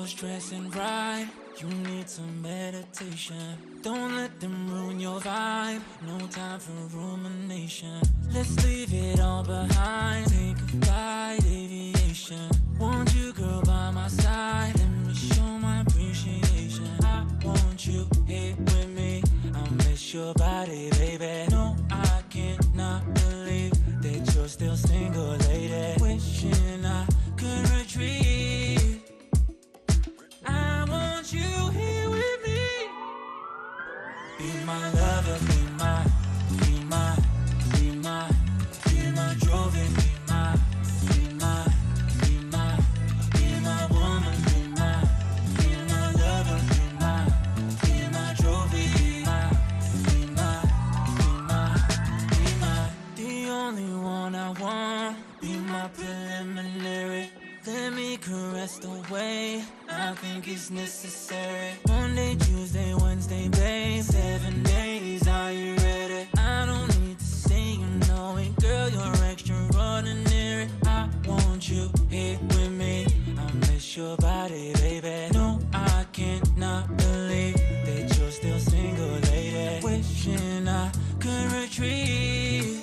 you're stressing right, you need some meditation. Don't let them ruin your vibe, no time for rumination. Let's leave it all behind, take a flight, aviation. Want you, girl, by my side, let me show my appreciation. I want you here with me, I miss your body, baby. No, I cannot believe that you're still single, lady. Wishing I could retreat. I want you here with me. Be my lover, be my, be my, be my, be my trophy, be my, be my, be my, be my woman, be my lover, be my trophy, be my, be my, the only one I want. Be my preliminary. Let me caress the way I think it's necessary. Monday, Tuesday, Wednesday, babe, 7 days, are you ready? I don't need to say you know it, girl, you're extraordinary. I want you here with me, I miss your body, baby. No, I cannot believe that you're still single, lady. Wishing I could retreat.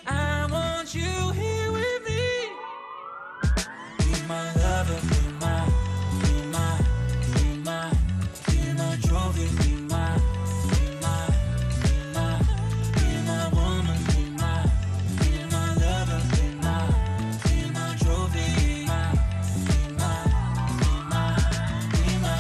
I want you here with me. Be my lover, be my, be my, be my, be my trophy, be my, be my, be my, be my woman, be my lover, be my trophy, be my, be my, be my.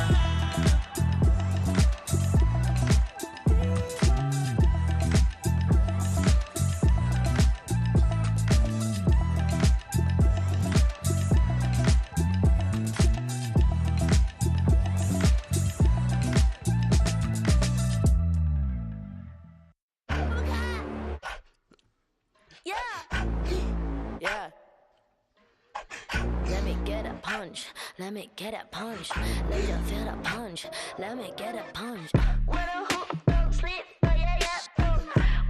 Yeah. Let me get a punch. Let me get a punch. Let you feel the punch. Let me get a punch. When a hook don't sleep, oh yeah yeah boom.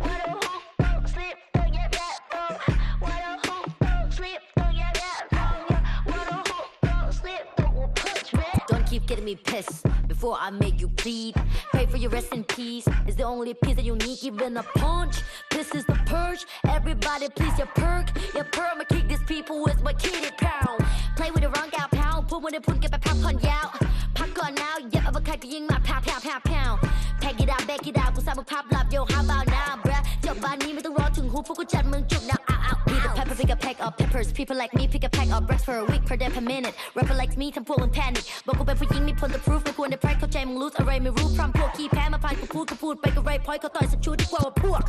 When a hook don't sleep, oh yeah yeah boom. When a hook don't sleep, oh yeah yeah boom. When a hook don't sleep, don't punch me. Don't keep getting me pissed before I make you bleed. Pray for your rest in peace. It's the only piece that you need, even a punch. This is the purge. Everybody please your perk. Your perma kick these people with my kitty pound. Play with the wrong gal pound. Put when they put get back pop on out. Pop on now, yeah, I'm a kite being my pound, pound, pound, pound. Pack it out, back it out. กูสร้างมึงภาพลับ yo how about now bruh จบบ้านนี้ไม่ต้องรอถึงหูพวกกูจัดมึงจุก now out out Be the pepper pick a pack of peppers People like me pick a pack of breaths for a week per day per minute Rapper like me ทำพวกมึง panic บอกกูเป็นผู้หญิงมี point the proof ไม่ควรได้ pride เข้าใจมึง lose อะไรไม่รู้พร้อมพวกขี้แพ้มาพานกูพูดไปก็ right point เขาต่อยสักชุดดีกว่าพวก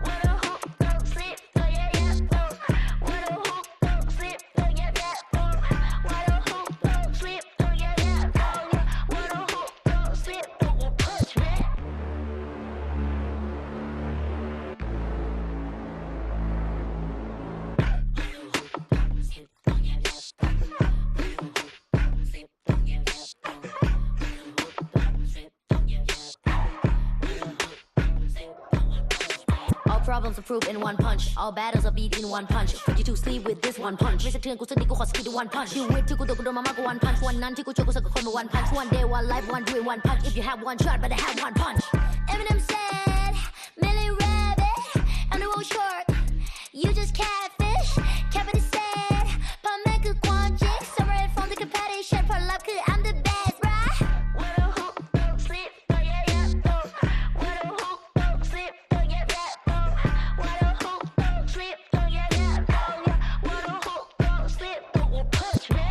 When a hook don't sleep oh yeah yeah boom When a hook don't sleep oh yeah yeah boom When a hook don't sleep oh yeah yeah boom When a hook don't sleep don't punch me Problems are proved in one punch All battles are beat in one punch Put you to sleep with this one punch ไม่สะเทือนกูสักนิดกูขอสกิด one punch ชีวิตที่กูโดนมามากกว่า one punch วันนั้นที่กูเจอกูสักกับคนมา one punch One day one life one dream one punch If you have one shot better have one punch Eminem said Millie Rabbit I'm the world short You just catfish Capital said พ่อแม่คือความจริง Separate from the competition ผลลัพธ์คือ I'm the best right When a hook don't sleep oh yeah yeah boom When a hook don't sleep oh yeah yeah boom When a hook don't sleep oh yeah yeah boom When a hook don't sleep don't punch me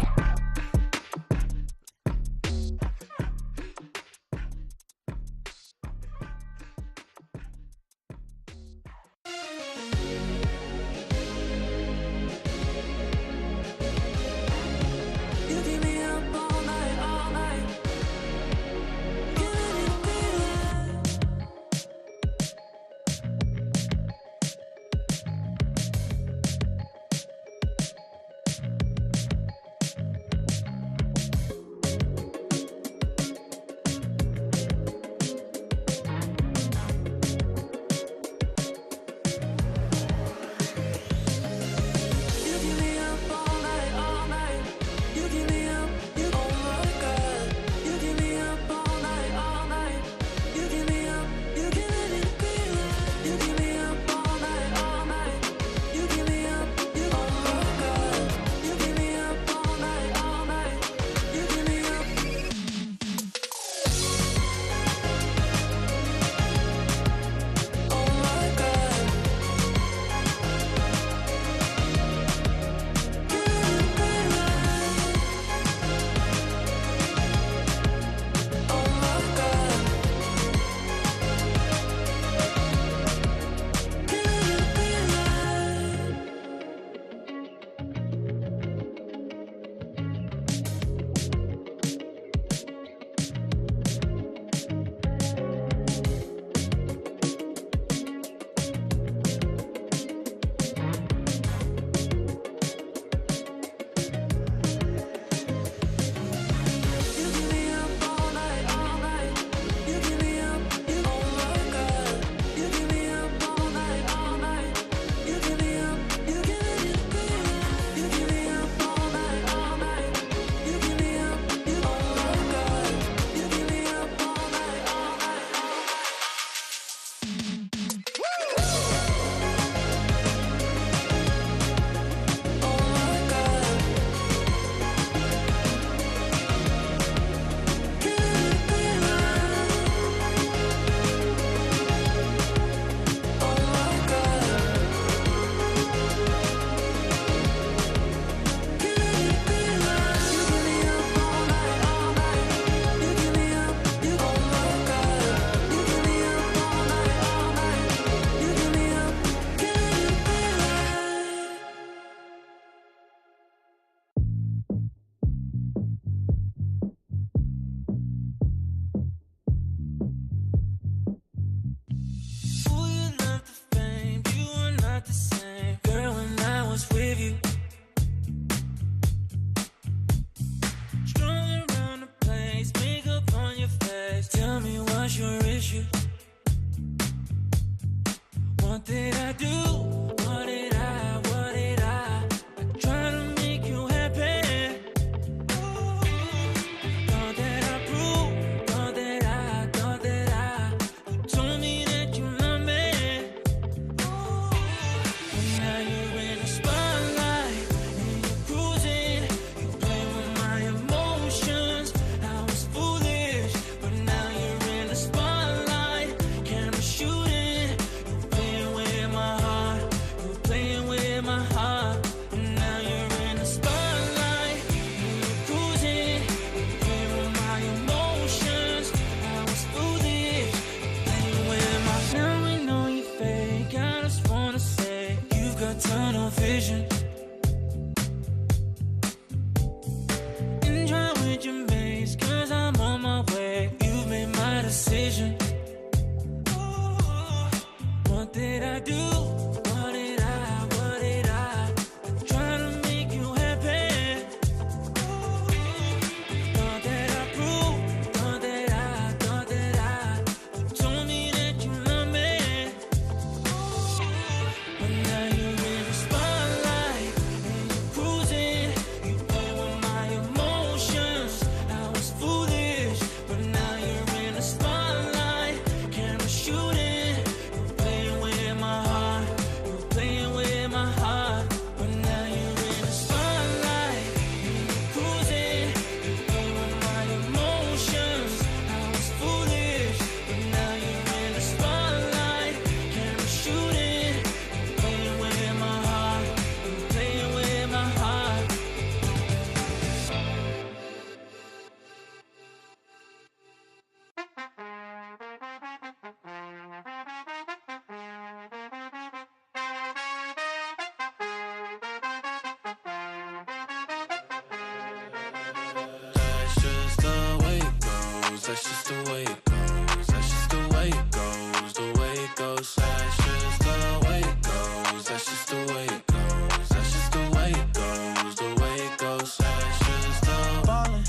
that's just the way it goes. That's just the way it goes, the way it goes. That's just the way it goes. That's just the way it goes. That's just the way it goes, the way it goes. That's just the ballin',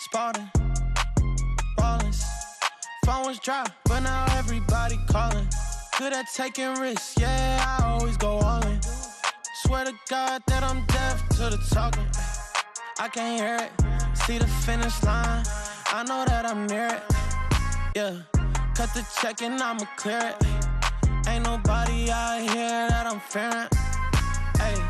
spotting, ballin'. Phone was dry, but now everybody calling. Good at taking risks, yeah, I always go all in. Swear to God that I'm deaf to the talking. I can't hear it, see the finish line. I know that I'm near it, yeah. Cut the check and I'ma clear it. Ain't nobody out here that I'm fearing, ayy.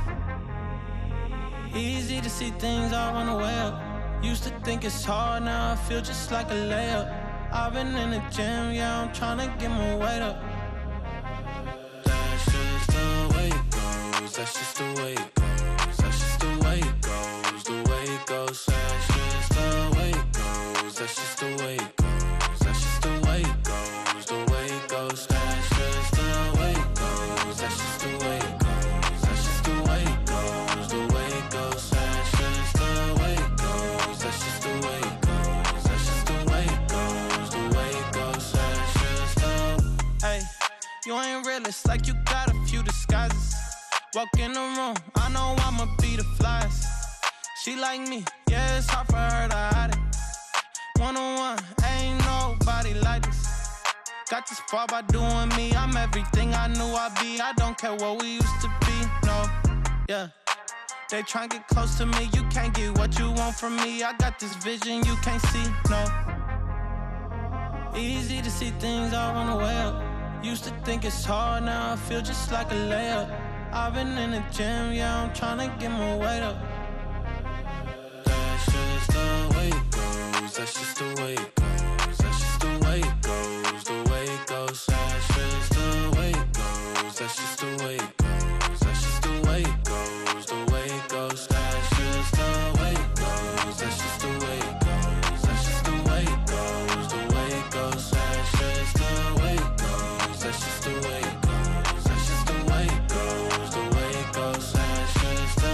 Easy to see things all on the way up. Used to think it's hard, now I feel just like a layup. I've been in the gym, yeah, I'm tryna get my weight up. That's just the way it goes, that's just the way it goes. That's just the way it goes, the way it goes. That's just the way it goes, that's just the way it goes. That's just the way it goes, the way it goes. That's just the way it goes, that's just the way it goes. That's just the way it goes, the way it goes. That's just the way it goes, that's just the way it goes. That's just the way it goes, the way it goes. That's just the. Hey, you ain't realist, like you got a few disguises. Walk in the room, I know I'ma be the flyest. She like me, yeah, it's hard for her to hide it. One-on-one, ain't nobody like this. Got this far by doing me, I'm everything I knew I'd be. I don't care what we used to be, no, yeah. They try and get close to me, you can't get what you want from me. I got this vision you can't see, no. Easy to see things all on the way up. Used to think it's hard, now I feel just like a layup. I've been in the gym, yeah, I'm tryna get my weight up. That's just the way it goes, that's just the way it goes. That's just the way it goes, the way it goes. That's just the way it goes, that's just the way it goes. That's just the way it goes, the way it goes. That's just the way it goes, that's just the way it goes. That's just the way it goes, the way it goes. That's just the way it goes, that's just the way it goes. That's just the way it goes, the way it goes. That's just the.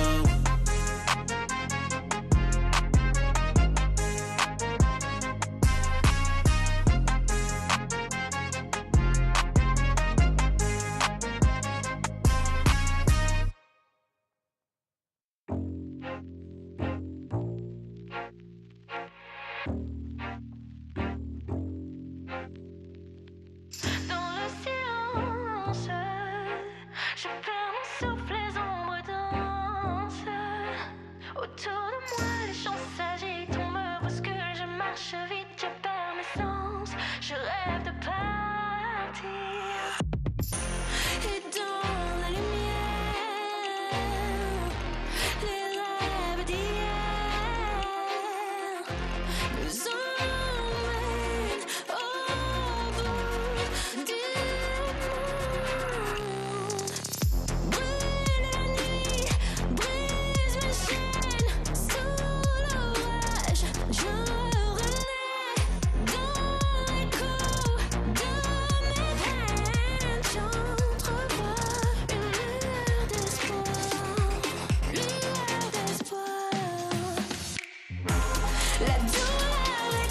Dans le silence, je perds mon souffle, les ombres dansent. Autour de moi, les champs s'agitent, on me bouscule, je marche vite, je perds mes sens. Je rêve de partir. Et dans la lumière, les rêves d'hier nous emmènent au bout du monde. Brûle la nuit, brise mes chaînes, sous l'orage, je renais dans l'écho de mes veines. J'entrevois une lueur d'espoir, lueur d'espoir. La douleur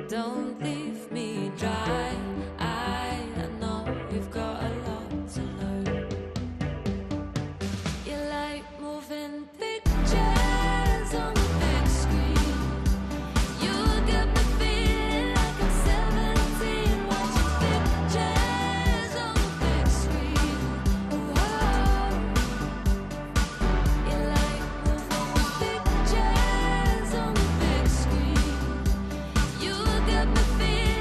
Don't leave me dry. I know you've got a lot to learn. You like moving pictures on the big screen. You get me feeling like I'm 17 watching pictures on the big screen. Whoa. You like moving pictures on the big screen. You get me feeling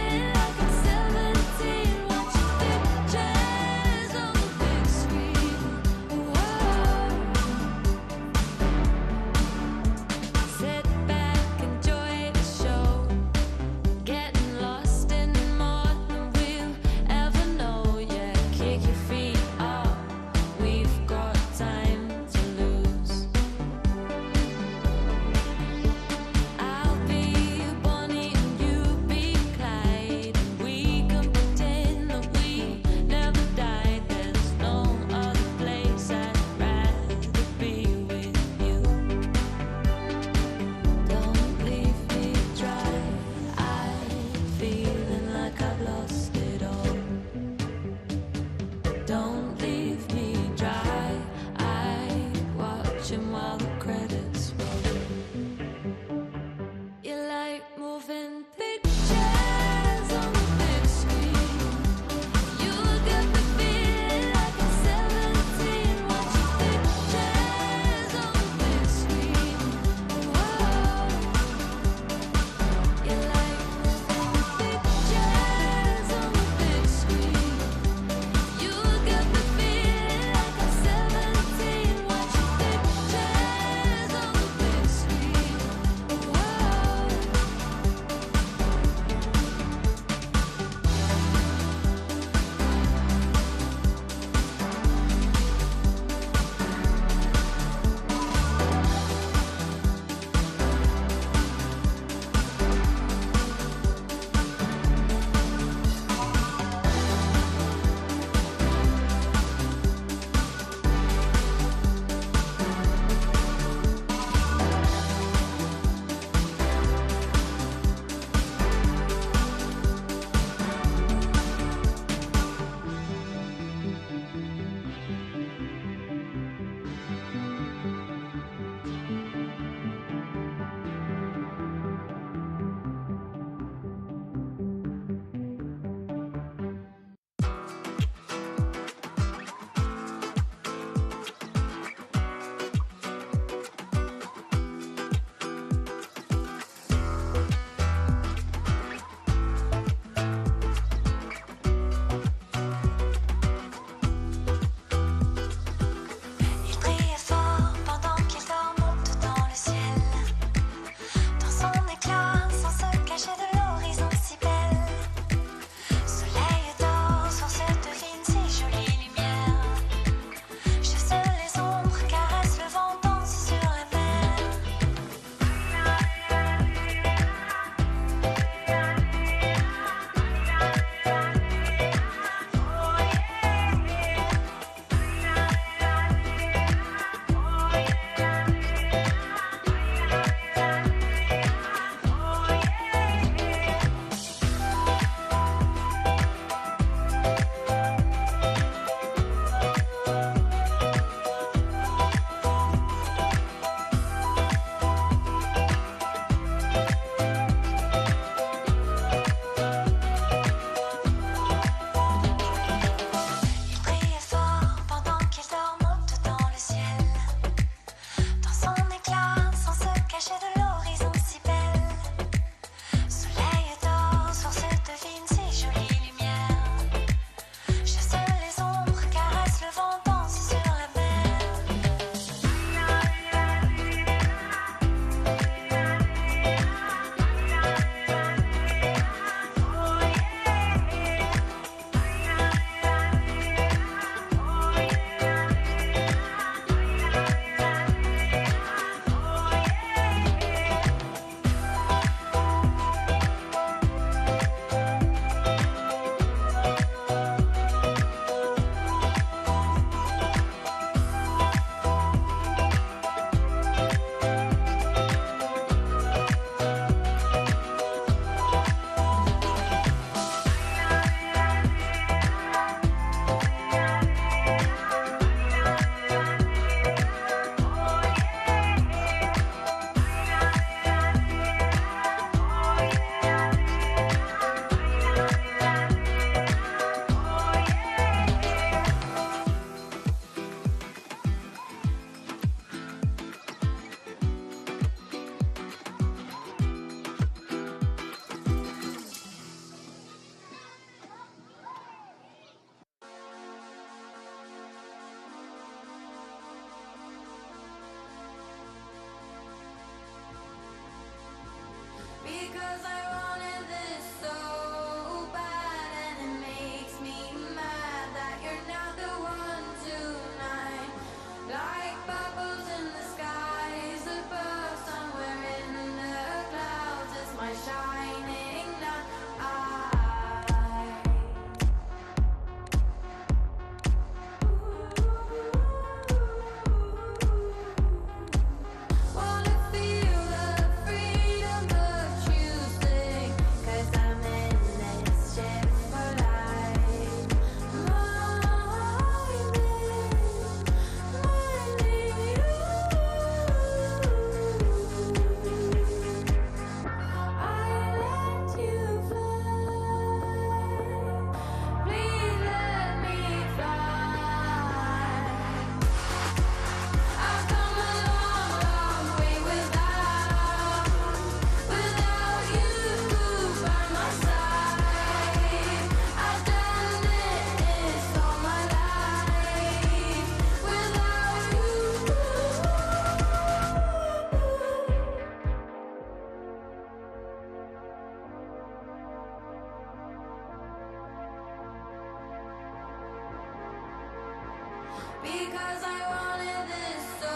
'cause I wanted this so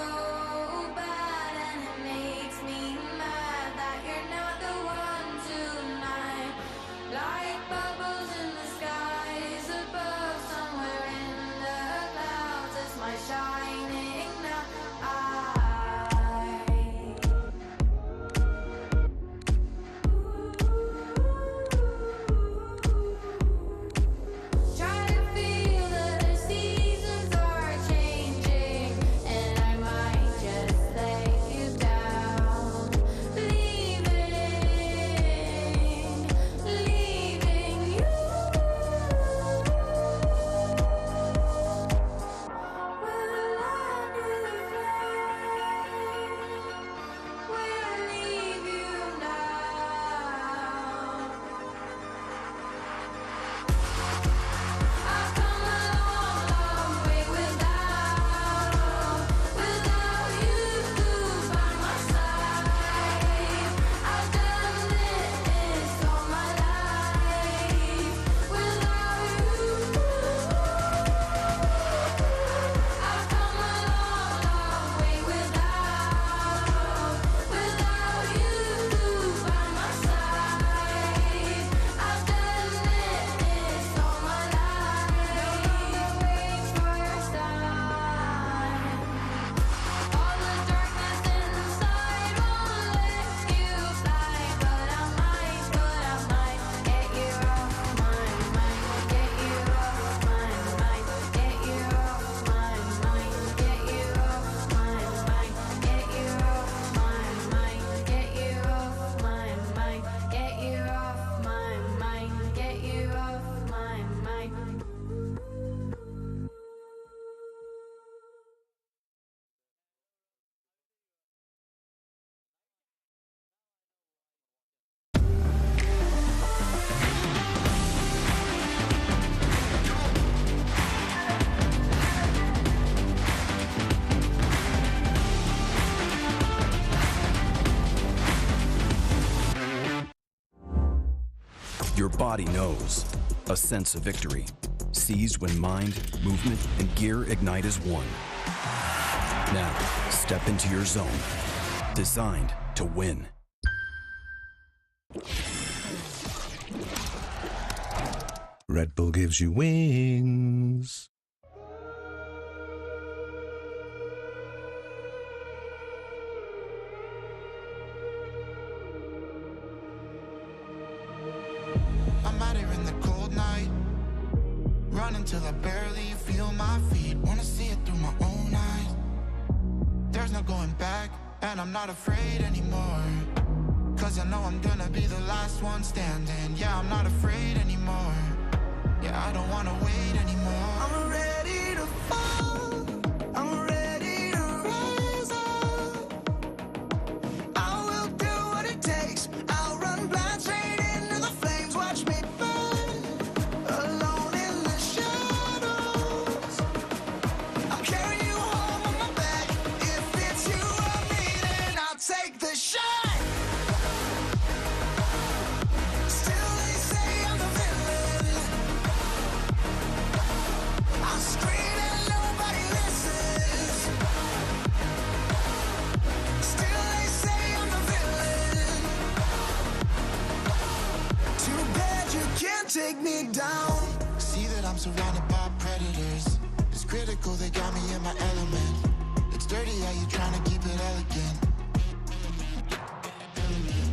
bad, and it makes me mad that you're not the one tonight. Like bubbles in the skies above, somewhere in the clouds, it's my shining now. Try to feel that the seasons are changing, and I might just let you down. Leaving you. Will I will leave you now. I've come a long, long way without you by my side. I've done this all my life without you. I've come a long, long way without you by my side. I've done this all my life. No longer waiting for your sign. All the darkness inside won't let you fly, but I might get you off my mind, get you off my mind, get you off my mind, get you off my mind, get you off my mind, get you off my mind, get you off my mind, get you off my mind. Your body knows. A sense of victory. Seized when mind, movement, and gear ignite as one. Now, step into your zone. Designed to win. Red Bull gives you wings. I'm out here in the cold night, running till I barely feel my feet. Wanna see it through my own eyes. There's no going back, and I'm not afraid anymore. 'Cause I know I'm gonna be the last one standing. Yeah, I'm not afraid anymore. Yeah, I don't wanna wait anymore. I'm ready to fall, I'm ready to rise up. I will do what it takes. I'll run blind straight into the flames. Watch me burn, alone in the shadows. I'm carrying you home on my back. If it's you or me, then I'll take the shot. Still they say I'm the villain. I scream and nobody listens. Still they say I'm the villain. Too bad you can't take me down. See that I'm surrounded by predators. It's critical, they got me in my element. It's dirty how you trying to keep it elegant.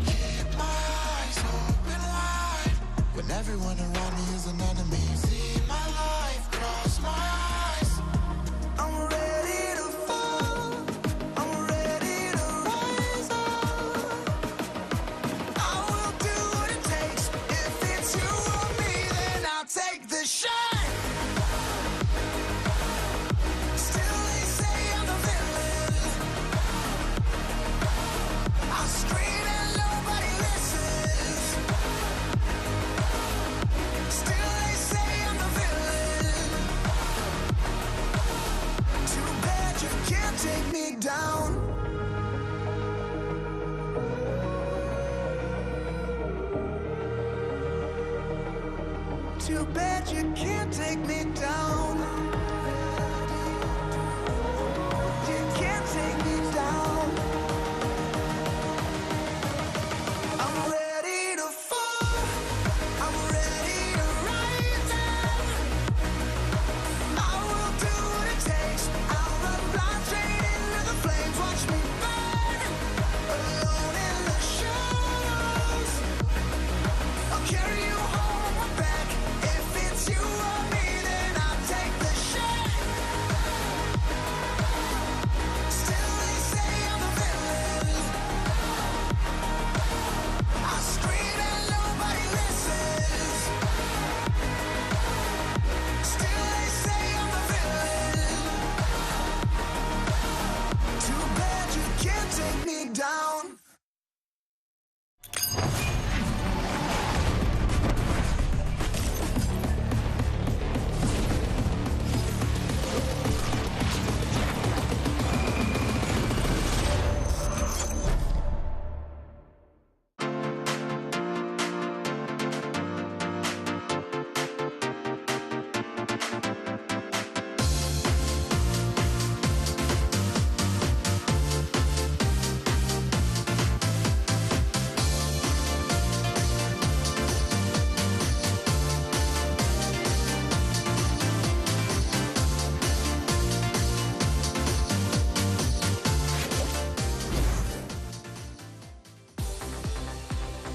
Keep my eyes open wide when everyone around me is an enemy. See my life cross my eyes. I'm ready to fall, I'm ready to rise up. I will do what it takes. If it's you or me, then I'll take the shot. Still they say I'm the villain. I scream and nobody listens. Still they say I'm the villain. Too bad you can't take me down. Too bad you can't take me down.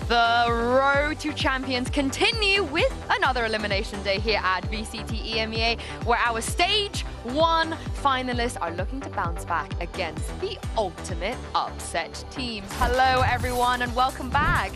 The road to champions continue with another elimination day here at VCT EMEA, where our stage 1 finalists are looking to bounce back against the ultimate upset teams. Hello everyone and welcome back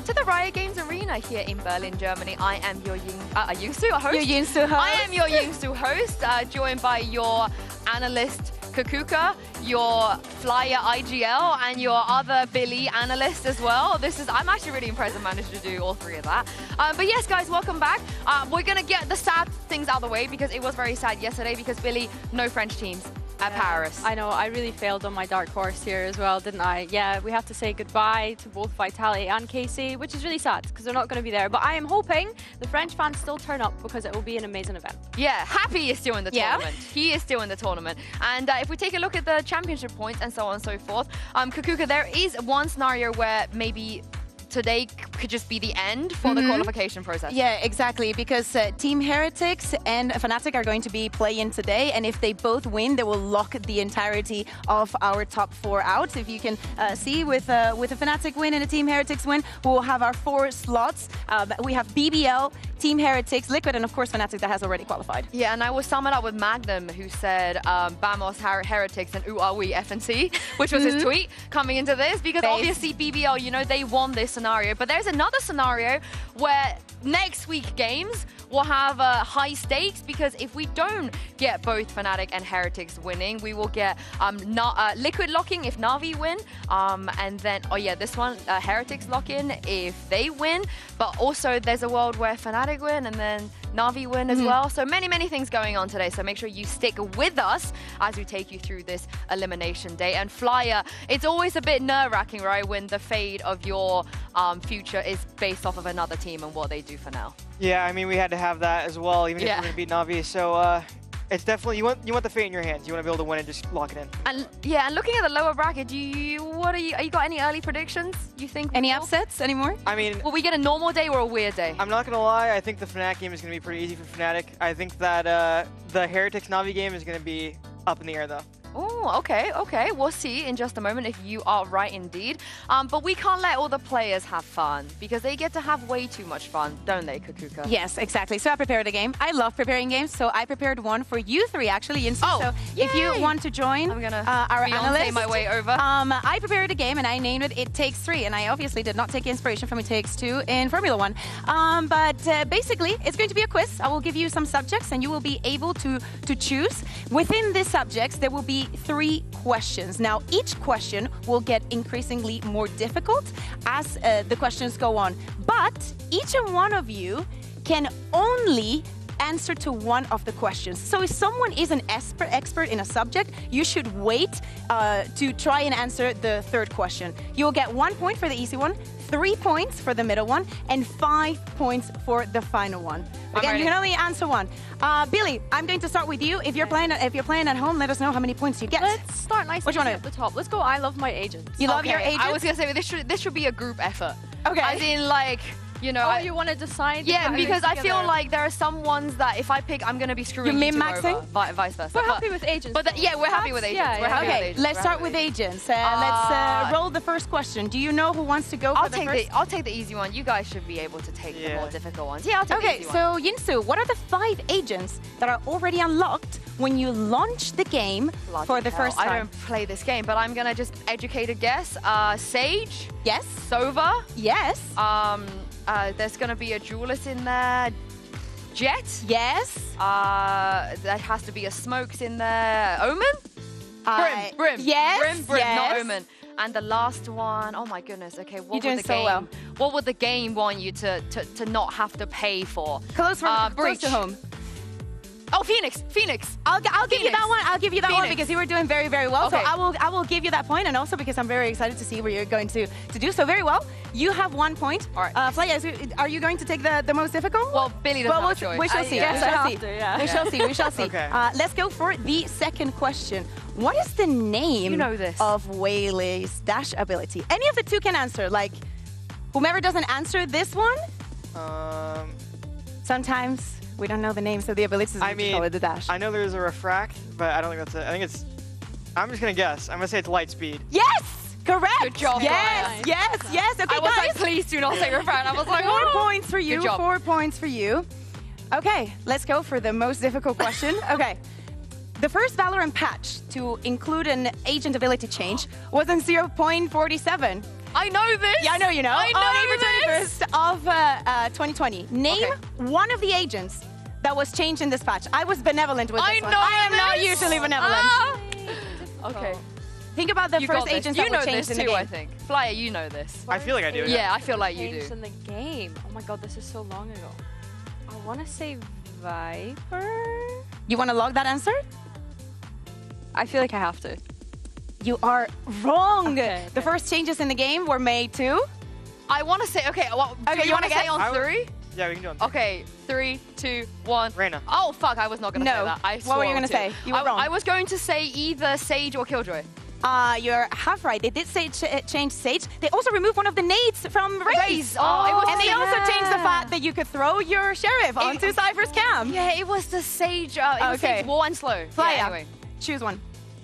to the Riot Games Arena here in Berlin, Germany. I am your Yingsu host. Your Yingsu host. I am your Yingsu host, joined by your analyst Kakuka, your flyer IGL, and your other Billy analyst as well. I'm actually really impressed I managed to do all three of that. But yes, guys, welcome back. We're gonna get the sad things out of the way because it was very sad yesterday because Billy, no French teams at Paris. I know, I really failed on my dark horse here as well, didn't I? Yeah, we have to say goodbye to both Vitality and Casey, which is really sad because they're not going to be there. But I am hoping the French fans still turn up because it will be an amazing event. Yeah, Happy is still in the tournament. He is still in the tournament. And if we take a look at the championship points and so on and so forth, Kakuka, there is one scenario where maybe today could just be the end for the qualification process. Yeah, exactly, because Team Heretics and Fnatic are going to be playing today, and if they both win, they will lock the entirety of our top 4 out. If you can see, with a Fnatic win and a Team Heretics win, we'll have our 4 slots. We have BBL, Team Heretics, Liquid, and of course Fnatic that has already qualified. Yeah, and I will sum it up with Magnum, who said Vamos Heretics and Ooh Are We FNC, which was his tweet coming into this, because obviously BBL, you know, they won this scenario. But there's another scenario where next week games will have high stakes, because if we don't get both Fnatic and Heretics winning, we will get Liquid locking if Na'Vi win, and then, oh yeah, this one, Heretics lock in if they win, but also there's a world where Fnatic win and then Na'Vi win as well. So many things going on today, so make sure you stick with us as we take you through this elimination day. And Flyer, it's always a bit nerve-wracking, right, when the fate of your future is based off of another team and what they do for now. Yeah, I mean, we had to have that as well, even if we're going to beat Na'Vi. So it's definitely, you want the fate in your hands. You want to be able to win and just lock it in. And yeah, and looking at the lower bracket, are you got any early predictions? You think any upsets anymore? I mean, will we get a normal day or a weird day? I'm not gonna lie, I think the Fnatic game is gonna be pretty easy for Fnatic. I think that the Heretics Na'Vi game is gonna be up in the air though. Oh, okay. We'll see in just a moment if you are right indeed. But we can't let all the players have fun, because they get to have way too much fun, don't they, Kakuka? Yes, exactly. So I prepared a game. I love preparing games, so I prepared one for you 3 actually. So if you want to join I'm gonna our analyst, my way over. I prepared a game and I named it It Takes 3, and I obviously did not take inspiration from It Takes 2 in Formula 1. But basically, it's going to be a quiz. I will give you some subjects and you will be able to choose. Within these subjects, there will be 3 questions. Now, each question will get increasingly more difficult as the questions go on. But each and one of you can only answer to one of the questions. So if someone is an expert in a subject, you should wait to try and answer the 3rd question. You will get 1 point for the easy one, 3 points for the middle one, and 5 points for the final one. Again, you can only answer one. Billy, I'm going to start with you. If you're playing at home, let us know how many points you get. Let's start nice and one at the top. Let's go. I love my agents. You love your agents? I was gonna say this should be a group effort. Okay. As in, like, you know, you want to decide? Yeah, because I feel like there are some ones that if I pick, I'm going to be screwing you min-maxing? over, vice versa. We're happy with agents. But yeah, we're happy with agents. We're happy with agents. Let's start with agents. Let's roll the first question. Do you know who wants to go for the first? I'll take the easy one. You guys should be able to take the more difficult ones. Yeah, I'll take the easy one. So Yinsu, what are the 5 agents that are already unlocked when you launch the game for the first time? I don't play this game, but I'm going to just educate a guess. Sage? Yes. Sova? Yes. There's going to be a duelist in there. Jet? Yes. There has to be a Smokes in there. Omen? Brim. Yes. Brim, yes. not Omen. And the last one, oh my goodness. Okay, what would the game want you to not have to pay for? Close to home. Oh, Phoenix. I'll give you that one. I'll give you that one because you were doing very, very well. Okay. So I will give you that point, and also because I'm very excited to see what you're going to do so very well. You have 1 point. All right. Flaya, are you going to take the most difficult? Well, Billy doesn't have a choice. We shall see. We shall see. Okay. Let's go for the second question. What is the name of Whaley's dash ability? Any of the 2 can answer. Like, whomever doesn't answer this one. Sometimes we don't know the names of the abilities. I mean, call it the dash. I know there's a refract, but I don't think that's it. I'm just gonna guess. I'm gonna say it's light speed. Yes! Correct. Good job, Yes, yes, yes. Okay, I was guys. like, please do not say refrain. I was like, 4 oh. points for you. Good job. 4 points for you. Okay, let's go for the most difficult question. Okay. The first Valorant patch to include an agent ability change was in 0.47. I know this. Yeah, I know you know. I know On April 21st of 2020. Name one of the agents that was changed in this patch. I was benevolent with this one. I am not usually benevolent. Ah. Okay. Think about the You first got this. agents You that know were changed this in the too, game. I think. Flyer, you know this. I feel like I do. Yeah, I feel like you Changed do. in the game. Oh my god, this is so long ago. I want to say Viper. You want to log that answer? I feel like I have to. You are wrong. Okay, The first changes in the game were made to... I want to say, okay, well, Okay, do you you want wanna to say guess? on 3? Yeah, we can do it. Okay, 3, 2, 1. Reyna. Oh, fuck, I was not going to say No. that. I What were you swore gonna to. say? You were wrong. I was going to say either Sage or Killjoy. You're half right. They did say change Sage. They also removed one of the nades from Raze. Oh, it was and they the- also changed the fact that you could throw your sheriff onto Cypher's cam. Yeah, it was the Sage. It was Okay. Sage War and Slow. Flyer, Yeah, anyway. choose one.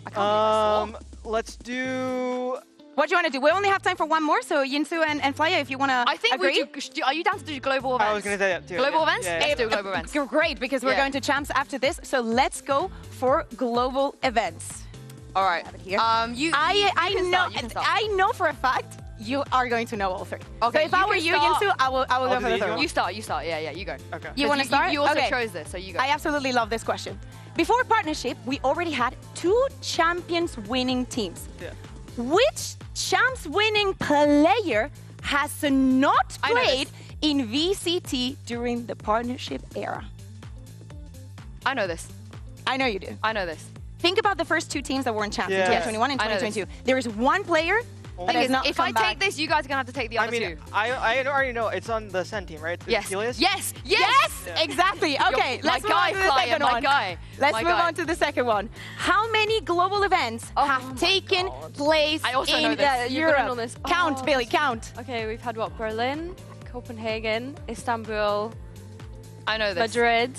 I can't Let's do. What do you want to do? We only have time for one more, so Yinsu and Flyer, if you want to I think agree. are you down to do global events? I was going to say that too. Global yeah. events? Yeah, Let's do global events. Great, because we're Yeah. going to champs after this. So let's go for global events. All right. Here. You I can know start, you can start. I know for a fact you are going to know all three. Okay, so if I you were can you, start. Yinsu, I will I'll go do for the the third easy one. You start. Yeah, you go. Okay. You want to start? You also Okay. chose this, so you go. I absolutely love this question. Before partnership, we already had 2 champions winning teams. Yeah. Which champs winning player has not I know played in VCT during the partnership era? I know this. I know you do. I know this. Think about the first 2 teams that were in champs in Yeah. 2021 and I know this. 2022. There is one player that has not If I come back. take this, you guys are gonna have to take the I other mean, 2. I already know it's on the Sen team, right? The Yes. Helios? Yes. Yes, Yeah. exactly. Okay, You're let's my move guy, on to the Flyer, second my one. guy. Let's My move guy. on to the second one. How many global events have taken place I also know in this. You're gonna know Europe? this. Count, Oh. Billy, count. Okay, we've had what? Berlin, Copenhagen, Istanbul, I know this. Madrid.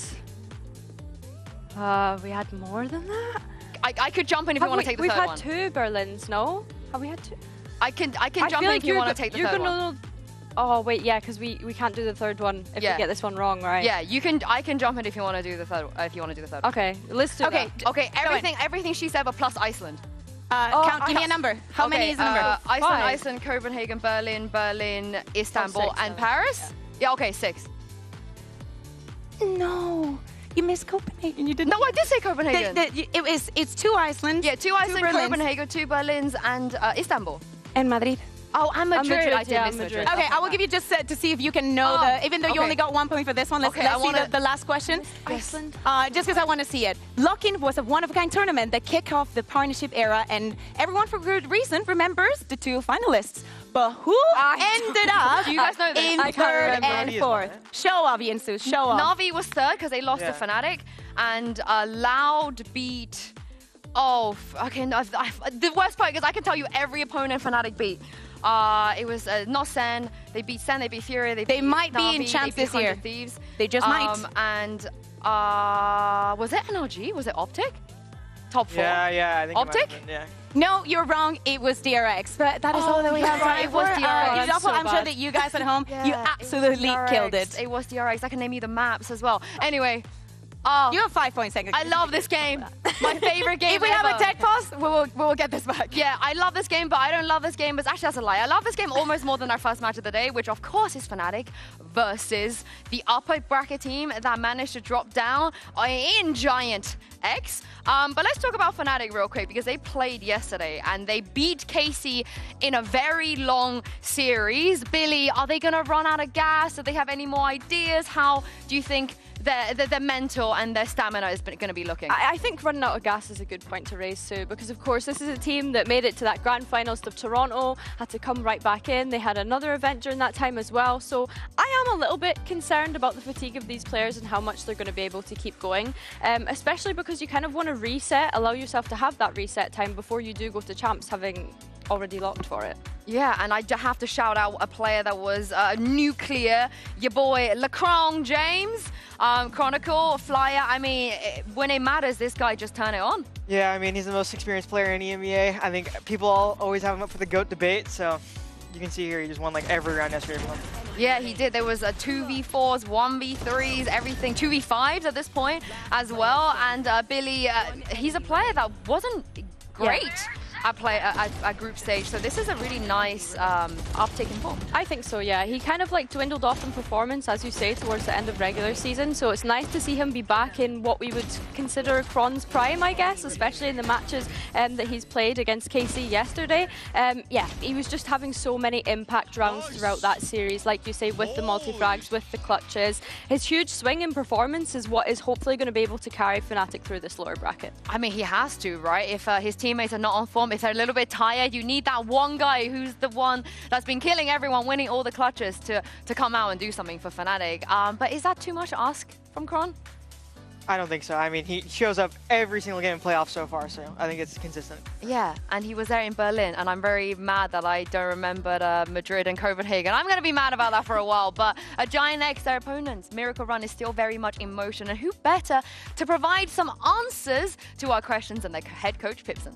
We had more than that. I could jump in if you Have want we- to take the we've third had one. 2 Berlins, no? Have we had 2? I can I jump feel in like if you want to go- take the you're third gonna one. know. Oh wait, yeah, because we can't do the third one if Yeah. we get this one wrong, right? Yeah, you can. I can jump in if you want to do the third. If you want to do the third. Okay, let's do Okay, that. Okay. Go Everything she said, but plus Iceland. Count, give me a number. How many is the number? Iceland, 5. Iceland, Copenhagen, Berlin, Istanbul, 6, and then. Paris. Yeah. Okay, 6. No, you missed Copenhagen. You didn't. No, I did say Copenhagen. It's 2 Iceland. Yeah, 2 Iceland, Berlins. Copenhagen, 2 Berlins, and Istanbul. And Madrid. Oh, and Madrid. Madrid, I did yeah, miss Madrid. Madrid. Okay, I will give you just to see if you can know Oh, the. Even though you okay. only got 1 point for this one, let's, Okay, I let's see wanna- the last question. Iceland. Just because I want to see it. Lock-in was a one-of-a-kind tournament that kicked off the partnership era, and everyone, for good reason, remembers the 2 finalists. But who ended up Do you guys know this? in I can't third remember. and Navi is fourth? one, Show off, Yinsu. Show off. Navi was 3rd because they lost to Yeah. Fnatic, and Loud beat. Oh, okay. No, the worst part is I can tell you every opponent Fnatic beat. It was not Sen. They beat Sen. They beat Fury. They beat might be in Navi, champs they beat this year. 100 Thieves. They just might. And was it NRG? Was it Optic? Top 4. Yeah, I think it might have Optic? been, yeah. No, you're wrong. It was DRX. But that is all that we have right, time it was for. DRX. It's awful. So I'm sure bad. that you guys at home, you Yeah, absolutely it was killed DRX. it. It was DRX. I can name you the maps as well. Anyway. Oh, You have 5 points, second. I love this game. My favorite game If we have a ever. tech pause, we will get this back. Yeah, I love this game, but I don't love this game. But actually, that's a lie. I love this game almost more than our first match of the day, which of course is Fnatic versus the upper bracket team that managed to drop down in Giant X. But let's talk about Fnatic real quick because they played yesterday and they beat Casey in a very long series. Billy, are they going to run out of gas? Do they have any more ideas? How do you think their mental and their stamina is going to be looking? I think running out of gas is a good point to raise too, because of course this is a team that made it to that grand finals of Toronto, had to come right back in. They had another event during that time as well. So I am a little bit concerned about the fatigue of these players and how much they're going to be able to keep going, especially because you kind of want to reset, allow yourself to have that reset time before you do go to champs, having already locked for it. Yeah, and I have to shout out a player that was nuclear, your boy LeCron James, Chronicle, Flyer. I mean, when it matters, this guy just turn it on. Yeah, I mean, he's the most experienced player in EMEA. I think people always have him up for the GOAT debate, so you can see here he just won like every round yesterday for him. Yeah, he did. There was 2v4s, 1v3s, everything, 2v5s at this point as well. And Billy, he's a player that wasn't great. At group stage, so this is a really nice uptick in form. I think so, yeah. He kind of like dwindled off in performance, as you say, towards the end of regular season, so it's nice to see him be back in what we would consider Kron's prime, I guess, especially in the matches that he's played against KC yesterday. Yeah, he was just having so many impact rounds throughout that series, like you say, with the multi-frags, with the clutches. His huge swing in performance is what is hopefully going to be able to carry Fnatic through this lower bracket. I mean, he has to, right? If his teammates are not on form, if they're a little bit tired, you need that one guy who's the one that's been killing everyone, winning all the clutches to come out and do something for Fnatic. But is that too much to ask from Kron? I don't think so. I mean, he shows up every single game in playoffs so far, so I think it's consistent. Yeah, and he was there in Berlin, and I'm very mad that I don't remember Madrid and Copenhagen. I'm going to be mad about that for a while, but Giant X, their opponents, Miracle Run is still very much in motion, and who better to provide some answers to our questions than their head coach, Pipson.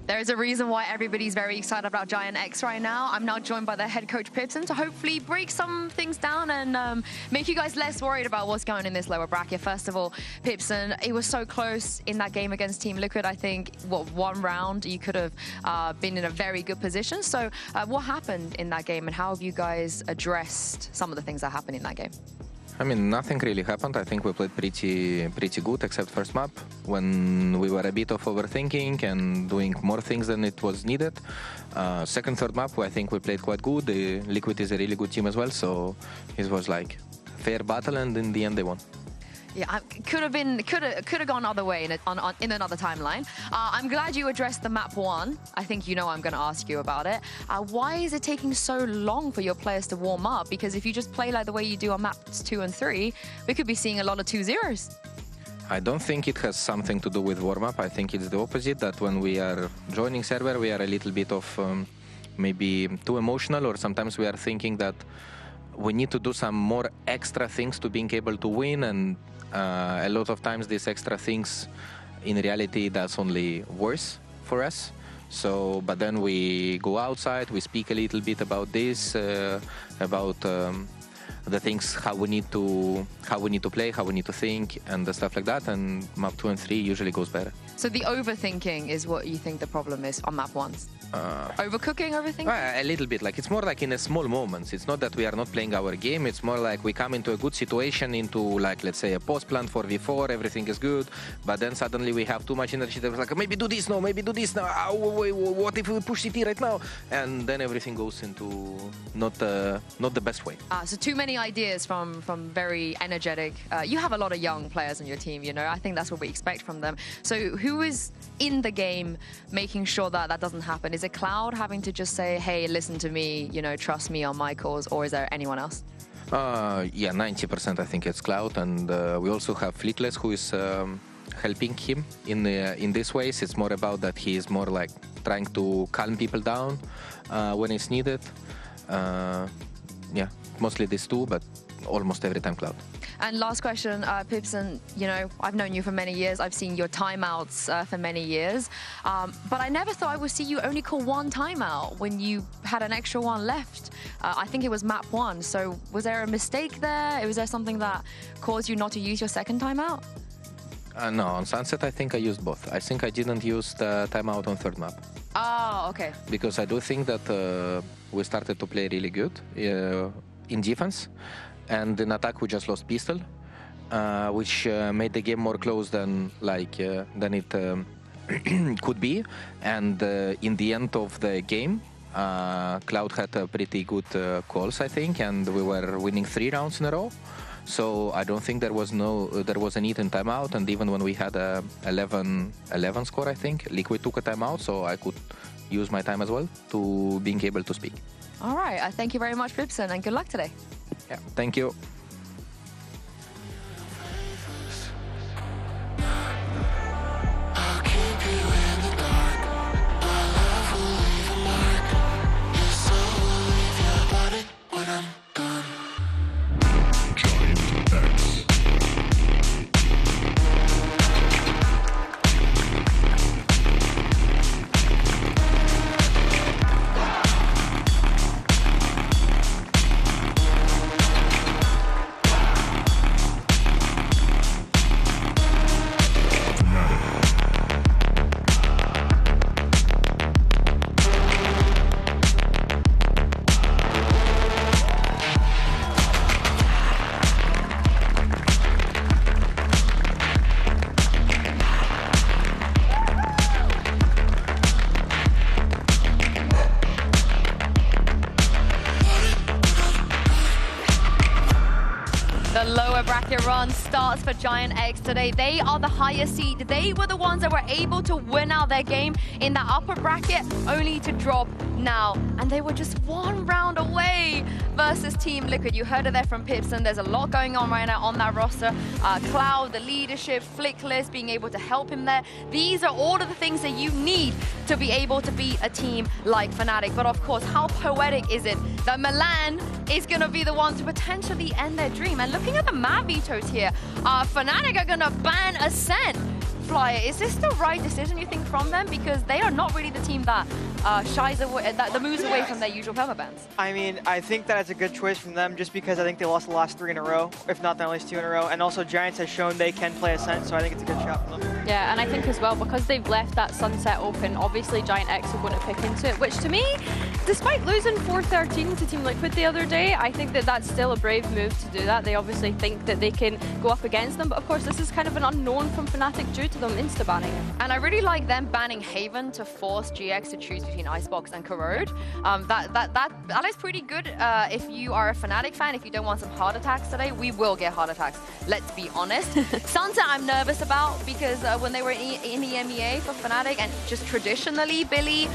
There is a reason why everybody's very excited about Giant X right now. I'm now joined by their head coach, Pipson, to hopefully break some things down and make you guys less worried about what's going in this lower bracket. First of all, Pipson, it was so close in that game against Team Liquid. I think, what, one round, you could have been in a very good position. So what happened in that game, and how have you guys addressed some of the things that happened in that game? I mean, nothing really happened. I think we played pretty good, except first map, when we were a bit of overthinking and doing more things than it was needed. Second, third map, I think we played quite good. The Liquid is a really good team as well, so it was like fair battle, and in the end they won. Yeah, could have gone other way in another timeline. I'm glad you addressed the map 1. I think you know I'm going to ask you about it. Why is it taking so long for your players to warm up? Because if you just play like the way you do on maps 2 and 3, we could be seeing a lot of 2-0s. I don't think it has something to do with warm-up. I think it's the opposite, that when we are joining server, we are a little bit of maybe too emotional, or sometimes we are thinking that we need to do some more extra things to being able to win, and a lot of times these extra things in reality that's only worse for us. So, but then we go outside, we speak a little bit about this, about the things, how we need to play, how we need to think, and the stuff like that, and map 2 and 3 usually goes better. So the overthinking is what you think the problem is on map 1? Overcooking, overthinking? A little bit. Like, it's more like in a small moments. It's not that we are not playing our game. It's more like we come into a good situation, into, like, let's say a post plan for V4, everything is good, but then suddenly we have too much energy that we're like, maybe do this now, maybe do this now. What if we push CT right now? And then everything goes into not the best way. So too many ideas from very energetic. You have a lot of young players on your team, you know. I think that's what we expect from them. So who is in the game making sure that that doesn't happen? Is it Cloud having to just say, hey, listen to me, you know, trust me on my cause, or is there anyone else? Yeah, 90% I think it's Cloud, and we also have Fleetless, who is helping him in these ways. It's more about that he is more like trying to calm people down when it's needed. Yeah, mostly these two, but almost every time Cloud. And last question, Pipson, you know, I've known you for many years. I've seen your timeouts for many years. But I never thought I would see you only call one timeout when you had an extra one left. I think it was map 1. So was there a mistake there? Was there something that caused you not to use your second timeout? No, on Sunset I think I used both. I think I didn't use the timeout on third map. Oh, okay. Because I do think that we started to play really good in defense. And in attack, we just lost pistol, which made the game more close than it could be. And in the end of the game, Cloud had pretty good calls, I think, and we were winning 3 rounds in a row. So I don't think there was a need in timeout. And even when we had a 11 score, I think Liquid took a timeout, so I could use my time as well to being able to speak. All right, thank you very much, Pipson, and good luck today. Yeah, thank you. I'll keep you in the dark. The lower bracket run starts for Giant X today. They are the highest seed. They were the ones that were able to win out their game in that upper bracket, only to drop now. And they were just one round away versus Team Liquid. You heard it there from Pipson. There's a lot going on right now on that roster. Cloud, the leadership, Flickless, being able to help him there. These are all of the things that you need to be able to beat a team like Fnatic. But of course, how poetic is it that Milan is going to be the one to potentially end their dream? And looking at the map vetoes here, Fnatic are going to ban Ascent. Flyer, is this the right decision, you think, from them? Because they are not really the team that shies away, that moves away from their usual permabans. I mean, I think that it's a good choice from them just because I think they lost the last 3 in a row, if not at least 2 in a row. And also Giants has shown they can play Ascent, so I think it's a good shot from them. Yeah, and I think as well, because they've left that Sunset open, obviously Giant X are going to pick into it, which to me, despite losing 4-13 to Team Liquid the other day, I think that that's still a brave move to do that. They obviously think that they can go up against them, but of course this is kind of an unknown from Fnatic due to them insta-banning it. And I really like them banning Haven to force GX to choose between Icebox and Corrode. That is pretty good if you are a Fnatic fan. If you don't want some heart attacks today, we will get heart attacks, let's be honest. Sunset I'm nervous about because when they were in the EMEA for Fnatic, and just traditionally, Billy,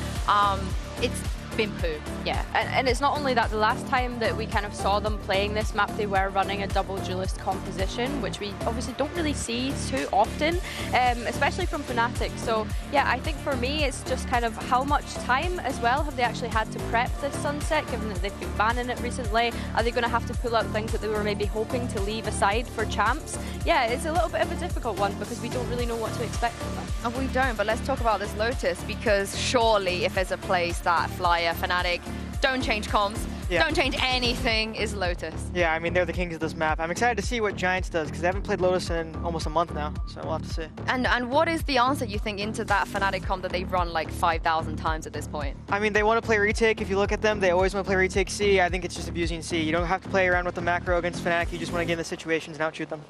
it's been poo. Yeah, and it's not only that, the last time that we kind of saw them playing this map, they were running a double duelist composition, which we obviously don't really see too often, especially from Fnatic. So yeah, I think for me, it's just kind of how much time as well have they actually had to prep this Sunset, given that they've been banning it recently? Are they going to have to pull out things that they were maybe hoping to leave aside for champs? Yeah, it's a little bit of a difficult one because we don't really know what to expect from them. Oh, we don't, but let's talk about this Lotus, because surely if there's a place that Flyer, Fnatic, don't change comms, don't change anything, is Lotus. Yeah, I mean, they're the kings of this map. I'm excited to see what Giants does, because they haven't played Lotus in almost a month now, so we'll have to see. And what is the answer, you think, into that Fnatic comp that they've run like 5,000 times at this point? I mean, they want to play retake. If you look at them, they always want to play retake C. I think it's just abusing C. You don't have to play around with the macro against Fnatic. You just want to get in the situations and outshoot them.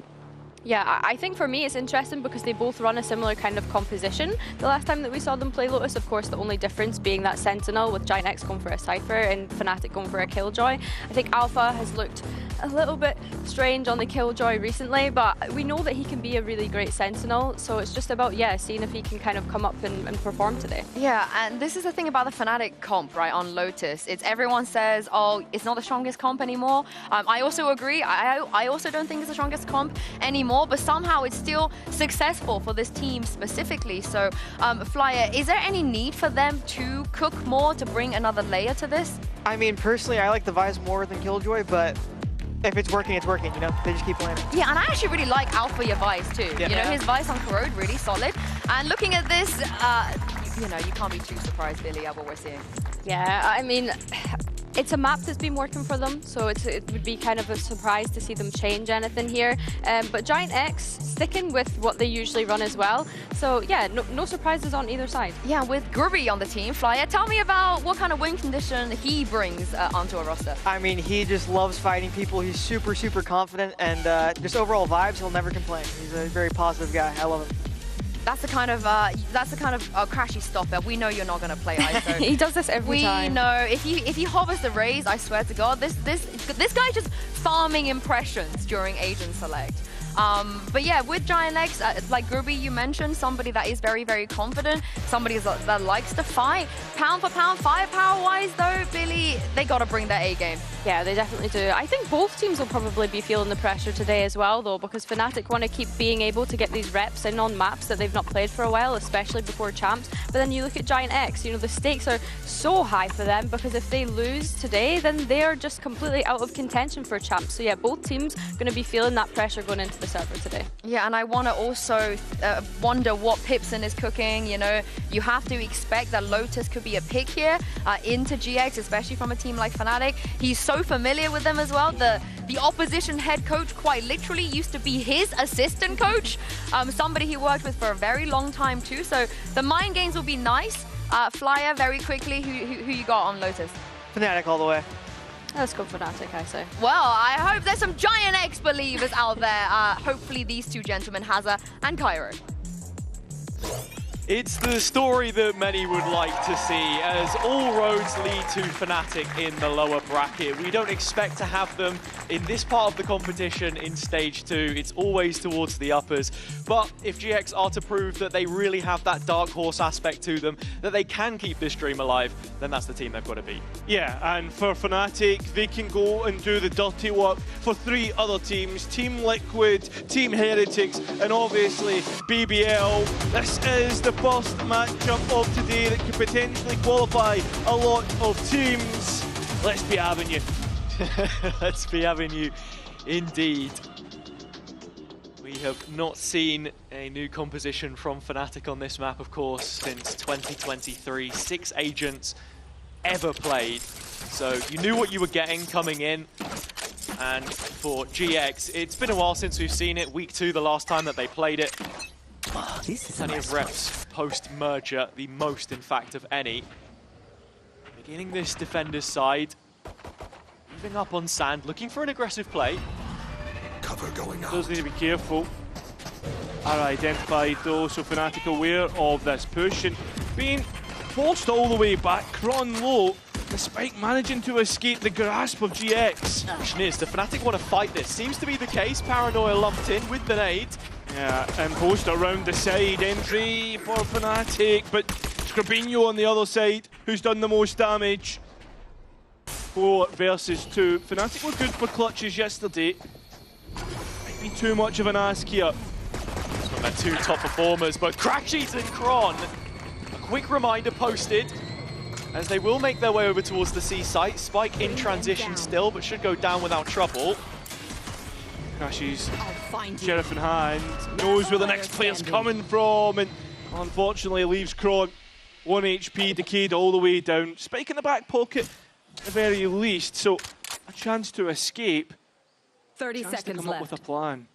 Yeah, I think for me it's interesting because they both run a similar kind of composition. The last time that we saw them play Lotus, of course, the only difference being that Sentinel with Giant X going for a Cypher and Fnatic going for a Killjoy. I think Alpha has looked a little bit strange on the Killjoy recently, but we know that he can be a really great Sentinel, so it's just about, yeah, seeing if he can kind of come up and perform today. Yeah, and this is the thing about the Fnatic comp, right, on Lotus. It's everyone says, oh, it's not the strongest comp anymore. I also agree. I also don't think it's the strongest comp anymore, but somehow it's still successful for this team specifically. So, Flyer, is there any need for them to cook more to bring another layer to this? I mean, personally, I like the Vise more than Killjoy, but if it's working, it's working, you know? They just keep playing it. Yeah, and I actually really like Alpha your Vice too. Yeah. You know, his Vice on Corrode, really solid. And looking at this, you know, you can't be too surprised, Billy, at what we're seeing. Yeah, I mean, it's a map that's been working for them, so it would be kind of a surprise to see them change anything here. But Giant X sticking with what they usually run as well. So yeah, no surprises on either side. Yeah, with Groovy on the team, Flyer, tell me about what kind of win condition he brings onto a roster. I mean, he just loves fighting people. He's super, super confident, and just overall vibes, he'll never complain. He's a very positive guy. I love him. That's the kind of crashy stopper. We know you're not going to play ISO. He does this every time. We know if he hovers the raise, I swear to God, this guy's just farming impressions during Agent Select. But yeah, with Giant X, like Groovy, you mentioned, somebody that is very, very confident, somebody that likes to fight. Pound for pound, firepower-wise, though, Billy, they got to bring their A game. Yeah, they definitely do. I think both teams will probably be feeling the pressure today as well, though, because Fnatic want to keep being able to get these reps in on maps that they've not played for a while, especially before champs. But then you look at Giant X, you know, the stakes are so high for them, because if they lose today, then they're just completely out of contention for champs. So yeah, both teams going to be feeling that pressure going into the server today. Yeah, and I want to also wonder what Pipson is cooking. You know, you have to expect that Lotus could be a pick here into GX, especially from a team like Fnatic. He's so familiar with them as well. The opposition head coach quite literally used to be his assistant coach, somebody he worked with for a very long time too. So the mind games will be nice. Flyer, very quickly, who you got on Lotus? Fnatic all the way. Let's go Fnatic, I say. Well, I hope there's some Giant X believers out there. Hopefully these two gentlemen, Hazza and Cairo. It's the story that many would like to see, as all roads lead to Fnatic in the lower bracket. We don't expect to have them in this part of the competition in Stage 2. It's always towards the uppers. But if GX are to prove that they really have that dark horse aspect to them, that they can keep this dream alive, then that's the team they've got to beat. Yeah, and for Fnatic, they can go and do the dirty work for 3 other teams, Team Liquid, Team Heretics, and obviously BBL. This is the first matchup of today that could potentially qualify a lot of teams. Let's be having you. Let's be having you, indeed. We have not seen a new composition from Fnatic on this map, of course, since 2023. 6 agents ever played. So you knew what you were getting coming in. And for GX, it's been a while since we've seen it. Week 2, the last time that they played it. Plenty of reps post-merger, the most, in fact, of any. Beginning this defender's side. Moving up on sand, looking for an aggressive play. Cover going out. Does need to be careful. Are identified though, so Fnatic aware of this push and being forced all the way back. Kron low, despite managing to escape the grasp of GX. Question is, do Fnatic want to fight this? Seems to be the case. Paranoia lumped in with the nade. Yeah, and post around the side, entry for Fnatic, but Scribinho on the other side, who's done the most damage. 4 versus 2. Fnatic were good for clutches yesterday. Might be too much of an ask here. They're 2 top performers, but Crashies and Kron. A quick reminder posted, as they will make their way over towards the C site. Spike in transition still, but should go down without trouble. Crashies, Sheriff in hand, knows where the next player's coming from, and unfortunately leaves Kron 1 HP, decayed all the way down. Spike in the back pocket, at the very least, so a chance to escape. 30 chance seconds to come left. up with a plan.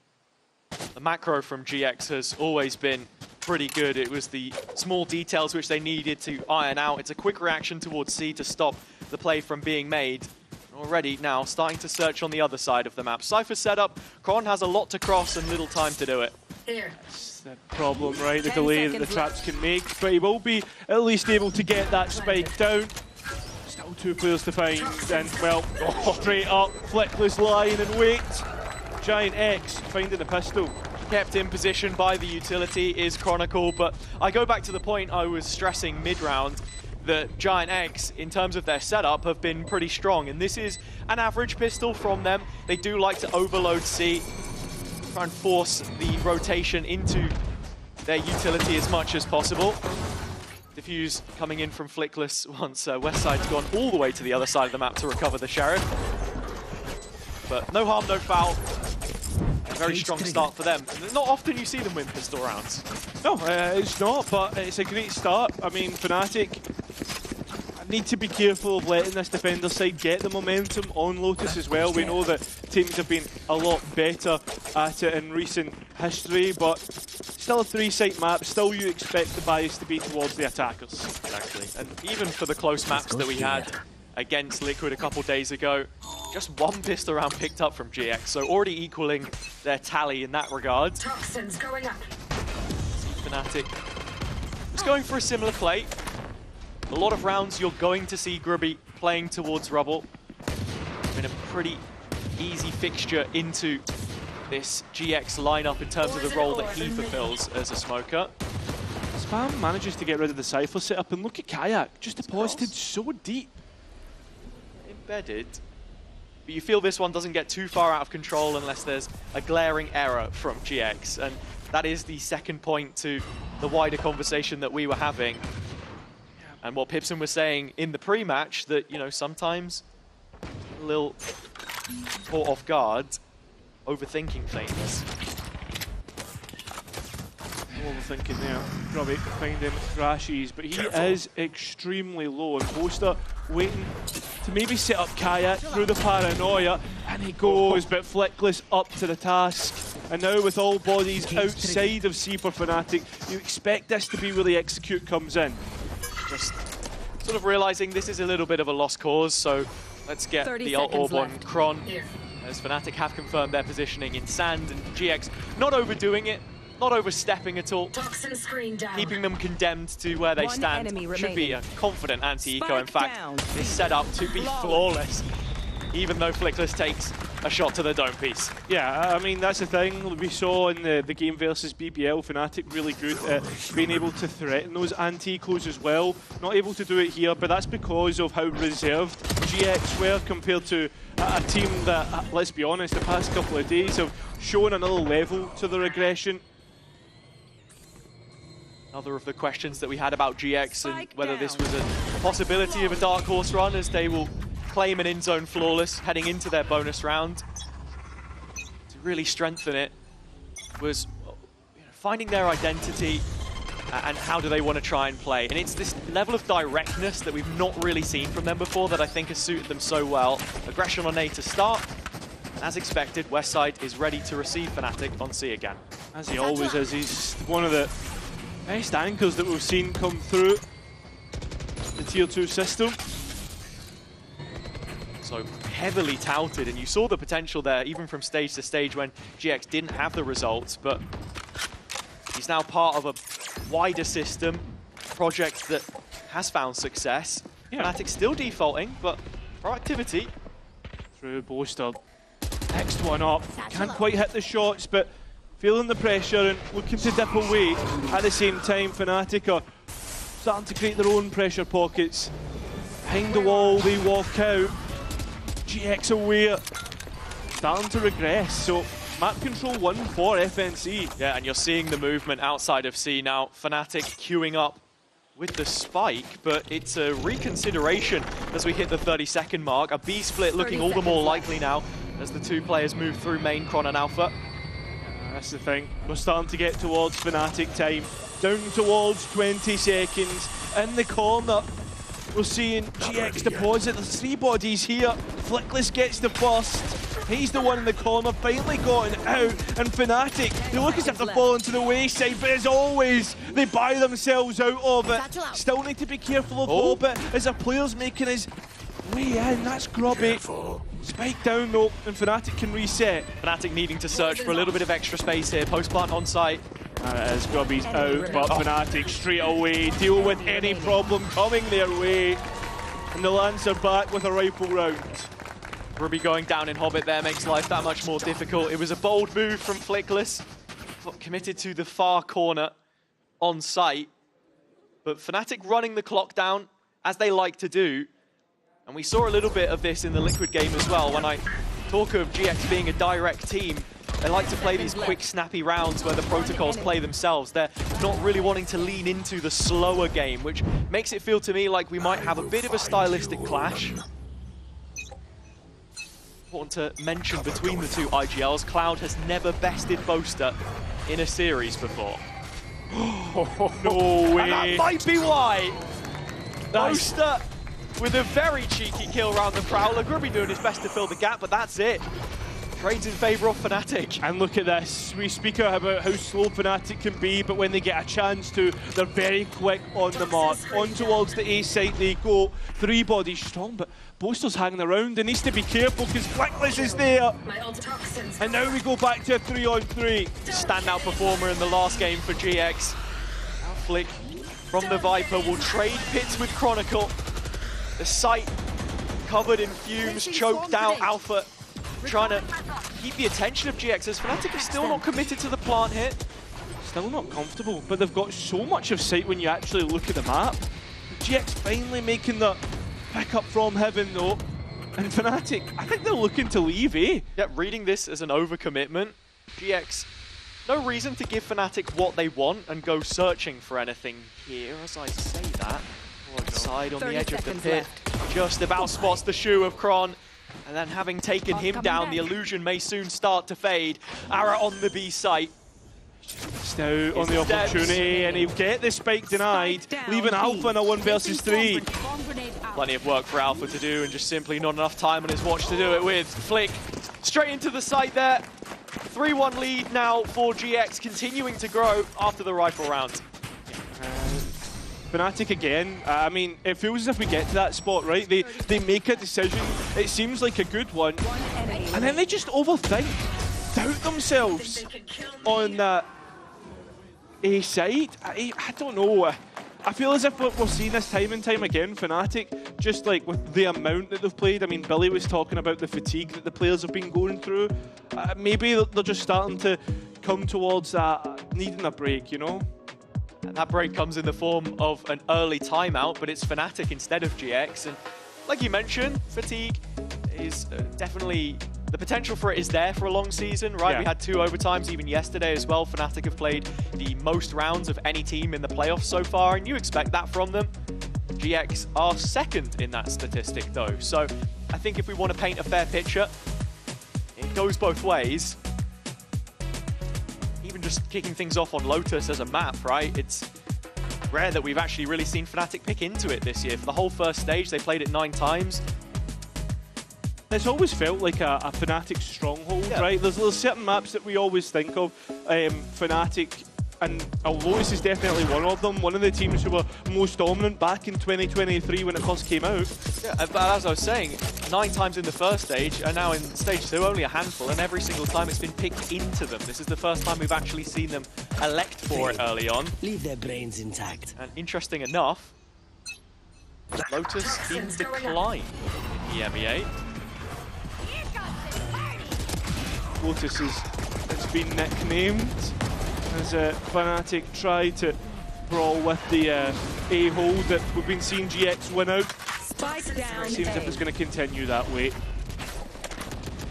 The macro from GX has always been pretty good. It was the small details which they needed to iron out. It's a quick reaction towards C to stop the play from being made. Already now starting to search on the other side of the map. Cypher setup, Kron has a lot to cross and little time to do it. That's the problem, right? The delay that the traps can make, but he will be at least able to get that spike down. Still 2 players to find, and well, straight up, flickless line and wait. Giant X finding the pistol. Kept in position by the utility is Chronicle, but I go back to the point I was stressing mid-round, that Giant X, in terms of their setup, have been pretty strong, and this is an average pistol from them. They do like to overload C, try and force the rotation into their utility as much as possible. Diffuse coming in from Flickless once Westside's gone all the way to the other side of the map to recover the Sheriff. But no harm, no foul. A very strong start for them. Not often you see them win pistol rounds. No, it's not, but it's a great start. I mean, Fnatic need to be careful of letting this defender side get the momentum on Lotus as well. We know that teams have been a lot better at it in recent history, but still a 3-site map, still you expect the bias to be towards the attackers. Exactly, and even for the close maps that we had against Liquid a couple days ago, just 1 pistol round picked up from GX, so already equaling their tally in that regard. Toxins going up. Fnatic was going for a similar play. A lot of rounds you're going to see Grubby playing towards Rubble. Been a pretty easy fixture into this GX lineup in terms of the role that he fulfills as a smoker. Spam manages to get rid of the Cypher setup, and look at Kayak, just deposited so deep. Embedded. But you feel this one doesn't get too far out of control unless there's a glaring error from GX, and that is the second point to the wider conversation that we were having. And what Pipson was saying in the pre-match, that, you know, sometimes a little caught off guard, overthinking things. Overthinking there. Grubby finding Crashies, but he is extremely low, and Poster waiting to maybe set up Kayak through the paranoia, and he goes, but Flickless up to the task. And now with all bodies outside of C for Fnatic, you expect this to be where the execute comes in. Just sort of realizing this is a little bit of a lost cause, so let's get the ult orb on Kron. As Fnatic have confirmed their positioning in sand, and GX not overdoing it. not overstepping at all, Toxin screen down. keeping them condemned to where they One stand. enemy Should be a confident anti-eco. In fact, is set up to be flawless, even though Flickless takes a shot to the dome piece. Yeah, I mean, that's the thing we saw in the game versus BBL. Fnatic really good at being able to threaten those anti-ecos as well. Not able to do it here, but that's because of how reserved GX were compared to a team that, let's be honest, the past couple of days have shown another level to their aggression. Another of the questions that we had about GX and whether this was a possibility of a dark horse run, as they will claim an in-zone flawless heading into their bonus round. To really strengthen it was finding their identity and how do they want to try and play. And it's this level of directness that we've not really seen from them before that I think has suited them so well. Aggression on A to start. And as expected, Westside is ready to receive Fnatic on C again. As he always is, he's one of the best anchors that we've seen come through the Tier 2 system. So heavily touted, and you saw the potential there even from stage to stage when GX didn't have the results, but he's now part of a wider system project that has found success. Fnatic still defaulting, but proactivity. Through Boaster. Next one up. Can't quite hit the shots, but feeling the pressure and looking to dip away. At the same time, Fnatic are starting to create their own pressure pockets. Behind the wall, they walk out. GX aware, starting to regress, so map control 1 for FNC. Yeah, and you're seeing the movement outside of C now. Fnatic queuing up with the spike, but it's a reconsideration as we hit the 30-second mark. A B split looking all the more likely now as the two players move through main, Chron and Alpha. That's the thing, we're starting to get towards Fnatic time. Down towards 20 seconds, in the corner. We're seeing GX deposit, there's 3 bodies here. Flickless gets the first. He's the one in the corner, finally gotten out. And Fnatic, they look as if they're falling to the wayside, but as always, they buy themselves out of it. Still need to be careful of Orbit as a player's making his way in. That's grubby. Spike down though, and Fnatic can reset. Fnatic needing to search for a little bit of extra space here. Post plant on site. As Grubby's out, but Fnatic straight away deal with any problem coming their way. And the Lance are back with a rifle round. Grubby going down in Hobbit there makes life that much more difficult. It was a bold move from Flickless, committed to the far corner on site. But Fnatic running the clock down, as they like to do. And we saw a little bit of this in the Liquid game as well. When I talk of GX being a direct team, they like to play these quick, snappy rounds where the protocols play themselves. They're not really wanting to lean into the slower game, which makes it feel to me like we might have a bit of a stylistic clash. Important to mention between the two IGLs, Cloud has never bested Boaster in a series before. No way! And that might be why! Boaster with a very cheeky kill around the Prowler. Grubby doing his best to fill the gap, but that's it. Trades in favour of Fnatic. And look at this. We speak about how slow Fnatic can be, but when they get a chance to, they're very quick on the mark. On towards the A site they go. 3 bodies strong, but Boaster's hanging around. They needs to be careful because Flickless is there. And now we go back to a 3-on-3. Standout performer in the last game for GX. Now Flick from the Viper will trade pits with Chronicle. The site covered in fumes, choked out. Alpha trying to keep the attention of GX as Fnatic is still not committed to the plant hit. Still not comfortable, but they've got so much of sight when you actually look at the map. GX finally making the pick up from heaven though. And Fnatic, I think they're looking to leave, eh? Yeah, reading this as an overcommitment. GX, no reason to give Fnatic what they want and go searching for anything here, as I say that. Side on the edge of the pit, just about spots the shoe of Chron. And then having taken him down, the illusion may soon start to fade. Ara on the B site. Just out on the opportunity, and he'll get the spike denied, leaving Alpha in a 1 versus 3. Plenty of work for Alpha to do, and just simply not enough time on his watch to do it with. Flick straight into the site there. 3-1 lead now for GX, continuing to grow after the rifle round. Fnatic again, I mean, it feels as if we get to that spot, right? They make a decision, it seems like a good one, and then they just overthink, doubt themselves on that A side. I don't know. I feel as if we're seeing this time and time again, Fnatic, just like with the amount that they've played. I mean, Billy was talking about the fatigue that the players have been going through. Maybe they're just starting to come towards that, needing a break, you know? And that break comes in the form of an early timeout, but it's Fnatic instead of GX. And like you mentioned, fatigue is definitely... The potential for it is there for a long season, right? Yeah. We had 2 overtimes even yesterday as well. Fnatic have played the most rounds of any team in the playoffs so far, and you expect that from them. GX are second in that statistic though. So I think if we want to paint a fair picture, it goes both ways. Even just kicking things off on Lotus as a map, right? It's rare that we've actually really seen Fnatic pick into it this year. For the whole first stage, they played it 9 times. It's always felt like a Fnatic stronghold, right? There's certain maps that we always think of, Fnatic, and Lotus is definitely one of them. One of the teams who were most dominant back in 2023 when it first came out. Yeah, but as I was saying, 9 times in the first stage, and now in stage 2 only a handful, and every single time it's been picked into them. This is the first time we've actually seen them elect for it early on. Leave their brains intact. And interesting enough, Lotus in decline in EMEA. Lotus has been nicknamed as Fnatic try to brawl with the A-hold that we've been seeing GX win out. It seems as if it's going to continue that way.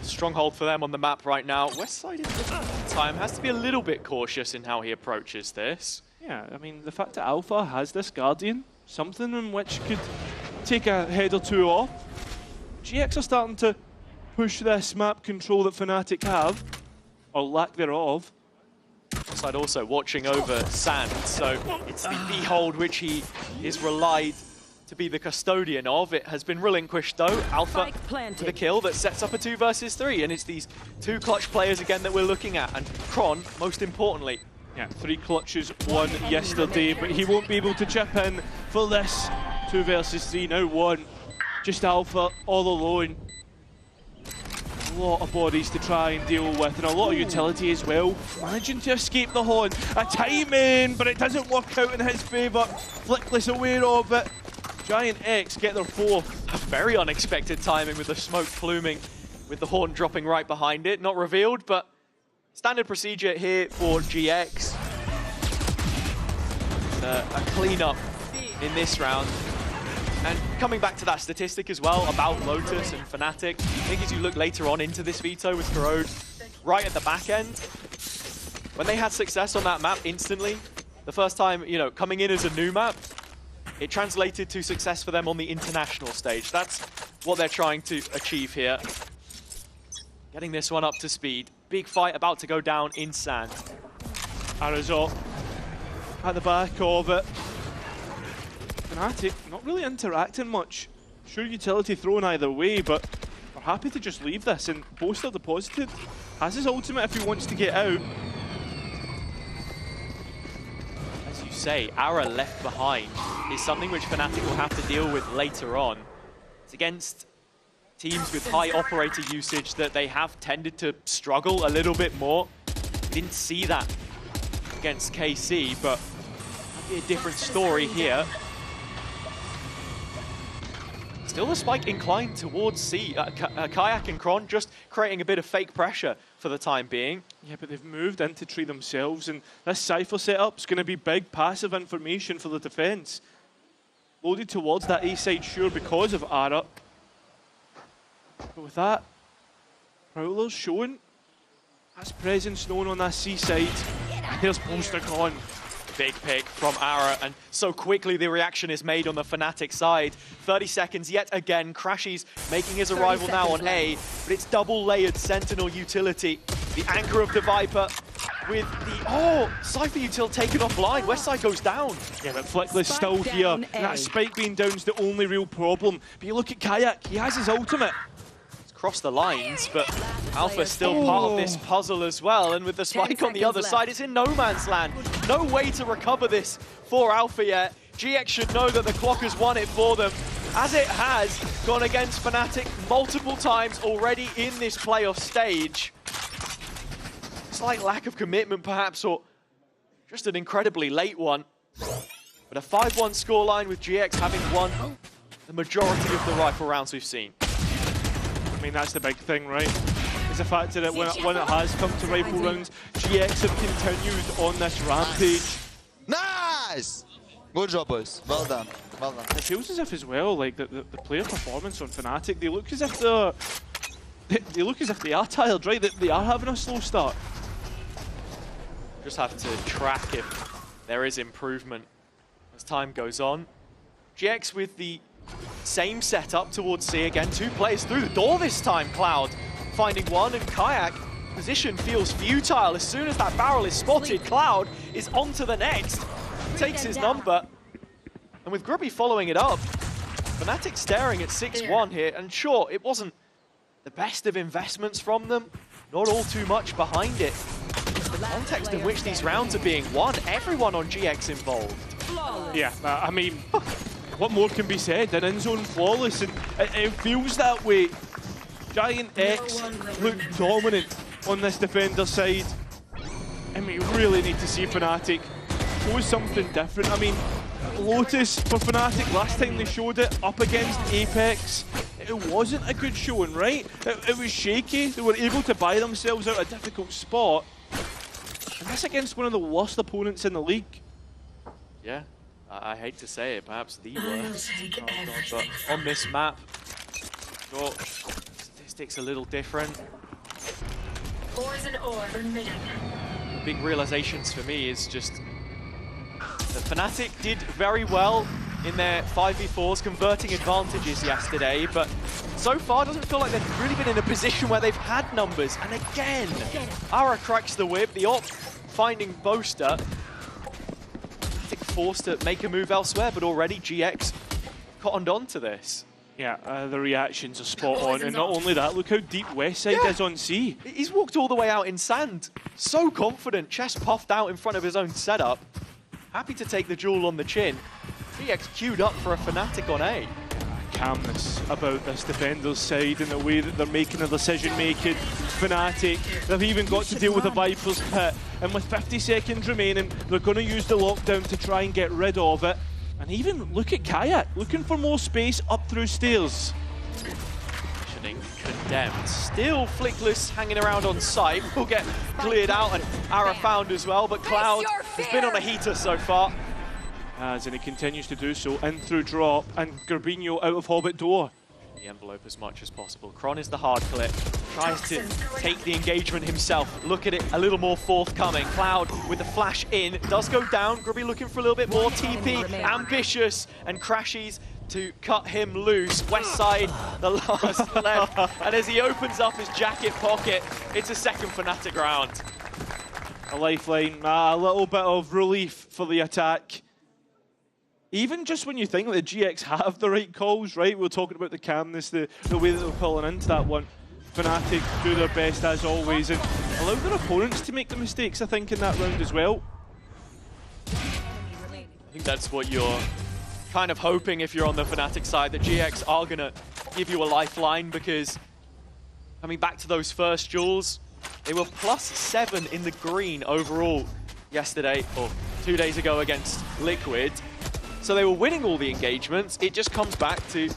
Stronghold for them on the map right now. Westside in time has to be a little bit cautious in how he approaches this. Yeah, I mean, the fact that Alpha has this Guardian, something in which could take a head or 2 off. GX are starting to push this map control that Fnatic have, or lack thereof. Side also watching over Sand, so it's the B-hold which he is relied to be the custodian of. It has been relinquished though. Alpha with a kill that sets up a 2 versus 3, and it's these 2 clutch players again that we're looking at, and Kron, most importantly. Yeah, 3 clutches, 1 yesterday, but he won't be able to chip in for this 2 versus 3, now 1. Just Alpha all alone. A lot of bodies to try and deal with, and a lot of utility as well. Managing to escape the horn. A timing, but it doesn't work out in his favour. Flickless aware of it. Giant X get their 4th. A very unexpected timing with the smoke pluming, with the horn dropping right behind it. Not revealed, but standard procedure here for GX. A clean-up in this round. And coming back to that statistic as well about Lotus and Fnatic, I think as you look later on into this veto with Corrode right at the back end, when they had success on that map instantly, the first time, you know, coming in as a new map, it translated to success for them on the international stage. That's what they're trying to achieve here. Getting this one up to speed. Big fight about to go down in Sand. Arizot at the back of it. Fnatic not really interacting much. Sure, utility thrown either way, but we're happy to just leave this. And Boaster deposited. Has his ultimate if he wants to get out. As you say, Ara left behind is something which Fnatic will have to deal with later on. It's against teams with high operator usage that they have tended to struggle a little bit more. Didn't see that against KC, but might be a different story here. Still a spike inclined towards C. Kayak and Kron just creating a bit of fake pressure for the time being. Yeah, but they've moved into tree themselves, and this Cypher setup's going to be big passive information for the defense. Loaded towards that A side, sure, because of Ara. But with that, Prowler's showing. That's presence known on that C side. And there's Boaster gone. Big pick from Ara, and so quickly the reaction is made on the Fnatic side. 30 seconds yet again. Crashy's making his arrival now on A, but it's double-layered Sentinel utility. The anchor of the Viper with the... Oh! Cypher util taken offline. Westside goes down. Yeah, but Flickless still here. And that spike being down is the only real problem. But you look at Kayak, he has his ultimate. Cross the lines, but Alpha's still part of this puzzle as well, and with the spike on the other side, it's in no man's land. No way to recover this for Alpha yet. GX should know that the clock has won it for them, as it has gone against Fnatic multiple times already in this playoff stage. Slight lack of commitment perhaps, or just an incredibly late one. But a 5-1 scoreline with GX having won the majority of the rifle rounds we've seen. I mean, that's the big thing, right? It's the fact that when it has come to rifle rounds, GX have continued on this rampage. Nice! Good job, boys. Well done. Well done. It feels as if as well, like the player performance on Fnatic, they look as if they are tired, right? They are having a slow start. Just have to track if there is improvement as time goes on. GX with the same setup towards C again. 2 players through the door this time. Cloud finding one, and Kayak position feels futile. As soon as that barrel is spotted, Cloud is on to the next. Takes his number. And with Grubby following it up, Fnatic staring at 6-1 here. And sure, it wasn't the best of investments from them. Not all too much behind it. The context in which these rounds are being won, everyone on GX involved. Yeah, I mean, what more can be said? They're in zone flawless, and it feels that way. Giant X look dominant on this defender side. And we really need to see Fnatic show something different. I mean, Lotus for Fnatic, last time they showed it up against Apex, it wasn't a good showing, right? It was shaky. They were able to buy themselves out a difficult spot. And that's against one of the worst opponents in the league. Yeah, I hate to say it, perhaps the worst. But on this map, sure, statistics a little different. Poison orb emitting. The big realizations for me is just that Fnatic did very well in their 5v4s, converting advantages yesterday, but so far doesn't feel like they've really been in a position where they've had numbers. And again, Ara cracks the whip, the op finding Boaster. Fnatic forced to make a move elsewhere, but already GX cottoned on to this. Yeah, the reactions are spot on, and not only that, look how deep Westside is on C. He's walked all the way out in sand. So confident, chest puffed out in front of his own setup. Happy to take the jewel on the chin. GX queued up for a Fnatic on A. Calmness about this defender's side and the way that they're making the decision-making. Fnatic, they've even got to deal with a Viper's Pit, and with 50 seconds remaining, they're going to use the lockdown to try and get rid of it. And even look at Kayak, looking for more space up through stairs. Positioning condemned. Still Flickless hanging around on site. Will get cleared out, and Ara found as well, but Cloud has been on a heater so far. And he continues to do so, in through drop, and Garbino out of Hobbit door. The envelope as much as possible. Kron is the hard clip. Tries to take the engagement himself. Look at it, a little more forthcoming. Cloud with the flash in, does go down. Grubby looking for a little bit more. TP, ambitious, and crashes to cut him loose. Westside, the last left. And as he opens up his jacket pocket, it's a second Fnatic round. A lifeline, a little bit of relief for the attack. Even just when you think that the GX have the right calls, right? We're talking about the calmness, the way that they're pulling into that one. Fnatic do their best as always and allow their opponents to make the mistakes, I think, in that round as well. I think that's what you're kind of hoping if you're on the Fnatic side, that GX are going to give you a lifeline, because coming back to those first duels, they were +7 in the green overall yesterday, or 2 days ago against Liquid. So they were winning all the engagements. It just comes back to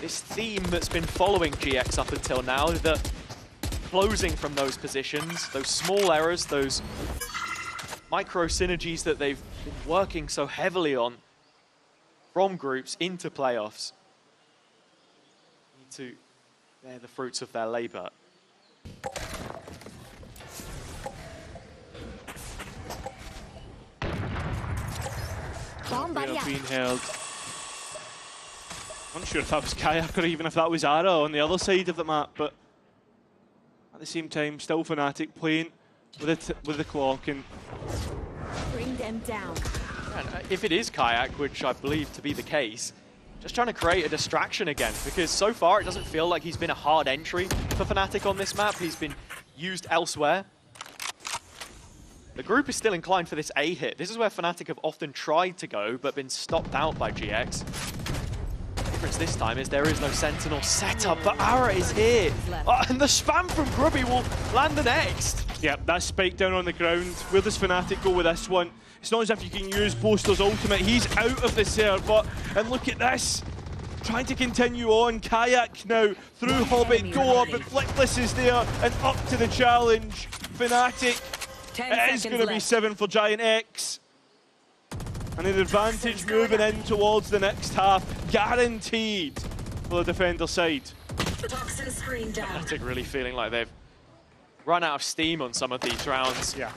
this theme that's been following GX up until now, the closing from those positions, those small errors, those micro synergies that they've been working so heavily on from groups into playoffs. Need to bear the fruits of their labor. May have been held. I'm not sure if that was Kayak or even if that was Ara on the other side of the map, but at the same time, still Fnatic playing with the clock and Bring them down. And if it is Kayak, which I believe to be the case, just trying to create a distraction again, because so far it doesn't feel like he's been a hard entry for Fnatic on this map. He's been used elsewhere. The group is still inclined for this A hit. This is where Fnatic have often tried to go, but been stopped out by GX. The difference this time is there is no Sentinel setup, but Ara is here. And the spam from Grubby will land the next. Yeah, that spike down on the ground. Where does Fnatic go with this one? It's not as if you can use Boaster's ultimate. He's out of the server. And look at this. Trying to continue on. Kayak now through Hobbit door, but Flickless is there and up to the challenge. Fnatic. It is going to be 7 for Giant X. And an advantage moving in towards the next half. Guaranteed for the defender side. Toxin screen down. Fnatic really feeling like they've run out of steam on some of these rounds. Yeah.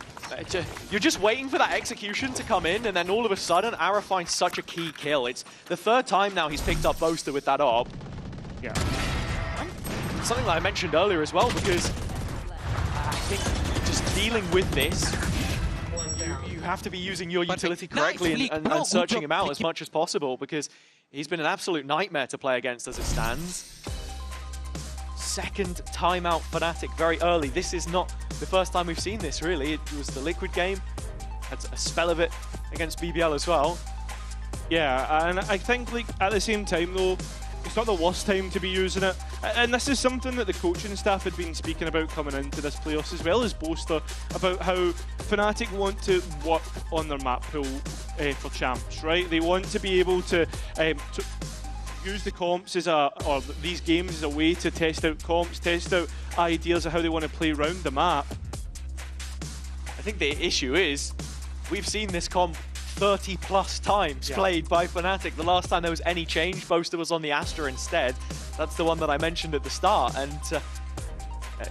You're just waiting for that execution to come in, and then all of a sudden, Ara finds such a key kill. It's the 3rd time now he's picked up Boaster with that op. Yeah. Something that I mentioned earlier as well, because I think just dealing with this, you have to be using your utility correctly and searching him out as much as possible, because he's been an absolute nightmare to play against as it stands. 2nd timeout Fnatic very early. This is not the first time we've seen this, really. It was the Liquid game. Had a spell of it against BBL as well. Yeah, and I think like at the same time though, it's not the worst time to be using it. And this is something that the coaching staff had been speaking about coming into this playoffs, as well as Boaster, about how Fnatic want to work on their map pool for champs, right? They want to be able to use the comps as or these games as a way to test out comps, test out ideas of how they want to play around the map. I think the issue is, we've seen this comp 30+ times played by Fnatic. The last time there was any change, Boaster was on the Astra instead. That's the one that I mentioned at the start. And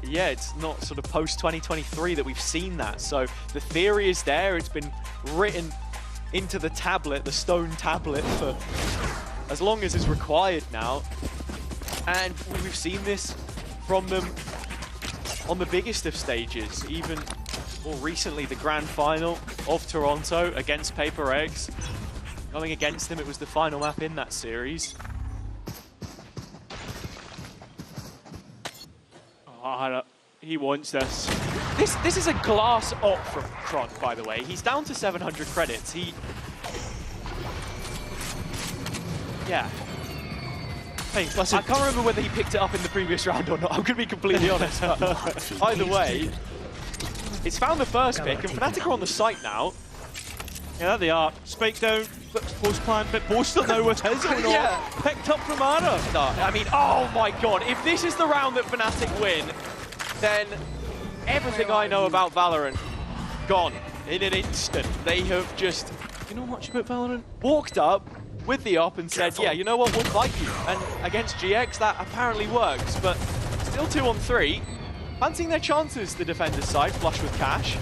yeah, it's not sort of post-2023 that we've seen that. So the theory is there. It's been written into the tablet, the stone tablet, for as long as is required now. And we've seen this from them on the biggest of stages, even more recently the grand final of Toronto against Paper Eggs. Going against them, it was the final map in that series. Oh, he wants this. This is a glass op from Kron, by the way. He's down to 700 credits. Yeah. Hey, listen, I can't remember whether he picked it up in the previous round or not. I'm going to be completely honest. Either way, it's found the first pick, and Fnatic are on the site now. Yeah, there they are. Spike down, post plan, but Boaster now with his own op, picked up from Ara. I mean, oh my god, if this is the round that Fnatic win, then everything I know about Valorant, gone in an instant. They have just... You know much about Valorant? Walked up with the op and said, yeah, you know what, we'll fight you. And against GX, that apparently works, but still 2-on-3. Fancying their chances, the defender's side, flush with cash.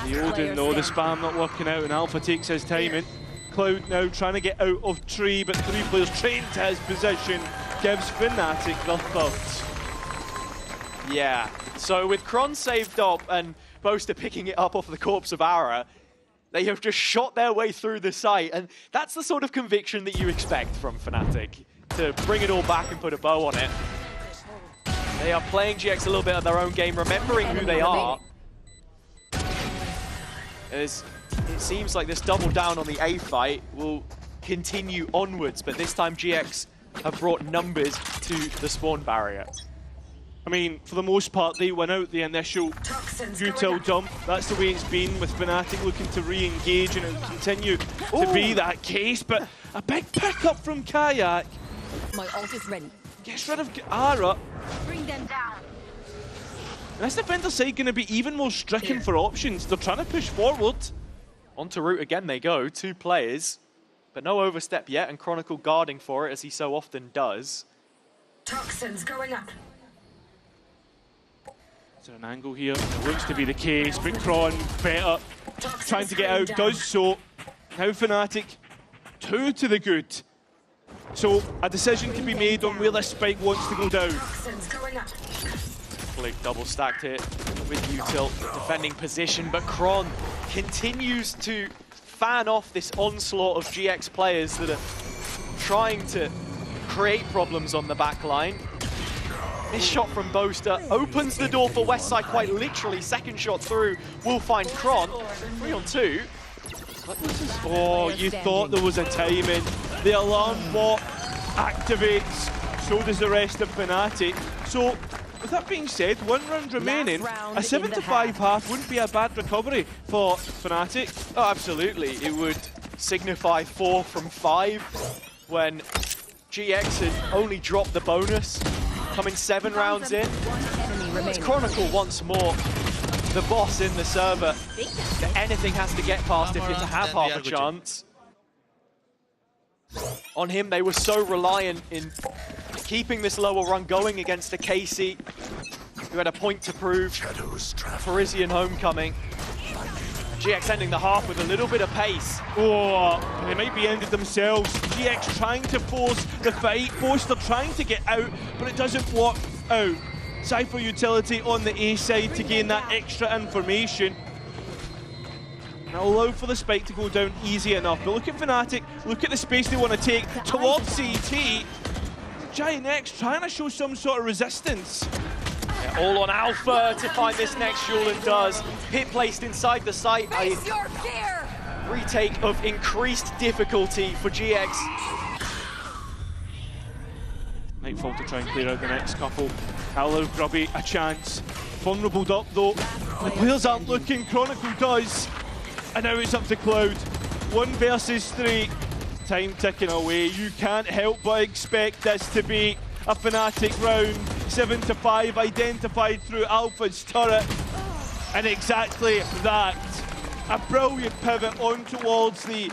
The Odin, though, the spam not working out, and Alpha takes his timing. Cloud now trying to get out of tree, but 3 players trained to his position, gives Fnatic the third. Yeah, so with Kron saved up and Boaster picking it up off the corpse of Ara, they have just shot their way through the site, and that's the sort of conviction that you expect from Fnatic, to bring it all back and put a bow on it. They are playing GX a little bit of their own game, remembering who they are. As it seems like this double down on the A fight will continue onwards, but this time GX have brought numbers to the spawn barrier. I mean, for the most part, they win out the initial util dump. That's the way it's been, with Fnatic looking to re-engage, and it will continue to be that case. But a big pickup from Kayak. My ult is ready. Gets rid of Ara. Bring them down. And this defender side going to be even more stricken for options. They're trying to push forward. Onto route again they go, 2 players, but no overstep yet, and Chronicle guarding for it, as he so often does. Toxins going up. Is there an angle here? It looks to be the case, but Kron better. Trying to get out, does so. Now Fnatic, 2 to the good. So a decision can be made on where this spike wants to go down. Blake double stacked it with util, defending position, but Kron continues to fan off this onslaught of GX players that are trying to create problems on the back line. This shot from Boaster opens the door for Westside quite literally. Second shot through will find Kron. 3-on-2. Oh, you thought there was a timing. The alarm bot activates, so does the rest of Fnatic. So with that being said, 1 round remaining, round a 7 in to the 5 half wouldn't be a bad recovery for Fnatic. Oh, absolutely. It would signify 4 from 5 when GX had only dropped the bonus, coming 7 rounds in. It's Chronicle once more, the boss in the server. Anything has to get past if you're to have half a chance. On him, they were so reliant in keeping this lower run going against a KC who had a point to prove. Parisian homecoming. GX ending the half with a little bit of pace. Oh, they might be ended themselves. GX trying to force the fight. Boaster trying to get out, but it doesn't work out. Cypher utility on the A side to gain that extra information. Now allow for the spike to go down easy enough. But look at Fnatic, look at the space they want to take towards CT. Giant X trying to show some sort of resistance. Yeah, all on Alpha to find this next Shulen does. Pit placed inside the site. A retake of increased difficulty for GX. Nightfall to try and clear out the next couple. Allow Grubby a chance. Vulnerable up though. The players aren't looking, Chronicle does. And now it's up to Cloud. 1 versus 3. Time ticking away. You can't help but expect this to be a Fnatic round. 7 to 5 identified through Alpha's turret. And exactly that. A brilliant pivot on towards the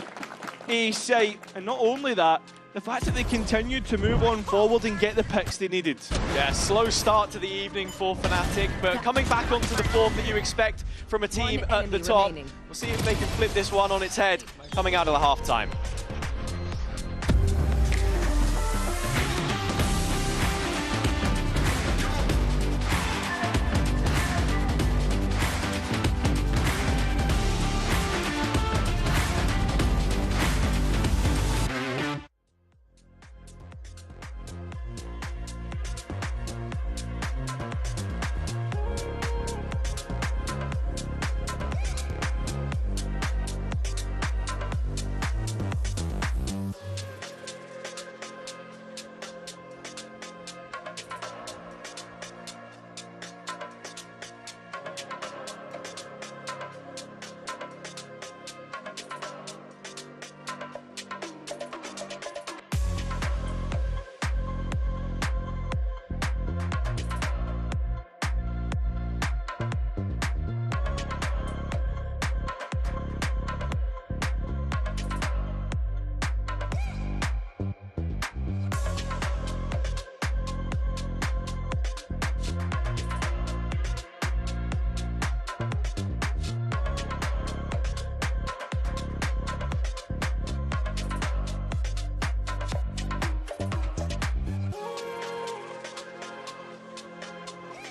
A site. And not only that, the fact that they continued to move on forward and get the picks they needed. Yeah, slow start to the evening for Fnatic, but coming back onto the form that you expect from a team at the top. We'll see if they can flip this one on its head coming out of the halftime.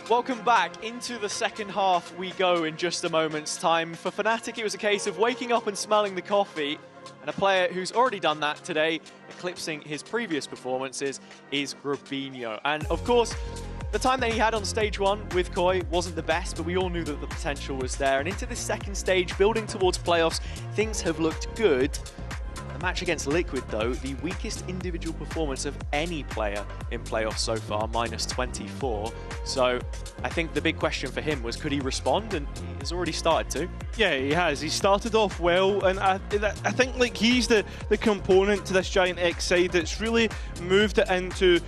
Welcome back. Into the second half we go in just a moment's time. For Fnatic, it was a case of waking up and smelling the coffee. And a player who's already done that today, eclipsing his previous performances, is Rubinho. And of course, the time that he had on stage 1 with Koi wasn't the best, but we all knew that the potential was there. And into this second stage, building towards playoffs, things have looked good. The match against Liquid, though, the weakest individual performance of any player in playoffs so far, -24. So I think the big question for him was, could he respond? And he has already started to. Yeah, he has. He started off well, and I think like he's the component to this Giant X side that's really moved it into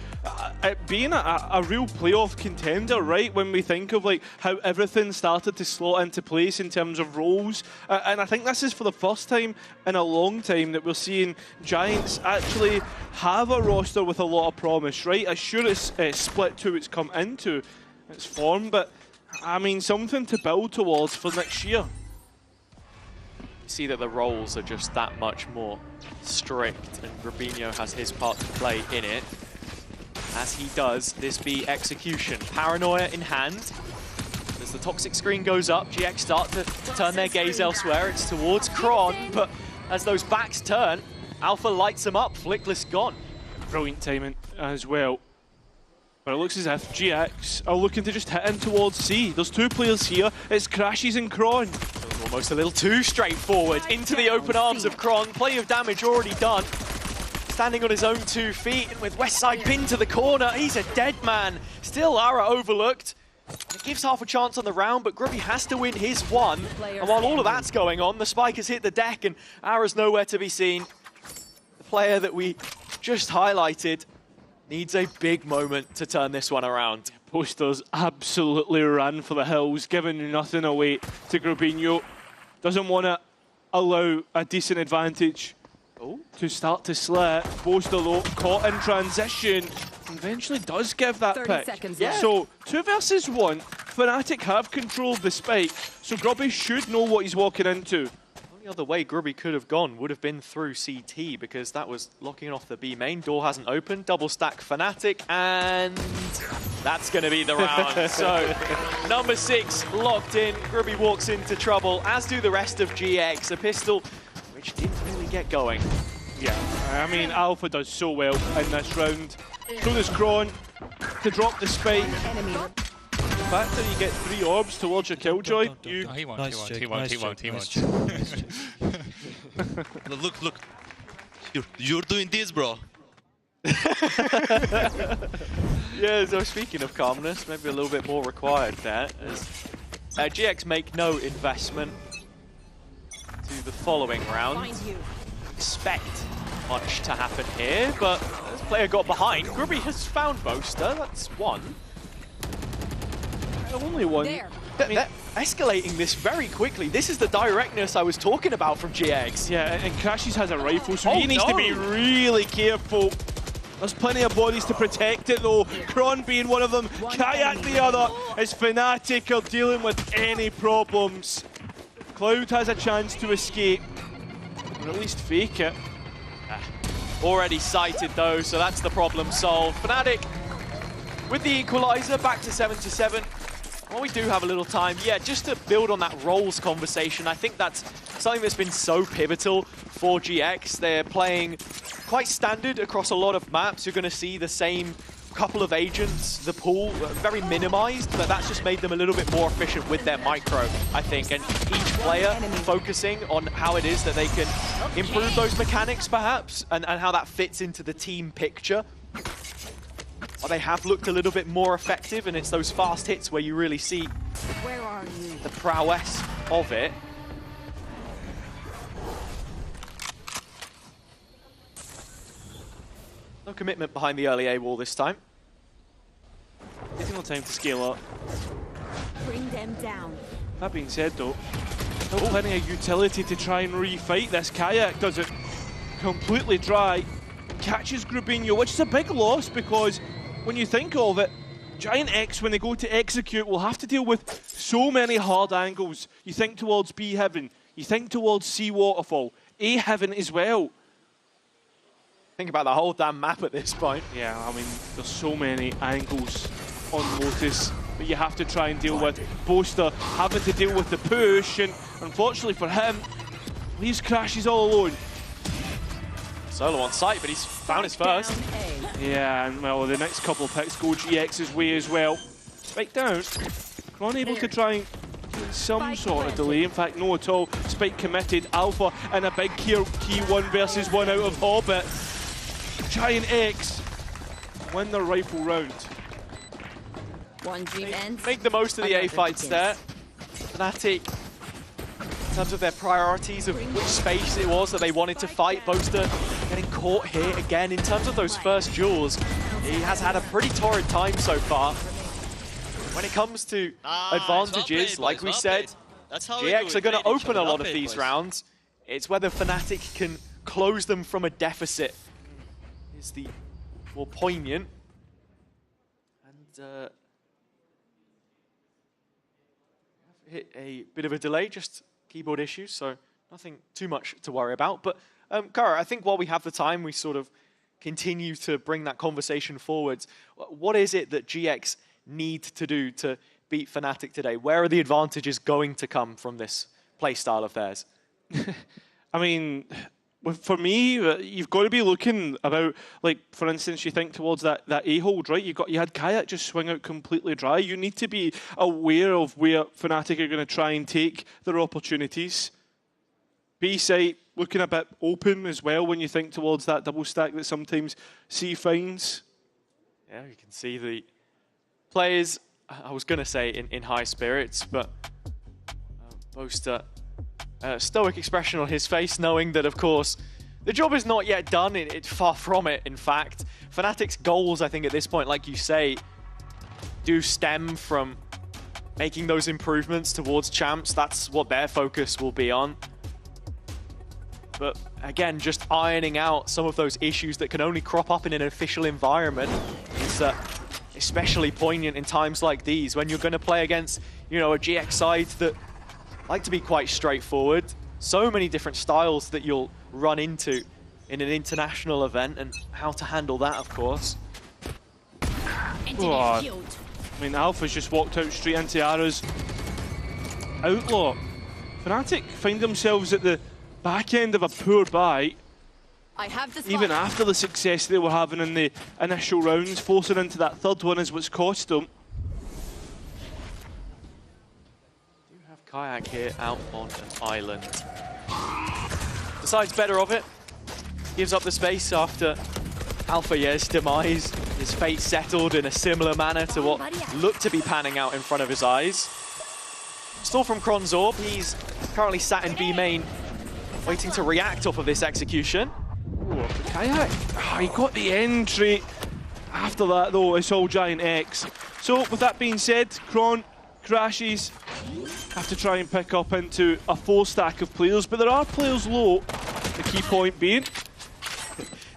it being a real playoff contender, right? When we think of like how everything started to slot into place in terms of roles, and I think this is for the first time in a long time that we're seeing Giants actually have a roster with a lot of promise, right? Sure, it's split to it's come into its form, but I mean something to build towards for next year. See that the roles are just that much more strict, and Rubinho has his part to play in it. As he does, this be execution. Paranoia in hand. As the toxic screen goes up, GX start to turn their gaze elsewhere. It's towards Kron, but as those backs turn, Alpha lights them up. Flickless gone. Brilliant timing as well. But it looks as if GX are looking to just hit in towards C. There's 2 players here. It's Crashes and Kron. Almost a little too straightforward. Into the open arms of Kron. Plenty of damage already done. standing on his own 2 feet, and with Westside pinned to the corner, he's a dead man. Still Ara overlooked. It gives half a chance on the round, but Grubby has to win his one. And while all of that's going on, the spike has hit the deck, and Ara's nowhere to be seen. The player that we just highlighted needs a big moment to turn this one around. Posters absolutely ran for the hills, giving nothing away to Grubinho. Doesn't want to allow a decent advantage to start to slip. Poster though, caught in transition, eventually does give that 30 pick. seconds Yeah. left. So 2 versus 1, Fnatic have control of the spike, so Grubby should know what he's walking into. The other way Grubby could have gone would have been through CT, because that was locking off the B main. Door hasn't opened. Double stack Fnatic, and that's going to be the round. So number 6 locked in. Grubby walks into trouble, as do the rest of GX. A pistol which didn't really get going. Yeah, I mean, Alpha does so well in this round. So does Kron to drop the spike. The fact that you get 3 orbs towards your killjoy, you... He won't. Look. You're doing this, bro. Yeah, so speaking of calmness, maybe a little bit more required there, as GX make no investment to the following round. Expect much to happen here, but this player got behind. Grubby has found Boaster, that's one. Only one. They're escalating this very quickly. This is the directness I was talking about from GX. Yeah, and Crashes has a rifle, so he needs to be really careful. There's plenty of bodies to protect it though. Kron being one of them, Kayak the other, as Fnatic are dealing with any problems. Cloud has a chance to escape, or at least fake it. Already sighted though, so that's the problem solved. Fnatic with the equalizer back to 7-7. Well, we do have a little time. Yeah, just to build on that roles conversation, I think that's something that's been so pivotal for GX. They're playing quite standard across a lot of maps. You're going to see the same couple of agents, the pool, very minimized, but that's just made them a little bit more efficient with their micro, I think. And each player focusing on how it is that they can improve those mechanics, perhaps, and how that fits into the team picture. Well, they have looked a little bit more effective, and it's those fast hits where you really see the prowess of it. No commitment behind the early A wall this time. Taking no time to scale up. Bring them down. That being said though, still plenty of utility to try and refight this. Kayak does it completely dry, catches Grubinho, which is a big loss because when you think of it, Giant X, when they go to execute, will have to deal with so many hard angles. You think towards B Heaven, you think towards C Waterfall, A Heaven as well. Think about the whole damn map at this point. Yeah, I mean, there's so many angles on Lotus that you have to try and deal with. Boaster having to deal with the push, and unfortunately for him, leaves Crashes all alone. Solo on site, but he's found his first. Yeah, and well, the next couple of picks go GX's way as well. Spike down. Kron able to try and get some sort of delay. In fact, no at all. Spike committed. Alpha and a big key 1 versus 1 out of Hobbit. Giant X win the rifle round. One dream ends. Make the most of the A fights there. Fnatic, in terms of their priorities of which space it was that they wanted to fight, Boaster getting caught here again. In terms of those first duels, he has had a pretty torrid time so far. When it comes to advantages, like we said, GX are going to open a lot of these rounds. It's whether Fnatic can close them from a deficit is the more poignant. And hit a bit of a delay, just keyboard issues, so nothing too much to worry about. But Kara, I think while we have the time, we sort of continue to bring that conversation forwards. What is it that GX need to do to beat Fnatic today? Where are the advantages going to come from this playstyle of theirs? I mean, for me, you've got to be looking about, like, for instance, you think towards that A-hold, right? You had Kayak just swing out completely dry. You need to be aware of where Fnatic are going to try and take their opportunities. B site, looking a bit open as well when you think towards that double stack that sometimes C finds. Yeah, you can see the players, I was going to say in high spirits, but most stoic expression on his face, knowing that, of course, the job is not yet done. It's far from it, in fact. Fnatic's goals, I think, at this point, like you say, do stem from making those improvements towards champs. That's what their focus will be on. But again, just ironing out some of those issues that can only crop up in an official environment is especially poignant in times like these, when you're going to play against, you know, a GX side that like to be quite straightforward. So many different styles that you'll run into in an international event, and how to handle that, of course. Oh, I mean, Alpha's just walked out straight into Ara's outlaw. Fnatic find themselves at the back end of a poor buy. I have the Even after the success they were having in the initial rounds, forcing into that third one is what's cost them. Do have Kayak here out on an island. Decides better of it. Gives up the space after Alpha Yez's demise. His fate settled in a similar manner to what looked to be panning out in front of his eyes. Stall from Kronzorb. He's currently sat in B main, waiting to react off of this execution. Oh, Kayak, he got the entry. After that, though, it's all Giant X. So, with that being said, Kron crashes. Have to try and pick up into a full stack of players, but there are players low. The key point being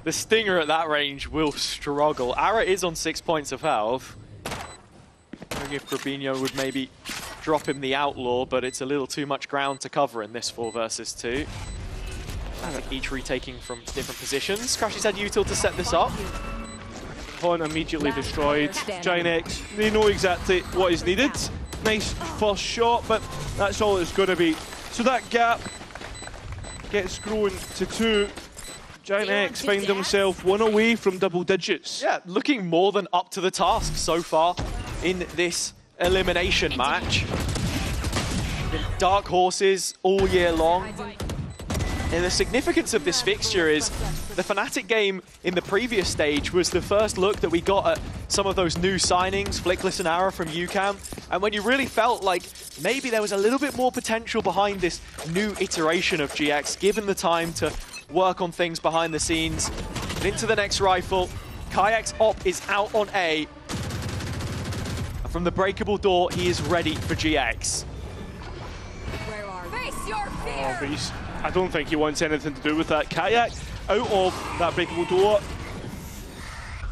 the Stinger at that range will struggle. Ara is on 6 points of health. Wondering if Grabinho would maybe drop him the Outlaw, but it's a little too much ground to cover in this 4 versus 2. I think each retaking from different positions. Crashes had util to set this up. Pawn immediately destroyed. Giant X, they know exactly what is needed. Nice first shot, but that's all it's going to be. So that gap gets grown to 2. Giant X find himself 1 away from double digits. Yeah, looking more than up to the task so far in this elimination match. Been dark horses all year long. And the significance of this fixture is the Fnatic game in the previous stage was the first look that we got at some of those new signings, Flickless and Ara from UCAM. And when you really felt like maybe there was a little bit more potential behind this new iteration of GX, given the time to work on things behind the scenes. And into the next rifle, Kayak's op is out on A. And from the breakable door, he is ready for GX. Face your fear. Oh, I don't think he wants anything to do with that. Kayak out of that breakable door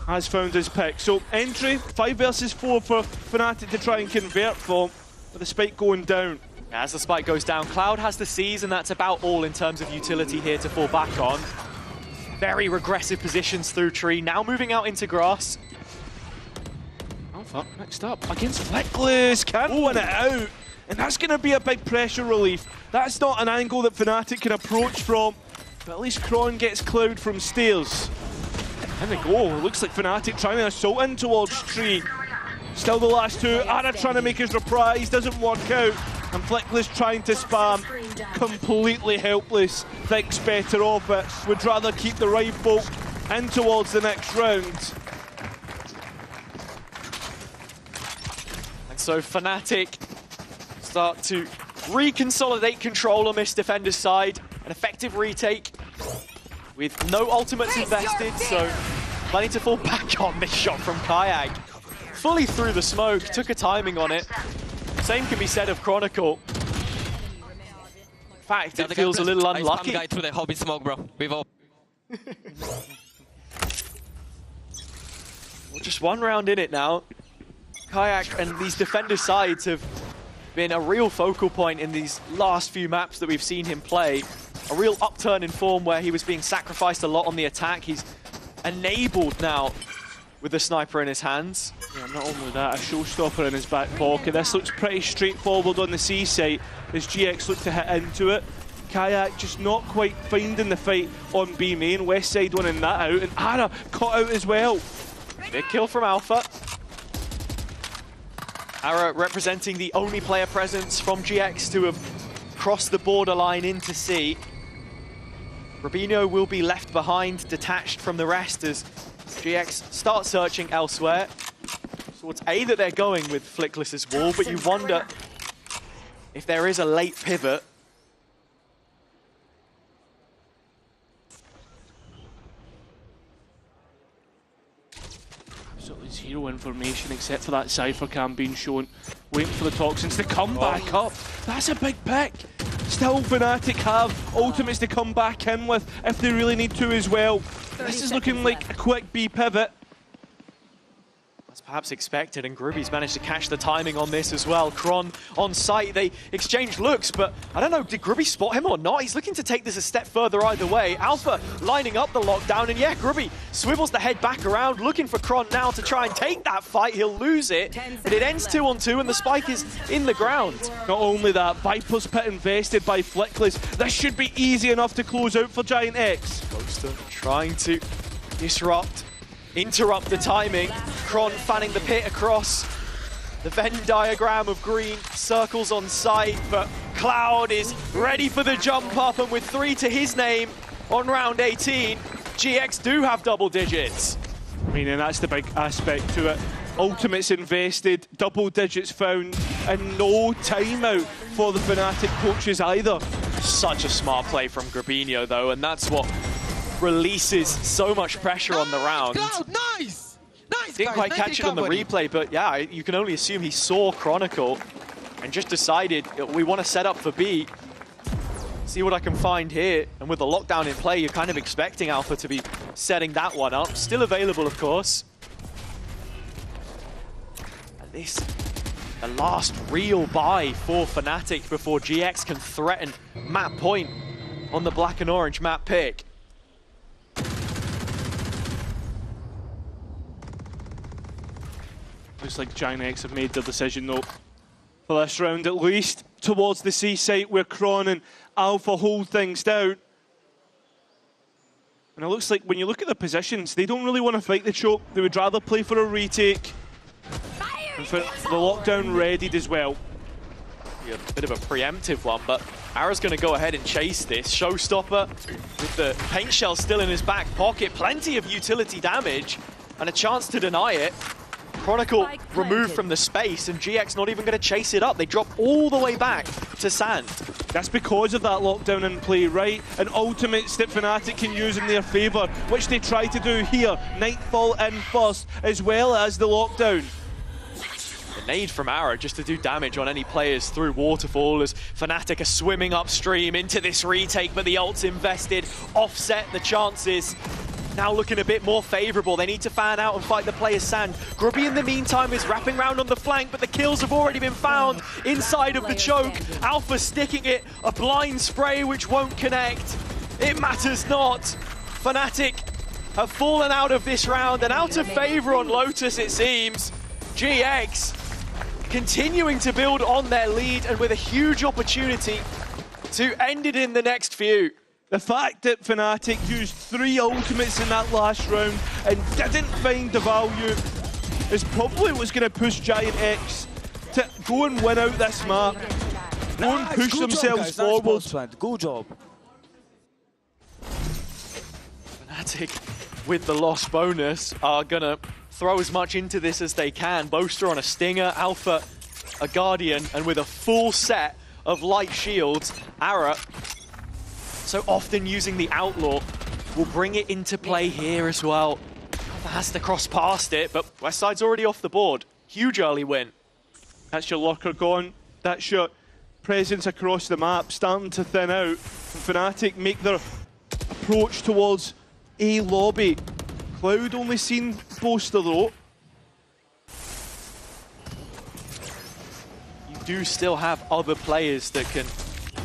has found his pick. So entry, 5 versus 4 for Fnatic to try and convert from, with the spike going down. As the spike goes down, Cloud has the C's, and that's about all in terms of utility here to fall back on. Very regressive positions through tree, now moving out into grass. Alpha next up against Flickless, can't win it out. And that's going to be a big pressure relief. That's not an angle that Fnatic can approach from, but at least Kron gets Cloud from stairs. And they go. Looks like Fnatic trying to assault in towards tree. Still the last 2. Ara trying to make his reprise, doesn't work out. And Flickless trying to spam, completely helpless. Thinks better of it, would rather keep the rifle in towards the next round. And so Fnatic start to reconsolidate control on this defender's side. An effective retake with no ultimates invested, so plenty to fall back on. This shot from Kayak. Fully through the smoke, took a timing on it. Same can be said of Chronicle. In fact, it feels a little unlucky. Guy through the Hobbit smoke, bro. We've all... Well, just 1 round in it now. Kayak and these defender sides have been a real focal point in these last few maps that we've seen him play. A real upturn in form where he was being sacrificed a lot on the attack. He's enabled now with the sniper in his hands. Yeah, not only that, a showstopper in his back pocket. This looks pretty straightforward on the C side as GX look to hit into it. Kayak just not quite finding the fight on B main. West side winning that out, and Ara caught out as well. Big kill from Alpha. Ara representing the only player presence from GX to have crossed the borderline into C. Rubinho will be left behind, detached from the rest as GX start searching elsewhere. So it's A that they're going with Flickless's wall, but you wonder if there is a late pivot. Absolutely zero information except for that Cypher cam being shown. Waiting for the Toxins to come back up. That's a big pick. Still, Fnatic have ultimates to come back in with if they really need to as well. This is looking like a quick B pivot. That's perhaps expected, and Grubby's managed to catch the timing on this as well. Kron on site, they exchange looks, but I don't know, did Grubby spot him or not? He's looking to take this a step further either way. Alpha lining up the lockdown, and yeah, Grubby swivels the head back around, looking for Kron now to try and take that fight. He'll lose it, but it ends 2-on-2, and the spike is in the ground. Not only that, Viper's Pit invested by Flickless. This should be easy enough to close out for Giant X. Ghoster trying to interrupt the timing. Kron fanning the pit across. The Venn diagram of green circles on site, but Cloud is ready for the jump up, and with 3 to his name on round 18, GX do have double digits. I mean, and that's the big aspect to it. Ultimates invested, double digits found, and no timeout for the Fnatic coaches either. Such a smart play from Grubinho though, and that's what releases so much pressure on the round. Cloud, nice! Nice, Didn't quite catch it on the replay, but yeah, you can only assume he saw Chronicle and just decided we want to set up for B. See what I can find here. And with the lockdown in play, you're kind of expecting Alpha to be setting that one up. Still available, of course. And this, the last real buy for Fnatic before GX can threaten map point on the black and orange map pick. Looks like Giant X have made their decision though for this round, at least towards the C site where Kron and Alpha hold things down. And it looks like when you look at the positions, they don't really want to fight the choke. They would rather play for a retake. And for the lockdown readied as well. Yeah, a bit of a preemptive one, but Ara's going to go ahead and chase this. Showstopper with the paint shell still in his back pocket. Plenty of utility damage and a chance to deny it. Chronicle removed from the space, and GX not even going to chase it up. They drop all the way back to sand. That's because of that lockdown in play, right? And ultimates that Fnatic can use in their favour, which they try to do here. Nightfall in first, as well as the lockdown. The nade from Ara just to do damage on any players through Waterfall as Fnatic are swimming upstream into this retake, but the ult's invested, offset the chances. Now looking a bit more favourable. They need to fan out and fight the player's sand. Grubby in the meantime is wrapping around on the flank, but the kills have already been found inside of the choke. Alpha sticking it, a blind spray which won't connect. It matters not. Fnatic have fallen out of this round and out of favour on Lotus, it seems. GX continuing to build on their lead and with a huge opportunity to end it in the next few. The fact that Fnatic used 3 ultimates in that last round and didn't find the value is probably what's going to push Giant X to go and win out this map. Go and push themselves forward. Good job. Fnatic, with the loss bonus, are going to throw as much into this as they can. Boaster on a Stinger, Alpha a Guardian, and with a full set of light shields, Ara so often using the Outlaw will bring it into play here as well. Alpha has to cross past it, but Westside's already off the board. Huge early win. That's your lurker gone. That's your presence across the map starting to thin out. Fnatic make their approach towards A lobby. Cloud only seen Boaster though. You do still have other players that can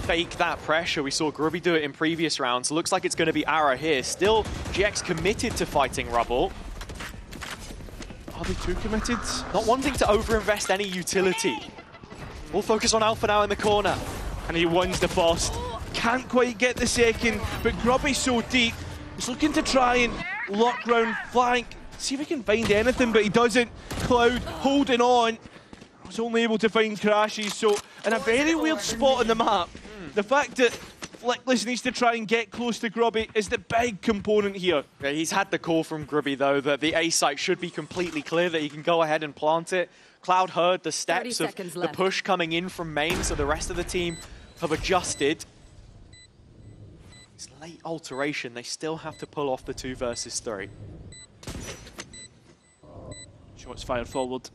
fake that pressure. We saw Grubby do it in previous rounds. Looks like it's going to be Ara here. Still, GX committed to fighting Rubble. Are they too committed? Not wanting to overinvest any utility. We'll focus on Alpha now in the corner. And he wins the first. Can't quite get the second, but Grubby's so deep. He's looking to try and lock round flank. See if he can find anything, but he doesn't. Cloud holding on. Was only able to find crashes, so in a very weird spot on the map. The fact that Flickless needs to try and get close to Grubby is the big component here. Yeah, he's had the call from Grubby, though, that the A site should be completely clear, that he can go ahead and plant it. Cloud heard the steps of the push coming in from main, so the rest of the team have adjusted. It's late alteration. They still have to pull off the 2 versus 3. Shots fired forward.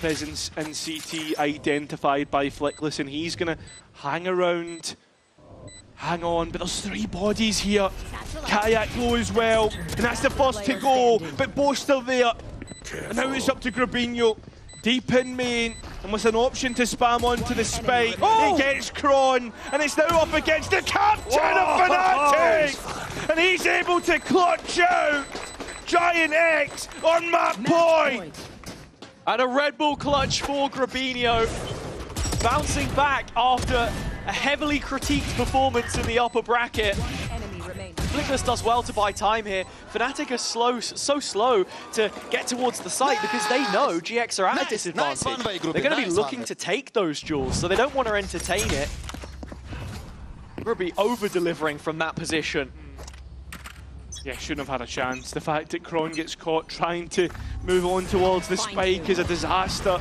Presence in CT identified by Flickless, and he's going to hang around, hang on, but there's 3 bodies here. Kayak low as well, and that's the first to go, but both still there. And now it's up to Grubinho, deep in main, and with an option to spam onto the spike. He gets Kron, and it's now up against the captain of Fnatic! And he's able to clutch out Giant X on map point! And a Red Bull clutch for Grubinho, bouncing back after a heavily critiqued performance in the upper bracket. Flickless does well to buy time here. Fnatic are so slow to get towards the site because they know GX are at a disadvantage. They're going to be looking to take those jewels, so they don't want to entertain it. Grubby over-delivering from that position. Yeah, shouldn't have had a chance. The fact that Kron gets caught trying to move on towards the spike is a disaster.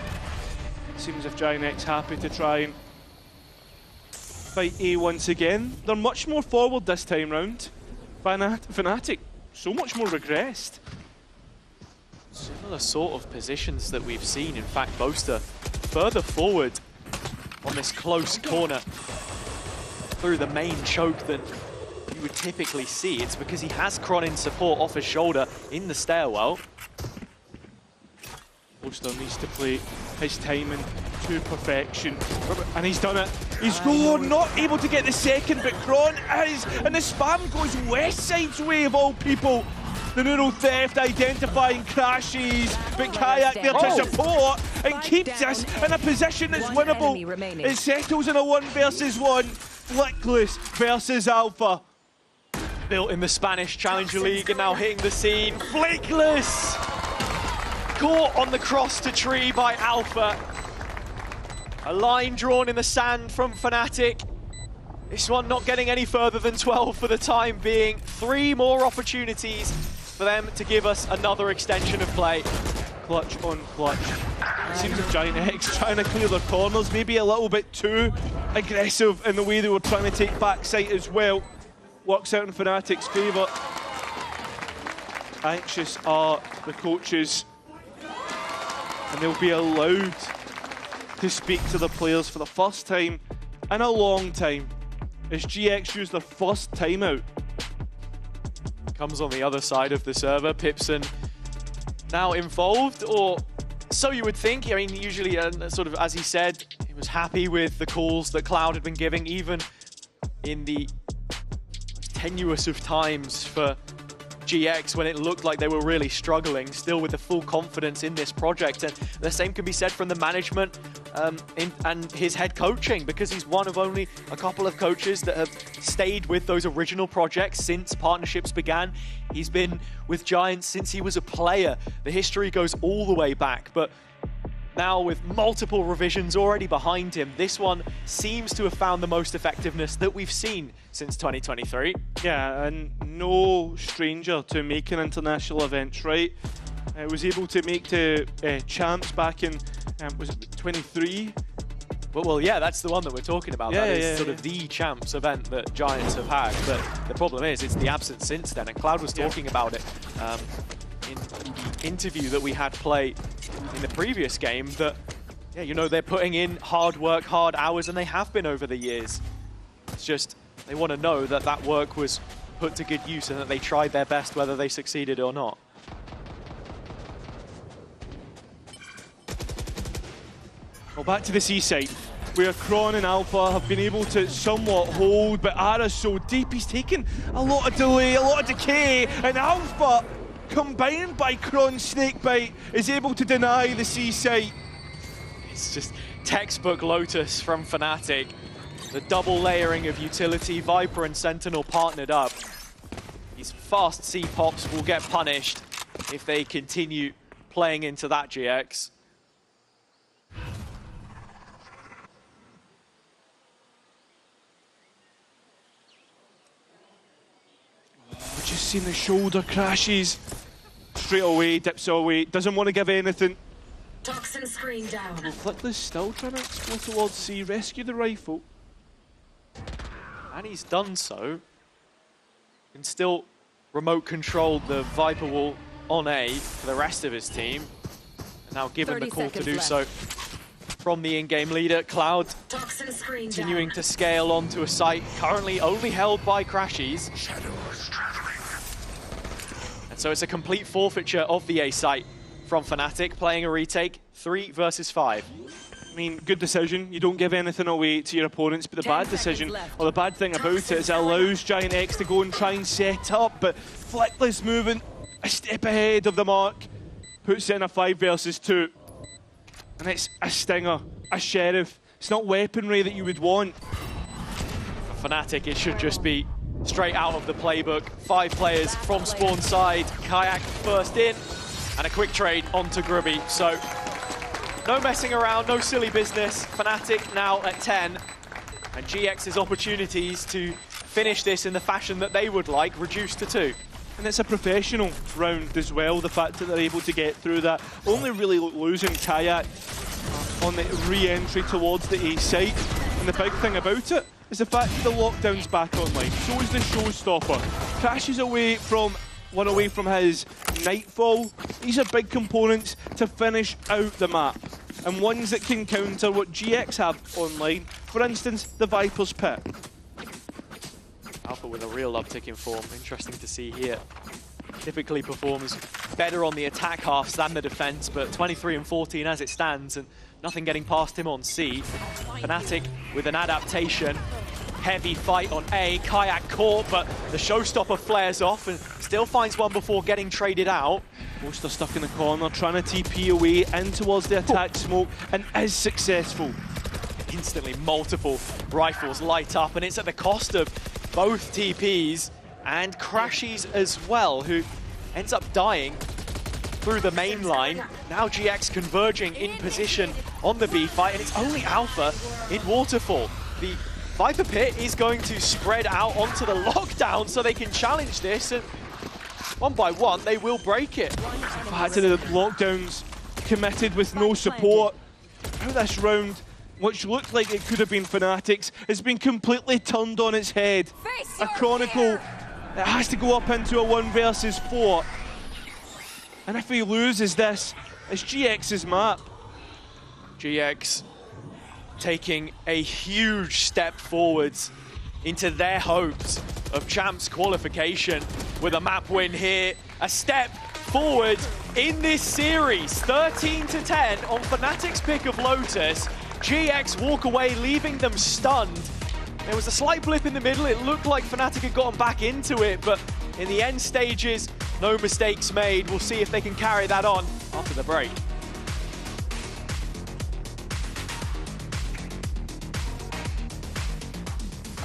Seems if Giant X happy to try and fight A once again. They're much more forward this time round. Fnatic, so much more regressed. Similar sort of positions that we've seen. In fact, Boaster further forward on this close corner through the main choke than you would typically see. It's because he has Kron in support off his shoulder in the stairwell. Boaster needs to play his timing to perfection, and he's done it. He's not able to get the second, but Kron is, and the spam goes west side's way of all people. The neural theft identifying crashes, but Kayak there to support and keeps us in a position that's winnable. It settles in a 1 versus 1, Flickless versus Alpha. Built in the Spanish Challenger League and now hitting the scene. Flickless! Caught on the cross to tree by Alpha. A line drawn in the sand from Fnatic. This one not getting any further than 12 for the time being. 3 more opportunities for them to give us another extension of play. Clutch on clutch. It seems like Giant X trying to clear their corners, maybe a little bit too aggressive in the way they were trying to take backside as well. Works out in Fnatic's favour. Anxious are the coaches, and they'll be allowed to speak to the players for the first time in a long time as GX use their first timeout. Comes on the other side of the server. Pipson now involved, or so you would think. I mean, usually, sort of, as he said, he was happy with the calls that Cloud had been giving, even in the tenuous of times for GX when it looked like they were really struggling, still with the full confidence in this project. And the same can be said from the management and his head coaching, because he's one of only a couple of coaches that have stayed with those original projects since partnerships began. He's been with Giants since he was a player. The history goes all the way back, but now with multiple revisions already behind him, this one seems to have found the most effectiveness that we've seen since 2023. Yeah, and no stranger to making international events, right? Was able to make the champs back in, was it 23? Well, yeah, that's the one that we're talking about. Yeah, that is sort of the champs event that Giants have had. But the problem is, it's the absence since then. And Cloud was talking about it in the interview that we had play in the previous game, that, yeah, you know, they're putting in hard work, hard hours, and they have been over the years. It's just, they want to know that that work was put to good use and that they tried their best, whether they succeeded or not. Well, back to the seaside, where Kron and Alpha have been able to somewhat hold, but Ara's so deep, he's taken a lot of delay, a lot of decay, and Alpha, combined by Kron's snakebite, is able to deny the seaside. It's just textbook Lotus from Fnatic. The double layering of utility, Viper and Sentinel partnered up. These fast C-pops will get punished if they continue playing into that GX. seen the shoulder crashes. Straight away, dips away, doesn't want to give anything. Toxin screen down. Well, Flickless still trying to explore towards C, rescue the rifle. And he's done so. Can still remote control the Viper wall on A for the rest of his team. And now given the call to do so from the in-game leader, Cloud Toxin screen continuing down. to scale onto a site currently only held by Crashies. And so it's a complete forfeiture of the A site from Fnatic, playing a retake 3 versus 5. I mean, good decision. You don't give anything away to your opponents, but the bad decision, or the bad thing about it, is it allows Giant X to go and try and set up, but Flickless moving a step ahead of the mark, puts it in a 5 versus 2. And it's a stinger, a sheriff. It's not weaponry that you would want. For Fnatic, it should just be straight out of the playbook. 5 players from spawn side, Kayak first in, and a quick trade onto Grubby. So no messing around, no silly business. Fnatic now at 10, and GX's opportunities to finish this in the fashion that they would like reduced to 2. And it's a professional round as well, the fact that they're able to get through that. Only really losing Kayak on the re-entry towards the A site. And the big thing about it is the fact that the lockdown's back online. So is the showstopper. Crashes away from his Nightfall. These are big components to finish out the map. And ones that can counter what GX have online. For instance, the Viper's Pit. Alpha with a real uptick in form. Interesting to see here. Typically performs better on the attack halves than the defense, but 23 and 14 as it stands, and nothing getting past him on C. Fnatic with an adaptation. Heavy fight on A. Kayak caught, but the showstopper flares off and still finds one before getting traded out. Poster stuck in the corner, trying to TP away in towards the attack smoke, and is successful. Instantly multiple rifles light up, and it's at the cost of both TPs and Crashies as well, who ends up dying through the main line. Now GX converging in position on the B fight, and it's only Alpha in Waterfall. The Viper Pit is going to spread out onto the lockdown so they can challenge this, and one by one they will break it. The fact that the lockdown's committed with no support. Now this round, which looked like it could have been Fnatic's, has been completely turned on its head. A Chronicle that has to go up into a 1 versus 4. And if he loses this, it's GX's map. GX taking a huge step forwards into their hopes of Champs qualification with a map win here. A step forward in this series, 13 to 10 on Fnatic's pick of Lotus. GX walk away, leaving them stunned. There was a slight blip in the middle. It looked like Fnatic had gotten back into it, but in the end stages, no mistakes made. We'll see if they can carry that on after the break.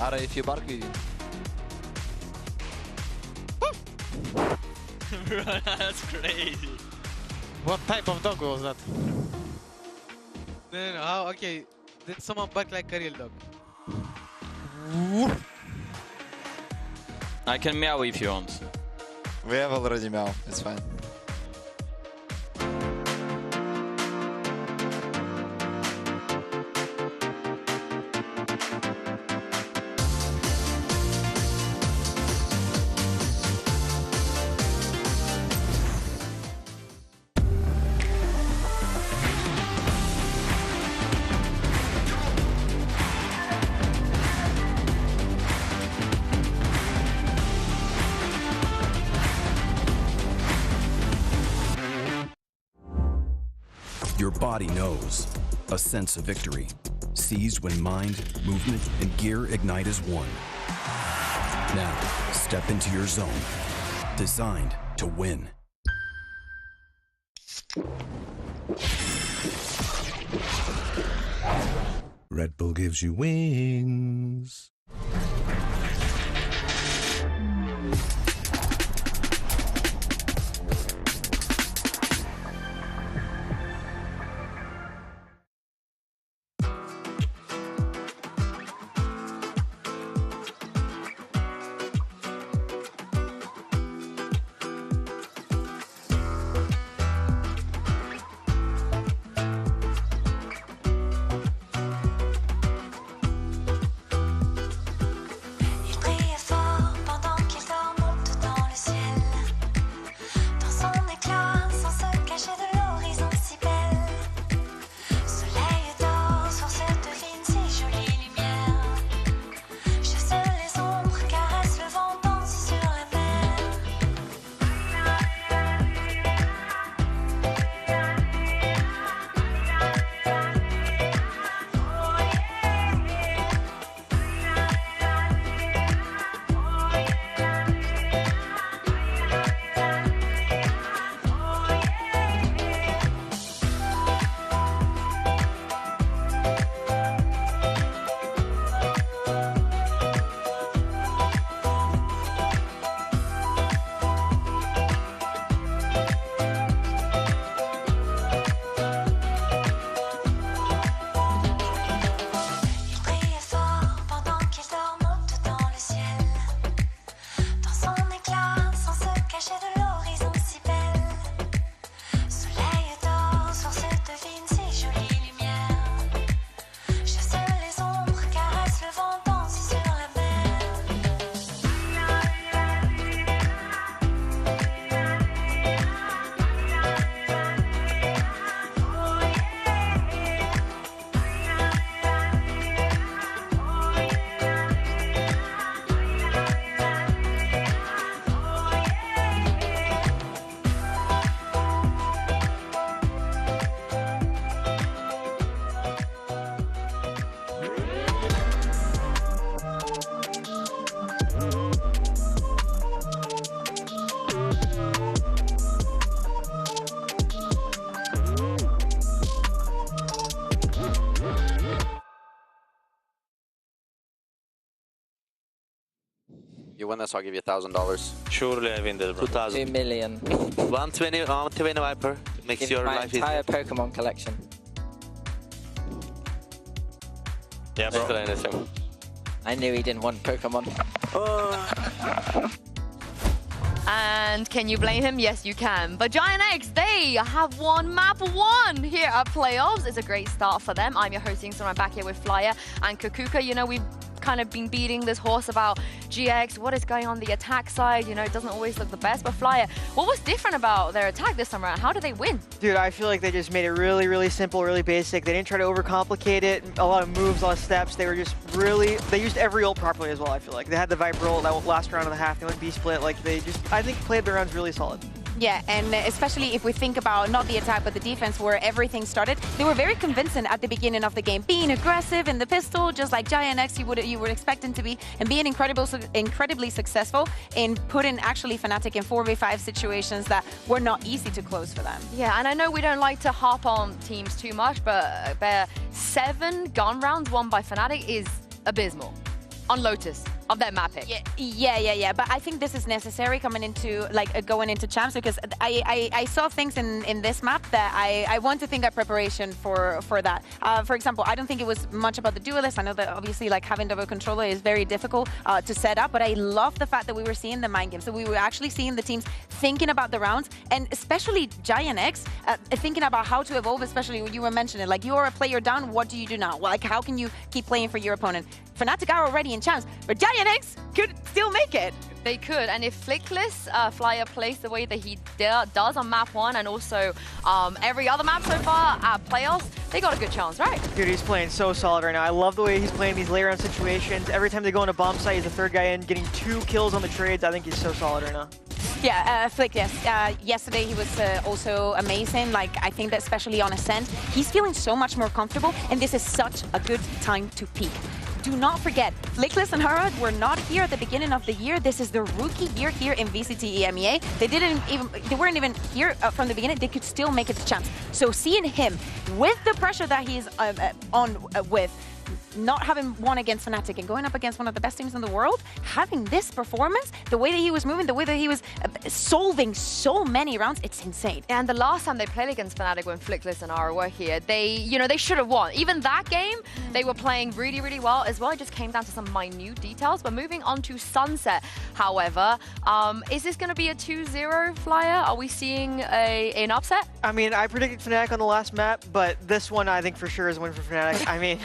Ara, if you bark with you. That's crazy. What type of dog was that? No, how? Okay, did someone bark like a real dog? I can meow if you want. We have already meow, it's fine. Your body knows. A sense of victory. Seized when mind, movement, and gear ignite as one. Now, step into your zone. Designed to win. Red Bull gives you wings. You win this, I'll give you $1,000. Surely I win this, bro. 2 million. 120 Viper. Makes Give your my life entire easier. Pokemon collection. Yeah, bro. Anything. I knew he didn't want Pokemon. And can you blame him? Yes, you can. But Giant X, they have won map 1 here at playoffs. It's a great start for them. I'm your hosting, so I'm back here with Flyer and Kukuka. You know, we've kind of been beating this horse about GX, what is going on the attack side. You know, it doesn't always look the best. But Flyer, what was different about their attack this time around? How did they win? Dude, I feel like they just made it really, really simple, really basic. They didn't try to overcomplicate it. A lot of moves, a lot of steps. They were just really, they used every ult properly as well, I feel like. They had the Viper ult that last round and a half. They went B-split. Like, they just, I think, played their rounds really solid. Yeah, and especially if we think about not the attack but the defense where everything started, they were very convincing at the beginning of the game, being aggressive in the pistol, just like Giant X you would expect him to be, and being incredibly successful in putting actually Fnatic in 4v5 situations that were not easy to close for them. Yeah, and I know we don't like to harp on teams too much, but their 7 gun rounds won by Fnatic is abysmal on Lotus of their map pick. Yeah. But I think this is necessary coming into going into champs, because I saw things in this map that I want to think of preparation for that. For example, I don't think it was much about the duelist. I know that obviously having double controller is very difficult to set up, but I love the fact that we were seeing the mind games. So we were actually seeing the teams thinking about the rounds, and especially Giant X thinking about how to evolve, especially when you were mentioning, like, you're a player down, what do you do now? Like, how can you keep playing for your opponent? Fnatic are already in champs, but Giant X could still make it. They could, and if Flickless Flyer plays the way that he does on map 1 and also every other map so far at playoffs, they got a good chance, right? Dude, he's playing so solid right now. I love the way he's playing these lay-around situations. Every time they go on a bomb site, he's the 3rd guy in, getting 2 kills on the trades. I think he's so solid right now. Yeah, Flick, yes. Yesterday he was also amazing. Like, I think that especially on Ascent, he's feeling so much more comfortable, and this is such a good time to peak. Do not forget, Flickless and Herod were not here at the beginning of the year. This is the rookie year here in VCT EMEA. They weren't even here from the beginning. They could still make it to champs. So seeing him with the pressure that he's on with, not having won against Fnatic and going up against one of the best teams in the world, having this performance, the way that he was moving, the way that he was solving so many rounds, it's insane. And the last time they played against Fnatic when Flickless and Ara were here, they should have won. Even that game, they were playing really, really well as well. It just came down to some minute details. But moving on to Sunset, however, is this going to be a 2-0 Flyer? Are we seeing an upset? I mean, I predicted Fnatic on the last map, but this one I think for sure is a win for Fnatic. I mean,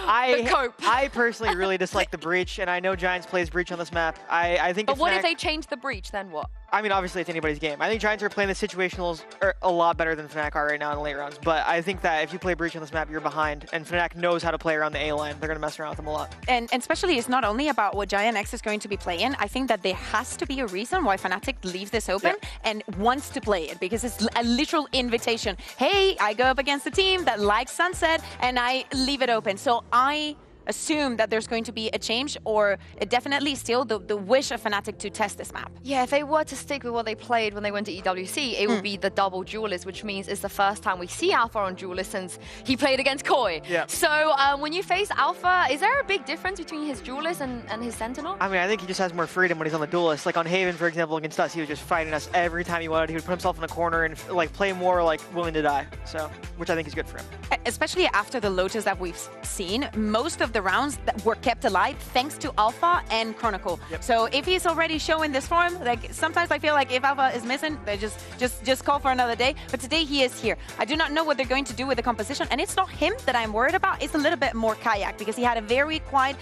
I personally really dislike the Breach, and I know Giants plays Breach on this map. I think. But what if they change the Breach, then what? I mean, obviously it's anybody's game. I think Giants are playing the situationals a lot better than Fnatic are right now in the late rounds. But I think that if you play Breach on this map, you're behind, and Fnatic knows how to play around the A line. They're going to mess around with them a lot. And especially, it's not only about what Giant X is going to be playing. I think that there has to be a reason why Fnatic leaves this open and wants to play it, because it's a literal invitation. Hey, I go up against a team that likes Sunset, and I leave it open. So I assume that there's going to be a change, or definitely still the wish of Fnatic to test this map. Yeah, if they were to stick with what they played when they went to EWC, it would be the double duelist, which means it's the first time we see Alpha on duelist since he played against Koi. Yeah. So when you face Alpha, is there a big difference between his duelist and his Sentinel? I mean, I think he just has more freedom when he's on the duelist. Like on Haven, for example, against us, he was just fighting us every time he wanted. He would put himself in a corner and play more willing to die. So, which I think is good for him. Especially after the Lotus that we've seen, most of the rounds that were kept alive thanks to Alpha and Chronicle. So if he's already showing this form, like sometimes I feel like if Alpha is missing, they just call for another day. But today he is here. I do not know what they're going to do with the composition, and it's not him that I'm worried about. It's a little bit more Kayak, because he had a very quiet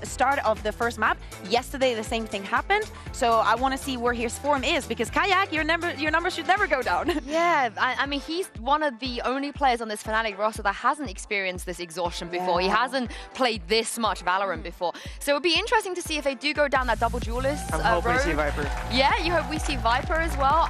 start of the first map. Yesterday the same thing happened. So I want to see where his form is, because Kayak, your numbers should never go down. Yeah, I mean, he's one of the only players on this Fnatic roster that hasn't experienced this exhaustion before. He hasn't played this much VALORANT before. So it would be interesting to see if they do go down that double duelist I'm hoping road. to see Viper. Yeah, you hope we see Viper as well.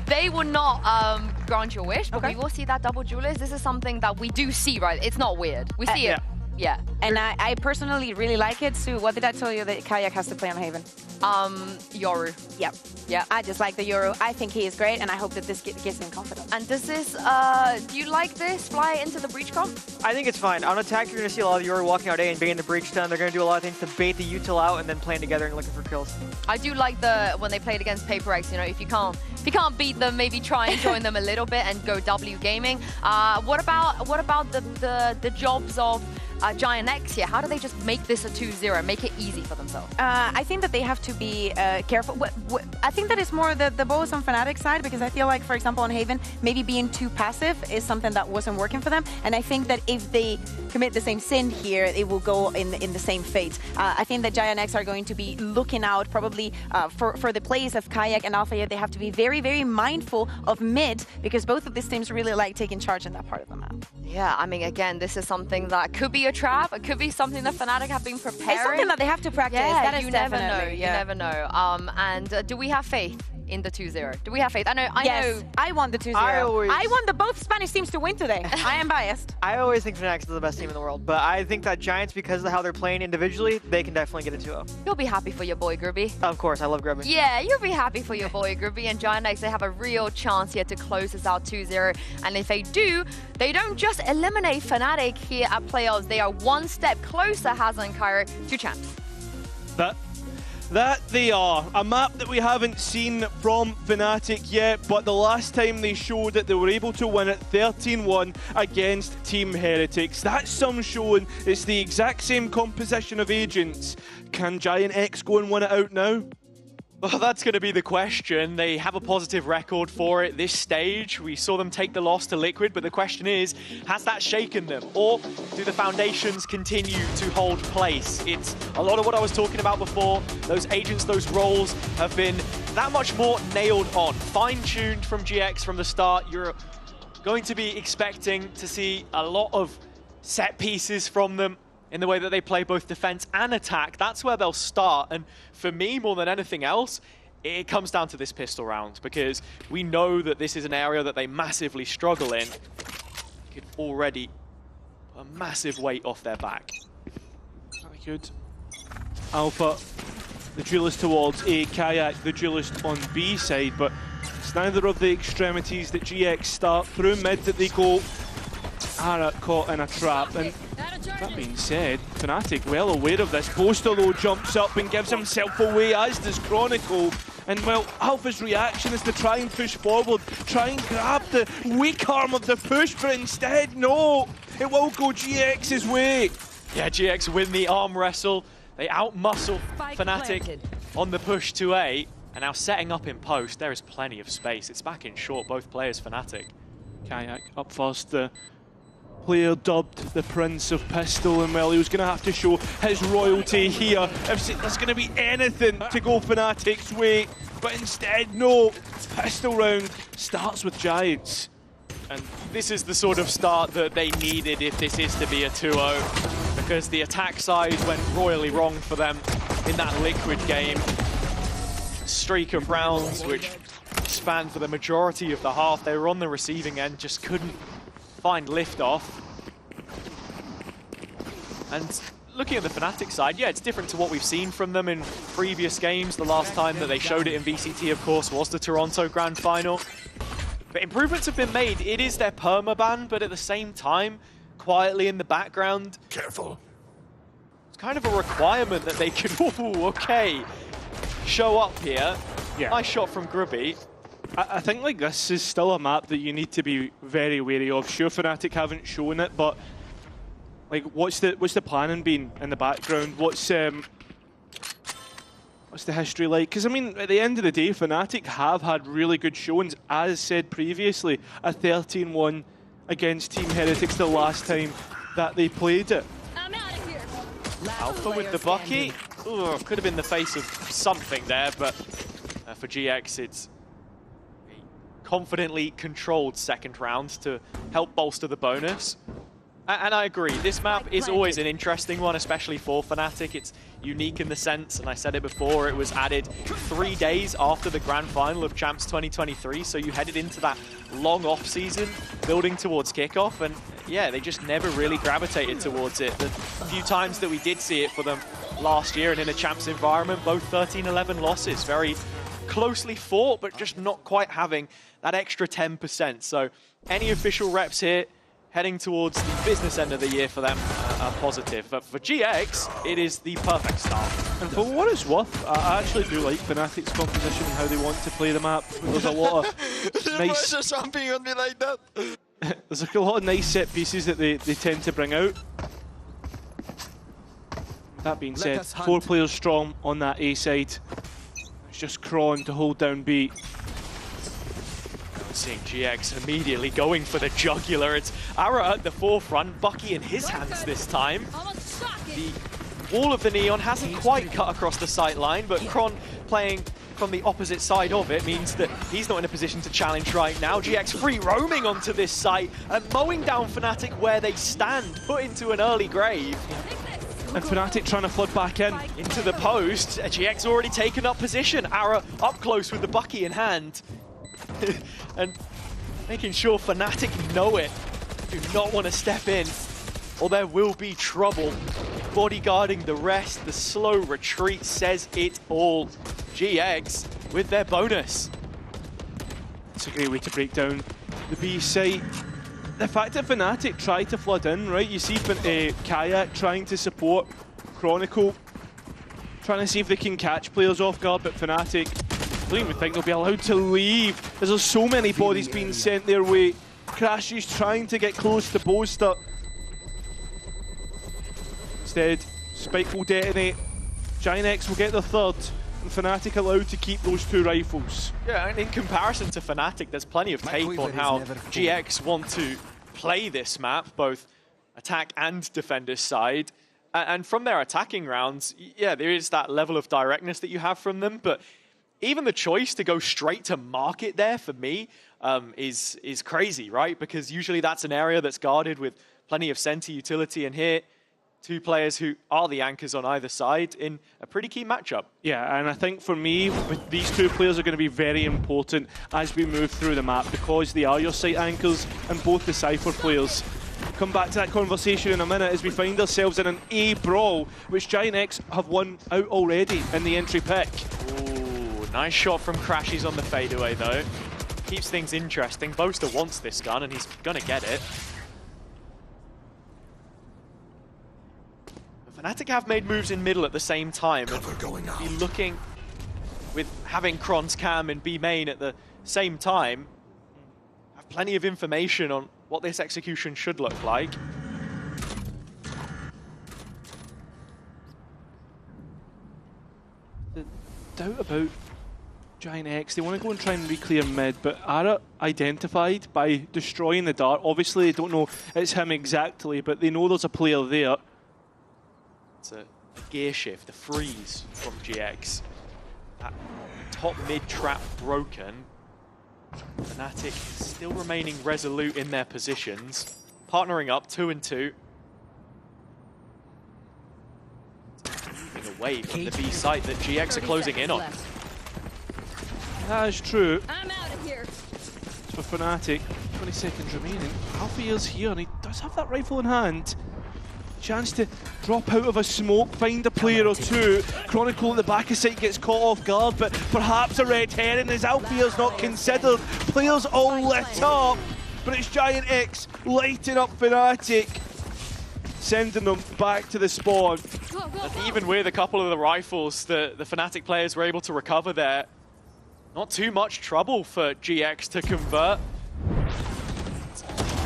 They will not grant your wish, but we will see that double duelist. This is something that we do see, right? It's not weird. We see it. Yeah. And I personally really like it. So what did I tell you that Kayak has to play on Haven? Yoru. Yep. Yeah. I just like the Yoru. I think he is great, and I hope that this gives him confidence. And does this, do you like this fly into the breach comp? I think it's fine. On attack, you're going to see a lot of Yoru walking out A and being the breach stun. They're going to do a lot of things to bait the util out and then playing together and looking for kills. I do like when they played against Paper X, you know, if you can't beat them, maybe try and join them a little bit and go W gaming. What about the jobs of Giant X here? How do they just make this a 2-0, make it easy for themselves? I think that they have to be careful. I think that it's more the ball is on Fnatic side, because I feel like, for example, on Haven, maybe being too passive is something that wasn't working for them. And I think that if they commit the same sin here, it will go in the same fate. I think that Giant X are going to be looking out probably for the plays of Kayak and Alpha. They have to be very, very mindful of mid, because both of these teams really like taking charge in that part of the map. Yeah, I mean, again, this is something that could be a trap. It could be something that Fnatic have been preparing. It's something that they have to practice. Yeah, that is you definitely. never know. You never know. And do we have faith in the 2-0? Do we have faith? I know. I want the 2-0. I want the both Spanish teams to win today. I am biased. I always think Fnatic is the best team in the world, but I think that Giants, because of how they're playing individually, they can definitely get a 2-0. You'll be happy for your boy Grubby. Of course, I love Grubby. Yeah, you'll be happy for your boy Grubby and Giant X. They have a real chance here to close this out 2-0. And if they do, they don't just eliminate Fnatic here at playoffs. They are one step closer, Hazard and Cairo, to champs. That they are. A map that we haven't seen from Fnatic yet, but the last time they showed that they were able to win it 13-1 against Team Heretics. That's some showing. It's the exact same composition of agents. Can Giant X go and win it out now? Well, that's going to be the question. They have a positive record for it this stage. We saw them take the loss to Liquid, but the question is, has that shaken them? Or do the foundations continue to hold place? It's a lot of what I was talking about before. Those agents, those roles have been that much more nailed on, fine-tuned from GX from the start. You're going to be expecting to see a lot of set pieces from them in the way that they play both defense and attack. That's where they'll start. And for me, more than anything else, it comes down to this pistol round, because we know that this is an area that they massively struggle in. You could already put a massive weight off their back. Very good. Alpha, the duelist towards A, Kayak, the duelist on B side, but it's neither of the extremities that GX start. Through mid that they go, are caught in a trap. And that being said, Fnatic well aware of this. Boaster though jumps up and gives himself away, as does Chronicle. And well, Alpha's reaction is to try and push forward, try and grab the weak arm of the push, but instead, no, it will go GX's way. Yeah, GX win the arm wrestle. They outmuscle Fnatic on the push to A, and now setting up in post. There is plenty of space. It's back in short, both players Fnatic. Kayak up first, the player dubbed the Prince of Pistol, and well, he was going to have to show his royalty here if there's going to be anything to go Fnatic's way, but instead, no. Pistol round starts with Giants. And this is the sort of start that they needed if this is to be a 2-0, because the attack side went royally wrong for them in that Liquid game. Streak of rounds which spanned for the majority of the half. They were on the receiving end, just couldn't find liftoff. And looking at the Fnatic side, yeah, it's different to what we've seen from them in previous games. The last time that they showed it in VCT, of course, was the Toronto Grand Final. But improvements have been made. It is their permaban, but at the same time, quietly in the background, careful. It's kind of a requirement that they could, ooh, okay, show up here. Yeah. Nice shot from Grubby. I think like this is still a map that you need to be very wary of. Sure, Fnatic haven't shown it, but like, what's the planning been in the background? What's the history like? Because I mean, at the end of the day, Fnatic have had really good showings, as said previously. A 13-1 against Team Heretics the last time that they played it. I'm out of here. Alpha with the Bucky. Ooh, could have been the face of something there, but for GX, it's confidently controlled second round to help bolster the bonus. And I agree, this map is always an interesting one, especially for Fnatic. It's unique in the sense, and I said it before, it was added 3 days after the Grand Final of Champs 2023, so you headed into that long off-season, building towards kickoff, and yeah, they just never really gravitated towards it. The few times that we did see it for them last year and in a champs environment, both 13-11 losses. Very closely fought, but just not quite having that extra 10%. So any official reps here heading towards the business end of the year for them are positive. But for GX, it is the perfect start. And for what it's worth, I actually do like Fnatic's composition and how they want to play the map. There's a lot of nice... just jumping on me like that. There's a lot of nice set pieces that they tend to bring out. That being said, 4 players strong on that A side. It's just Kron to hold down B. Seeing GX immediately going for the jugular. It's Ara at the forefront, Bucky in his hands this time. The wall of the Neon hasn't quite cut across the sight line, but Kron playing from the opposite side of it means that he's not in a position to challenge right now. GX free roaming onto this site and mowing down Fnatic where they stand, put into an early grave. And Fnatic trying to flood back in. Into the post. GX already taken up position. Ara up close with the Bucky in hand. And making sure Fnatic know it. Do not want to step in, or there will be trouble. Bodyguarding the rest, the slow retreat says it all. GX with their bonus. It's a great way to break down the B site. The fact that Fnatic tried to flood in, right? You see Kayak trying to support Chronicle, trying to see if they can catch players off guard, but Fnatic, I don't even think they'll be allowed to leave. There's so many bodies being sent their way. Crashes trying to get close to Boaster. Instead, Spike will detonate. Giant X will get the third. And Fnatic allowed to keep those 2 rifles. Yeah, and in comparison to Fnatic, there's plenty of tape on how GX want to play this map, both attack and defender's side. And from their attacking rounds, yeah, there is that level of directness that you have from them, but even the choice to go straight to market there, for me, is crazy, right? Because usually that's an area that's guarded with plenty of center utility, and here, 2 players who are the anchors on either side in a pretty key matchup. Yeah, and I think for me, these 2 players are going to be very important as we move through the map because they are your site anchors and both the Cypher players. Come back to that conversation in a minute as we find ourselves in an A brawl, which Giant X have won out already in the entry pick. Ooh, nice shot from Crashies on the fadeaway though. Keeps things interesting. Boaster wants this gun and he's gonna get it. Fnatic have made moves in middle at the same time. Cover going out. Be looking with having Kron's cam and B main at the same time. Have plenty of information on what this execution should look like. The doubt about Giant X, they want to go and try and re-clear mid, but Ara identified by destroying the dart. Obviously, they don't know it's him exactly, but they know there's a player there. It's a gear shift, a freeze from GX. That top mid trap broken. Fnatic still remaining resolute in their positions. Partnering up, 2 and 2. Moving away from the B site that GX are closing in on. That is true. I'm out of here. For Fnatic, 20 seconds remaining. Alfier's here and he does have that rifle in hand. Chance to drop out of a smoke, find a player or 2. Chronicle at the back of site gets caught off guard, but perhaps a red herring as Alfier's not considered. Players all lit up, but it's Giant X lighting up Fnatic, sending them back to the spawn. And even with a couple of the rifles the Fnatic players were able to recover there, not too much trouble for GX to convert.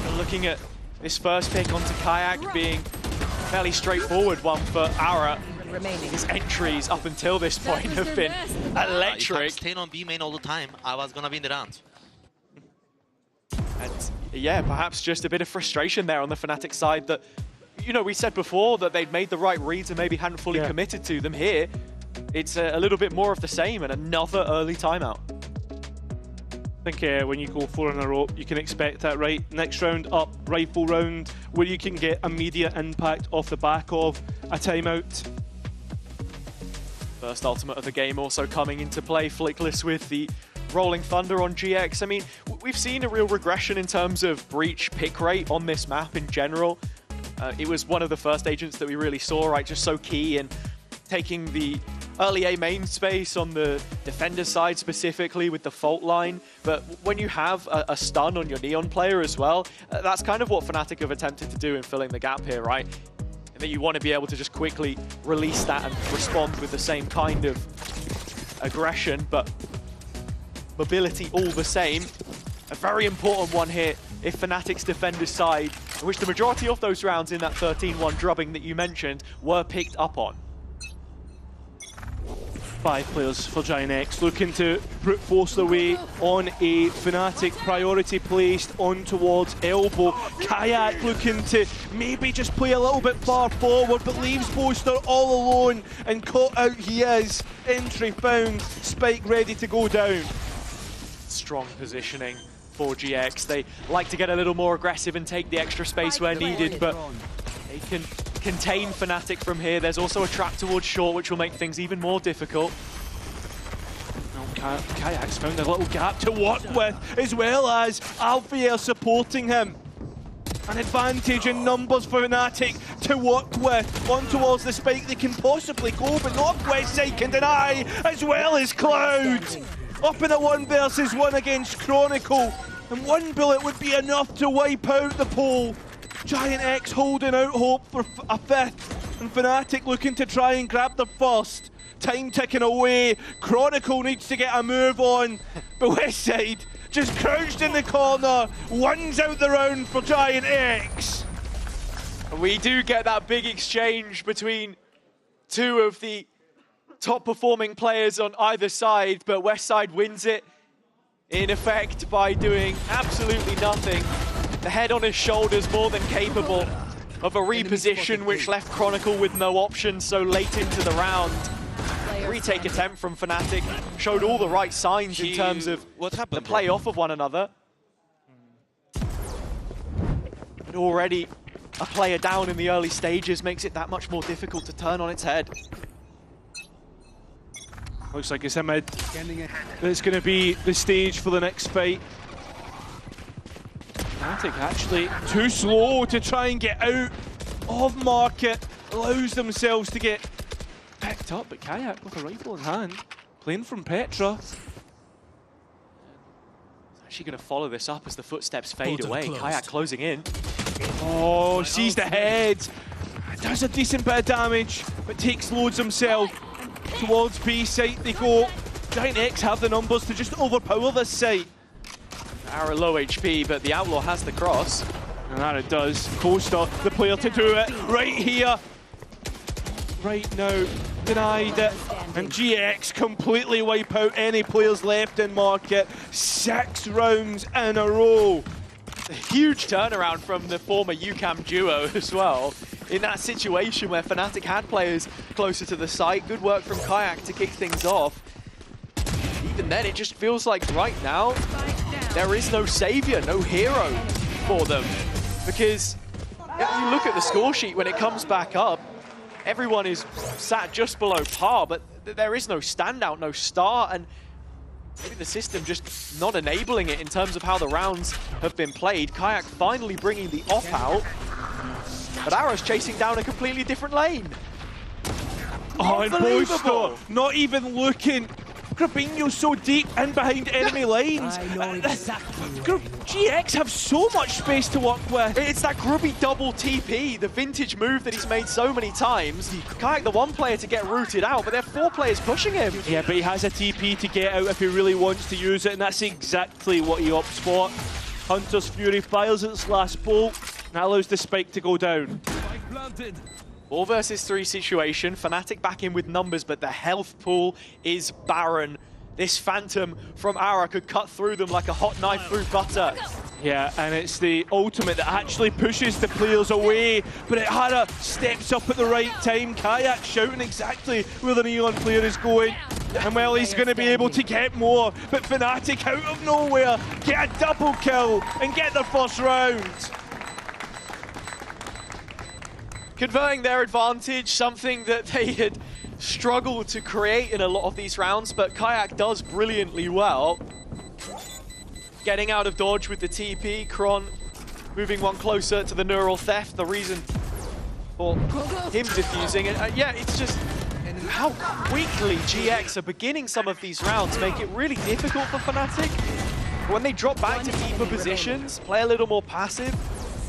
We're looking at this first pick onto Kayak being fairly straightforward one for Ara. His entries up until this point have been electric. If I'm staying on B main all the time, I was gonna win the round. And yeah, perhaps just a bit of frustration there on the Fnatic side that, you know, we said before that they'd made the right reads and maybe hadn't fully committed to them. Here, it's a little bit more of the same and another early timeout. I think when you go 4 in a row, you can expect that, right? Next round up, rifle round, where you can get immediate impact off the back of a timeout. First ultimate of the game also coming into play, Flickless with the Rolling Thunder on GX. I mean, we've seen a real regression in terms of breach pick rate on this map in general. It was one of the first agents that we really saw, right? Just so key in taking the early A main space on the defender side specifically with the fault line, but when you have a stun on your Neon player as well, that's kind of what Fnatic have attempted to do in filling the gap here, right? And that you want to be able to just quickly release that and respond with the same kind of aggression, but mobility all the same. A very important one here if Fnatic's defender side, in which the majority of those rounds in that 13-1 drubbing that you mentioned were picked up on. 5 players for Giant X looking to brute force their way on a Fnatic priority placed on towards elbow. Kayak looking to maybe just play a little bit far forward, but leaves Boaster all alone, and caught out he is. Entry found, Spike ready to go down. Strong positioning for GX. They like to get a little more aggressive and take the extra space where needed, but they can contain Fnatic from here. There's also a trap towards short, which will make things even more difficult. Kayak's found a little gap to work with, as well as Alfier supporting him. An advantage in numbers for Fnatic to work with. On towards the spike they can possibly go, but Northwest side can deny, as well as Cloud. Up in a 1 versus 1 against Chronicle, and 1 bullet would be enough to wipe out the pole. Giant X holding out hope for a 5th, and Fnatic looking to try and grab the 1st. Time ticking away, Chronicle needs to get a move on, but Westside just crouched in the corner, 1's out the round for Giant X. We do get that big exchange between 2 of the top performing players on either side, but Westside wins it in effect by doing absolutely nothing. The head on his shoulders more than capable of a reposition which left Chronicle with no option so late into the round. Retake attempt from Fnatic showed all the right signs in terms of the play off of one another. But already a player down in the early stages makes it that much more difficult to turn on its head. Looks like it's Imid. It's going to be the stage for the next fight. Fnatic actually too slow to try and get out of market. Allows themselves to get picked up, but Kayak with a rifle in hand, playing from Petra. Actually going to follow this up as the footsteps fade away. Kayak closing in. Oh, sees the head. Does a decent bit of damage, but takes loads himself. Towards B site they go. Giant X have the numbers to just overpower this site. Ara low HP, but the Outlaw has the cross. And that it does. Coaster, the player to do it right here. Right now, denied it. And GX completely wipe out any players left in market. 6 rounds in a row. A huge turnaround from the former UCAM duo as well. In that situation where Fnatic had players closer to the site, good work from Kayak to kick things off. Even then, it just feels like right now, there is no savior, no hero for them. Because if you look at the score sheet when it comes back up, everyone is sat just below par, but there is no standout, no star, and maybe the system just not enabling it in terms of how the rounds have been played. Kayak finally bringing the off out, but Ara's chasing down a completely different lane. Oh, and Boaster not even looking. Grabinho's so deep in behind enemy lines. I know exactly. GX have so much space to work with. It's that grubby double TP, the vintage move that he's made so many times. Kayak the 1 player to get rooted out, but there are 4 players pushing him. Yeah, but he has a TP to get out if he really wants to use it, and that's exactly what he opts for. Hunter's Fury fires its last bolt, and that allows the spike to go down. 4 versus 3 situation. Fnatic back in with numbers, but the health pool is barren. This Phantom from Ara could cut through them like a hot knife through butter. Yeah, and it's the ultimate that actually pushes the players away, but Hara steps up at the right time. Kayak shouting exactly where the Neon player is going. And well, he's going to be able to get more, but Fnatic out of nowhere get a double kill and get the first round. Converting their advantage, something that they had struggled to create in a lot of these rounds, but Kayak does brilliantly well. Getting out of dodge with the TP, Kron moving 1 closer to the neural theft, the reason for him defusing. And yeah, it's just how quickly GX are beginning some of these rounds make it really difficult for Fnatic. When they drop back to deeper positions, play a little more passive,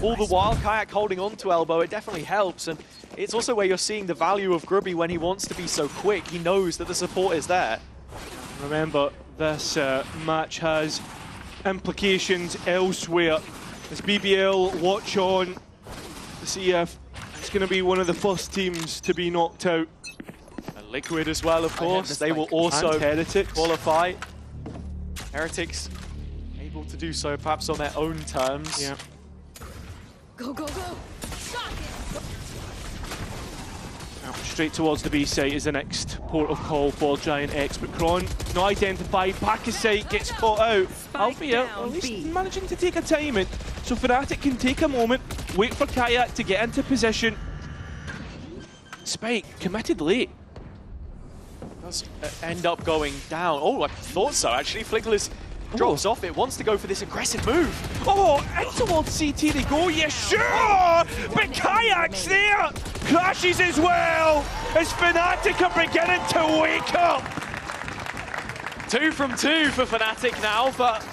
all the while Kayak holding on to elbow, it definitely helps. And it's also where you're seeing the value of Grubby when he wants to be so quick. He knows that the support is there. Remember, this match has implications elsewhere. As BBL watch on to see if it's going to be one of the first teams to be knocked out. And Liquid as well, of course. They will also Heretics qualify. Heretics able to do so perhaps on their own terms. Yeah. Go, go, go. Straight towards the B site is the next port of call for Giant X, but Kron not identified. Back his site gets caught out. Alfia at least managing to take a time in, so Fnatic can take a moment, wait for Kayak to get into position. Spike committed late. Does end up going down. Oh, I thought so actually. Flickless drops off. It wants to go for this aggressive move. Oh, and towards CT they go, yeah, sure! But Kayak's there! Crashes as well! As Fnatic are beginning to wake up! 2 from 2 for Fnatic now, but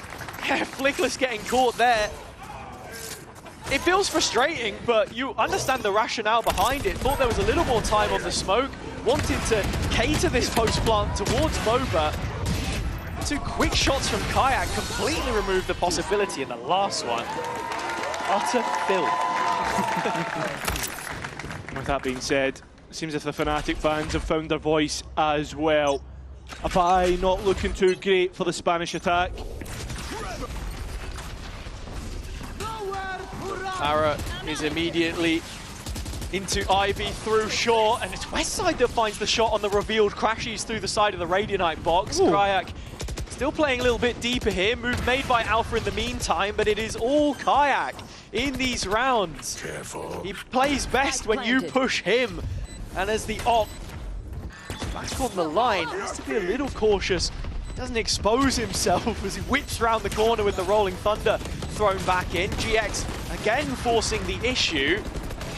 yeah, Flickless getting caught there. It feels frustrating, but you understand the rationale behind it. Thought there was a little more time on the smoke. Wanted to cater this post plant towards Boba. 2 quick shots from Kayak completely removed the possibility in the last one. Utter filth. With that being said, it seems as if the Fnatic fans have found their voice as well. Abai not looking too great for the Spanish attack. Ara is immediately into Ivy through short, and it's Westside that finds the shot on the revealed crashes through the side of the Radianite box. Kayak still playing a little bit deeper here. Move made by Alpha in the meantime, but it is all Kayak in these rounds. Careful. He plays best when you push him. And as the op back on the line, he has to be a little cautious. Doesn't expose himself as he whips around the corner with the Rolling Thunder thrown back in. GX again forcing the issue.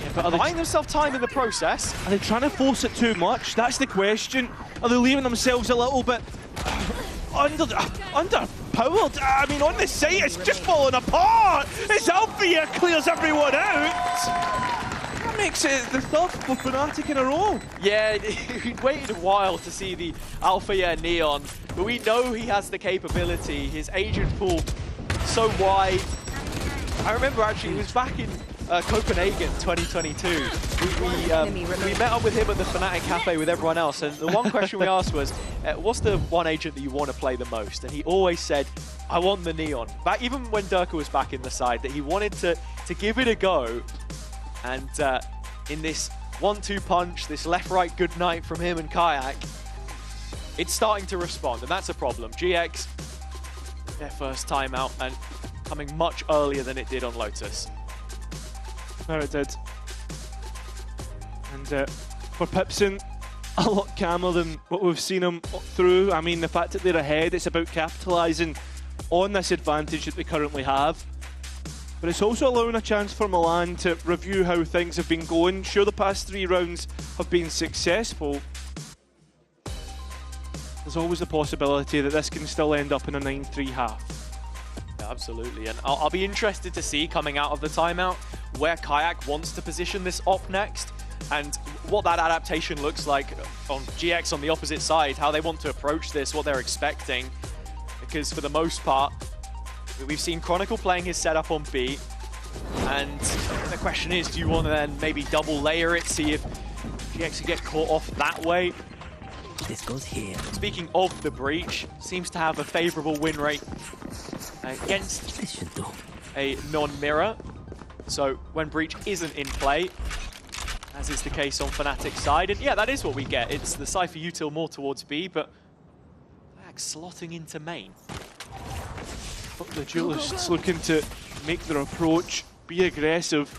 Yeah, but buying themselves time in the process. Are they trying to force it too much? That's the question. Are they leaving themselves a little bit underpowered? I mean, on the site, it's just falling apart. As Alfia clears everyone out. That makes it the third for Fnatic in a row. Yeah, we waited a while to see the Alfia Neon, but we know he has the capability. His agent pool so wide. I remember actually, it was back in Copenhagen 2022. We met up with him at the Fnatic Cafe with everyone else, and the one question we asked was, what's the one agent that you want to play the most? And he always said, I want the Neon. Back, even when Durka was back in the side, that he wanted to give it a go. And in this 1-2 punch, this left-right good night from him and Kayak, it's starting to respond, and that's a problem. GX, their first time out, and coming much earlier than it did on Lotus. No, it did. And for Pipson, a lot calmer than what we've seen him through. I mean, the fact that they're ahead, it's about capitalising on this advantage that they currently have. But it's also allowing a chance for Milan to review how things have been going. Sure, the past 3 rounds have been successful. There's always the possibility that this can still end up in a 9-3 half. Yeah, absolutely, and I'll be interested to see coming out of the timeout where Kayak wants to position this op next and what that adaptation looks like on GX on the opposite side, how they want to approach this, what they're expecting. Because for the most part, we've seen Chronicle playing his setup on B, and the question is, do you want to then maybe double layer it, see if GX can get caught off that way? This goes here. Speaking of the Breach, seems to have a favorable win rate against a non-mirror. So when Breach isn't in play, as is the case on Fnatic's side, and yeah, that is what we get. It's the Cypher util more towards B, but slotting into main. But the duelists looking to make their approach, be aggressive,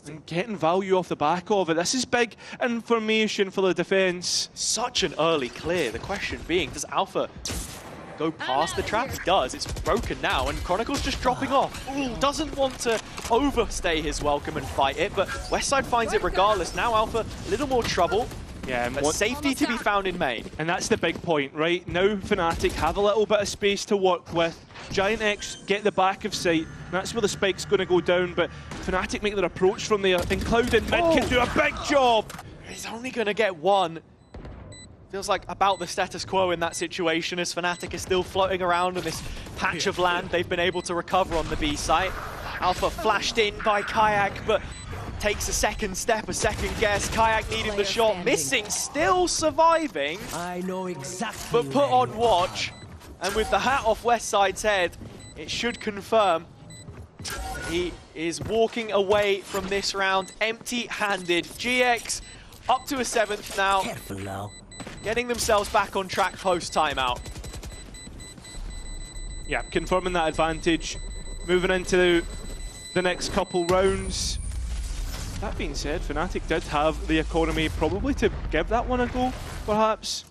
and getting value off the back of it. This is big information for the defense. Such an early clear. The question being, does Alpha go past the trap? He does. It's broken now, and Chronicle's just dropping off. Ooh, doesn't want to overstay his welcome and fight it, but Westside finds it regardless. Now Alpha, a little more trouble. Yeah, but safety to be found in main. And that's the big point, right? Now Fnatic have a little bit of space to work with. Giant X get the back of sight. That's where the spike's going to go down, but Fnatic make their approach from there. And Cloud in mid can do a big job. He's only going to get one. Feels like about the status quo in that situation as Fnatic is still floating around on this patch of land they've been able to recover on the B site. Alpha flashed in by Kayak, but takes a second step, a second guess. Kayak needing the shot, missing, still surviving. I know exactly. But put on watch, and with the hat off Westside's head, it should confirm he is walking away from this round empty-handed. GX up to a 7th now. Careful now. Getting themselves back on track post-timeout. Yeah, confirming that advantage. Moving into the next couple rounds. That being said, Fnatic did have the economy probably to give that one a go, perhaps.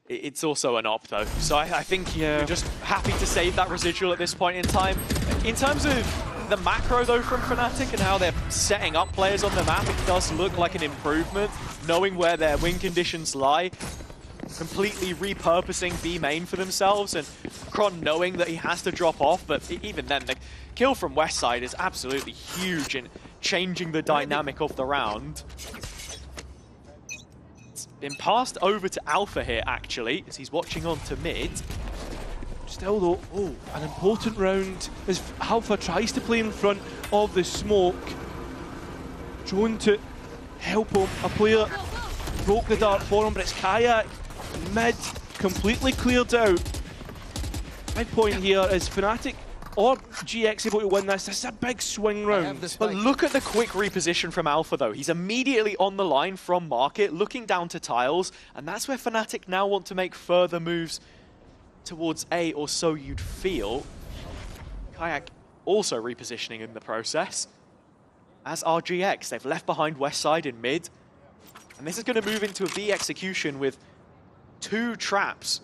It's also an op though, so I think you're just happy to save that residual at this point in time. In terms of the macro though from Fnatic and how they're setting up players on the map, it does look like an improvement, knowing where their win conditions lie. Completely repurposing B main for themselves, and Kron knowing that he has to drop off, but even then, the kill from Westside is absolutely huge in changing the dynamic of the round. It's been passed over to Alpha here, actually, as he's watching on to mid. Still though, an important round as Alpha tries to play in front of the smoke. Drone to help him, a player broke the dart for him, but it's Kayak. Mid, completely cleared out. Big point here is Fnatic or GX able to win this. This is a big swing round. But look at the quick reposition from Alpha though. He's immediately on the line from Market, looking down to tiles, and that's where Fnatic now want to make further moves towards A, or so you'd feel. Kayak also repositioning in the process, as are GX. They've left behind Westside in mid, and this is going to move into a B execution with 2 traps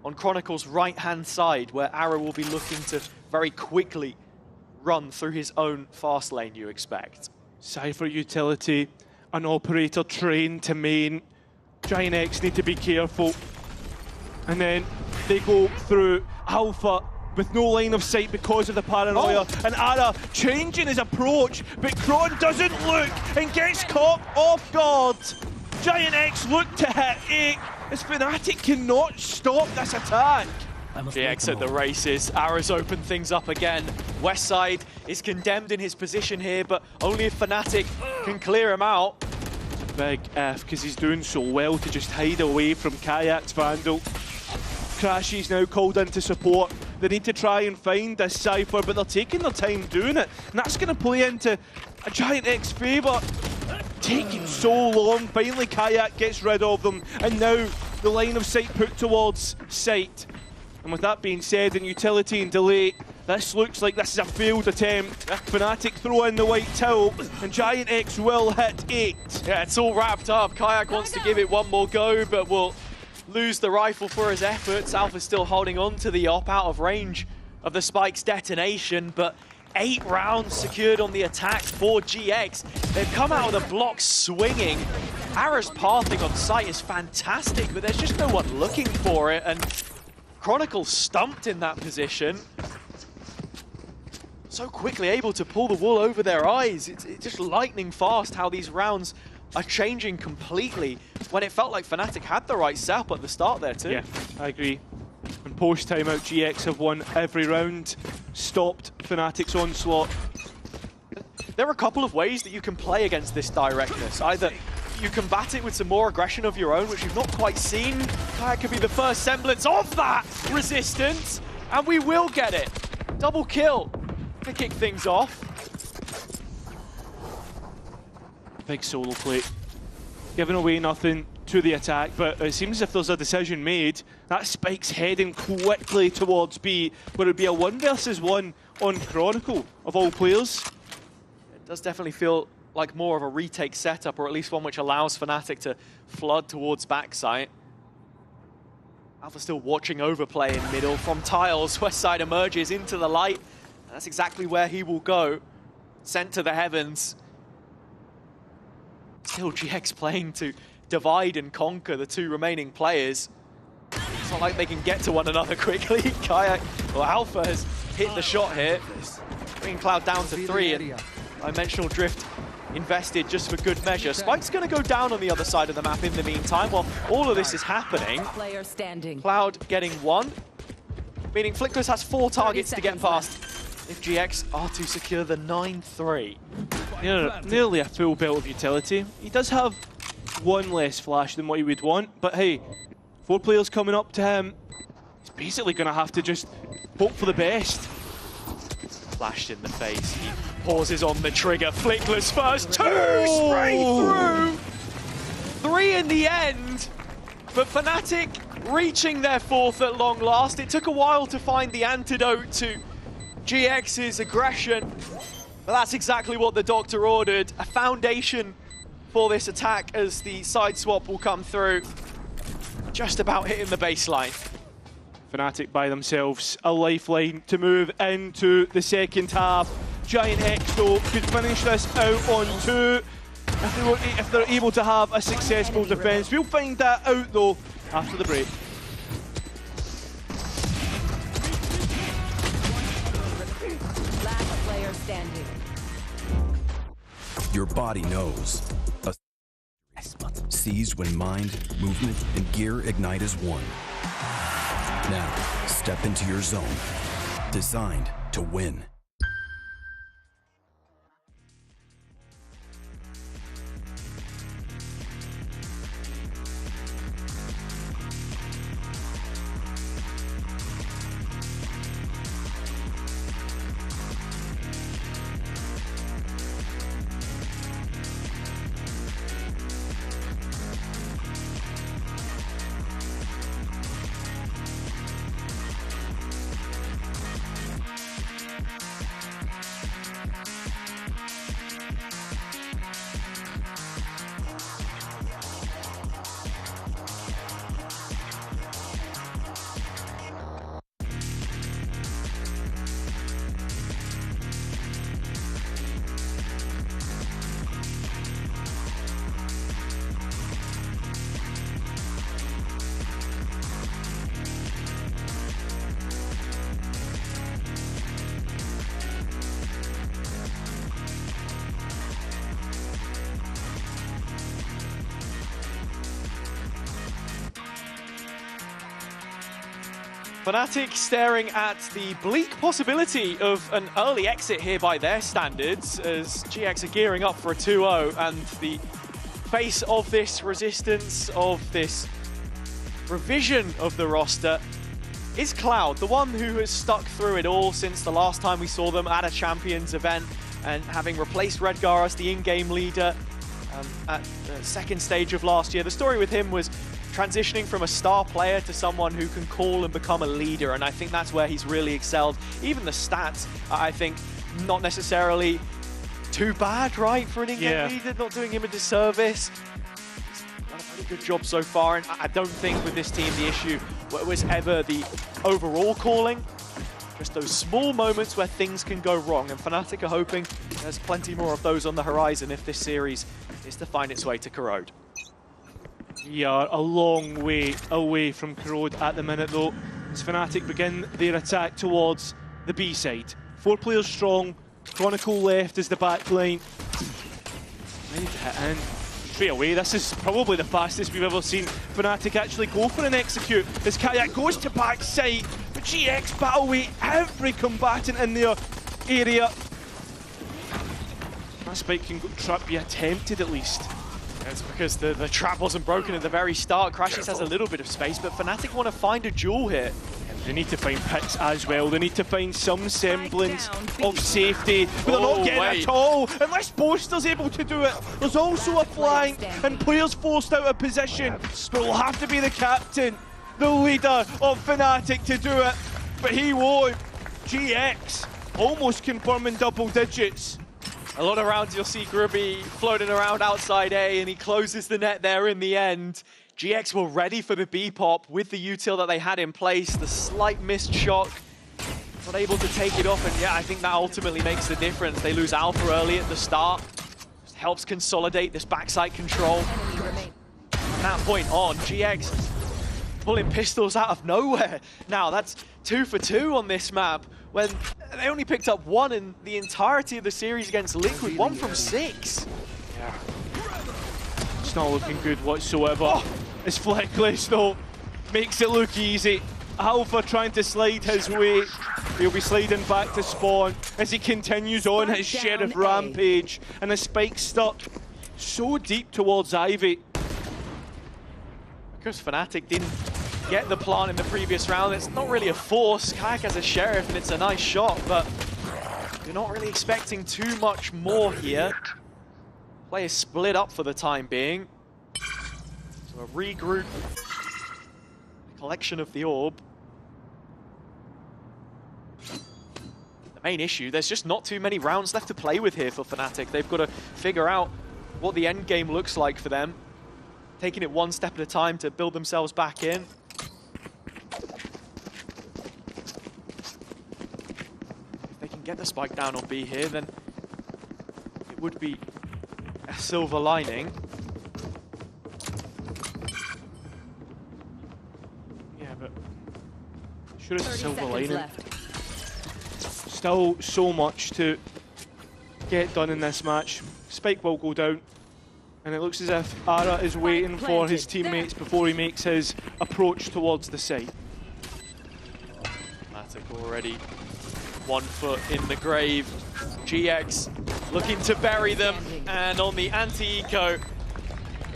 on Chronicle's right-hand side, where Arrow will be looking to very quickly run through his own fast lane, you expect. Cypher utility, an operator trained to main. Giant X need to be careful. And then they go through Alpha with no line of sight because of the paranoia. And Ara changing his approach, but Kron doesn't look and gets caught off guard. Giant X look to hit 8, as Fnatic cannot stop this attack. GX at the races, Ara's opened things up again. Westside is condemned in his position here, but only if Fnatic can clear him out. Big F, because he's doing so well to just hide away from Kayak's Vandal. Crashy's now called in to support. They need to try and find this Cypher, but they're taking their time doing it. And that's going to play into a Giant X favour. Taking so long, finally Kayak gets rid of them, and now the line of sight put towards sight. And with that being said, in utility and delay, this looks like this is a failed attempt. Fnatic throw in the white tilt, and Giant X will hit 8. Yeah, it's all wrapped up. Kayak wants to give it one more go, but will lose the rifle for his efforts. Alpha's still holding on to the op, out of range of the spike's detonation, but 8 rounds secured on the attack for GX. They've come out of the block swinging. Ara's pathing on site is fantastic, but there's just no one looking for it, and Chronicle stumped in that position. So quickly able to pull the wool over their eyes. It's just lightning fast how these rounds are changing completely, when it felt like Fnatic had the right setup at the start there too. Yeah, I agree. And post-timeout, GX have won every round, stopped Fnatic's onslaught. There are a couple of ways that you can play against this directness. Either you combat it with some more aggression of your own, which you've not quite seen. Kayak could be the first semblance of that resistance, and we will get it. Double kill to kick things off. Big solo play. Giving away nothing to the attack, but it seems as if there's a decision made. That spike's heading quickly towards B, where it'd be a 1 versus 1 on Chronicle, of all players. It does definitely feel like more of a retake setup, or at least one which allows Fnatic to flood towards backside. Alpha still watching overplay in middle from tiles. Westside emerges into the light, and that's exactly where he will go. Sent to the heavens. still GX playing to divide and conquer the two remaining players. It's not like they can get to one another quickly. Kayak, well, Alpha has hit the shot here, bringing Cloud down to 3, and Dimensional Drift invested just for good measure. Spike's going to go down on the other side of the map in the meantime, while all of this is happening. Player standing. Cloud getting 1, meaning Flickless has 4 targets to get past if GX are to secure the 9-3. Nearly a full belt of utility. He does have 1 less flash than what he would want, but hey, 4 players coming up to him. He's basically going to have to just hope for the best. Flashed in the face. He pauses on the trigger. Flickless first. 2 straight through. 3 in the end. But Fnatic reaching their 4th at long last. It took a while to find the antidote to GX's aggression. But that's exactly what the Doctor ordered. A foundation for this attack as the side swap will come through. Just about hitting the baseline. Fnatic by themselves, a lifeline to move into the second half. Giant X though could finish this out on 2 if they're able to have a successful defense. We'll find that out though after the break. Last player standing. Your body knows. Seized when mind, movement, and gear ignite as one. Now, step into your zone. Designed to win. Fnatic staring at the bleak possibility of an early exit here by their standards as GX are gearing up for a 2-0, and the face of this resistance, of this revision of the roster is Cloud, the one who has stuck through it all since the last time we saw them at a Champions event, and having replaced Redgar as the in-game leader at the second stage of last year. The story with him was transitioning from a star player to someone who can call and become a leader, and I think that's where he's really excelled. Even the stats, I think, not necessarily too bad, right, for an in-game leader, not doing him a disservice. He's done a pretty good job so far, and I don't think with this team the issue was ever the overall calling, just those small moments where things can go wrong, and Fnatic are hoping there's plenty more of those on the horizon if this series is to find its way to Corrode. We are a long way away from Corrode at the minute though, as Fnatic begin their attack towards the B side. 4 players strong, Chronicle left is the back line. Ready to hit in. Straight away, this is probably the fastest we've ever seen Fnatic actually go for an execute. As Kayak goes to backside, but GX battle weight every combatant in their area. That spike can be attempted at least. It's because the trap wasn't broken at the very start. Crashes has a little bit of space, but Fnatic want to find a duel here. And they need to find picks as well. They need to find some semblance of safety, but they're not getting it at all. Unless Boaster's able to do it. There's also a flank, and players forced out of position. But it'll have to be the captain, the leader of Fnatic to do it. But he won't. GX almost confirming double digits. A lot of rounds you'll see Grubby floating around outside A, and he closes the net there in the end. GX were ready for the B-pop with the util that they had in place, the slight missed shot, not able to take it off, and yeah, I think that ultimately makes the difference. They lose Alpha early at the start. Just helps consolidate this backside control. From that point on, GX pulling pistols out of nowhere. Now that's 2 for 2 on this map, when they only picked up 1 in the entirety of the series against Liquid, 1 from 6. Yeah. It's not looking good whatsoever. Oh. It's Fleckless though, makes it look easy. Alpha trying to slide his way. He'll be sliding back to spawn as he continues on his Sheriff rampage, and the spike stuck so deep towards Ivy. Because Fnatic didn't get the plant in the previous round, it's not really a force. Kayak has a Sheriff and it's a nice shot, but you're not really expecting too much more here. Players split up for the time being. So a regroup, a collection of the orb. The main issue, there's just not too many rounds left to play with here for Fnatic. They've got to figure out what the end game looks like for them. Taking it one step at a time to build themselves back in. If they can get the spike down on B here, then it would be a silver lining. Yeah, but sure it's a silver lining. Still so much to get done in this match. Spike will go down. And it looks as if Ara is waiting for his teammates before he makes his approach towards the site. Fnatic already 1 foot in the grave. GX looking to bury them, and on the anti-eco,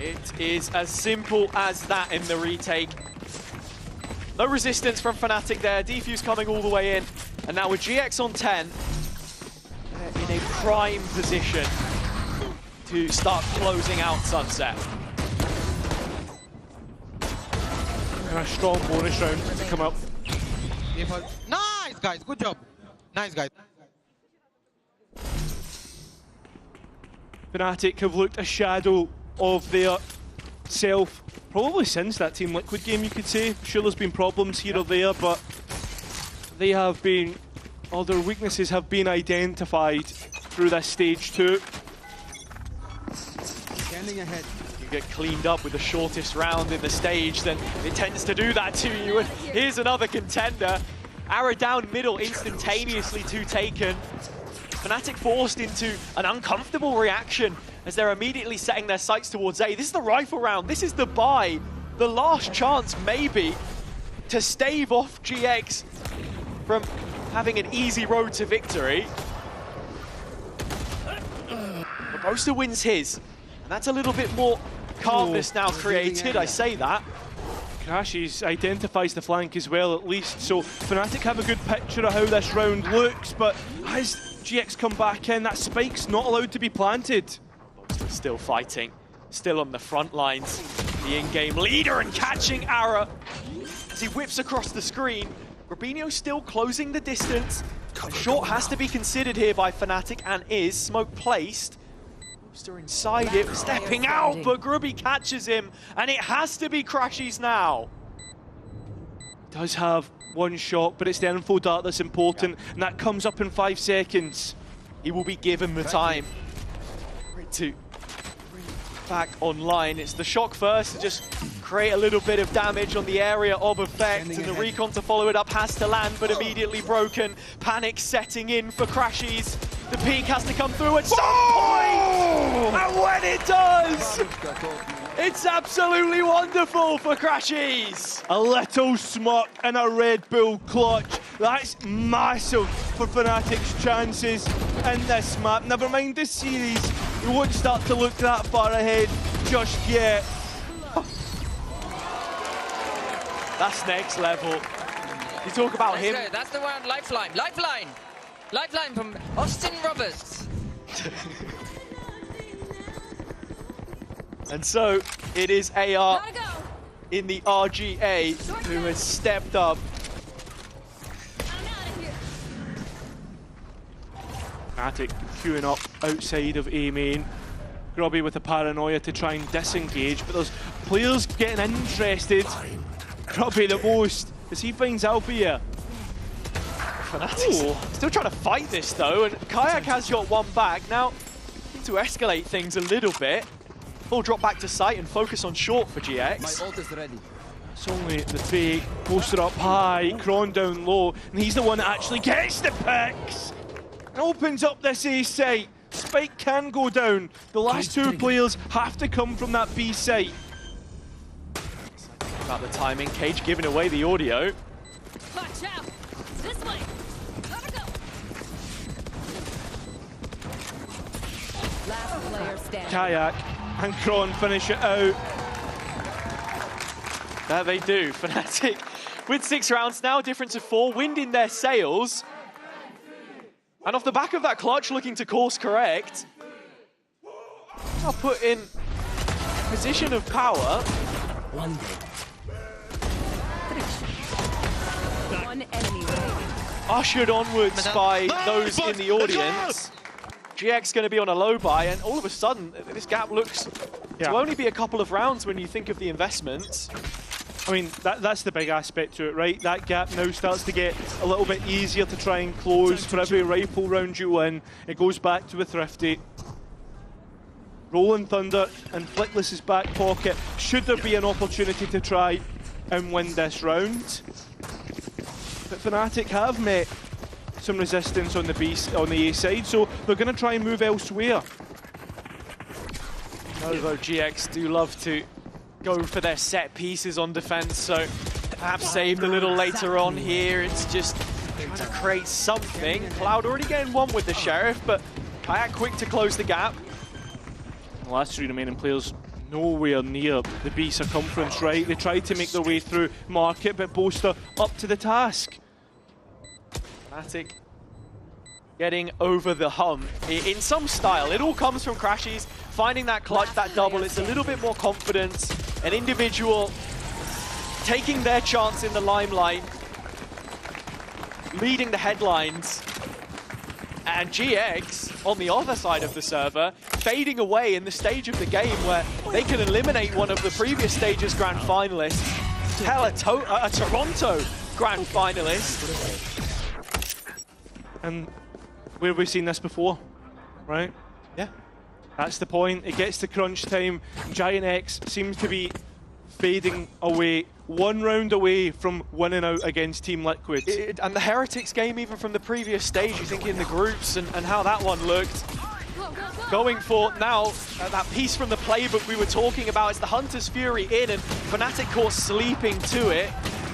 it is as simple as that in the retake. No resistance from Fnatic there, defuse coming all the way in, and now with GX on 10, they're in a prime position to start closing out Sunset. And a strong bonus round to come up. Nice, guys. Good job. Nice, guys. Fnatic have looked a shadow of their self probably since that Team Liquid game, you could say. Sure, there's been problems here or there, but they have been, all their weaknesses have been identified through this stage 2. Standing ahead. You get cleaned up with the shortest round in the stage, then it tends to do that to you. And here's another contender. Ara down middle, instantaneously 2 taken. Fnatic forced into an uncomfortable reaction as they're immediately setting their sights towards A. This is the rifle round. This is the buy. The last chance, maybe, to stave off GX from having an easy road to victory. Barbosa wins his. And that's a little bit more calmness now created, I say that. Crashes identifies the flank as well, at least, so Fnatic have a good picture of how this round looks, but as GX come back in, that spike's not allowed to be planted. Still fighting, still on the front lines. The in-game leader and catching Ara as he whips across the screen. Rubinho still closing the distance. A shot has to be considered here by Fnatic and is. Smoke placed. Rooster inside it, stepping out, but Grubby catches him, and it has to be Crashies now. Does have one shot, but it's the info dart that's important, and that comes up in 5 seconds. He will be given the time to bring back online. It's the shock first to just create a little bit of damage on the area of effect, and the recon to follow it up has to land, but immediately broken. Panic setting in for Crashies. The peak has to come through at some point, and when it does, it's absolutely wonderful for Crashies. A little smirk and a Red Bull clutch. That's massive for Fnatic's chances in this map. Never mind this series, we won't start to look that far ahead just yet. That's next level. You talk about him. That's the one, lifeline, lifeline! Lifeline from Austin Roberts. And so it is AR in the RGA who has stepped up. Fnatic queuing up outside of A main. Grubby with a paranoia to try and disengage, but there's players getting interested. Grubby the most as he finds Alpha here. Fnatic still trying to fight this though, and Kayak has got one back. Now, to escalate things a little bit. Full drop back to site and focus on short for GX. My ult is ready. It's only the fake. Poster up high, Kron down low, and he's the one that actually gets the picks. And opens up this A site. Spike can go down. The last two players have to come from that B site. About the timing, Cage giving away the audio. Watch out! This way! Gotta go! Last player standing. Kayak and Kron finish it out. That they do. Fnatic with 6 rounds now, difference of 4, wind in their sails. And off the back of that clutch, looking to course correct. I'll put in position of power. One day. One enemy remaining. Ushered onwards by those in the audience. GX going to be on a low buy, and all of a sudden, this gap looks to only be a couple of rounds when you think of the investments. I mean, that's the big aspect to it, right? That gap now starts to get a little bit easier to try and close. For every rifle round you win, it goes back to a Thrifty. Rolling Thunder and Flickless's back pocket. Should there be an opportunity to try and win this round? But Fnatic have met some resistance on the A side, so they're going to try and move elsewhere. Although GX do love to go for their set pieces on defense, so perhaps saved a little later on here. It's just trying to create something. Cloud already getting one with the Sheriff, but Kayak quick to close the gap. The last 3 remaining players nowhere near the B circumference, right? They tried to make their way through Market, but Boaster up to the task. Fnatic getting over the hump in some style. It all comes from Crashies, finding that clutch, that double. It's a little bit more confidence, an individual taking their chance in the limelight, leading the headlines, and GX on the other side of the server, fading away in the stage of the game where they can eliminate one of the previous stage's grand finalists, hell, a Toronto grand finalist. And where have we seen this before, right? Yeah. That's the point. It gets to crunch time. Giant X seems to be fading away, 1 round away from winning out against Team Liquid. And the Heretics game, even from the previous stage, you think in the groups and how that one looked. Going for now, that piece from the playbook we were talking about, it's the Hunter's Fury in, and Fnatic caught sleeping to it.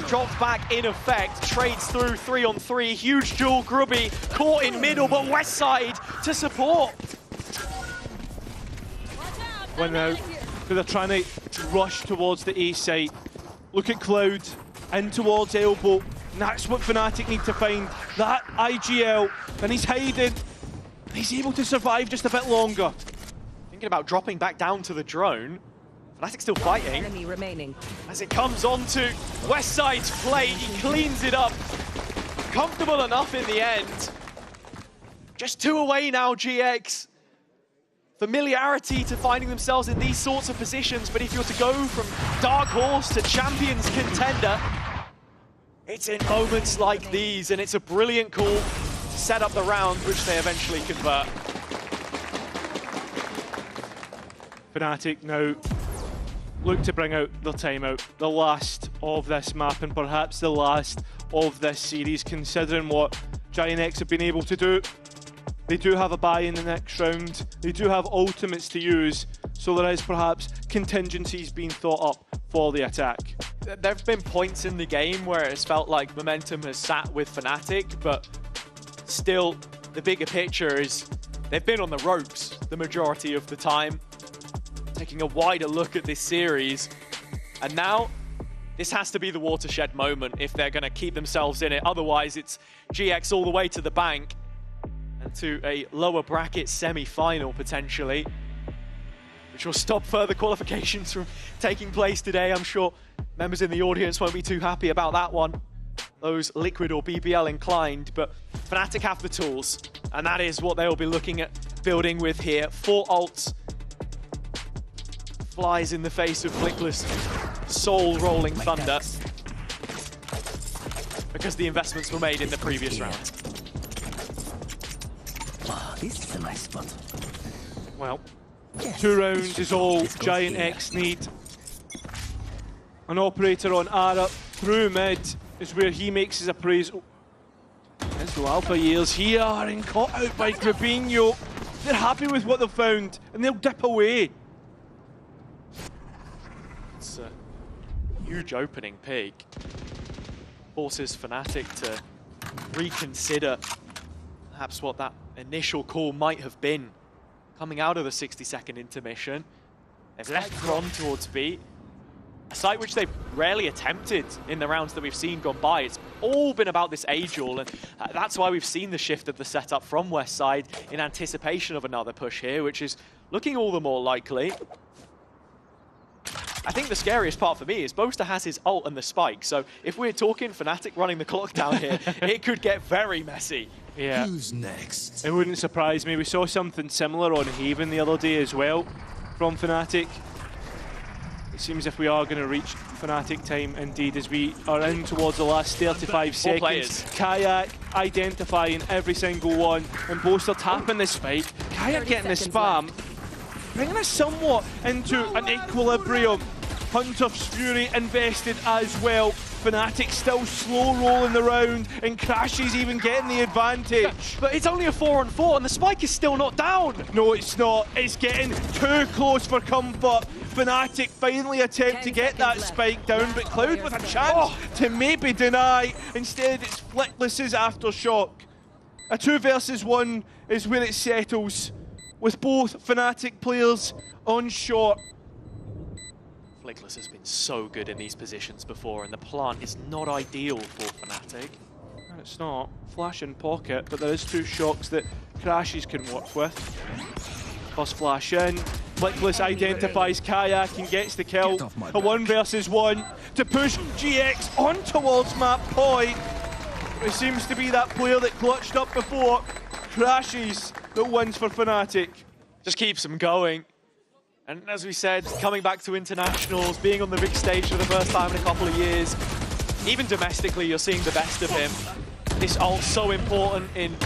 Drops back in effect, trades through 3-on-3, huge duel. Grubby caught in middle, but West side to support. When now, they're trying to rush towards the A site. Look at Cloud, in towards Elbow. And that's what Fnatic need to find, that IGL, and he's hiding. He's able to survive just a bit longer. Thinking about dropping back down to the drone. Fnatic still fighting. Enemy remaining. As it comes onto West side's plate, he cleans it up. Comfortable enough in the end. Just 2 away now, GX. Familiarity to finding themselves in these sorts of positions, but if you're to go from Dark Horse to Champions Contender, it's in moments like these, and it's a brilliant call to set up the round, which they eventually convert. Fnatic now look to bring out their timeout, the last of this map and perhaps the last of this series, considering what Giant X have been able to do. They do have a bye in the next round, they do have ultimates to use, so there is perhaps contingencies being thought up for the attack. There have been points in the game where it's felt like momentum has sat with Fnatic, but still the bigger picture is they've been on the ropes the majority of the time. Taking a wider look at this series, and now this has to be the watershed moment if they're going to keep themselves in it. Otherwise, it's GX all the way to the bank and to a lower bracket semi-final potentially, which will stop further qualifications from taking place today. I'm sure members in the audience won't be too happy about that one, those Liquid or BBL inclined, but Fnatic have the tools, and that is what they'll be looking at building with here. 4 ults. Flies in the face of Flickless, soul rolling thunder, because the investments were made in the previous round. Wow, this is a nice spot. Well, 2 rounds is all Giant X need. An operator on Ara through mid is where he makes his appraisal. As Alpha Years here and caught out by Grabinho. They're happy with what they've found and they'll dip away. It's a huge opening pick. Forces Fnatic to reconsider perhaps what that initial call might have been. Coming out of the 60-second intermission, they've left Kron towards B. A site which they've rarely attempted in the rounds that we've seen gone by. It's all been about this A-duel, and that's why we've seen the shift of the setup from West Side in anticipation of another push here, which is looking all the more likely. I think the scariest part for me is Boaster has his ult and the spike, so if we're talking Fnatic running the clock down here, it could get very messy. Yeah. Who's next? It wouldn't surprise me. We saw something similar on Haven the other day as well from Fnatic. It seems if we are going to reach Fnatic time indeed, as we are in towards the last 35 seconds. Players. Kayak identifying every single one, and Boaster tapping the spike. Kayak getting the spam, bringing us somewhat into an equilibrium. Hunter's Fury invested as well. Fnatic still slow rolling the round, and Crashes even getting the advantage. But it's only a 4-on-4 and the spike is still not down. No, it's not. It's getting too close for comfort. Fnatic finally attempt to get that spike down, but Cloud with a chance to maybe deny. Instead, it's Flickless's aftershock. A 2 versus 1 is where it settles, with both Fnatic players on short. Flickless has been so good in these positions before, and the plant is not ideal for Fnatic. No, it's not. Flash in pocket, but there is 2 shocks that Crashes can work with. First flash in. Flickless identifies Kayak and gets the kill. A 1 versus 1 to push GX on towards map point. It seems to be that player that clutched up before. Crashes that wins for Fnatic. Just keeps them going. And as we said, coming back to internationals, being on the big stage for the first time in a couple of years, even domestically, you're seeing the best of him. This ult's so important in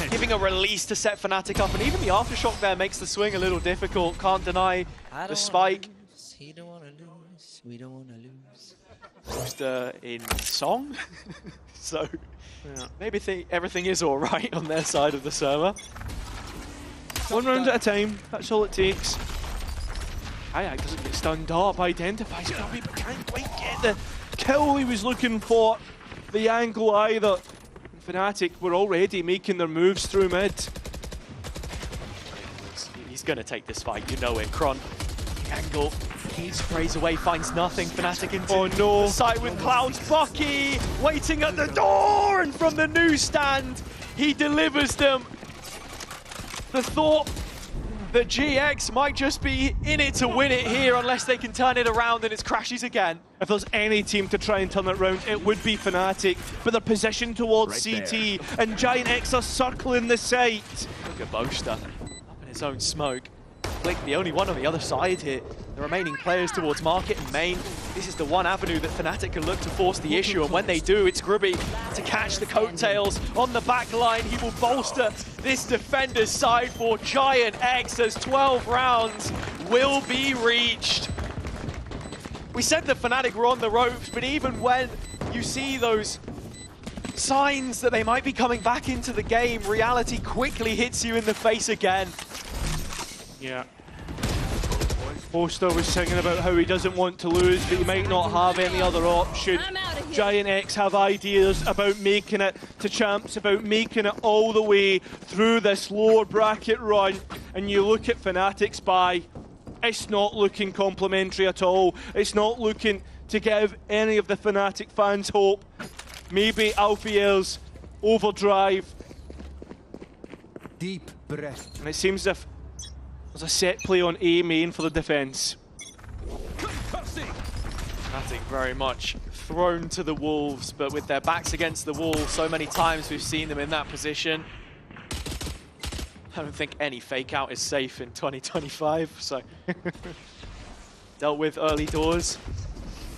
giving a release to set Fnatic up, and even the aftershock there makes the swing a little difficult. Can't deny the spike. He don't want to lose. We don't want to lose. Boaster in song, so yeah, maybe everything is all right on their side of the server. 1 round at a time. That's all it takes. Kayak doesn't get stunned up, identifies Gubby, but can't quite get the kill he was looking for. The angle either. Fnatic were already making their moves through mid. He's going to take this fight, you know it. Kron, angle, he sprays away, finds nothing. Fnatic into the site with Cloud's Bucky, waiting at the door, and from the newsstand, he delivers them. The thought that GX might just be in it to win it here unless they can turn it around, and it's Crashes again. If there's any team to try and turn it around, it would be Fnatic, but they're positioned towards CT, and Giant X are circling the site. Look at Boaster, up in his own smoke. Flick, the only one on the other side here. The remaining players towards Market and Main. This is the one avenue that Fnatic can look to force the issue, and when they do, it's Grubby to catch the coattails on the back line. He will bolster this defender's side for Giant X as 12 rounds will be reached. We said that Fnatic were on the ropes, but even when you see those signs that they might be coming back into the game, reality quickly hits you in the face again. Yeah. Boaster was singing about how he doesn't want to lose, but he might not have any other option. Giant X have ideas about making it to champs, about making it all the way through this lower bracket run. And you look at Fnatic's buy, it's not looking complimentary at all. It's not looking to give any of the Fnatic fans hope. Maybe Alfier's overdrive. Deep breath. And it seems as if there's a set play on A main for the defense. Fnatic very much thrown to the wolves, but with their backs against the wall, so many times we've seen them in that position. I don't think any fake out is safe in 2025, so dealt with early doors.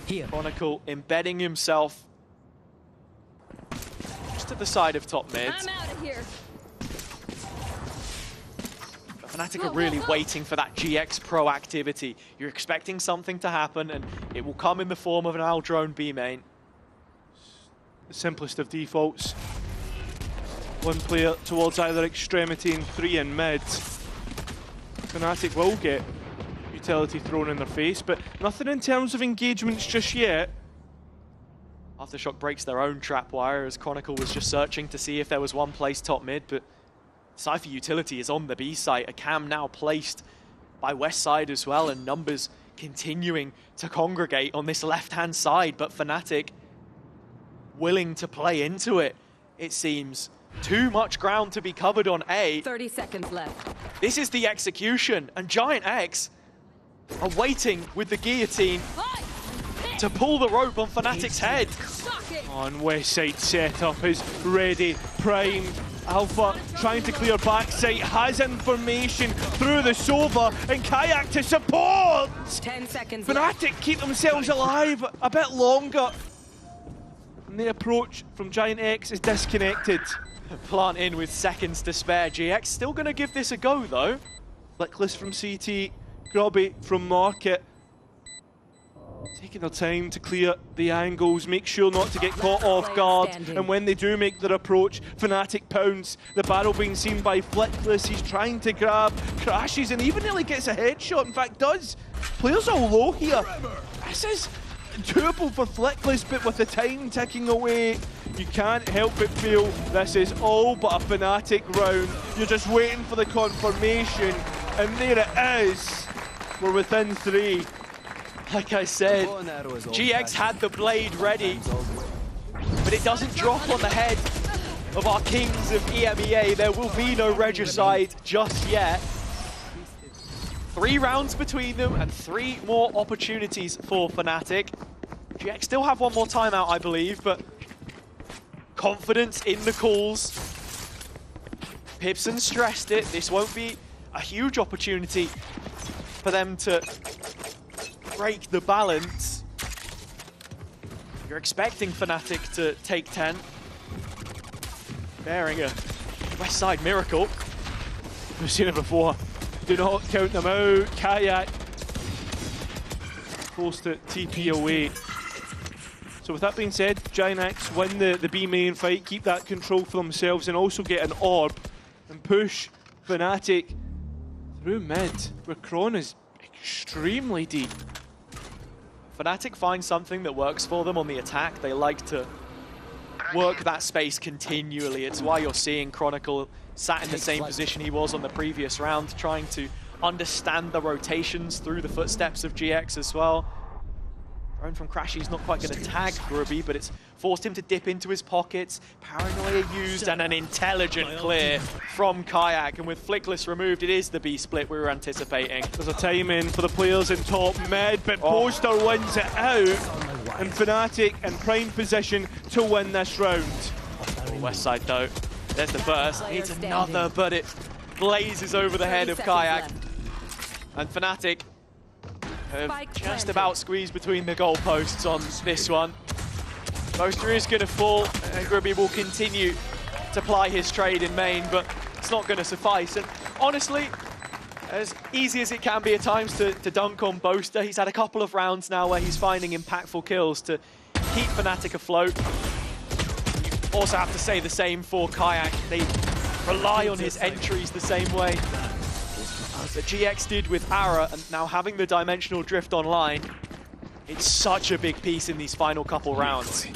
Here, Chronicle embedding himself just to the side of top mid. I'm out of here. Fnatic are really waiting for that GX proactivity. You're expecting something to happen, and it will come in the form of an Al drone B main. The simplest of defaults. One player towards either extremity and 3 in mid. Fnatic will get utility thrown in their face, but nothing in terms of engagements just yet. Aftershock breaks their own trapwire as Chronicle was just searching to see if there was one place top mid, but Cypher utility is on the B site. A cam now placed by West side as well, and numbers continuing to congregate on this left-hand side, but Fnatic willing to play into it, it seems. Too much ground to be covered on A. 30 seconds left. This is the execution, and Giant X are waiting with the guillotine to pull the rope on Fnatic's head. On West side setup is ready, primed. Alpha trying to clear backside, has information through the Sova, and Kayak to support! 10 seconds Fnatic keep themselves alive a bit longer. And the approach from Giant X is disconnected. Plant in with seconds to spare. GX still going to give this a go though. Flickless from CT, Grubby from Market. Taking their time to clear the angles, make sure not to get caught off guard. And when they do make their approach, Fnatic pounce. The barrel being seen by Flickless, he's trying to grab, crashes, and even nearly gets a headshot. In fact, does. Players are low here. This is doable for Flickless, but with the time ticking away, you can't help but feel this is all but a Fnatic round. You're just waiting for the confirmation, and there it is. We're within 3. Like I said, GX had the blade ready, but it doesn't drop on the head of our kings of EMEA. There will be no regicide just yet. 3 rounds between them and 3 more opportunities for Fnatic. GX still have one more timeout, I believe, but confidence in the calls. Pipson stressed it. This won't be a huge opportunity for them to break the balance. You're expecting Fnatic to take 10. Bearing a West Side miracle. We've seen it before. Do not count them out. Kayak close to TP away. So with that being said, Giant X win the B main fight, keep that control for themselves, and also get an orb and push Fnatic through mid, where Kron is extremely deep. Fnatic find something that works for them on the attack. They like to work that space continually. It's why you're seeing Chronicle sat in the same position he was on the previous round, trying to understand the rotations through the footsteps of GX as well. Drone from Crashy's not quite going to tag Grubby, but it's forced him to dip into his pockets. Paranoia used and an intelligent clear from Kayak. And with Flickless removed, it is the B split we were anticipating. There's a time in for the players in top mid, but Poster wins it out. And Fnatic in prime position to win this round. West side though. There's the burst. Needs another, but it blazes over the head of Kayak. And Fnatic have just about squeezed between the goalposts on this one. Poster is going to fall, and Grubby will continue to ply his trade in main, but it's not going to suffice. And honestly, as easy as it can be at times to dunk on Poster, he's had a couple of rounds now where he's finding impactful kills to keep Fnatic afloat. You also have to say the same for Kayak. They rely on his entries the same way that GX did with Ara, and now having the dimensional drift online, it's such a big piece in these final couple rounds.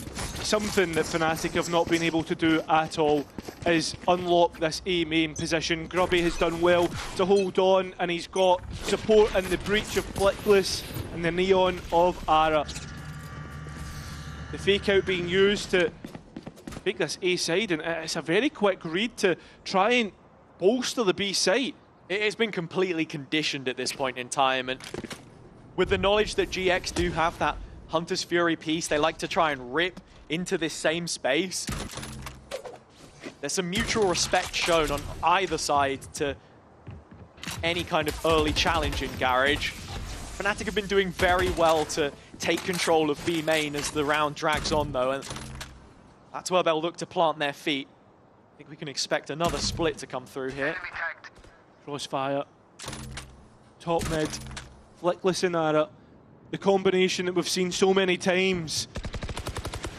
Something that Fnatic have not been able to do at all is unlock this A main position. Grubby has done well to hold on, and he's got support in the breach of Flickless and the neon of Ara. The fake out being used to make this A side, and it's a very quick read to try and bolster the B side. It's been completely conditioned at this point in time, and with the knowledge that GX do have that Hunter's Fury piece, they like to try and rip into this same space. There's some mutual respect shown on either side to any kind of early challenge in Garage. Fnatic have been doing very well to take control of B main as the round drags on though, and that's where they'll look to plant their feet. I think we can expect another split to come through here. Crossfire. Top mid. Flickless Inara. The combination that we've seen so many times.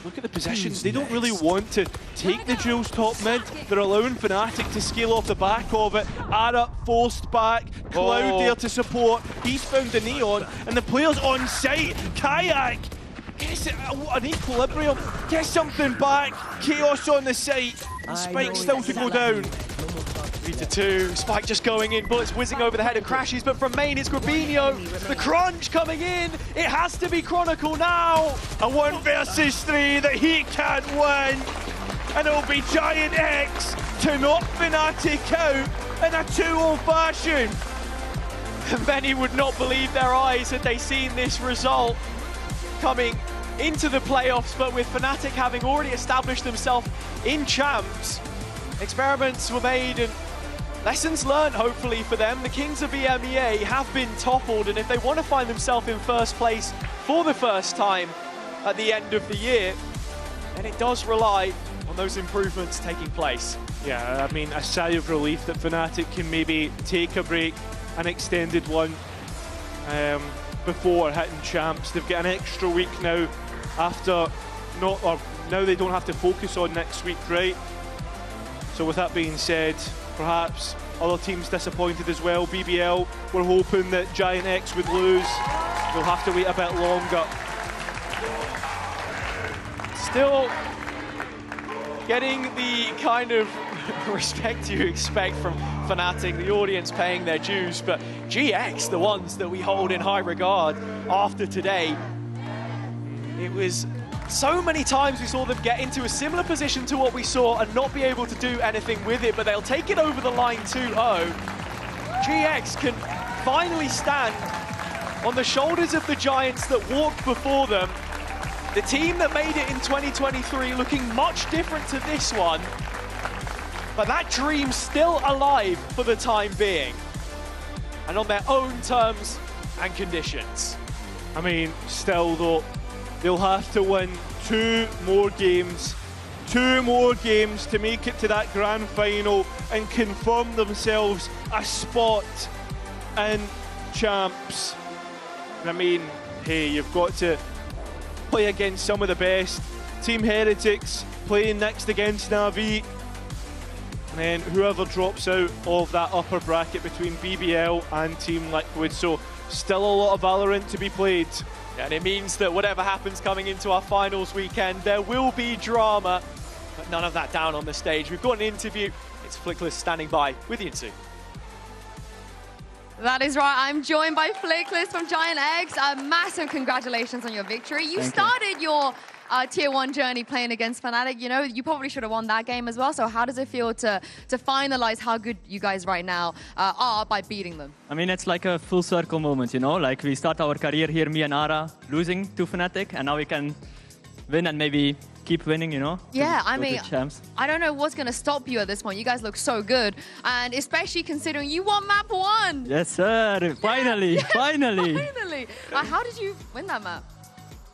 Look at the positions. They don't really want to take the duels top mid. They're allowing Fnatic to scale off the back of it. Ara forced back. Cloud there to support. He's found the Neon. And the players on site. Kayak gets an equilibrium. Gets something back. Chaos on the site. Spike still to go down. 3-2, Spike just going in, bullets whizzing over the head of Crashes, but from main it's Grabinho. The crunch coming in, it has to be Chronicle now. A 1 versus 3 that he can't win. And it'll be Giant X to knock Fnatic out in a 2-0 fashion. Many would not believe their eyes had they seen this result coming into the playoffs, but with Fnatic having already established themselves in champs, experiments were made and lessons learned, hopefully, for them. The Kings of EMEA have been toppled, and if they want to find themselves in first place for the first time at the end of the year, then it does rely on those improvements taking place. Yeah, I mean, a sigh of relief that Fnatic can maybe take a break, an extended one, before hitting champs. They've got an extra week now after now they don't have to focus on next week, right? So with that being said, perhaps other teams disappointed as well. BBL, we're hoping that Giant X would lose. They'll have to wait a bit longer. Still getting the kind of respect you expect from Fnatic, the audience paying their dues, but GX, the ones that we hold in high regard after today, it was so many times we saw them get into a similar position to what we saw and not be able to do anything with it, but they'll take it over the line 2-0. GX can finally stand on the shoulders of the Giants that walked before them. The team that made it in 2023 looking much different to this one, but that dream's still alive for the time being, and on their own terms and conditions. I mean, still though, they'll have to win 2 more games. 2 more games to make it to that grand final and confirm themselves a spot in champs. I mean, hey, you've got to play against some of the best. Team Heretics playing next against Na'Vi. And then whoever drops out of that upper bracket between BBL and Team Liquid. So still a lot of Valorant to be played. And it means that whatever happens coming into our finals weekend, there will be drama, but none of that down on the stage. We've got an interview. It's Flickless standing by with Yinsu. That is right. I'm joined by Flickless from Giant X. Massive congratulations on your victory. You started your Tier 1 journey playing against Fnatic. You know, you probably should have won that game as well. So how does it feel to finalize how good you guys right now are by beating them? I mean, it's like a full circle moment, you know? Like, we start our career here, me and Ara, losing to Fnatic, and now we can win and maybe keep winning, you know? Yeah, I mean, champs. I don't know what's going to stop you at this point. You guys look so good, and especially considering you won map 1. Yes, sir. Finally, yeah. finally. Finally. How did you win that map?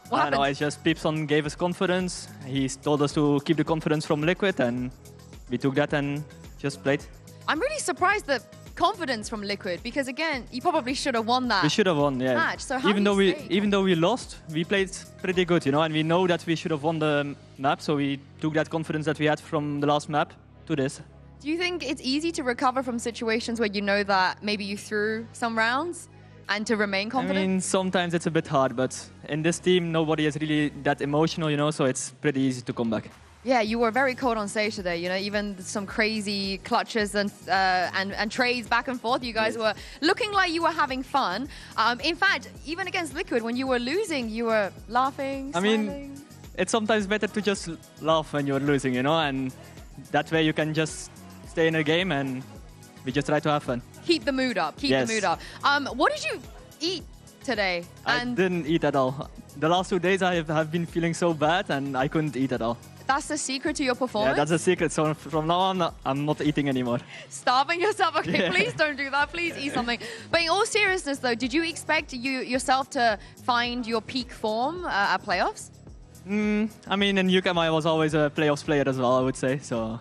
What I happened? know, it's just Pipson gave us confidence. He told us to keep the confidence from Liquid, and we took that and just played. I'm really surprised that confidence from Liquid, because again, you probably should have won that. We should have won, yeah. Match. So how even do though we lost, we played pretty good, you know, and we know that we should have won the map, so we took that confidence that we had from the last map to this. Do you think it's easy to recover from situations where you know that maybe you threw some rounds and to remain confident? I mean, sometimes it's a bit hard, but in this team, nobody is really that emotional, you know, so it's pretty easy to come back. Yeah, you were very cold on stage today. You know, even some crazy clutches and trades back and forth. You guys were looking like you were having fun. In fact, even against Liquid, when you were losing, you were laughing, smiling. I mean, it's sometimes better to just laugh when you're losing, you know, and that way you can just stay in a game and we just try to have fun. Keep the mood up. Keep the mood up. What did you eat today? I didn't eat at all. The last 2 days I have been feeling so bad and I couldn't eat at all. That's the secret to your performance? Yeah, that's the secret. So from now on, I'm not eating anymore. Starving yourself? Okay, Yeah. Please don't do that. Please eat something. But in all seriousness, though, did you expect yourself to find your peak form at playoffs? I mean, in UCAM, I was always a playoffs player as well, I would say. So.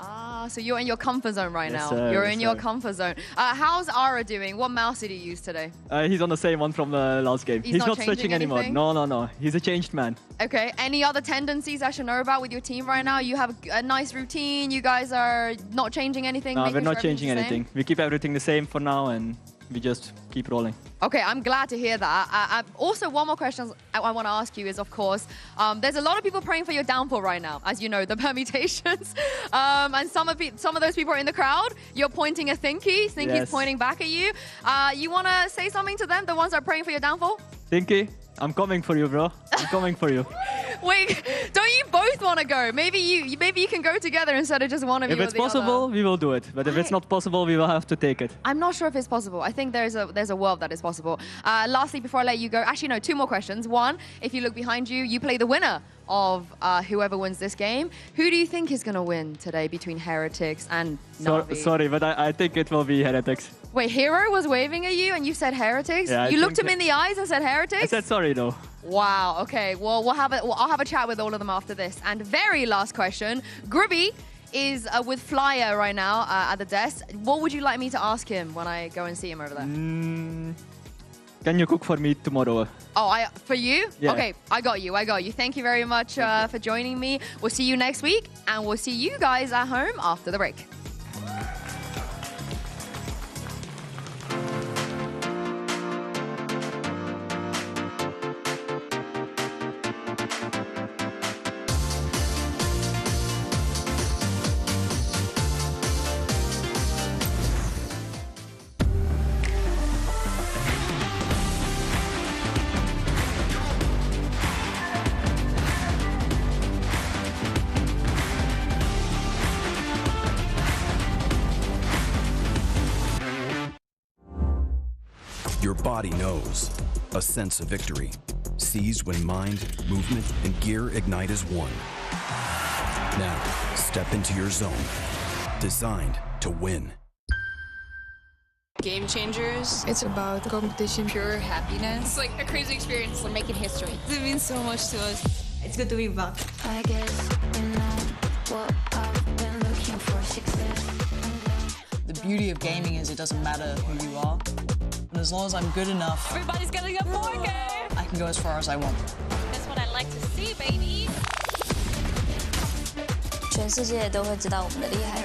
So you're in your comfort zone right Yes, now. sir, You're yes, in your sir. comfort zone. How's Ara doing? What mouse did he use today? He's on the same one from the last game. He's not not changing switching anymore. anything? No. He's a changed man. Okay. Any other tendencies I should know about with your team right now? You have a nice routine. You guys are not changing anything. No, making we're not sure changing everything's the anything. We keep everything the same for now, and we just keep rolling. same? Okay, I'm glad to hear that. Also, one more question I want to ask you is, of course, there's a lot of people praying for your downfall right now, as you know, the permutations. And some of those people are in the crowd. You're pointing at Thinky. Thinky's Yes. pointing back at you. You want to say something to them, the ones that are praying for your downfall? Thinky, I'm coming for you, bro. I'm coming for you. Wait, don't you both want to go? Maybe you can go together instead of just one of you If or it's the other. possible, we will do it. But if it's not possible, we will have to take it. I'm not sure if it's possible. I think there's a world that is possible. Lastly, before I let you go, actually no, two more questions. One, if you look behind you, you play the winner of whoever wins this game. Who do you think is going to win today between Heretics and Na'Vi? Sorry, but I think it will be Heretics. Wait, Hero was waving at you and you said Heretics? Yeah, I you looked think him in the eyes and said Heretics? I said sorry, though. Wow, okay. Well, I'll have a chat with all of them after this. And very last question, Gribby is with Flyer right now at the desk. What would you like me to ask him when I go and see him over there? Can you cook for me tomorrow? Oh, for you? Yeah. Okay, I got you. Thank you very much for joining me. We'll see you next week, and we'll see you guys at home after the break. Your body knows. A sense of victory. Seized when mind, movement, and gear ignite as one. Now, step into your zone. Designed to win. Game Changers. It's about competition, pure happiness. It's like a crazy experience. We're making history. It means so much to us. It's good to be back. I guess you know what I've been looking for, success. The beauty of gaming is it doesn't matter who you are. And as long as I'm good enough, Everybody's getting a 4K. I can go as far as I want. That's what I like to see, baby. 全世界都会知道我们的厉害。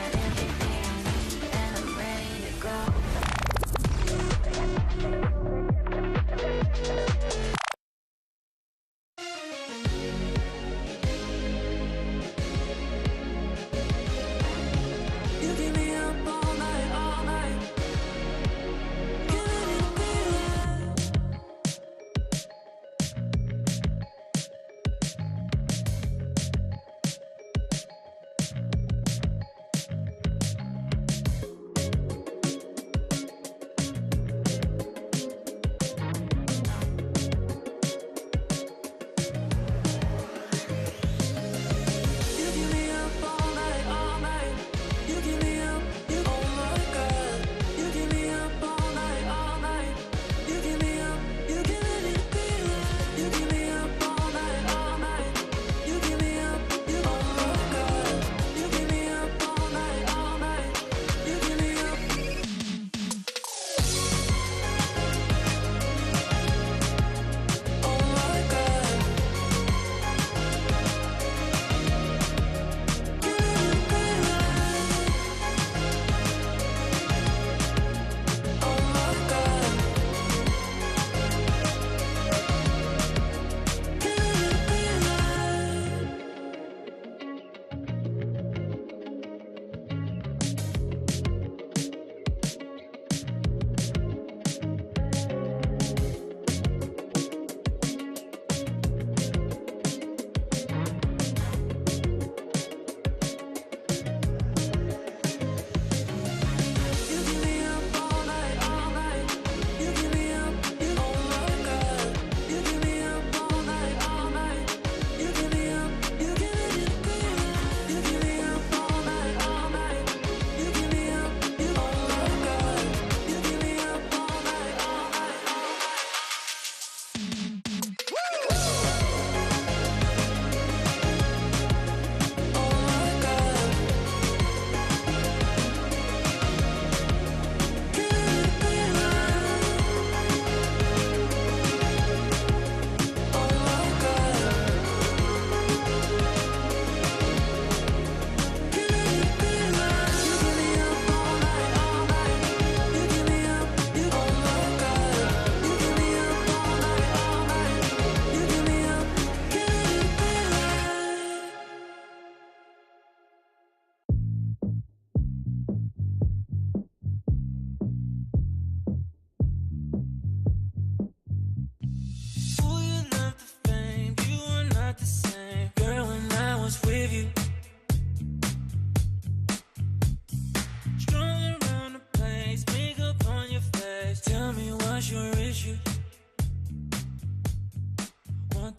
We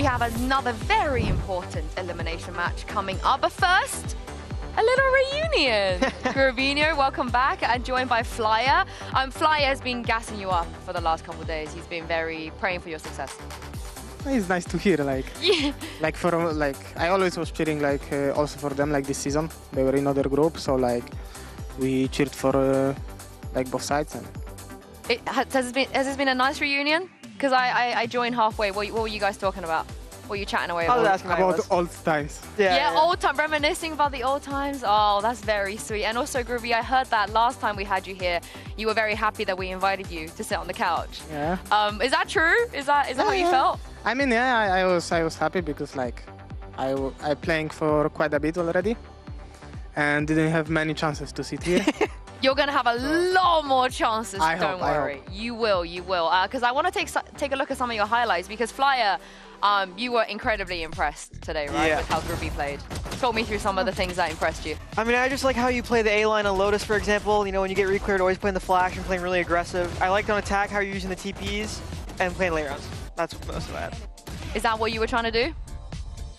have another very important elimination match coming up. But first, a little reunion. Gravino, welcome back, and joined by Flyer. Flyer has been gassing you up for the last couple of days. He's been very praying for your success. It's nice to hear, like, Yeah. I always was cheering, also for them, this season. They were in other group, so, we cheered for, both sides. And Has this been a nice reunion? Because I joined halfway. What were you guys talking about? What were you chatting away about? I was asking about old times. Yeah, old time, reminiscing about the old times. Oh, that's very sweet. And also, Groovy, I heard that last time we had you here, you were very happy that we invited you to sit on the couch. Yeah. Is that true? Is that how you felt? I mean, yeah, I was happy because, I playing for quite a bit already, and didn't have many chances to sit here. You're going to have a lot more chances, don't I worry. You will. Because I want to take a look at some of your highlights, because Flyer, you were incredibly impressed today, right, Yeah. with how Groovy played. Talk me through some of the things that impressed you. I mean, I just like how you play the A-line on Lotus, for example. You know, when you get re-cleared, always playing the flash and playing really aggressive. I liked on attack how you're using the TPs and playing late rounds. That's most of that. Is that what you were trying to do?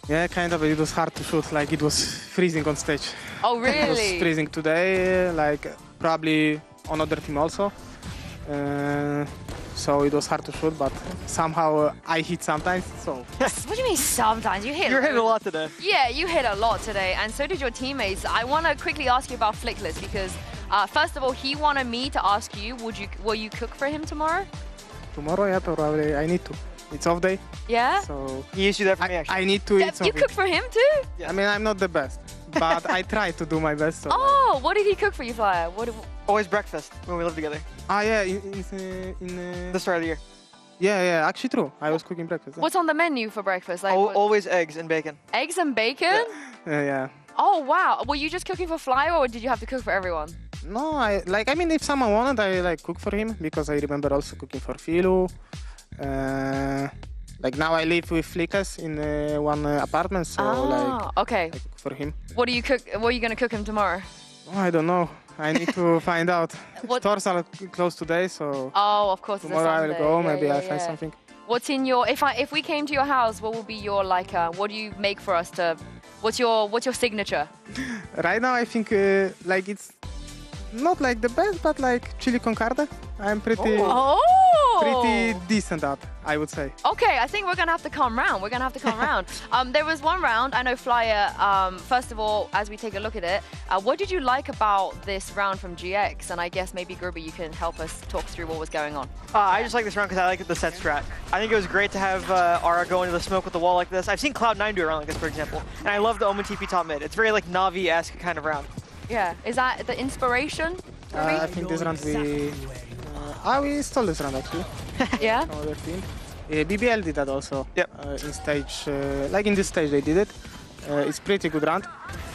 Yeah, kind of. It was hard to shoot. It was freezing on stage. Oh, really? It was freezing today. Probably on other team also. So it was hard to shoot, but somehow I hit sometimes. So. What do you mean sometimes? You hit. You're hitting a lot today. Yeah, you hit a lot today, and so did your teammates. I want to quickly ask you about Flickless, because first of all, he wanted me to ask you, will you cook for him tomorrow? Tomorrow, yeah, probably. I need to. It's off day. Yeah? So he used to do that for me, actually. I need to eat something. You cook for him too? I mean, I'm not the best, but I try to do my best. So Oh, what did he cook for you, Flyer? Always breakfast when we live together. Yeah, The start of the year. Yeah, actually true. I was cooking breakfast. What's on the menu for breakfast? Always eggs and bacon. Eggs and bacon? Yeah. Oh, wow. Were you just cooking for Flyer, or did you have to cook for everyone? No, I mean, if someone wanted, I cook for him, because I remember also cooking for Philo. Now I live with Flickas in one apartment, so okay. I cook for him. What are you going to cook him tomorrow? Oh, I don't know. I need to find out. Stores are closed today, so. Oh, of course. Tomorrow I will go. Yeah, maybe I'll find something. What's in your? If we came to your house, what would be your what do you make for us to? What's your signature? Right now I think it's not the best, but chili con carne. I'm pretty decent at, I would say. Okay, I think we're gonna have to come round. There was one round. I know Flyer. First of all, as we take a look at it, what did you like about this round from GX? And I guess maybe Gruby, you can help us talk through what was going on. I just like this round because I like the set strat. I think it was great to have Aura go into the smoke with the wall like this. I've seen Cloud9 do a round like this, for example, and I love the Omen TP top mid. It's very Navi-esque kind of round. Yeah, is that the inspiration? I think this round we stole this round actually. Yeah. From other team. BBL did that also. Yep. In stage, in this stage they did it. It's pretty good round.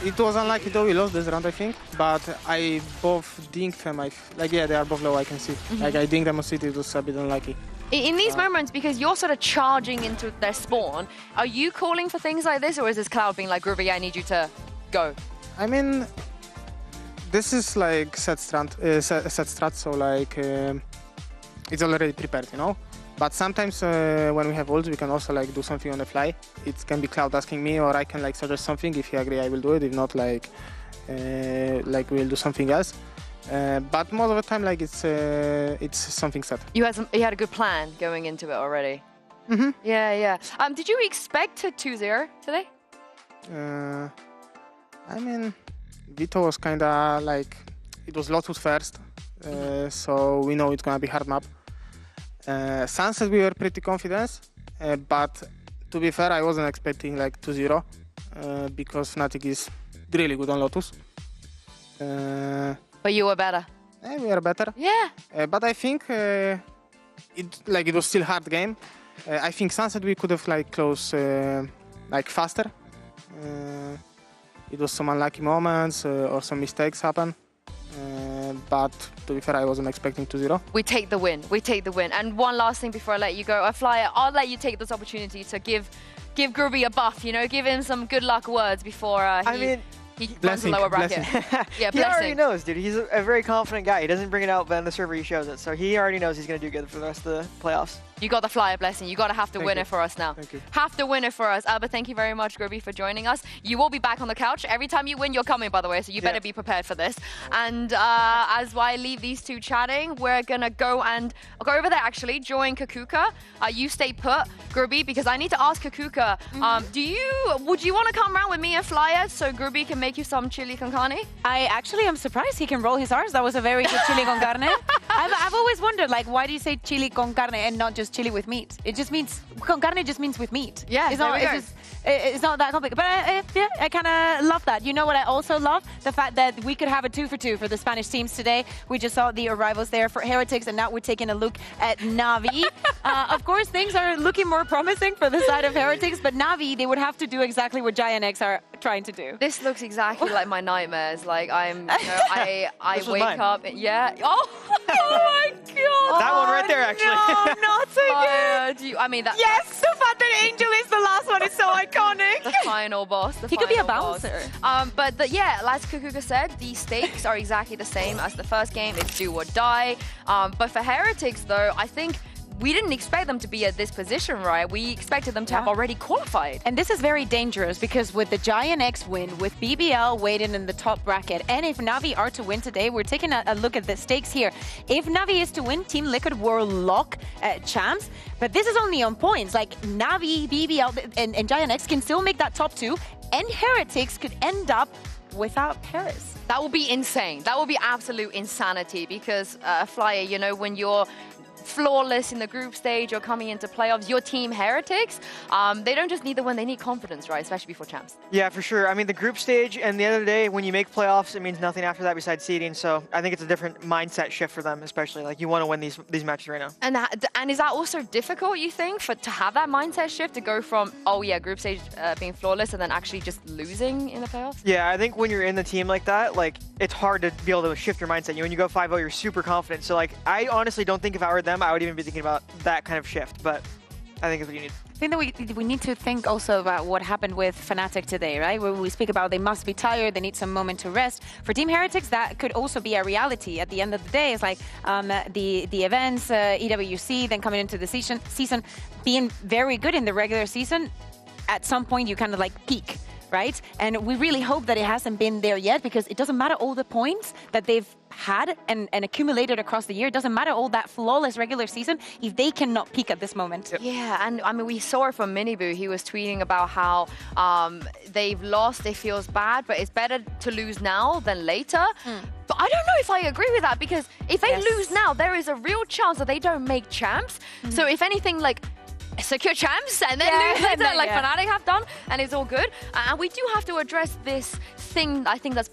It was unlucky though, we lost this round I think, but I both dinked them. Yeah, they are both low, I can see. I dinked them on city, it was a bit unlucky. In these moments, because you're sort of charging into their spawn, are you calling for things like this, or is this Cloud being like, Groovy, I need you to go? I mean, this is set strat, so it's already prepared, you know? But sometimes when we have ults, we can also do something on the fly. It can be Cloud asking me, or I can suggest something. If he agree, I will do it. If not, we'll do something else. But most of the time, it's something set. You had a good plan going into it already. Mm-hmm. Yeah. Did you expect a 2-0 today? I mean, Veto was kind of it was Lotus first, so we know it's gonna be hard map. Sunset, we were pretty confident, but to be fair, I wasn't expecting 2-0 because Fnatic is really good on Lotus. But you were better. Yeah, we were better. Yeah. But I think it was still hard game. I think Sunset we could have closed faster. It was some unlucky moments or some mistakes happen. but to be fair, I wasn't expecting 2-0. We take the win. We take the win. And one last thing before I let you go. Flyer, I'll let you take this opportunity to give Groovy a buff, you know, give him some good luck words before he runs the lower bracket. Yeah, he already knows, dude. He's a very confident guy. He doesn't bring it out, but on the server he shows it. So he already knows he's going to do good for the rest of the playoffs. You got the Flyer blessing. You got to have to win it for us now. Thank you. Have to win it for us. But thank you very much, Groovy, for joining us. You will be back on the couch. Every time you win, you're coming, by the way, so you better be prepared for this. And as I leave these two chatting, we're going to go over there, actually, join Kakuka. You stay put, Groovy, because I need to ask Kakuka, would you want to come around with me and Flyer so Groovy can make you some chili con carne? I actually am surprised he can roll his R's. That was a very good chili con carne. I've always wondered, like, why do you say chili con carne and not just chili with meat? It just means, con carne just means with meat. Yeah, it's not that complicated. But yeah, I kind of love that. You know what I also love? The fact that we could have a 2-for-2 for the Spanish teams today. We just saw the arrivals there for Heretics, and now we're taking a look at Navi. Of course, things are looking more promising for the side of Heretics, but Navi, they would have to do exactly what Giant X are trying to do. This looks exactly like my nightmares. Like I wake up. Yeah. Oh my god. That one right there, actually. No, not again. I mean that. Yes, the fact that Angel is the last one is so iconic. The final boss. He could be a bouncer. But as Kakuka said, the stakes are exactly the same as the first game. It's do or die. But for Heretics, though, I think we didn't expect them to be at this position, right? We expected them to have already qualified. And this is very dangerous because with the Giant X win, with BBL waiting in the top bracket, and if Navi are to win today, we're taking a look at the stakes here. If Navi is to win, Team Liquid will lock champs, but this is only on points. Like Navi, BBL, and Giant X can still make that top 2, and Heretics could end up without Paris. That would be insane. That would be absolute insanity because, Flyer, you know, when you're flawless in the group stage or coming into playoffs, your team Heretics, they don't just need the win, they need confidence, right? Especially before champs. Yeah, for sure. I mean, the group stage and the other day, when you make playoffs, it means nothing after that besides seeding. So I think it's a different mindset shift for them, especially. Like, you want to win these matches right now. And is that also difficult, you think, to have that mindset shift to go from, group stage being flawless and then actually just losing in the playoffs? Yeah, I think when you're in the team like that, like, it's hard to be able to shift your mindset. When you go 5-0, you're super confident. So, like, I honestly don't think if I were them, I would even be thinking about that kind of shift, but I think it's what you need. I think that we need to think also about what happened with Fnatic today, right? Where we speak about they must be tired, they need some moment to rest. For Team Heretics, that could also be a reality at the end of the day. It's like the events, EWC, then coming into the season, being very good in the regular season, at some point you kind of like peak. Right? And we really hope that it hasn't been there yet because it doesn't matter all the points that they've had and accumulated across the year. It doesn't matter all that flawless regular season if they cannot peak at this moment. Yeah, and I mean, we saw it from Miniboo. He was tweeting about how they've lost, it feels bad, but it's better to lose now than later. But I don't know if I agree with that because if they lose now, there is a real chance that they don't make champs. So if anything, like, secure champs and then lose later, like Fnatic have done, and it's all good. And we do have to address this thing, I think, that's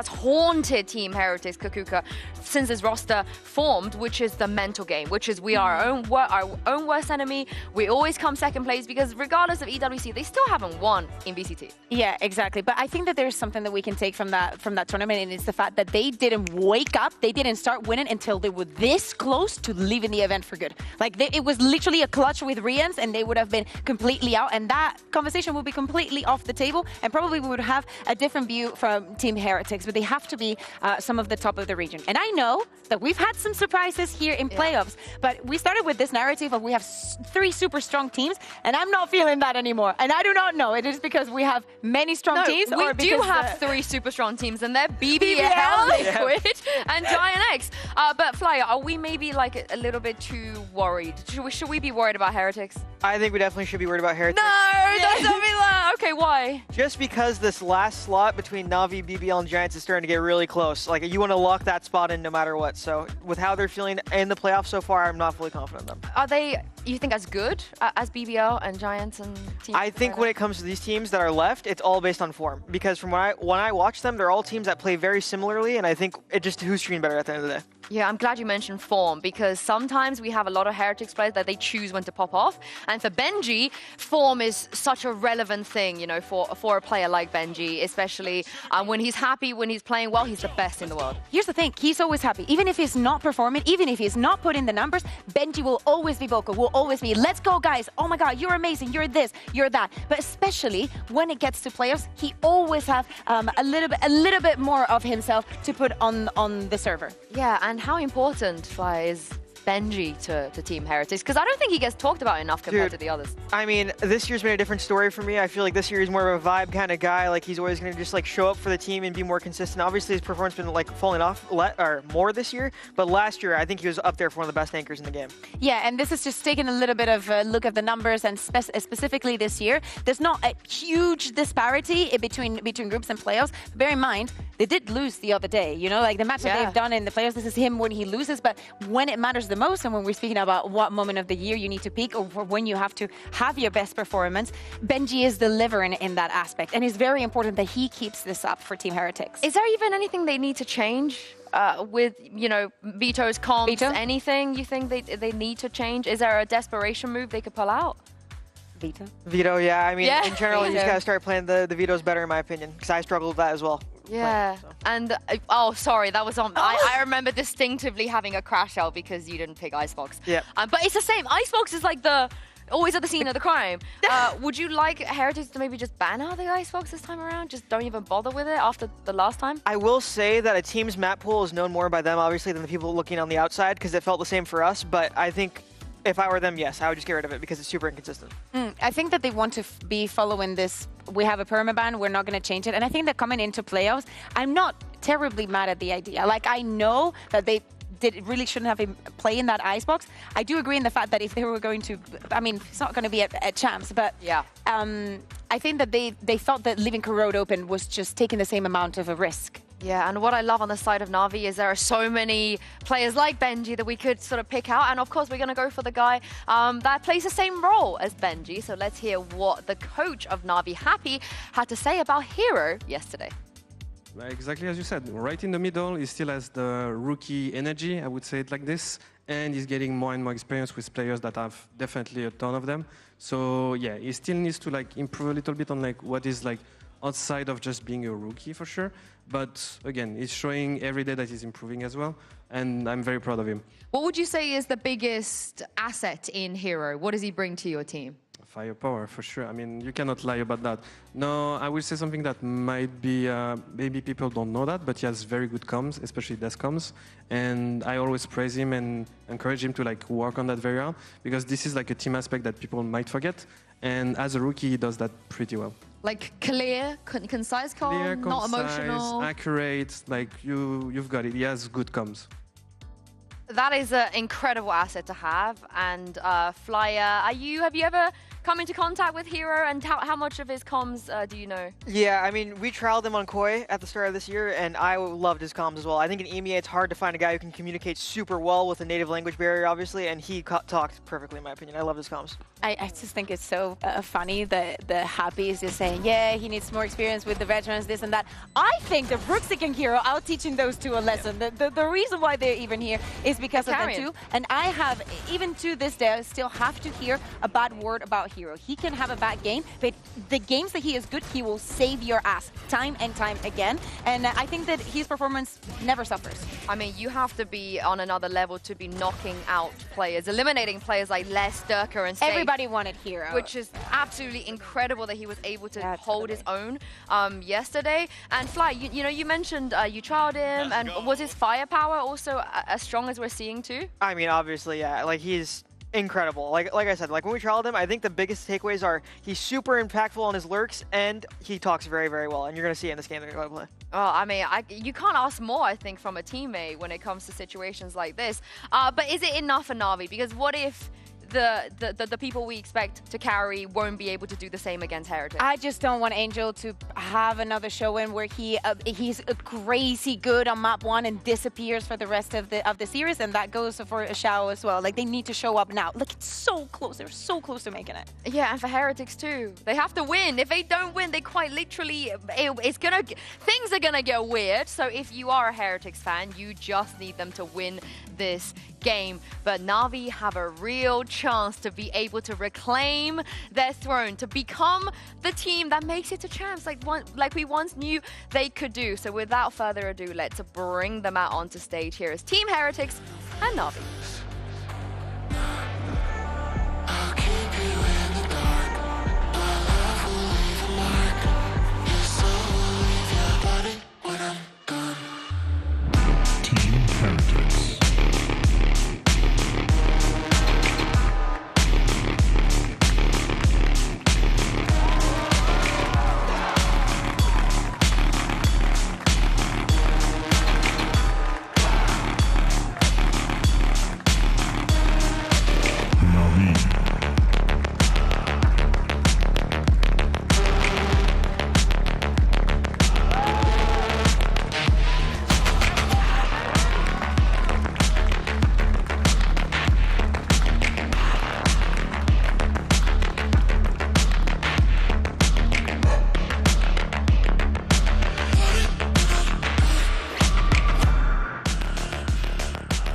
haunted Team Heretics, Kakuka, since this roster formed, which is the mental game, which is we are our own worst enemy. We always come second place because regardless of EWC, they still haven't won in VCT. Yeah, exactly. But I think that there's something that we can take from that tournament, and it's the fact that they didn't wake up, they didn't start winning until they were this close to leaving the event for good. Like, it was literally a clutch with Rians, and they would have been completely out, and that conversation would be completely off the table, and probably we would have a different view from Team Heretics, but they have to be some of the top of the region. And I know that we've had some surprises here in playoffs, but we started with this narrative of we have 3 super strong teams, and I'm not feeling that anymore. And I do not know, it is because we have many strong teams, or because we do have 3 super strong teams, and they're BBL, Liquid, and Giant X. But Flyer, are we maybe like a little bit too worried? Should we be worried about Heretics? I think we definitely should be worried about Heretics. No, don't tell me that. Okay, why? Just because this last slot between Navi, BBL, and Giants is starting to get really close. Like, you want to lock that spot in no matter what. So with how they're feeling in the playoffs so far, I'm not fully confident in them. Are they, you think, as good as BBL and Giants and teams? I think when it comes to these teams that are left, it's all based on form. Because from when I watch them, they're all teams that play very similarly, and I think it just who's streaming better at the end of the day. Yeah, I'm glad you mentioned form because sometimes we have a lot of Heretics players that they choose when to pop off. And for Benji, form is such a relevant thing, you know, for a player like Benji, especially when he's happy, when he's playing well, he's the best in the world. Here's the thing, he's always happy. Even if he's not performing, even if he's not putting the numbers, Benji will always be vocal, will always be, let's go guys, oh my god, you're amazing, you're this, you're that. But especially when it gets to playoffs, he always have a little bit more of himself to put on the server. Yeah, and how important is Benji to Team Heretics? Because I don't think he gets talked about enough compared to the others. I mean, this year's been a different story for me. I feel like this year is more of a vibe kind of guy. Like he's always going to just like show up for the team and be more consistent. Obviously, his performance has been like falling off or more this year, but last year I think he was up there for one of the best anchors in the game. Yeah, and this is just taking a little bit of a look at the numbers, and specifically this year, there's not a huge disparity between groups and playoffs. Bear in mind, they did lose the other day. You know, like the match that they've done in the playoffs. This is him when he loses, but when it matters the most, and when we're speaking about what moment of the year you need to peak or when you have to have your best performance, Benji is delivering in that aspect, and it's very important that he keeps this up for Team Heretics. Is there even anything they need to change with, you know, Veto's comps? Veto? Anything you think they need to change? Is there a desperation move they could pull out? Veto? Veto, yeah. I mean, in general, you just Veto. got to start playing the vetoes better, in my opinion, because I struggled with that as well. Yeah, and oh, sorry, that was on. I remember distinctively having a crash out because you didn't pick Icebox. Yeah. But it's the same. Icebox is like always at the scene of the crime. Would you like Heretics to maybe just ban out the Icebox this time around? Just don't even bother with it after the last time? I will say that a team's map pool is known more by them, obviously, than the people looking on the outside, because it felt the same for us. But I think if I were them, yes, I would just get rid of it because it's super inconsistent. I think that they want to be following this. We have a permaban, we're not going to change it. And I think that coming into playoffs, I'm not terribly mad at the idea. Like, I know that they really shouldn't have been playing that Icebox. I do agree in the fact that if they were going to, I mean, it's not going to be a champs, but yeah. I think that they thought that leaving Corrode open was just taking the same amount of a risk. Yeah, and what I love on the side of Na'Vi is there are so many players like Benji that we could sort of pick out. And of course, we're going to go for the guy that plays the same role as Benji. So let's hear what the coach of Na'Vi, Happy, had to say about Hero yesterday. Exactly as you said, right in the middle, he still has the rookie energy, I would say it like this. And he's getting more and more experience with players that have definitely a ton of them. So yeah, he still needs to like improve a little bit on like what is like outside of just being a rookie for sure. But again, he's showing every day that he's improving as well, and I'm very proud of him. What would you say is the biggest asset in Hero? What does he bring to your team? Firepower, for sure. I mean, you cannot lie about that. No, I will say something that might be, maybe people don't know that, but he has very good comms, especially desk comms. And I always praise him and encourage him to like work on that very hard, because this is like a team aspect that people might forget. And as a rookie, he does that pretty well. Like clear, concise comm, Clear, not concise, emotional. accurate, like you've got it. He has good comms. That is an incredible asset to have. And Flyer, have you ever come into contact with Hero, and how much of his comms do you know? Yeah, I mean, we trialed him on Koi at the start of this year, and I loved his comms as well. I think in EMEA, it's hard to find a guy who can communicate super well with a native language barrier, obviously, and he talked perfectly, in my opinion. I love his comms. I just think it's so funny that the Happy is just saying, yeah, he needs more experience with the veterans, this and that. I think the Brooksik and Hero are teaching those two a lesson. Yeah. The reason why they're even here is because of them too. And I have, even to this day, I still have to hear a bad word about Hero. He can have a bad game, but the games that he is good, he will save your ass time and time again. And I think that his performance never suffers. I mean, you have to be on another level to be knocking out players, eliminating players like Les, Durka, and Sage. Everybody wanted Hero. Which is absolutely incredible that he was able to hold his own yesterday. And Fly, you know, you mentioned you trialed him, and was his firepower also as strong as we're seeing too? I mean, obviously, yeah. Like, he's incredible. Like I said, like when we trialed him, I think the biggest takeaways are he's super impactful on his lurks, and he talks very, very well. And you're going to see it in this game that we're going to play. Oh, I mean, you can't ask more, I think, from a teammate when it comes to situations like this. But is it enough for Na'Vi? Because what if the people we expect to carry won't be able to do the same against Heretics. I just don't want Angel to have another showing where he's crazy good on map 1 and disappears for the rest of the series, and that goes for Xiao as well. Like, they need to show up now. Look, it's so close. They're so close to making it. Yeah, and for Heretics too. They have to win. If they don't win, they quite literally, things are gonna get weird. So if you are a Heretics fan, you just need them to win this game. But Na'Vi have a real chance to be able to reclaim their throne, to become the team that makes it to champs, like we once knew they could do. So without further ado, let's bring them out onto stage. Here is Team Heretics and Na'Vi.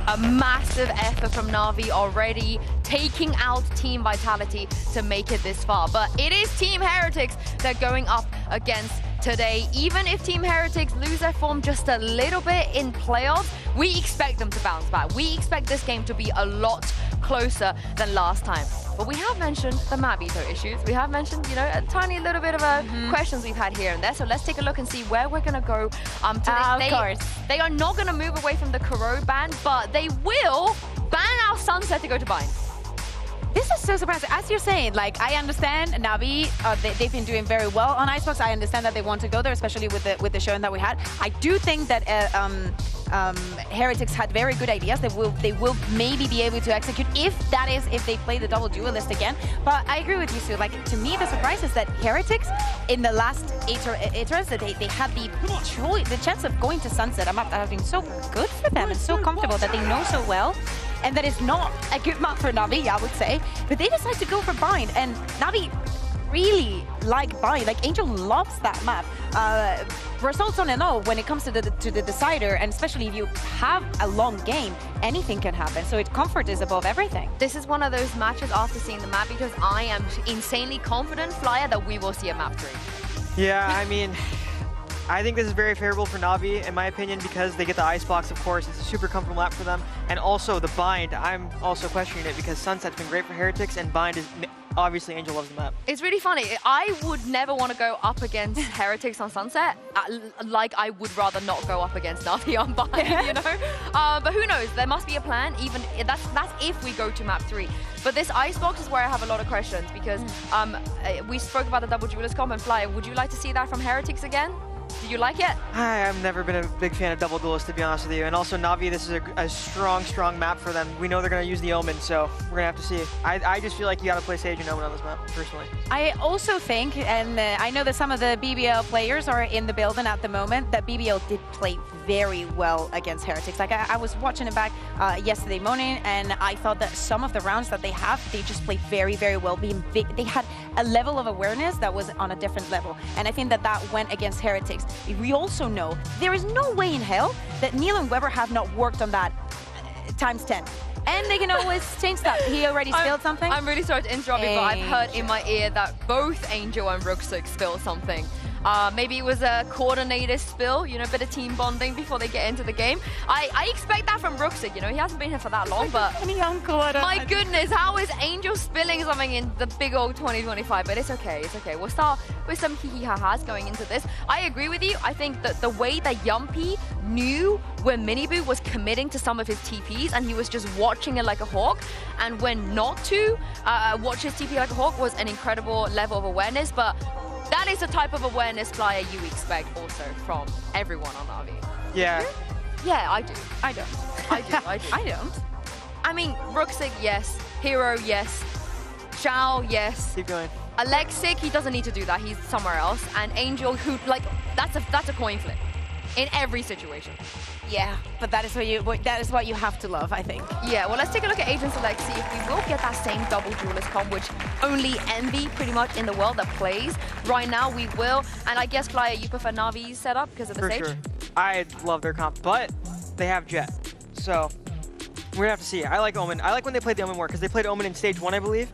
A massive effort from Na'Vi already, taking out Team Vitality to make it this far. But it is Team Heretics they're going up against today. Even if Team Heretics lose their form just a little bit in playoffs, we expect them to bounce back. We expect this game to be a lot closer than last time. But we have mentioned the map veto issues. We have mentioned, you know, a tiny little bit of questions we've had here and there. So let's take a look and see where we're going to go today. Of course. They are not going to move away from the Kuro ban, but they will ban out Sunset to go to Bind. This is so surprising. As you're saying, like, I understand Na'Vi, they've been doing very well on Icebox. I understand that they want to go there, especially with the showing that we had. I do think that Heretics had very good ideas. They will maybe be able to execute if they play the double duelist again. But I agree with you, Sue. Like, to me, the surprise is that Heretics in the last iterations that they had the chance of going to Sunset. A map that has been so good for them and so comfortable that they know so well. And that is not a good map for Na'Vi, I would say. But they decide to go for Bind, and Na'Vi really like Bind. Like, Angel loves that map. Results on and all when it comes to the decider, and especially if you have a long game, anything can happen. So comfort is above everything. This is one of those matches after seeing the map, because I am insanely confident, Flyer, that we will see a map 3. Yeah, I mean, I think this is very favorable for Na'Vi, in my opinion, because they get the Icebox, of course. It's a super comfortable map for them. And also the Bind, I'm also questioning it because Sunset's been great for Heretics, and Bind is, obviously, Angel loves the map. It's really funny. I would never want to go up against Heretics on Sunset, like I would rather not go up against Na'Vi on Bind, you know? But who knows? There must be a plan, even that's if we go to map 3. But this Icebox is where I have a lot of questions, because we spoke about the double duelist comp and Flyer. Would you like to see that from Heretics again? Do you like it? I've never been a big fan of double duelists, to be honest with you. And also Na'Vi, this is a strong map for them. We know they're going to use the Omen, so we're going to have to see. I just feel like you got to play Sage and Omen on this map, personally. I also think, and I know that some of the BBL players are in the building at the moment, that BBL did play very well against Heretics. Like, I was watching it back yesterday morning, and I thought that some of the rounds that they just played very, very well. They had a level of awareness that was on a different level. And I think that went against Heretics. We also know there is no way in hell that Neil and Weber have not worked on that times 10. And they can always change that. He already spilled something. I'm really sorry to interrupt you, but I've heard in my ear that both Angel and Ruxuk spilled something. Maybe it was a coordinated spill, you know, a bit of team bonding before they get into the game. I expect that from Ruxuk, you know, he hasn't been here for that long, but my goodness, how is Angel spilling something in the big old 2025? But it's okay, it's okay. We'll start with some hee-hee-ha-has going into this. I agree with you. I think that the way that Yumpy knew when Miniboo was committing to some of his TPs and he was just watching it like a hawk, and when not to watch his TP like a hawk was an incredible level of awareness. But that is the type of awareness, Flyer, you expect also from everyone on Na'Vi. Yeah. Yeah, I do. I don't. I do. I don't. I mean, Ruxic, yes. Hero, yes. Xiao, yes. Keep going. Alexic, he doesn't need to do that. He's somewhere else. And Angel, who, like, that's a coin flip in every situation. Yeah, but that is what you have to love, I think. Yeah, well, let's take a look at Agent Select, see if we will get that same double duelist comp, which only Envy pretty much in the world that plays. Right now, we will. And I guess, Flyer, you prefer Navi's setup because of the stage? For sure. I love their comp, but they have Jet. So we're gonna have to see. I like Omen. I like when they played the Omen more because they played Omen in stage 1, I believe.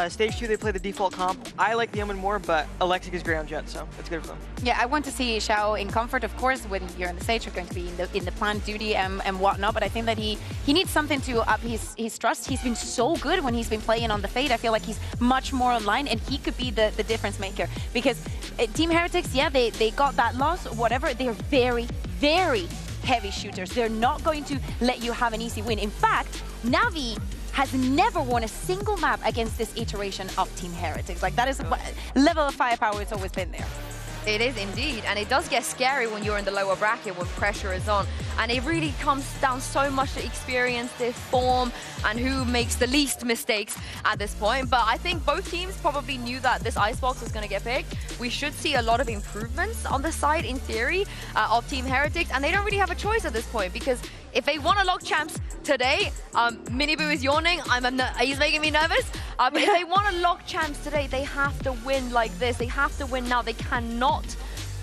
Stage 2, they play the default comp. I like the Omen more, but Alexic is great on Jet, so it's good for them. Yeah, I want to see Xiao in comfort, of course. When you're on the stage, you're going to be in the planned duty and whatnot. But I think that he needs something to up his trust. He's been so good when he's been playing on the Fade. I feel like he's much more online, and he could be the difference maker. Because Team Heretics, yeah, they got that loss, whatever. They're very, very heavy shooters. They're not going to let you have an easy win. In fact, Navi has never won a single map against this iteration of Team Heretics. Like, that is level of firepower, it's always been there. It is indeed, and it does get scary when you're in the lower bracket when pressure is on. And it really comes down so much to experience, their form, and who makes the least mistakes at this point. But I think both teams probably knew that this Icebox was going to get picked. We should see a lot of improvements on the side, in theory, of Team Heretics, and they don't really have a choice at this point, because if they want to lock champs today, Miniboo is yawning. He's making me nervous. But if they want to lock champs today, they have to win like this. They have to win now. They cannot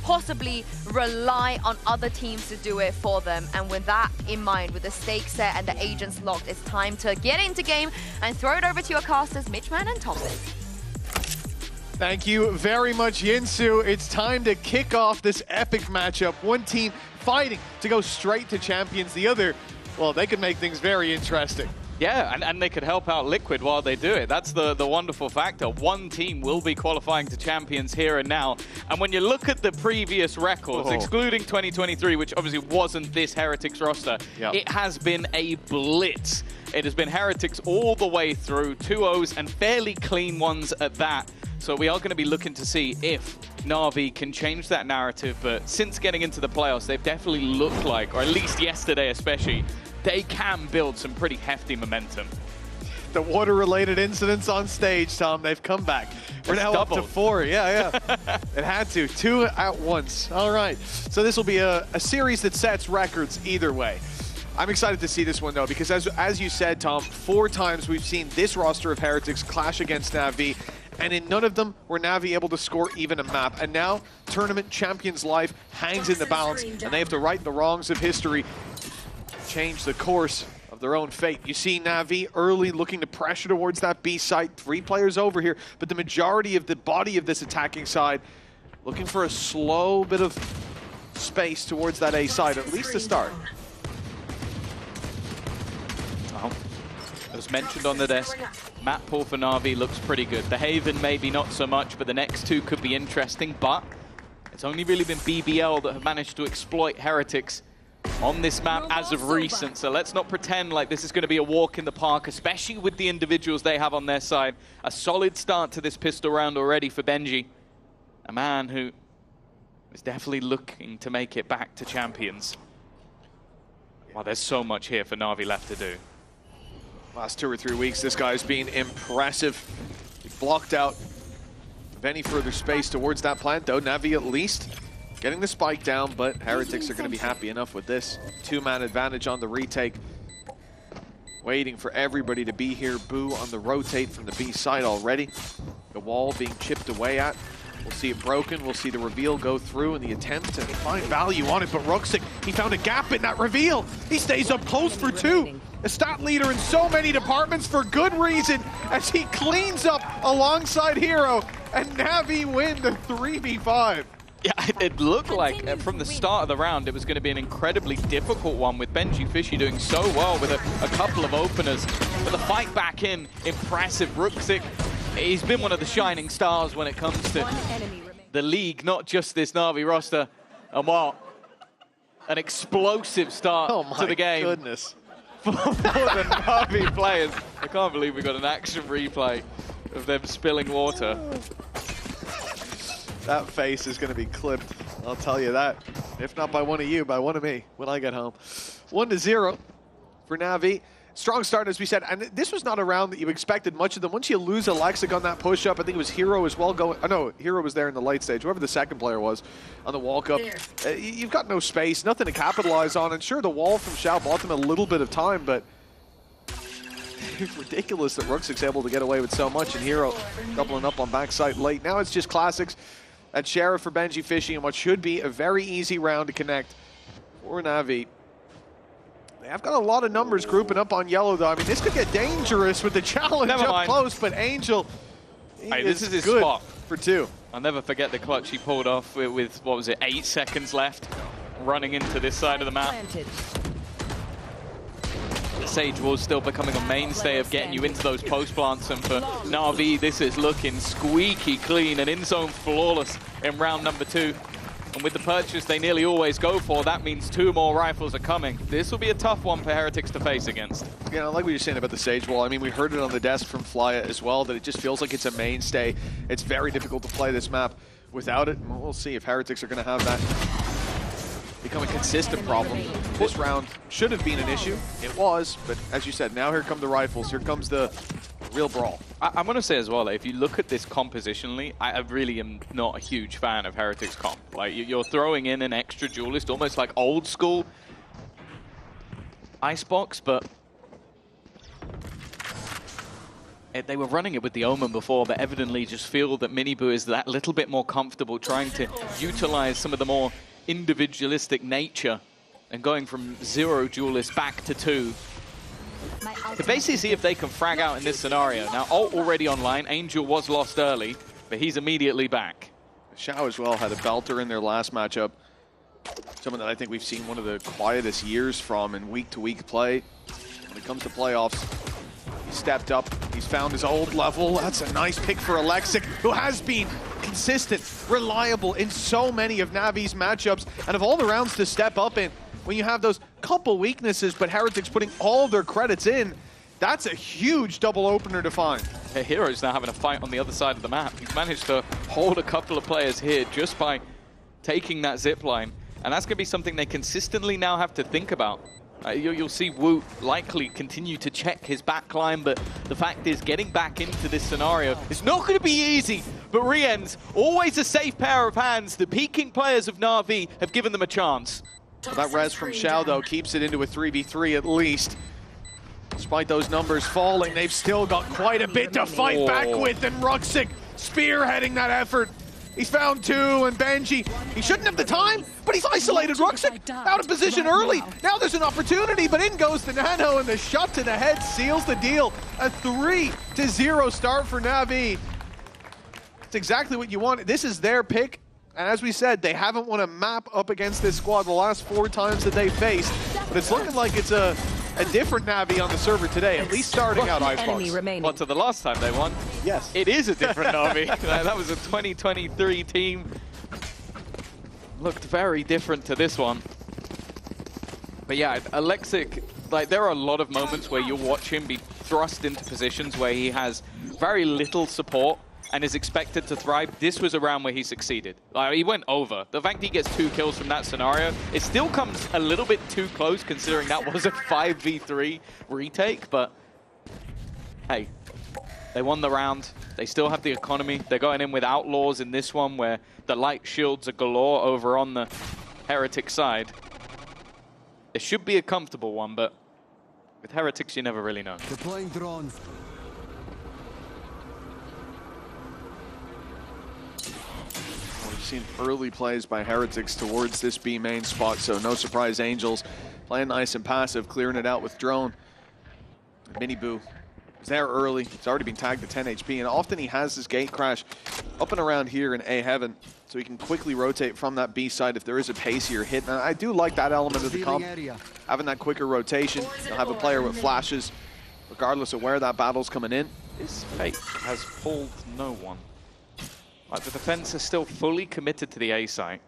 possibly rely on other teams to do it for them. And with that in mind, with the stakes set and the agents locked, it's time to get into game and throw it over to your casters, Mitchman and Thompson. Thank you very much, Yinsu. It's time to kick off this epic matchup. One team fighting to go straight to champions. The other, well, they could make things very interesting. Yeah, and they could help out Liquid while they do it. That's the wonderful factor. One team will be qualifying to champions here and now. And when you look at the previous records, excluding 2023, which obviously wasn't this Heretics roster, it has been a blitz. It has been Heretics all the way through, 2-0s and fairly clean ones at that. So we are going to be looking to see if Na'Vi can change that narrative. But since getting into the playoffs, they've definitely looked like, or at least yesterday especially, they can build some pretty hefty momentum. The water-related incidents on stage, Tom, they've come back. We're now up to 4. Yeah. It had to. 2 at once. All right. So this will be a series that sets records either way. I'm excited to see this one, though, because as you said, Tom, 4 times we've seen this roster of Heretics clash against Na'Vi, and in none of them were Na'Vi able to score even a map. And now, Tournament Champions life hangs in the balance, and they have to right the wrongs of history, change the course of their own fate. You see Na'Vi early looking to pressure towards that B site. 3 players over here, but the majority of the body of this attacking side looking for a slow bit of space towards that A side, at least to start. As mentioned on the desk, map pool for Na'Vi looks pretty good. The Haven maybe not so much, but the next 2 could be interesting. But it's only really been BBL that have managed to exploit Heretics on this map as of recent. So let's not pretend like this is going to be a walk in the park, especially with the individuals they have on their side. A solid start to this pistol round already for Benji, a man who is definitely looking to make it back to champions. Well, there's so much here for Na'Vi left to do. Last 2 or 3 weeks, this guy's been impressive. He blocked out of any further space towards that plant, though. Na'Vi at least getting the spike down, but Heretics are going to be happy enough with this. 2-man advantage on the retake. Waiting for everybody to be here. Boo on the rotate from the B side already. The wall being chipped away at. We'll see it broken. We'll see the reveal go through in the attempt to find value on it. But Ruxic, he found a gap in that reveal. He stays up close for 2. A stat leader in so many departments for good reason as he cleans up alongside Hero. And Na'Vi win the 3v5. Yeah, it looked like from the start of the round it was going to be an incredibly difficult one with Benji Fishy doing so well with a couple of openers. But the fight back in, impressive. Ruxic, he's been one of the shining stars when it comes to the league, not just this Na'Vi roster. And what an explosive start to the game. Oh my goodness. For the Na'Vi players. I can't believe we got an action replay of them spilling water. That face is going to be clipped, I'll tell you that. If not by one of you, by one of me when I get home. 1-0 for Na'Vi. Strong start, as we said, and this was not a round that you expected much of them. Once you lose Alexic on that push-up, I think it was Hero as well going... Oh, no, Hero was there in the late stage, whoever the second player was on the walk-up. You've got no space, nothing to capitalize on, and sure, the wall from Xiao bought them a little bit of time, but it's ridiculous that Ruxic's able to get away with so much, and Hero doubling up on backside late. Now it's just classics at Sheriff for Benji Fishy, and what should be a very easy round to connect for Na'Vi. They have got a lot of numbers grouping up on yellow, though. I mean, this could get dangerous with the challenge up close, but Angel, hey, this is his spot for 2. I'll never forget the clutch he pulled off with what was it, 8 seconds left, running into this side of the map. The Sage was still becoming a mainstay of getting you into those post plants, and for Na'Vi, this is looking squeaky clean and in-zone flawless in round number 2. And with the purchase they nearly always go for, that means 2 more rifles are coming. This will be a tough one for Heretics to face against. Yeah, I like what you're saying about the Sage wall. I mean, we heard it on the desk from Flya as well, that it just feels like it's a mainstay. It's very difficult to play this map without it. We'll see if Heretics are going to have that become a consistent problem. This round should have been an issue. It was, but as you said, now here come the rifles. Here comes the real brawl. I want to say as well, that if you look at this compositionally, I really am not a huge fan of Heretics comp. Like, you're throwing in an extra duelist, almost like old school Icebox, but they were running it with the Omen before, but evidently just feel that Miniboo is that little bit more comfortable trying to utilize some of the more individualistic nature and going from 0 duelists back to 2. To basically see if they can frag out in this scenario. Now, ult already online. Angel was lost early, but he's immediately back. Xiao as well had a belter in their last matchup. Someone that I think we've seen one of the quietest years from in week-to-week play. When it comes to playoffs, he stepped up. He's found his old level. That's a nice pick for Alexic, who has been consistent, reliable in so many of Navi's matchups. And of all the rounds to step up in, when you have those couple weaknesses, but Heretics putting all their credits in, that's a huge double opener to find. The Hero's now having a fight on the other side of the map. He's managed to hold a couple of players here just by taking that zip line. And that's going to be something they consistently now have to think about. You'll see Woot likely continue to check his backline, but the fact is getting back into this scenario is not going to be easy. But Rien's always a safe pair of hands. The peaking players of Na'Vi have given them a chance. Well, that res from Xiao, though, keeps it into a 3v3 at least. Despite those numbers falling, they've still got quite a bit to fight back with, and Ruxic spearheading that effort. He's found 2, and Benji, he shouldn't have the time, but he's isolated Ruxic out of position early. Now there's an opportunity, but in goes the Nano, and the shot to the head seals the deal. A 3-0 start for Na'Vi. It's exactly what you want. This is their pick. And as we said, they haven't won a map up against this squad the last 4 times that they faced. But it's looking like it's a different Na'Vi on the server today, at least starting out Icebox. What, to the last time they won? Yes. It is a different Na'Vi. That was a 2023 team. Looked very different to this one. But yeah, Alexic, like, there are a lot of moments where you'll watch him be thrust into positions where he has very little support and is expected to thrive. This was a round where he succeeded. He went over. The fact he gets 2 kills from that scenario, it still comes a little bit too close considering that was a 5v3 retake, but hey, they won the round. They still have the economy. They're going in with Outlaws in this one where the light shields are galore over on the Heretic side. It should be a comfortable one, but with Heretics, you never really know. Deploying drones. Seen early plays by Heretics towards this B main spot, so no surprise Angels playing nice and passive, clearing it out with drone. Miniboo is there early. He's already been tagged to 10 HP, and often he has his gate crash up and around here in A heaven, so he can quickly rotate from that B side if there is a pacier hit. And I do like that element of the comp, having that quicker rotation. You'll have a player with flashes, regardless of where that battle's coming in. This Fate has pulled no one. Like, the defense is still fully committed to the A site.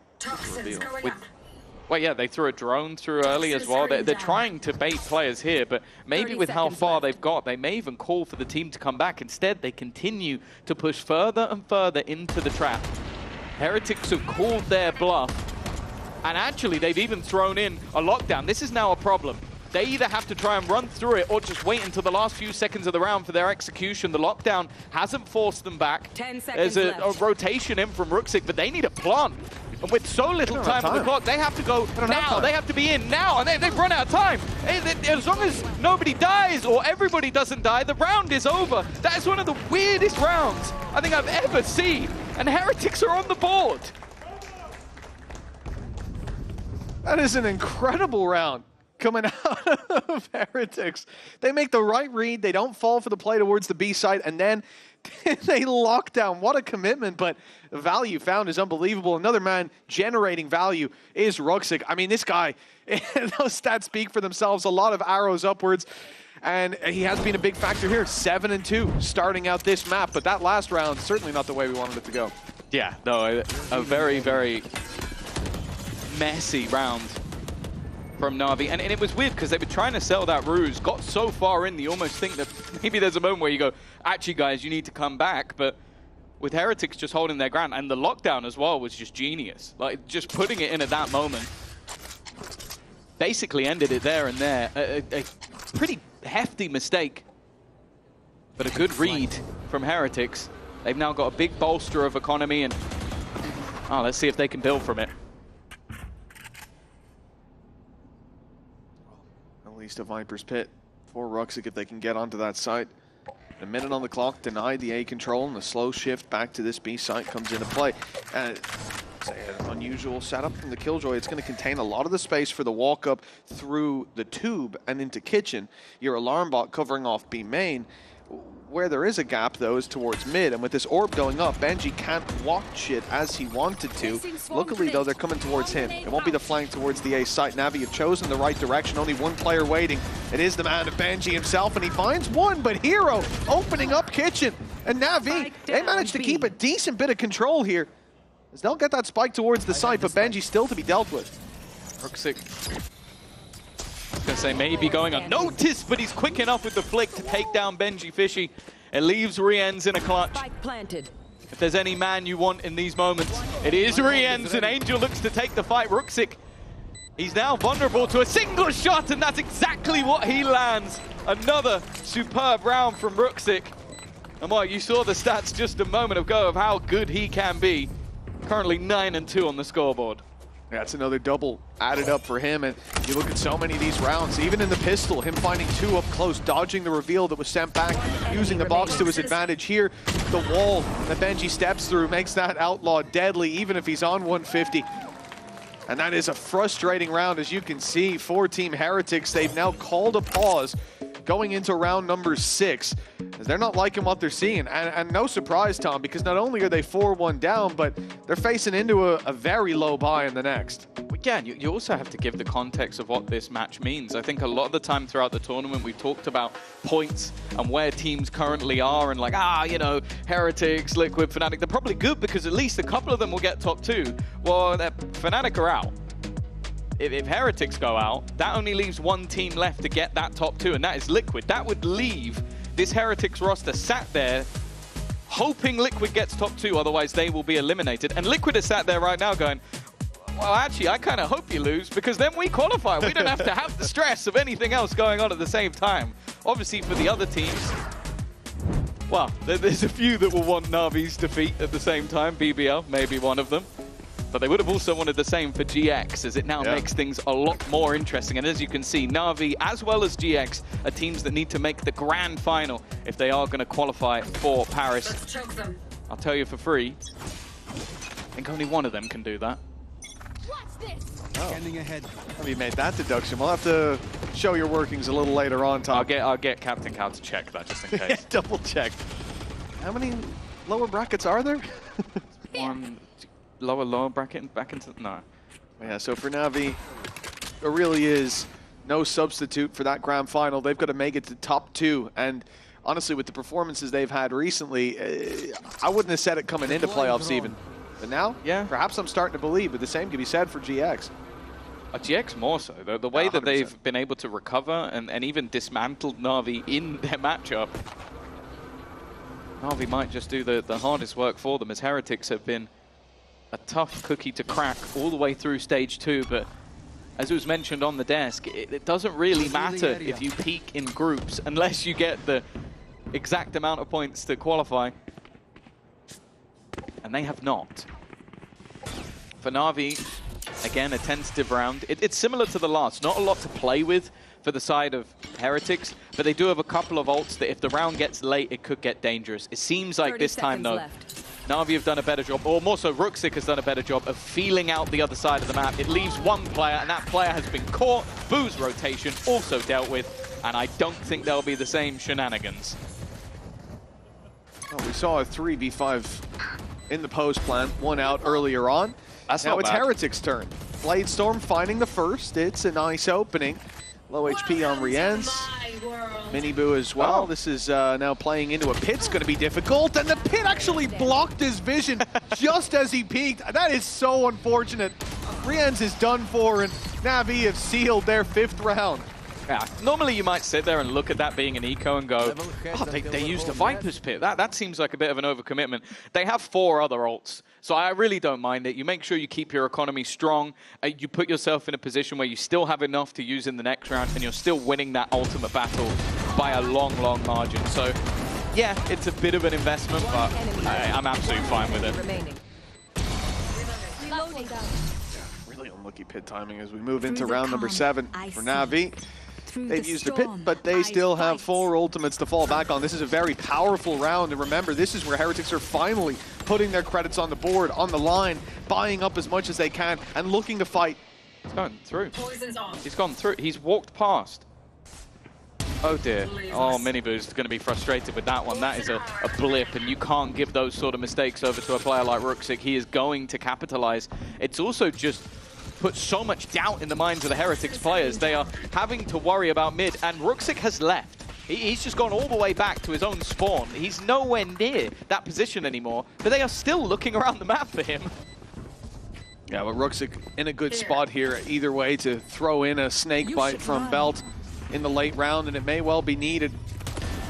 Well, yeah, they threw a drone through early as well. They're trying to bait players here, but maybe with how far they've got, they may even call for the team to come back. Instead, they continue to push further and further into the trap. Heretics have called their bluff, and actually, they've even thrown in a lockdown. This is now a problem. They either have to try and run through it or just wait until the last few seconds of the round for their execution. The lockdown hasn't forced them back. 10 seconds There's a rotation in from Ruxic, but they need a plant. And with so little time on the clock, they have to go now. They have to be in now, and they've run out of time. As long as nobody dies or everybody doesn't die, the round is over. That is one of the weirdest rounds I think I've ever seen. And Heretics are on the board. That is an incredible round coming out of Heretics. They make the right read. They don't fall for the play towards the B side, and then they lock down. What a commitment, but the value found is unbelievable. Another man generating value is Ruxic. I mean, this guy, those stats speak for themselves. A lot of arrows upwards, and he has been a big factor here. 7-2 starting out this map, but that last round, certainly not the way we wanted it to go. Yeah, no, a very, very messy round from Na'Vi. And it was weird because they were trying to sell that ruse, got so far in, you almost think that maybe there's a moment where you go, actually, guys, you need to come back. But with Heretics just holding their ground, and the lockdown as well was just genius. Like, just putting it in at that moment basically ended it there and there. A pretty hefty mistake, but a good read from Heretics. They've now got a big bolster of economy, and let's see if they can build from it. At least a Viper's Pit for Ruxic if they can get onto that site. A minute on the clock, denied the A control, and the slow shift back to this B site comes into play. It's an unusual setup from the Killjoy. It's going to contain a lot of the space for the walk up through the tube and into kitchen. Your alarm bot covering off B main. Where there is a gap, though, is towards mid, and with this orb going up, Benji can't watch it as he wanted to. Luckily, though, they're coming towards him. It won't be the flank towards the A site. Navi have chosen the right direction. Only one player waiting. It is the man of Benji himself, and he finds one, but Hero opening up kitchen. And Navi, they managed to keep a decent bit of control here, as they'll get that spike towards the site, but Benji still to be dealt with. Ruxic, I was going to say maybe going unnoticed, but he's quick enough with the flick to take down Benji Fishy. It leaves Rienz in a clutch. If there's any man you want in these moments, it is Rienz, and Angel looks to take the fight. Ruxic, he's now vulnerable to a single shot, and that's exactly what he lands. Another superb round from Ruxic. And Mark, you saw the stats just a moment ago of how good he can be. Currently 9-2 on the scoreboard. Yeah, it's another double added up for him, and you look at so many of these rounds, even in the pistol, him finding two up close, dodging the reveal that was sent back, using the box to his advantage here. The wall that Benji steps through makes that outlaw deadly, even if he's on 150. And that is a frustrating round, as you can see, for Team Heretics. They've now called a pause going into round number 6, as they're not liking what they're seeing. And no surprise, Tom, because not only are they 4-1 down, but they're facing into a very low buy in the next. Yeah, and you also have to give the context of what this match means. I think a lot of the time throughout the tournament, we've talked about points and where teams currently are, and like, you know, Heretics, Liquid, Fnatic, they're probably good because at least a couple of them will get top 2. Well, Fnatic are out. If Heretics go out, that only leaves one team left to get that top 2, and that is Liquid. That would leave this Heretics roster sat there hoping Liquid gets top 2, otherwise they will be eliminated. And Liquid is sat there right now going, well, actually, I kind of hope you lose, because then we qualify. We don't have to have the stress of anything else going on at the same time. Obviously, for the other teams, well, there's a few that will want Na'Vi's defeat at the same time. BBL, maybe one of them. But they would have also wanted the same for GX, as it now makes things a lot more interesting. And as you can see, Na'Vi as well as GX are teams that need to make the grand final if they are going to qualify for Paris. I'll tell you for free, I think only one of them can do that. Standing ahead. Have you made that deduction? We'll have to show your workings a little later on, Tom. I'll get Captain Cow to check that just in case. Double check. How many lower brackets are there? One. Lower bracket back into no. Yeah, so for Na'Vi, there really is no substitute for that grand final. They've got to make it to top 2, and honestly, with the performances they've had recently, I wouldn't have said it coming into playoffs even. But now, perhaps I'm starting to believe, but the same can be said for GX. GX more so, though. The way that they've been able to recover and even dismantled Na'Vi in their matchup, Na'Vi might just do the hardest work for them, as Heretics have been a tough cookie to crack all the way through stage 2, but as was mentioned on the desk, it doesn't really matter if you peak in groups unless you get the exact amount of points to qualify. And they have not. For Na'Vi, again, a tentative round. It's similar to the last. Not a lot to play with for the side of Heretics, but they do have a couple of ults that if the round gets late, it could get dangerous. It seems like this time, though, Na'Vi have done a better job, or more so, Ruxic has done a better job of feeling out the other side of the map. It leaves one player, and that player has been caught. Boo's rotation also dealt with, and I don't think there'll be the same shenanigans. Oh, we saw a 3v5 in the post plant, one out earlier on. Now it's Heretics' turn. Bladestorm finding the first. It's a nice opening. Low HP on Rienz. Miniboo as well. This is now playing into a pit's going to be difficult, and the pit actually blocked his vision just as he peeked. That is so unfortunate. Rienz is done for, and Na'Vi have sealed their 5th round. Yeah, normally you might sit there and look at that being an eco and go, oh, they used a Viper's Pit. That seems like a bit of an overcommitment. They have 4 other ults, so I really don't mind it. You make sure you keep your economy strong. You put yourself in a position where you still have enough to use in the next round, and you're still winning that ultimate battle by a long, long margin. So, yeah, it's a bit of an investment, but I'm absolutely fine with it. Really unlucky pit timing as we move into round number 7 for Na'Vi. They've used their pit, but they still have 4 ultimates to fall back on. This is a very powerful round, and remember, this is where Heretics are finally putting their credits on the board, on the line, buying up as much as they can, and looking to fight. He's gone through. He's gone through. He's walked past. Oh dear. Oh, Miniboo's going to be frustrated with that one. That is a blip, and you can't give those sort of mistakes over to a player like Ruxic. He is going to capitalize. It's also just put so much doubt in the minds of the Heretics players. They are having to worry about mid, and Ruxic has left. He's just gone all the way back to his own spawn. He's nowhere near that position anymore, but they are still looking around the map for him. Yeah, but Ruxic in a good spot here either way to throw in a snake bite from Belt in the late round, and it may well be needed.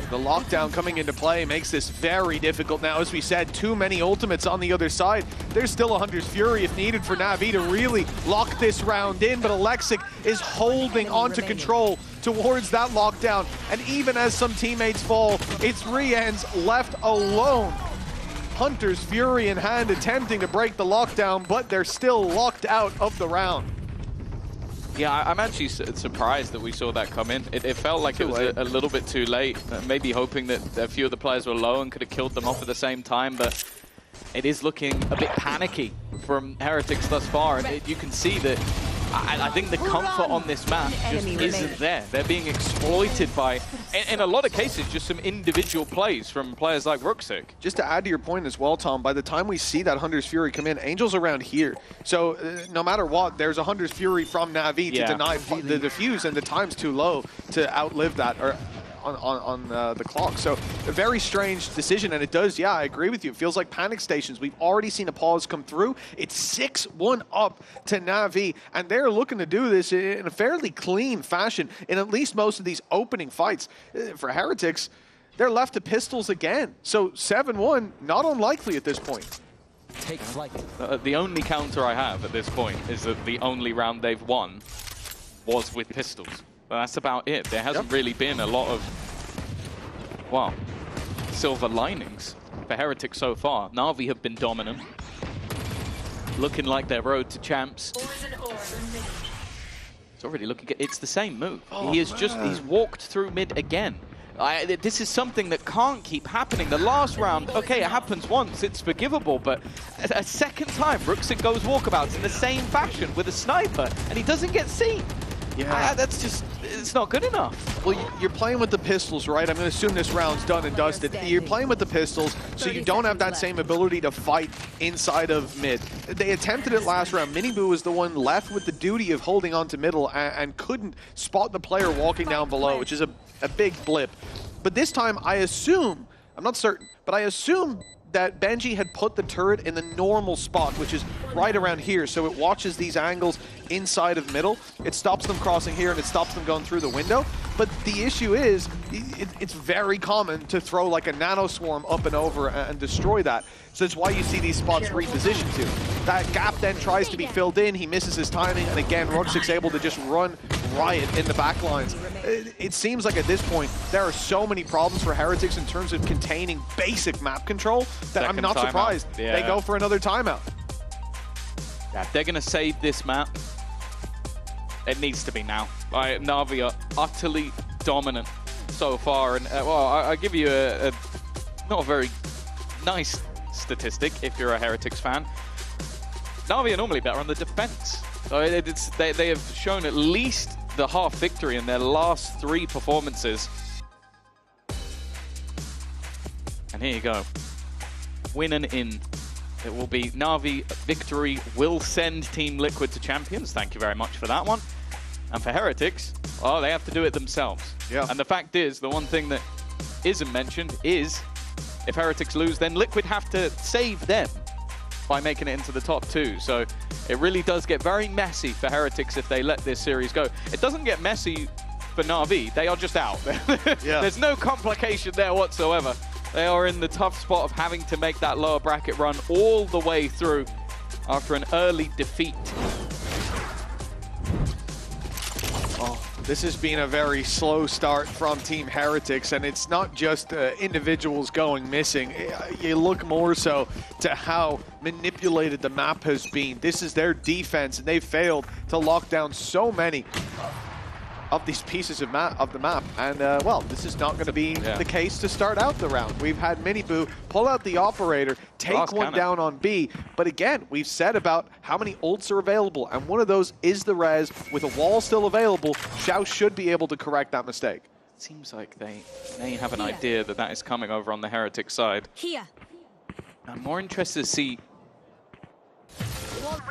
The lockdown coming into play makes this very difficult now. As we said, too many ultimates on the other side. There's still a Hunter's Fury if needed for Na'Vi to really lock this round in, but Alexic is holding onto control towards that lockdown. And even as some teammates fall, it's Rienz left alone. Hunter's Fury in hand, attempting to break the lockdown, but they're still locked out of the round. Yeah, I'm actually surprised that we saw that come in. It felt like it was a little bit too late. Maybe hoping that a few of the players were low and could have killed them off at the same time, but it is looking a bit panicky from Heretics thus far. And you can see that I think the comfort on this map just isn't there. They're being exploited by, in a lot of cases, just some individual plays from players like Ruxic. Just to add to your point as well, Tom, by the time we see that Hunter's Fury come in, Angel's around here. So no matter what, there's a Hunter's Fury from Na'Vi to deny the defuse, and the time's too low to outlive that or on the clock. So a very strange decision, and it does, yeah, I agree with you. It feels like panic stations. We've already seen a pause come through. It's 6-1 up to Na'Vi, and they're looking to do this in a fairly clean fashion in at least most of these opening fights. For Heretics, they're left to pistols again. So 7-1, not unlikely at this point. Take flight. The only counter I have at this point is that the only round they've won was with pistols. But that's about it. There hasn't really been a lot of, well, silver linings for Heretics so far. Na'Vi have been dominant, looking like their road to champs. It's already looking good. It's the same move. He's walked through mid again. This is something that can't keep happening. The last round, okay, it happens once, it's forgivable, but a second time, Ruxic goes walkabouts in the same fashion with a sniper, and he doesn't get seen. Yeah, that's just, it's not good enough. Well, you're playing with the pistols, right? I'm going to assume this round's done and dusted. You're playing with the pistols, so you don't have that same ability to fight inside of mid. They attempted it last round. Miniboo was the one left with the duty of holding on to middle and couldn't spot the player walking down below, which is a big blip. But this time, I assume, I'm not certain, but I assume that Benji had put the turret in the normal spot, which is right around here, so it watches these angles inside of middle. It stops them crossing here, and it stops them going through the window. But the issue is, it's very common to throw like a nano swarm up and over and destroy that. So that's why you see these spots repositioned to. That gap then tries to be filled in, he misses his timing, and again, Ruxik's able to just run riot in the back lines. It seems like at this point, there are so many problems for Heretics in terms of containing basic map control that I'm not surprised they go for another timeout. Yeah, if they're going to save this map, it needs to be now. Na'Vi are utterly dominant so far, and well, I'll give you not a very nice statistic if you're a Heretics fan. Na'Vi are normally better on the defense. They have shown at least the half victory in their last 3 performances. And here you go. Win and in. It will be Na'Vi victory will send Team Liquid to Champions. Thank you very much for that one. And for Heretics, oh, they have to do it themselves. Yeah. And the fact is, the one thing that isn't mentioned is if Heretics lose, then Liquid have to save them by making it into the top 2. So it really does get very messy for Heretics if they let this series go. It doesn't get messy for Na'Vi. They are just out. Yeah. There's no complication there whatsoever. They are in the tough spot of having to make that lower bracket run all the way through after an early defeat. Oh, this has been a very slow start from Team Heretics, and it's not just individuals going missing. You look more so to how manipulated the map has been. This is their defense, and they've failed to lock down so many of these pieces of the map, and well, this is not going to be the case to start out the round. We've had Miniboo pull out the operator, take one down on B, but again, we've said about how many ults are available, and one of those is the res. With a wall still available, Xiao should be able to correct that mistake. Seems like they may have an idea that that is coming over on the Heretic side. Here. I'm more interested to see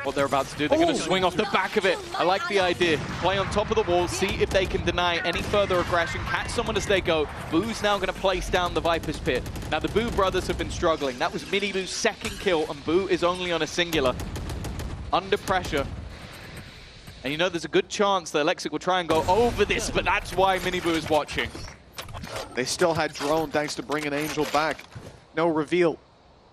what they're about to do. They're going to swing off the back of it. I like the idea. Play on top of the wall, see if they can deny any further aggression, catch someone as they go. Boo's now going to place down the Viper's Pit. Now, the Boo brothers have been struggling. That was Miniboo's 2nd kill, and Boo is only on a singular. Under pressure. And you know there's a good chance that Alexic will try and go over this, but that's why Miniboo is watching. They still had drone thanks to bringing Angel back. No reveal.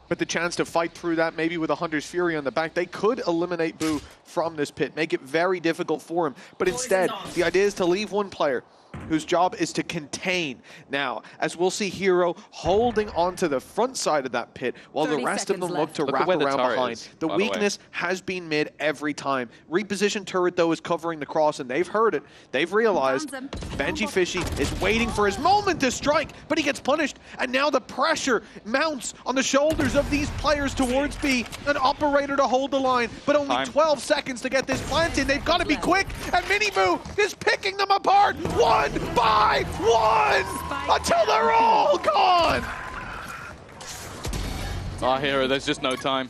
But the chance to fight through that, maybe with a Hunter's Fury on the back, they could eliminate Boo from this pit, make it very difficult for him. But instead, the idea is to leave one player whose job is to contain. Now, as we'll see Hero holding onto the front side of that pit while the rest of them look to wrap around behind. The weakness has been mid every time. Reposition turret, though, is covering the cross, and they've heard it. They've realized Benji Fishy is waiting for his moment to strike, but he gets punished. And now the pressure mounts on the shoulders of these players towards B. An operator to hold the line, but only 12 seconds to get this planted. They've got to be quick, and Miniboo is picking them apart. One by one until they're all gone. Our hero, there's just no time.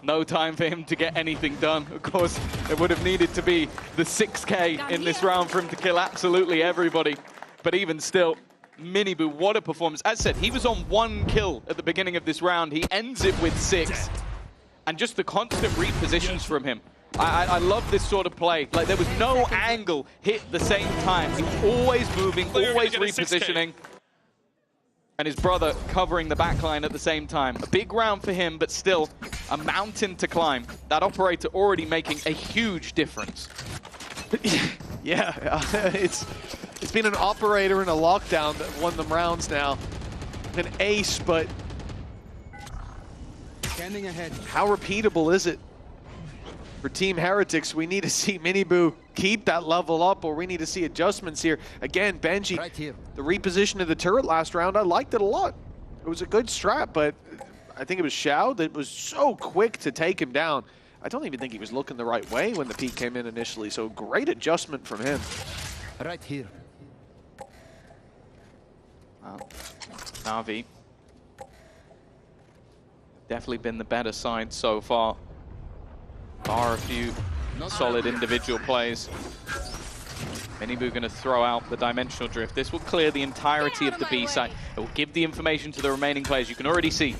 No time for him to get anything done. Of course, it would have needed to be the 6K in this round for him to kill absolutely everybody. But even still, Miniboo, what a performance. As said, he was on 1 kill at the beginning of this round. He ends it with 6. And just the constant repositions from him. I love this sort of play. Like, there was no angle hit at the same time. He was always moving, always repositioning. And his brother covering the backline at the same time. A big round for him, but still a mountain to climb. That operator already making a huge difference. Yeah, it's been an operator in a lockdown that won them rounds now. An ace, but standing ahead. How repeatable is it? For Team Heretics, we need to see Miniboo keep that level up, or we need to see adjustments here. Again, Benji, the reposition of the turret last round, I liked it a lot. It was a good strat, but I think it was Xiao that was so quick to take him down. I don't even think he was looking the right way when the peak came in initially, so great adjustment from him. Right here. Well, Na'Vi definitely been the better side so far. Are a few solid individual plays. Miniboo going to throw out the dimensional drift. This will clear the entirety of the B side. It will give the information to the remaining players. You can already see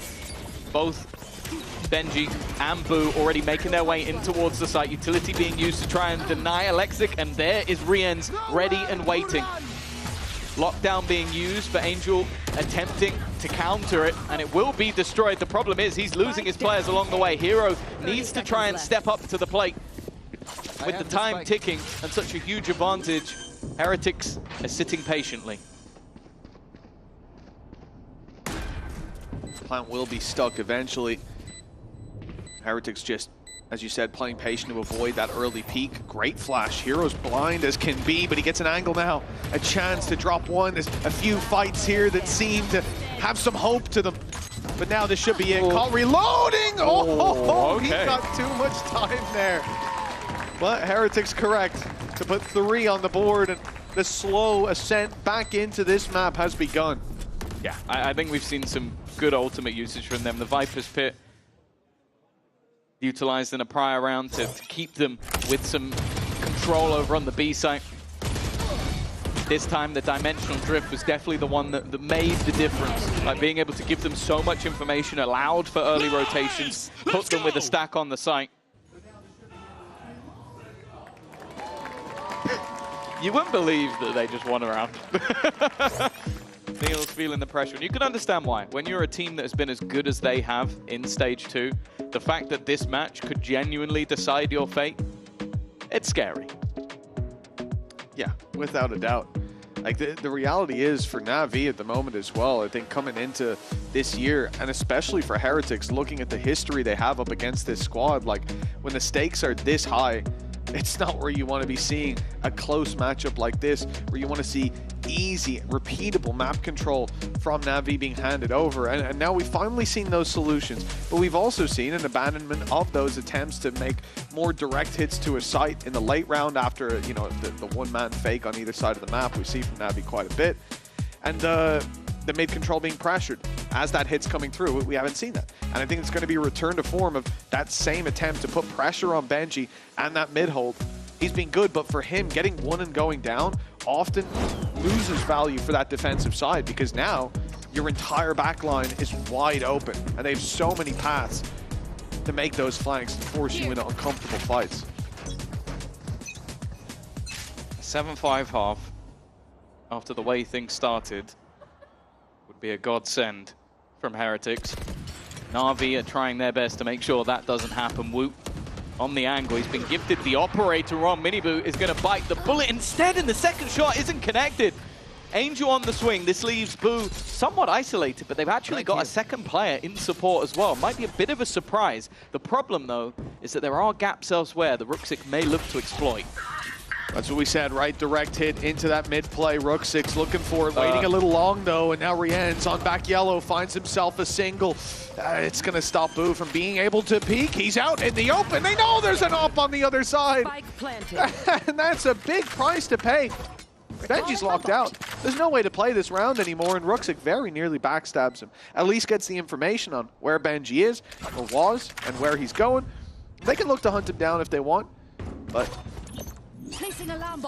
both Benji and Boo already making their way in towards the site. Utility being used to try and deny Alexic, and there is Rien's ready and waiting. Lockdown being used, but Angel attempting to counter it, and it will be destroyed. The problem is he's losing his players along the way. Hero needs to try and step up to the plate. With the time ticking and such a huge advantage, Heretics are sitting patiently. Plant will be stuck eventually. Heretics just, as you said, playing patient to avoid that early peak. Great flash. Hero's blind as can be, but he gets an angle now. A chance to drop one. There's a few fights here that seem to have some hope to them. But now this should be it. Call reloading! Oh, okay. He got too much time there. But Heretics correct to put 3 on the board, and the slow ascent back into this map has begun. Yeah, I think we've seen some good ultimate usage from them. The Viper's Pit utilized in a prior round to keep them with some control over on the B site. This time the dimensional drift was definitely the one that made the difference. Like being able to give them so much information, allowed for early rotations, put them with a stack on the site. You wouldn't believe that they just won a round. Neil's feeling the pressure, and you can understand why. When you're a team that has been as good as they have in Stage 2, the fact that this match could genuinely decide your fate, it's scary. Yeah, without a doubt. Like the reality is for Na'Vi at the moment as well, I think coming into this year, and especially for Heretics, looking at the history they have up against this squad, like when the stakes are this high, it's not where you want to be seeing a close matchup like this, where you want to see easy, repeatable map control from Na'Vi being handed over. And now we've finally seen those solutions, but we've also seen an abandonment of those attempts to make more direct hits to a site in the late round after, you know, the one-man fake on either side of the map. We see from Na'Vi quite a bit. And the mid control being pressured as that hit's coming through. We haven't seen that. And I think it's going to be a return to form of that same attempt to put pressure on Benji and that mid hold. He's been good, but for him, getting one and going down often loses value for that defensive side, because now your entire backline is wide open and they have so many paths to make those flanks and force you into uncomfortable fights. 7-5 half after the way things started would be a godsend from Heretics. Na'Vi are trying their best to make sure that doesn't happen. Woot on the angle. He's been gifted the operator on. Miniboo is going to bite the bullet instead, and the second shot isn't connected. Angel on the swing. This leaves Boo somewhat isolated, but they've actually got a second player in support as well. Might be a bit of a surprise. The problem, though, is that there are gaps elsewhere the Ruxic may look to exploit. That's what we said, right? Direct hit into that mid play. Rook6 looking for it, waiting a little long though, and now Rien's on back yellow, finds himself a single. It's going to stop Boo from being able to peek. He's out in the open. They know there's an op on the other side. And that's a big price to pay. Benji's locked out. There's no way to play this round anymore, and Rook6 very nearly backstabs him. At least gets the information on where Benji is, or was, and where he's going. They can look to hunt him down if they want, but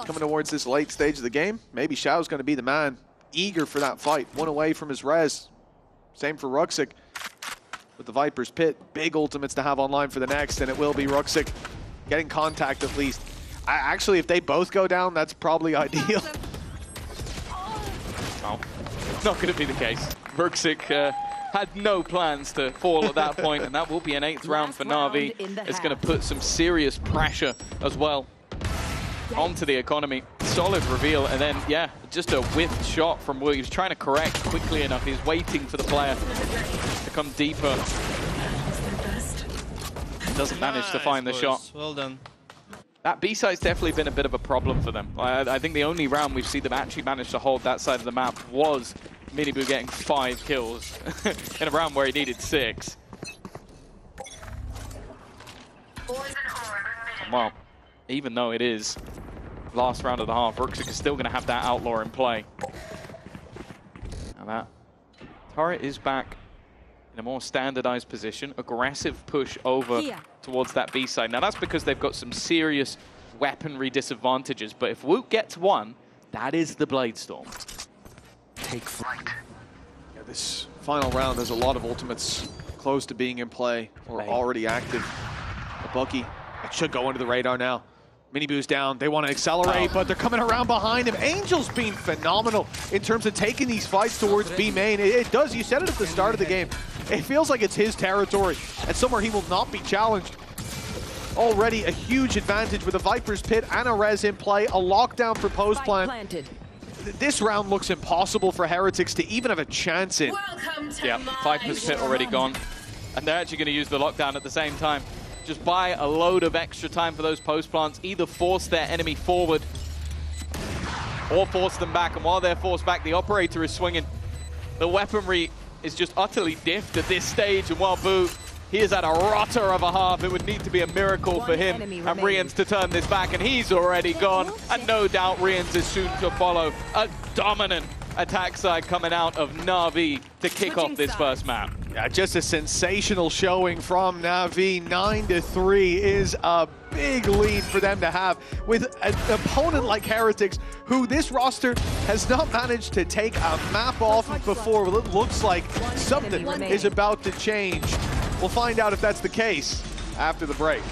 coming towards this late stage of the game, maybe Xiao's going to be the man, eager for that fight. One away from his res. Same for Ruxic with the Viper's Pit. Big ultimates to have online for the next, and it will be Ruxic getting contact at least. Actually, if they both go down, that's probably ideal. Oh, not going to be the case. Ruxic had no plans to fall at that point, and that will be an 8th round for Na'Vi. It's going to put some serious pressure as well onto the economy. Solid reveal, and then, yeah, just a whiffed shot from Will. He was trying to correct quickly enough. He was waiting for the player to come deeper. Doesn't manage to find the shot. Well done. That B-side's definitely been a bit of a problem for them. I think the only round we've seen them actually manage to hold that side of the map was Miniboo getting 5 kills in a round where he needed 6. Well, even though it is last round of the half, Ruxic is still going to have that outlaw in play. Now that turret is back in a more standardized position. Aggressive push over towards that B side. Now that's because they've got some serious weaponry disadvantages, but if Woot gets one, that is the Blade Storm. Take flight. Yeah, this final round, there's a lot of ultimates close to being in play or already active. A Bucky, it should go under the radar now. Minibu's down. They want to accelerate, but they're coming around behind him. Angel's been phenomenal in terms of taking these fights towards B main. It does. You said it at the start of the game. It feels like it's his territory and somewhere he will not be challenged. Already a huge advantage with a Viper's Pit and a res in play, a lockdown for post plant. This round looks impossible for Heretics to even have a chance in. Yeah, Viper's Pit already gone. And they're actually going to use the lockdown at the same time. Just buy a load of extra time for those post plants, either force their enemy forward or force them back. And while they're forced back, the operator is swinging. The weaponry is just utterly diffed at this stage, and while Boo, he is at a rotter of a half. It would need to be a miracle for him and Rians to turn this back, and he's already gone. And no doubt Rians is soon to follow. A dominant attack side coming out of Na'Vi to kick off this first map. Yeah, just a sensational showing from Na'Vi. 9-3 is a big lead for them to have with an opponent like Heretics, who this roster has not managed to take a map off of before. Well, it looks like something is about to change. We'll find out if that's the case after the break.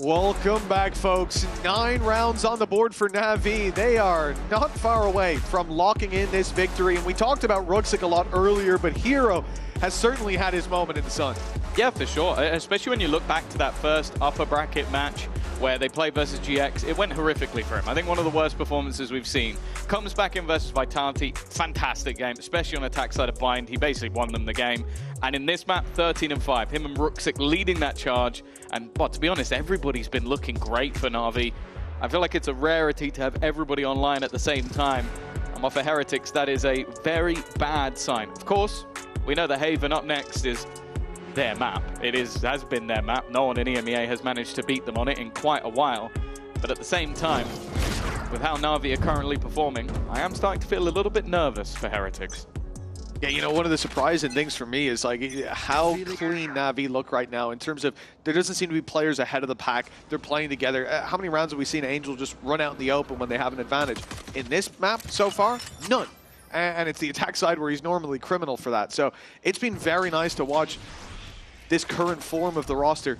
Welcome back, folks. 9 rounds on the board for Na'Vi. They are not far away from locking in this victory. And we talked about Ruxic a lot earlier, but Hero has certainly had his moment in the sun. Yeah, for sure. Especially when you look back to that first upper bracket match where they played versus GX. It went horrifically for him. I think one of the worst performances we've seen. Comes back in versus Vitality. Fantastic game, especially on attack side of Bind. He basically won them the game. And in this map, 13-5. Him and Ruxic leading that charge. And, well, to be honest, everybody's been looking great for Na'Vi. I feel like it's a rarity to have everybody online at the same time. And for Heretics, that is a very bad sign. Of course, we know the Haven up next is their map. It has been their map. No one in EMEA has managed to beat them on it in quite a while. But at the same time, with how Na'Vi are currently performing, I am starting to feel a little bit nervous for Heretics. Yeah, you know, one of the surprising things for me is like how clean Na'Vi look right now in terms of there doesn't seem to be players ahead of the pack. They're playing together. How many rounds have we seen Angel just run out in the open when they have an advantage? In this map so far, none. And it's the attack side where he's normally criminal for that. So it's been very nice to watch this current form of the roster.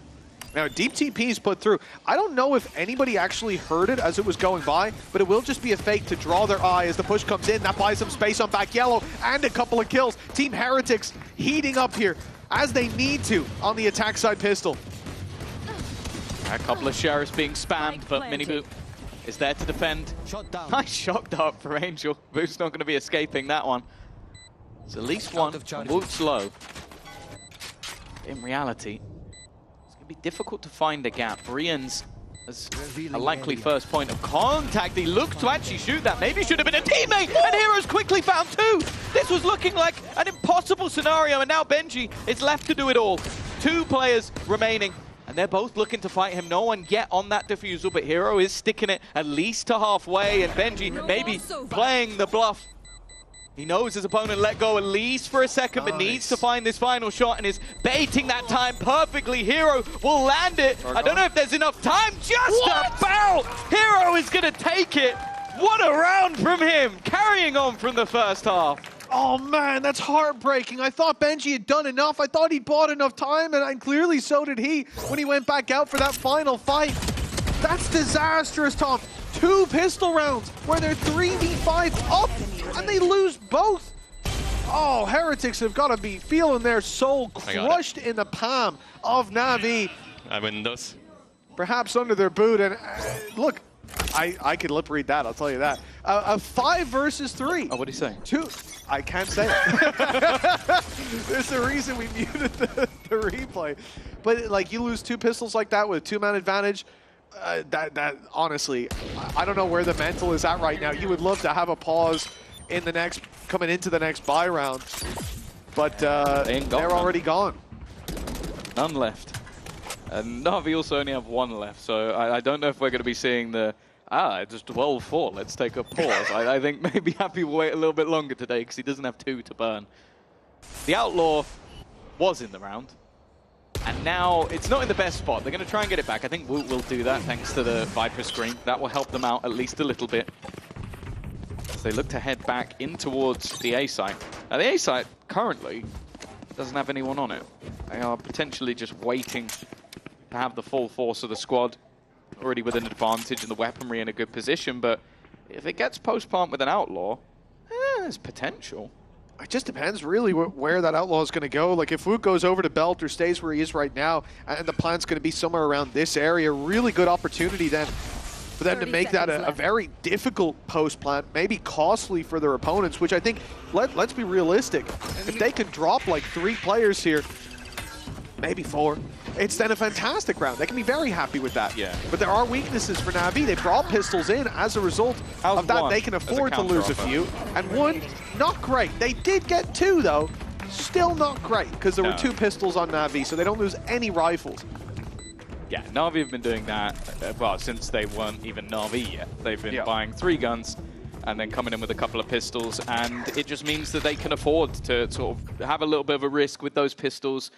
Now, deep TP is put through. I don't know if anybody actually heard it as it was going by, but it will just be a fake to draw their eye as the push comes in. That buys some space on back yellow and a couple of kills. Team Heretics heating up here as they need to on the attack side pistol. A couple of sheriffs being spammed, but Minibu is there to defend. Nice shock dart for Angel. Boo's not going to be escaping that one. It's at least one, moved slow. In reality, it's going to be difficult to find a gap. Rians as a likely first point of contact. He looked to actually shoot that. Maybe should have been a teammate, and Heroes quickly found two. This was looking like an impossible scenario, and now Benji is left to do it all. 2 players remaining, and they're both looking to fight him. No one yet on that defusal, but Hero is sticking it at least to halfway, and Benji maybe playing the bluff. He knows his opponent let go at least for a second, but needs to find this final shot and is baiting that time perfectly. Hero will land it. I don't know if there's enough time. Just about! Hero is going to take it. What a round from him, carrying on from the first half. Oh man, that's heartbreaking. I thought Benji had done enough. I thought he bought enough time, and clearly so did he when he went back out for that final fight. That's disastrous, Tom. 2 pistol rounds where they're 3v5 up, and they lose both. Oh, Heretics have got to be feeling their soul crushed in the palm of Na'Vi. I win those. Perhaps under their boot, and look, I could lip read that, I'll tell you that. A 5 versus 3. Oh, what did he say? 2. I can't say it. There's a reason we muted the replay. But like, you lose 2 pistols like that with 2-man advantage. That honestly, I don't know where the mental is at right now. You would love to have a pause in the next, coming into the next buy round, but they're already gone. None left. And Na'Vi also only have 1 left, so I don't know if we're going to be seeing the, it's 12-4, let's take a pause. I think maybe Happy will wait a little bit longer today because he doesn't have 2 to burn. The Outlaw was in the round, and now it's not in the best spot. They're going to try and get it back. I think Woot will do that thanks to the Viper screen. That will help them out at least a little bit as they look to head back in towards the A site. Now the A site currently doesn't have anyone on it. They are potentially just waiting to have the full force of the squad already with an advantage and the weaponry in a good position, but if it gets post-plant with an Outlaw, there's potential. It just depends really where that Outlaw is going to go. Like if Woot goes over to Belt or stays where he is right now, and the plan's going to be somewhere around this area, really good opportunity then for them to make that a very difficult post-plant, maybe costly for their opponents, which I think, let's be realistic. If they can drop like 3 players here, maybe 4, it's then a fantastic round. They can be very happy with that. Yeah. But there are weaknesses for Na'Vi. They brought pistols in. As a result of that, they can afford to lose a few. And 1, not great. They did get 2, though. Still not great, because there were 2 pistols on Na'Vi, so they don't lose any rifles. Yeah, Na'Vi have been doing that, well, since they weren't even Na'Vi yet. They've been buying 3 guns and then coming in with a couple of pistols, and it just means that they can afford to sort of have a little bit of a risk with those pistols,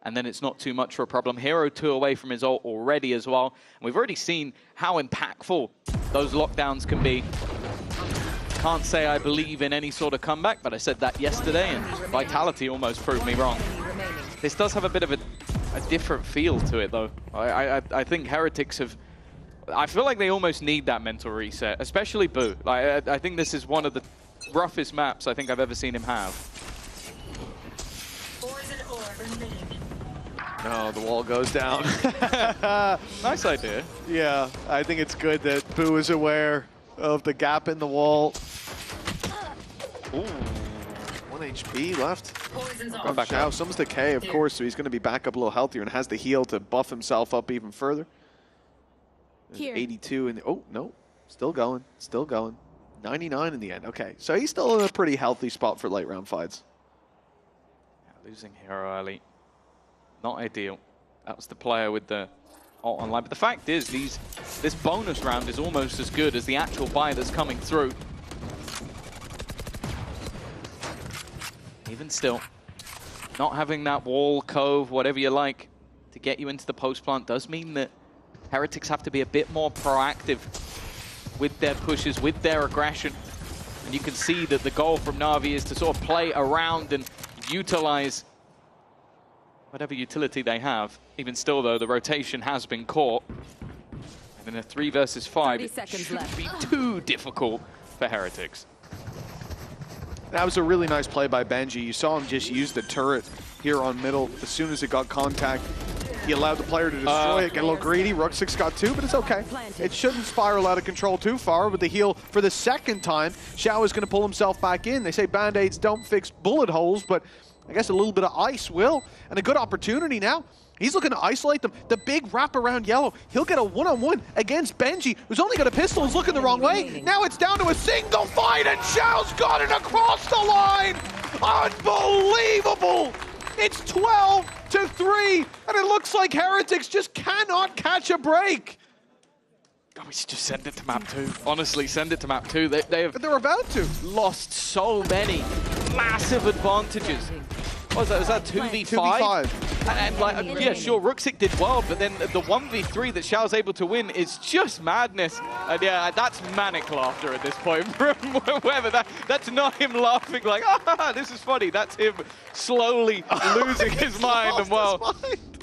and then it's not too much for a problem. Hero 2 away from his ult already as well. And we've already seen how impactful those lockdowns can be. Can't say I believe in any sort of comeback, but I said that yesterday, and Vitality almost proved me wrong. This does have a bit of a different feel to it, though. I think Heretics have... I feel like they almost need that mental reset, especially Boo. Like, I think this is one of the roughest maps I think I've ever seen him have. No, the wall goes down. Nice idea. Yeah, I think it's good that Boo is aware of the gap in the wall. Ooh, 1 HP left. Go back out. Someone's decay, of course, so he's going to be back up a little healthier and has the heal to buff himself up even further. 82 in the, oh, no, still going, still going. 99 in the end. Okay, so he's still in a pretty healthy spot for late round fights. Yeah, losing Hero early. Not ideal. That was the player with the ult online. But the fact is, this bonus round is almost as good as the actual buy that's coming through. Even still, not having that wall, cove, whatever you like, to get you into the post plant does mean that Heretics have to be a bit more proactive with their pushes, with their aggression. And you can see that the goal from Na'Vi is to sort of play around and utilize whatever utility they have. Even still, though, the rotation has been caught. And in a 3 versus 5, it shouldn't be too difficult for Heretics. That was a really nice play by Benji. You saw him just use the turret here on middle. As soon as it got contact, he allowed the player to destroy it, get a little greedy. Rook6 got 2, but it's okay. It shouldn't spiral out of control too far with the heal for the 2nd time. Xiao is going to pull himself back in. They say Band-Aids don't fix bullet holes, but I guess a little bit of ice will. And a good opportunity now. He's looking to isolate them. The big wrap around Yellow. He'll get a one-on-one against Benji, who's only got a pistol, is looking the wrong way. Now it's down to a single fight, and Xiao's got it across the line. Unbelievable. It's 12-3, and it looks like Heretics just cannot catch a break. Oh, we should just send it to map 2. Honestly, send it to map 2. They're about to. Lost so many massive advantages What was that? Was that 2v5? 2v5. And like, yeah, sure, Ruxic did well, but then the 1v3 that Xiao's able to win is just madness. And yeah, that's manic laughter at this point from whoever. That's not him laughing like, ah, this is funny. That's him slowly losing his mind. And well,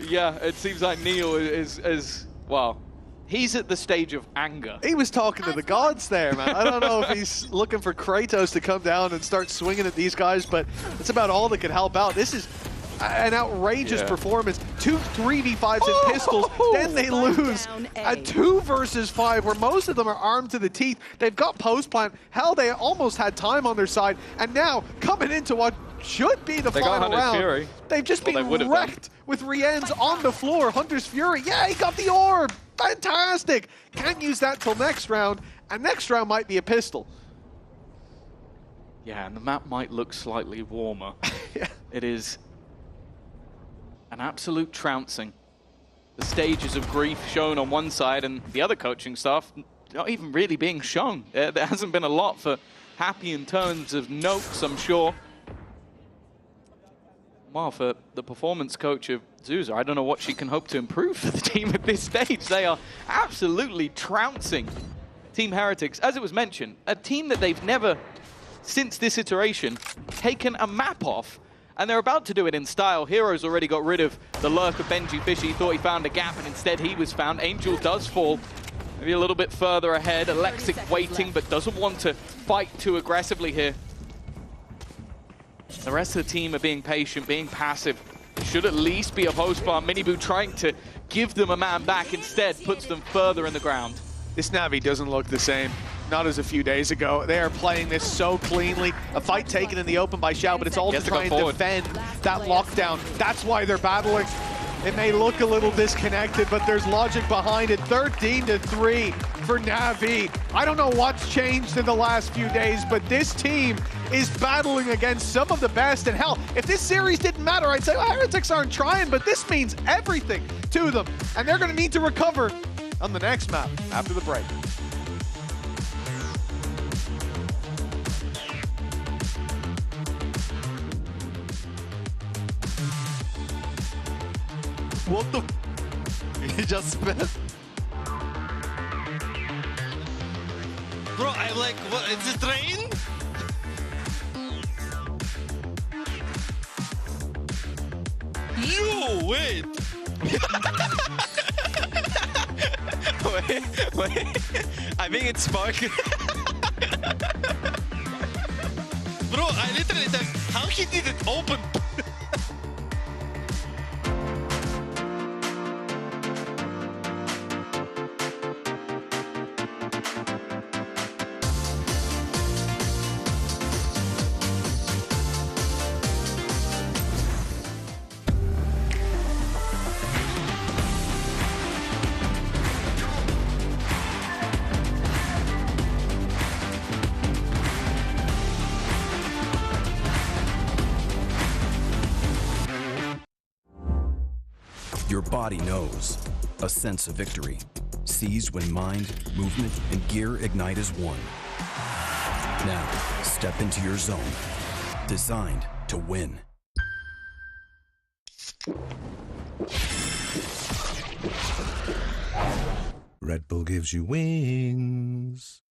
yeah, it seems like Neil is well, he's at the stage of anger. He was talking to the gods there, man. I don't know if he's looking for Kratos to come down and start swinging at these guys, but it's about all that could help out. This is an outrageous performance. 2 3v5s and pistols, then they lose a 2 versus 5 where most of them are armed to the teeth. They've got post plant. Hell, they almost had time on their side, and now coming into what should be the final round, Fury. They've just been wrecked with Rien's on the floor. Hunter's Fury, yeah, he got the orb. Fantastic. Can't use that till next round, and next round might be a pistol. Yeah, and the map might look slightly warmer. Yeah. It is an absolute trouncing. The stages of grief shown on one side, and the other coaching staff not even really being shown. There hasn't been a lot for Happy in terms of notes, I'm sure. Well, for the performance coach of Zuza, I don't know what she can hope to improve for the team at this stage. They are absolutely trouncing Team Heretics. As it was mentioned, a team that they've never, since this iteration, taken a map off. And they're about to do it in style. Hero's already got rid of the lurk of Benji Fishy. He thought he found a gap, and instead he was found. Angel does fall maybe a little bit further ahead. Alexic waiting, but doesn't want to fight too aggressively here. The rest of the team are being patient, being passive. Should at least be a post-plant. Miniboo trying to give them a man back, instead puts them further in the ground. This Navi doesn't look the same. Not as a few days ago. They are playing this so cleanly. A fight taken in the open by Xiao, but it's all to try and defend that lockdown. That's why they're battling. It may look a little disconnected, but there's logic behind it. 13-3 for Navi. I don't know what's changed in the last few days, but this team is battling against some of the best. And hell, if this series didn't matter, I'd say, well, Heretics aren't trying, but this means everything to them. And they're going to need to recover on the next map after the break. What the? He just sped. Bro, I'm like, what? It's a train? You wait. wait. I think it's Spark. Bro, I literally thought, how he did it open? Your body knows. A sense of victory. Seized when mind, movement, and gear ignite as one. Now, step into your zone. Designed to win. Red Bull gives you wings.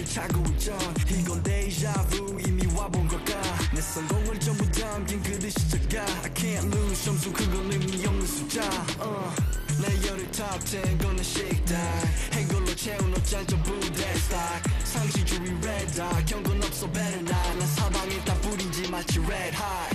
차고 있죠. 이건 데자부 이미 와본 걸까. 내 성공을 전부 담긴 그릇이 작아. I can't lose 점수 그건 의미 없는 숫자. 내 열을 top 10 거는 식당. 행걸로 채운 옷장 전부 that's like. 상시주의 red dot 경고는 없어 better not. 난 사방에 다 뿌린지 마치 red hot.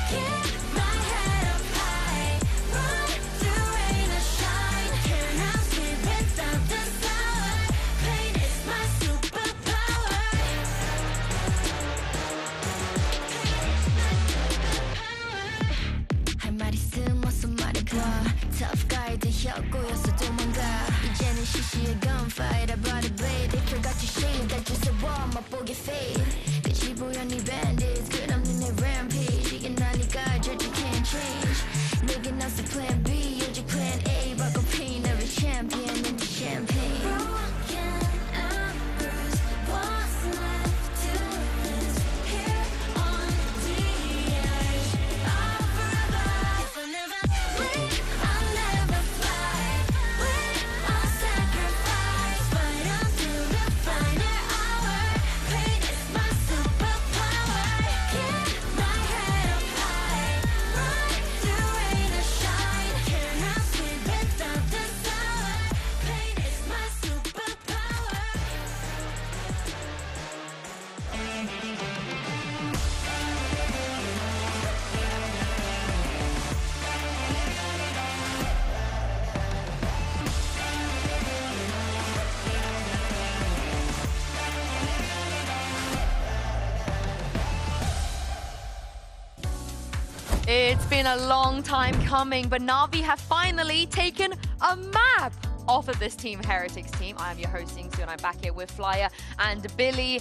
Keep my head up high. I'm a boogie fade. Bitchy boy on the bandits, good I'm in the rampage. Eating on the god, you can't change. Nigga, that's the plan B, you're your plan A. Buckle pain, every champion into champagne. Broken and bruised, what's left to lose? Here on the edge of forever. If I never leave, I'll never fight. I'll sacrifice, fight until the final hour. Pain is my superpower. Keep my head up high, ride through rain or shine. Cannot sleep without the sour. Pain is my superpower. It's been a long time coming, but Na'Vi have finally taken a map off of this team, Heretics team. I am your host, Singsu, and I'm back here with Flyer and Billy.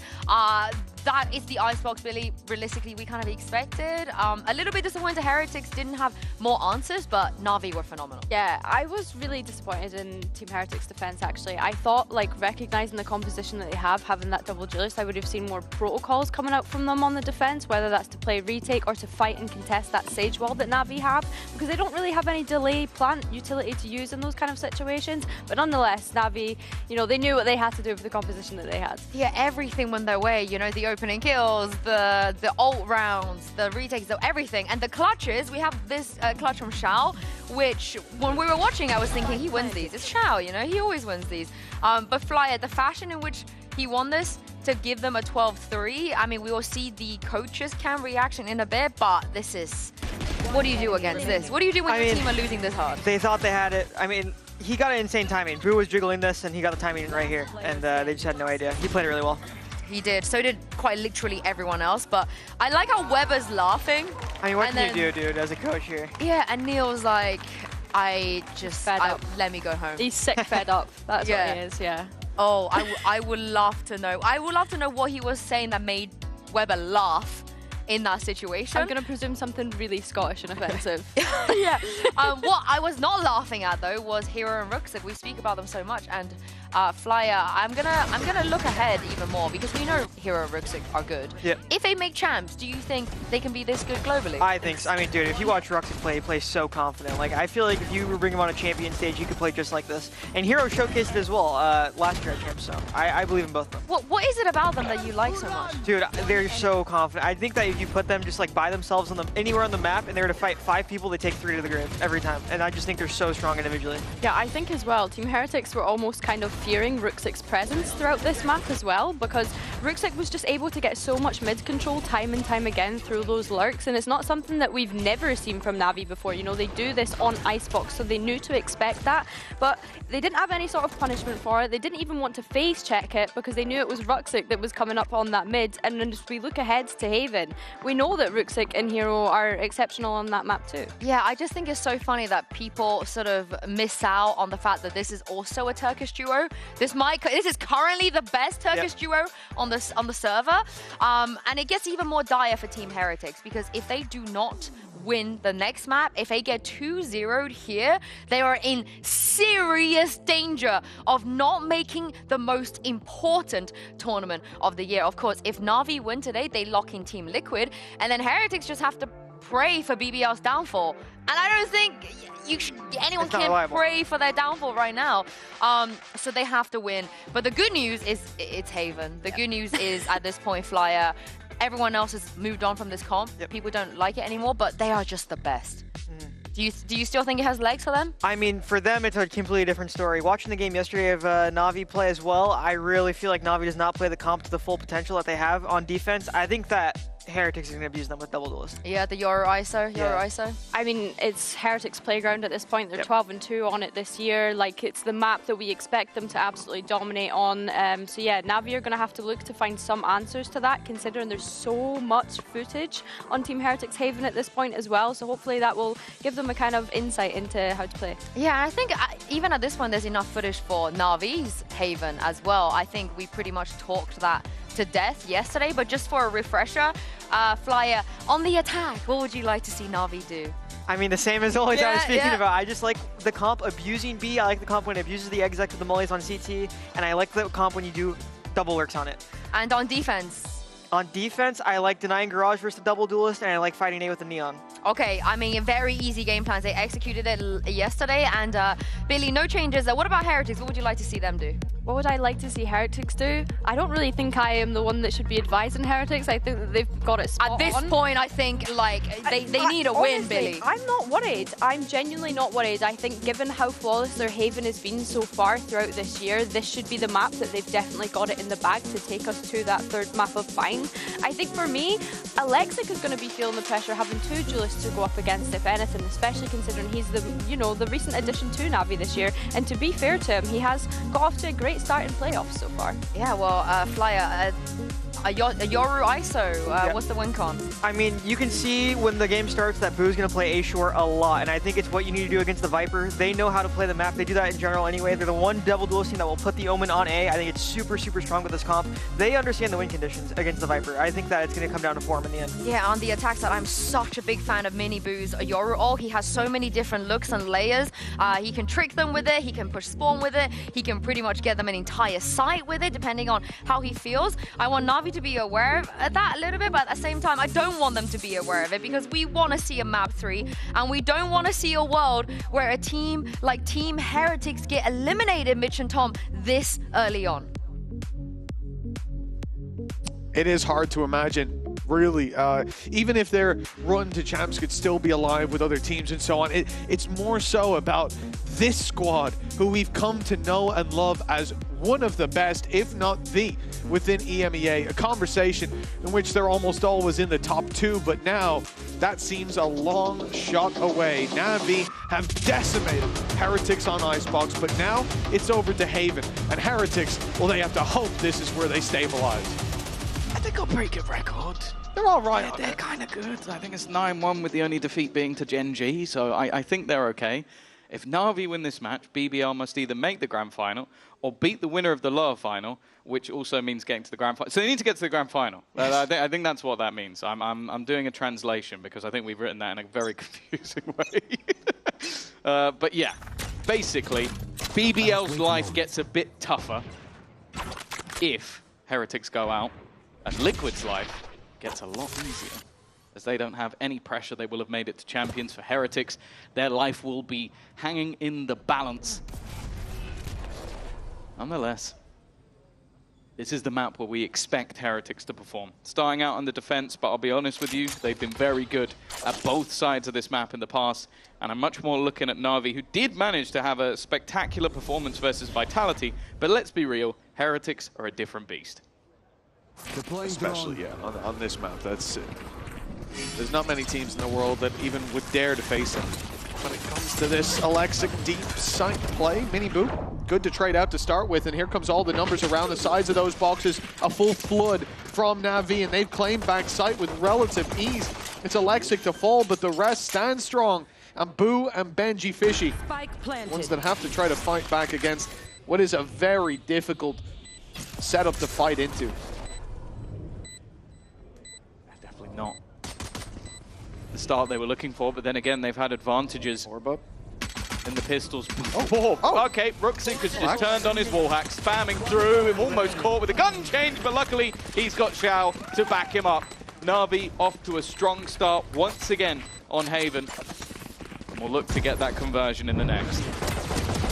That is the icebox, Billy. Realistically, we kind of expected. A little bit disappointed Heretics didn't have more answers, but Na'Vi were phenomenal. Yeah, I was really disappointed in Team Heretics' defense, actually. I thought, like, recognizing the composition that they have, having that double duelist, I would have seen more protocols coming out from them on the defense, whether that's to play retake or to fight and contest that Sage wall that Na'Vi have, because they don't really have any delay plant utility to use in those kind of situations. But nonetheless, Na'Vi, you know, they knew what they had to do with the composition that they had. Yeah, everything went their way. You know, the opening kills, the ult rounds, the retakes, everything. And the clutches, we have this clutch from Shao, which when we were watching, I was thinking he wins these. It's Shao, you know, he always wins these. But Flyer, the fashion in which he won this to give them a 12-3, I mean, we will see the coaches' cam reaction in a bit, but this is... What do you do against this? What do you do when your team are losing this hard? They thought they had it. I mean, he got an insane timing. Boo was jiggling this, and he got the timing right here, and they just had no idea. He played it really well. He did. So did quite literally everyone else. But I like how Weber's laughing. I mean, what can you do, dude, as a coach here? Yeah, and Neil's like, let me go home. He's sick fed up. That's what he is, yeah. Oh, I would love to know. I would love to know what he was saying that made Weber laugh in that situation. I'm going to presume something really Scottish and offensive. Yeah. What I was not laughing at, though, was Hero and Ruxik. We speak about them so much. And Flyer, I'm gonna look ahead even more because we know Hero and Ruxik are good. Yep. If they make champs, do you think they can be this good globally? I think so. I mean, dude, if you watch Ruxik play, he plays so confident. Like, I feel like if you bring him on a champion stage, he could play just like this. And Hero showcased it as well last year at Champs, so I believe in both of them. What is it about them that you like so much? Dude, they're so confident. I think that if you put them just like by themselves on anywhere on the map and they're to fight 5 people, they take 3 to the grave every time. And I just think they're so strong individually. Yeah, I think as well, Team Heretics were almost kind of fearing Ruxik's presence throughout this map as well, because Ruxik was just able to get so much mid control time and time again through those lurks, and it's not something that we've never seen from Na'Vi before. You know, they do this on Icebox, so they knew to expect that, but they didn't have any sort of punishment for it. They didn't even want to face check it because they knew it was Ruxik that was coming up on that mid. And then as we look ahead to Haven, we know that Ruxik and Hero are exceptional on that map too. Yeah, I just think it's so funny that people sort of miss out on the fact that this is also a Turkish duo. This is currently the best Turkish duo on the server, and it gets even more dire for Team Heretics because if they do not win the next map, if they get 2-0'd here, they are in serious danger of not making the most important tournament of the year. Of course, if Na'Vi win today, they lock in Team Liquid, and then Heretics just have to pray for BBL's downfall. And I don't think anyone can pray for their downfall right now. So they have to win. But the good news is it's Haven. The good news is at this point, Flyer, everyone else has moved on from this comp. People don't like it anymore, but they are just the best. Do you still think it has legs for them? I mean, for them, it's a completely different story. Watching the game yesterday of Na'Vi play as well, I really feel like Na'Vi does not play the comp to the full potential that they have on defense. I think that Heretics is going to abuse them with double duelist. Yeah, the Yoru ISO. I mean, it's Heretics playground at this point. They're 12-2 on it this year. Like, it's the map that we expect them to absolutely dominate on. So yeah, Na'Vi are going to have to look to find some answers to that, considering there's so much footage on Team Heretics Haven at this point as well. So hopefully that will give them a kind of insight into how to play. Yeah, I think even at this point, there's enough footage for Na'Vi's Haven as well. I think we pretty much talked that to death yesterday, but just for a refresher, Flyer, on the attack, what would you like to see Na'Vi do? I mean, the same as always I was speaking about. I just like the comp abusing B. I like the comp when it abuses the exec with the mollies on CT, and I like the comp when you do double lurks on it. And on defense? On defense, I like denying Garage versus the double duelist, and I like fighting A with the Neon. Okay, I mean, very easy game plans. They executed it yesterday, and Billy, no changes. What about Heretics? What would you like to see them do? What would I like to see Heretics do? I don't really think I am the one that should be advising Heretics. I think that they've got it spot on. At this point, I think like they need a win, honestly, Billy. I'm not worried. I'm genuinely not worried. I think given how flawless their Haven has been so far throughout this year, this should be the map that they've definitely got it in the bag to take us to that third map of Bind. I think for me, Alexic is going to be feeling the pressure having two duelists to go up against, if anything, especially considering he's the, you know, the recent addition to Na'Vi this year. And to be fair to him, he has got off to a great start in playoffs so far. Yeah, well, Flyer, Yoru ISO, what's the win con? I mean, you can see when the game starts that Boo's going to play A-Shore a lot, and I think it's what you need to do against the Viper. They know how to play the map. They do that in general anyway. They're the one double duelist team that will put the Omen on A. I think it's super, super strong with this comp. They understand the win conditions against the Viper. I think that it's going to come down to form in the end. Yeah, on the attack side, I'm such a big fan of Mini Boo's Yoru. He has so many different looks and layers. He can trick them with it. He can push spawn with it. He can pretty much get them an entire site with it, depending on how he feels. I want Na'Vi to be aware of that a little bit, but at the same time, I don't want them to be aware of it because we want to see a map 3, and we don't want to see a world where a team like Team Heretics get eliminated, Mitch and Tom, this early on. It is hard to imagine, really. Even if their run to champs could still be alive with other teams and so on, it's more so about this squad, who we've come to know and love as one of the best, if not the, within EMEA. A conversation in which they're almost always in the top 2, but now that seems a long shot away. Na'Vi have decimated Heretics on Icebox, but now it's over to Haven. And Heretics, well, they have to hope this is where they stabilize. They've got a pretty good record. They're all right. Yeah, they're kind of good. I think it's 9-1 with the only defeat being to Gen G, so I think they're okay. If Na'Vi win this match, BBL must either make the grand final or beat the winner of the lower final, which also means getting to the grand final. So they need to get to the grand final. Yes. I think that's what that means. I'm doing a translation because I think we've written that in a very confusing way. But yeah, basically, BBL's life gets a bit tougher if Heretics go out, and Liquid's life gets a lot easier. As they don't have any pressure, they will have made it to Champions. For Heretics, their life will be hanging in the balance. Nonetheless, this is the map where we expect Heretics to perform. Starting out on the defense, but I'll be honest with you, they've been very good at both sides of this map in the past, and I'm much more looking at Na'Vi, who did manage to have a spectacular performance versus Vitality, but let's be real, Heretics are a different beast. Especially, yeah, on this map. That's it. There's not many teams in the world that even would dare to face them. When it comes to this Alexic deep sight play, Mini Boo, good to trade out to start with, and here comes all the numbers around the sides of those boxes. A full flood from Na'Vi, and they've claimed back sight with relative ease. It's Alexic to fall, but the rest stand strong. And Boo and Benji Fishy, ones that have to try to fight back against what is a very difficult setup to fight into. Definitely not the start they were looking for, but then again, they've had advantages in the pistols. Okay, Rooksik has just turned on his wall hack, spamming through, him almost caught with a gun change, but luckily he's got Xiao to back him up. Na'Vi off to a strong start once again on Haven, and we'll look to get that conversion in the next.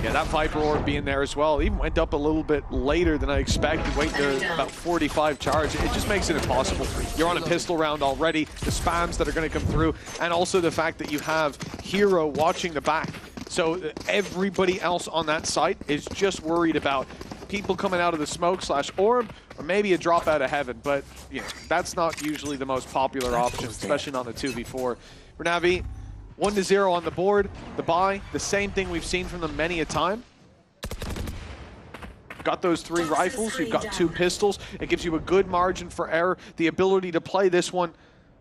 Yeah, that Viper Orb being there as well. Even went up a little bit later than I expected, waiting to about 45 charge. It just makes it impossible. You're on a pistol round already, the spams that are going to come through, and also the fact that you have Hero watching the back. So everybody else on that site is just worried about people coming out of the smoke / orb, or maybe a drop out of heaven. But you know, that's not usually the most popular option, especially on the 2v4. For Na'Vi, 1-0 on the board. The buy, the same thing we've seen from them many a time. Got those 3 rifles, you've got 2 pistols. It gives you a good margin for error, the ability to play this one,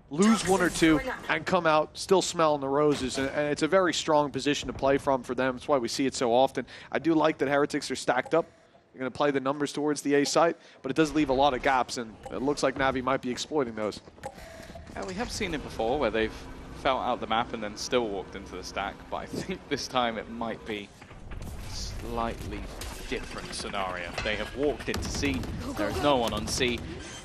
lose 1 or 2, and come out still smelling the roses. And it's a very strong position to play from for them. That's why we see it so often. I do like that Heretics are stacked up You're going to play the numbers towards the A site, but it does leave a lot of gaps, and it looks like Navi might be exploiting those. Yeah, we have seen it before where they've felt out the map and then still walked into the stack, but I think this time it might be a slightly different scenario. They have walked into C, there is no one on C,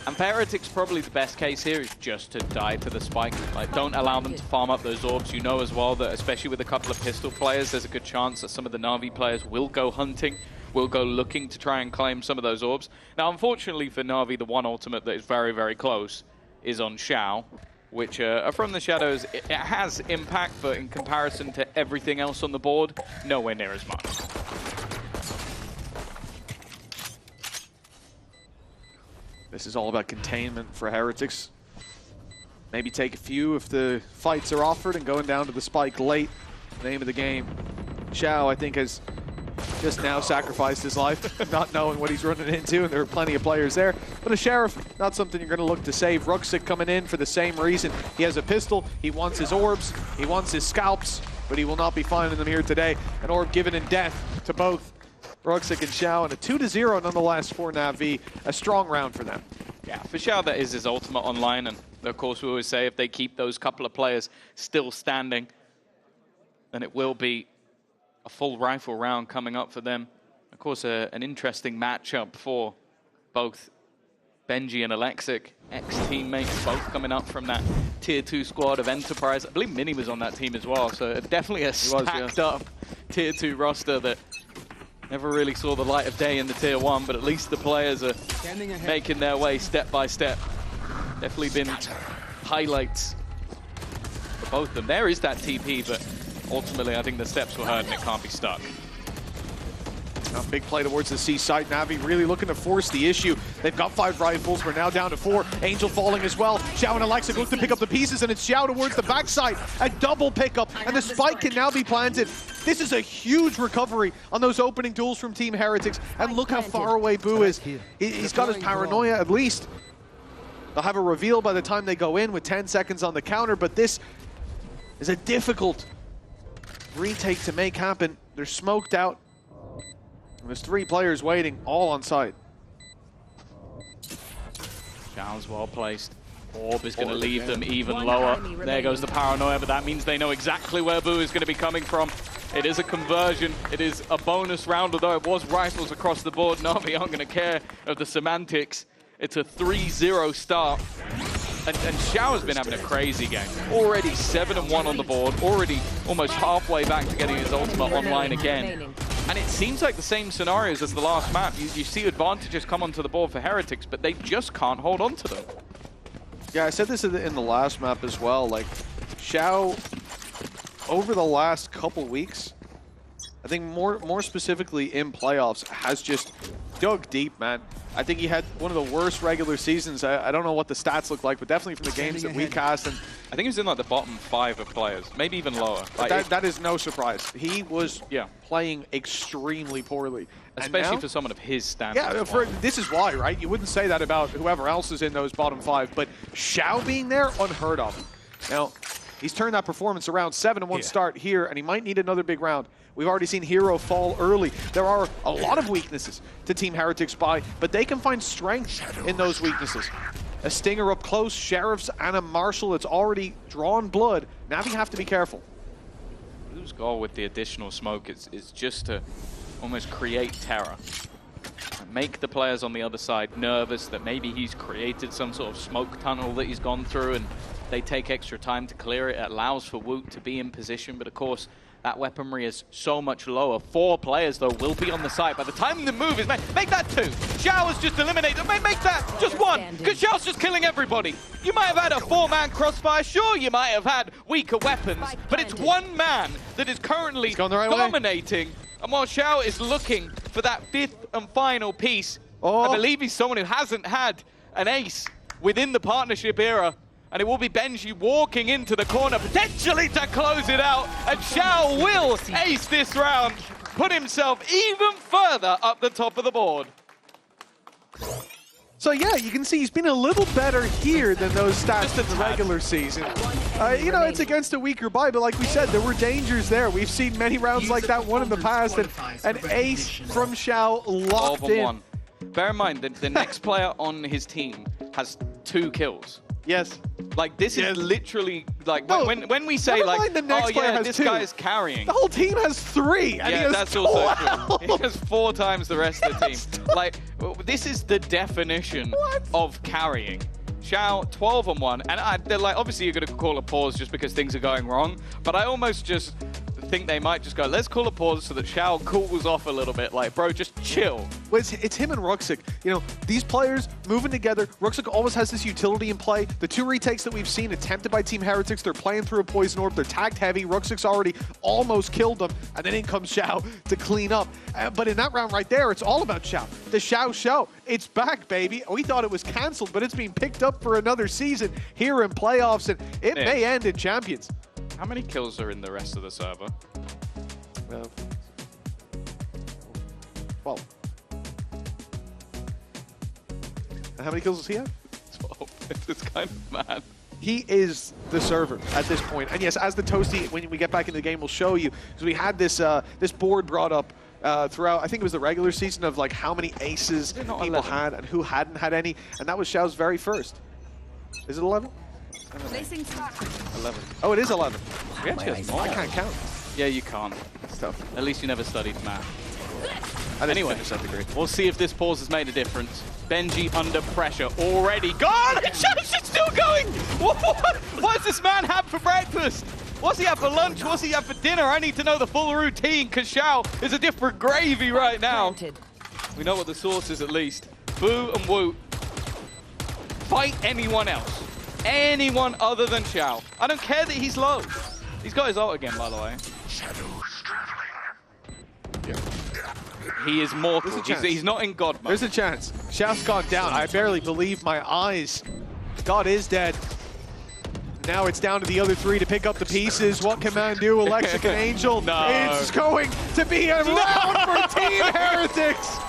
and for Heretics, probably the best case here is just to die to the spike. Like, don't allow them to farm up those orbs. You know as well that, especially with a couple of pistol players, there's a good chance that some of the Na'Vi players will go hunting, will go looking to try and claim some of those orbs. Now, unfortunately for Na'Vi, the one ultimate that is very, very close is on Xiao, which from the shadows, it has impact, but in comparison to everything else on the board, nowhere near as much. This is all about containment for Heretics. Maybe take a few if the fights are offered, and going down to the spike late. Name of the game. Xiao, I think, has just now sacrificed his life, not knowing what he's running into, and there are plenty of players there. But a Sheriff, not something you're going to look to save. Ruxic coming in for the same reason. He has a pistol, he wants his orbs, he wants his scalps, but he will not be finding them here today. An orb given in death to both Ruxic and Xiao, and a 2-0 nonetheless for Na'Vi. A strong round for them. Yeah, for Xiao, that is his ultimate online, and of course we always say if they keep those couple of players still standing, then it will be a full rifle round coming up for them. Of course, an interesting matchup for both Benji and Alexic, ex-teammates, both coming up from that Tier 2 squad of Enterprise. I believe Mini was on that team as well, so definitely a stacked up Tier 2 roster that never really saw the light of day in the Tier 1, but at least the players are making their way step by step. Definitely been highlights for both of them. There is that TP, but ultimately I think the steps were heard and it can't be stuck. A big play towards the C site. Navi really looking to force the issue. They've got 5 rifles. We're now down to 4. Angel falling as well. Xiao and Alexic look to pick up the pieces, and it's Xiao towards the backside. A double pickup, and the spike can now be planted. This is a huge recovery on those opening duels from Team Heretics, and look how far away Boo is. He's got his paranoia at least. They'll have a reveal by the time they go in with 10 seconds on the counter, but this is a difficult retake to make happen. They're smoked out. There's 3 players waiting, all on site. Xiao's well placed. Orb is going to leave them even lower. There goes the paranoia, but that means they know exactly where Boo is going to be coming from. It is a conversion. It is a bonus round, although it was rifles across the board. Na'Vi aren't going to care of the semantics. It's a 3-0 start. And Xiao has been having a crazy game. Already 7-1 on the board, already almost halfway back to getting his ultimate online again. And it seems like the same scenarios as the last map. You see advantages come onto the board for Heretics, but they just can't hold on to them. Yeah, I said this in the last map as well. Like, Xiao, over the last couple weeks, I think more specifically in playoffs, has just dug deep, man. I think he had one of the worst regular seasons. I don't know what the stats look like, but definitely from the games that we cast. And I think he was in like the bottom 5 of players, maybe even lower. Like that is no surprise. He was playing extremely poorly. Especially for someone of his standards. Yeah, this is why, right? You wouldn't say that about whoever else is in those bottom 5, but Xiao being there, unheard of. Now, he's turned that performance around. 7-1 start here, and he might need another big round. We've already seen Hero fall early. There are a lot of weaknesses to Team Heretics Spy, but they can find strength in those weaknesses. A Stinger up close, Sheriffs, and a Marshal that's already drawn blood. Navi have to be careful. Boo's goal with the additional smoke is just to almost create terror. Make the players on the other side nervous that maybe he's created some sort of smoke tunnel that he's gone through and they take extra time to clear it. It allows for Woot to be in position, but of course, that weaponry is so much lower. 4 players, though, will be on the site. By the time the move is made, make that 2. Xiao is just eliminated. Make that just 1, because Xiao's just killing everybody. You might have had a 4-man crossfire. Sure, you might have had weaker weapons, but it's 1 man that is currently dominating. And while Xiao is looking for that 5th and final piece, I believe he's someone who hasn't had an ace within the partnership era. And it will be Benji walking into the corner, potentially to close it out. And Xiao will ace this round, put himself even further up the top of the board. So yeah, you can see he's been a little better here than those stats in the regular season. You know, it's against a weaker buy, but like we said, there were dangers there. We've seen many rounds like that one in the past, and an ace from Xiao locked in. Bear in mind, the next player on his team has 2 kills. Yes. Like, this is literally, like, No, when we say, like, the next oh, player yeah, has this 2. guy is carrying. The whole team has 3, and he Yeah, has that's 12. also true. He has 4 times the rest of the team. Like, this is the definition of carrying. Xiao, 12-on-1, and they're like, obviously you're going to call a pause just because things are going wrong, but I almost just think they might just go, let's call a pause so that Xiao cools off a little bit. Like, bro, just chill. Well, it's him and Ruxic. You know, these players moving together. Ruxic always has this utility in play. The 2 retakes that we've seen attempted by Team Heretics, they're playing through a Poison Orb. They're tagged heavy. Ruxic's already almost killed them, and then in comes Xiao to clean up. But in that round right there, it's all about Xiao. The Xiao show. It's back, baby. We thought it was canceled, but it's being picked up for another season here in playoffs, and it may end in Champions. How many kills are in the rest of the server? 12. And how many kills does he have? 12. It's kind of mad. He is the server at this point. And yes, as the Toasty, when we get back into the game, we'll show you. Because we had this this board brought up throughout, I think it was the regular season, of like how many aces people 11? had and who hadn't had any. And that was Xiao's very first. Is it 11? Placing stock. 11. Oh, it is 11. We actually have more. I can't count. Yeah, you can't. It's tough. At least you never studied math. Anyway, we'll see if this pause has made a difference. Benji under pressure already. God, Xiao's still going! What does this man have for breakfast? What's he have for lunch? What's he have for dinner? I need to know the full routine, because Xiao is a different gravy right now. We know what the source is at least. Boo and Woot. Fight anyone else. Anyone other than Xiao. I don't care that he's low. He's got his ult again, by the way. He is mortal. He's not in God mode. There's a chance. Xiao's gone down. I barely believe my eyes. God is dead. Now it's down to the other 3 to pick up the pieces. What can man do? Electric and Angel. No. It's going to be a round for Team Heretics.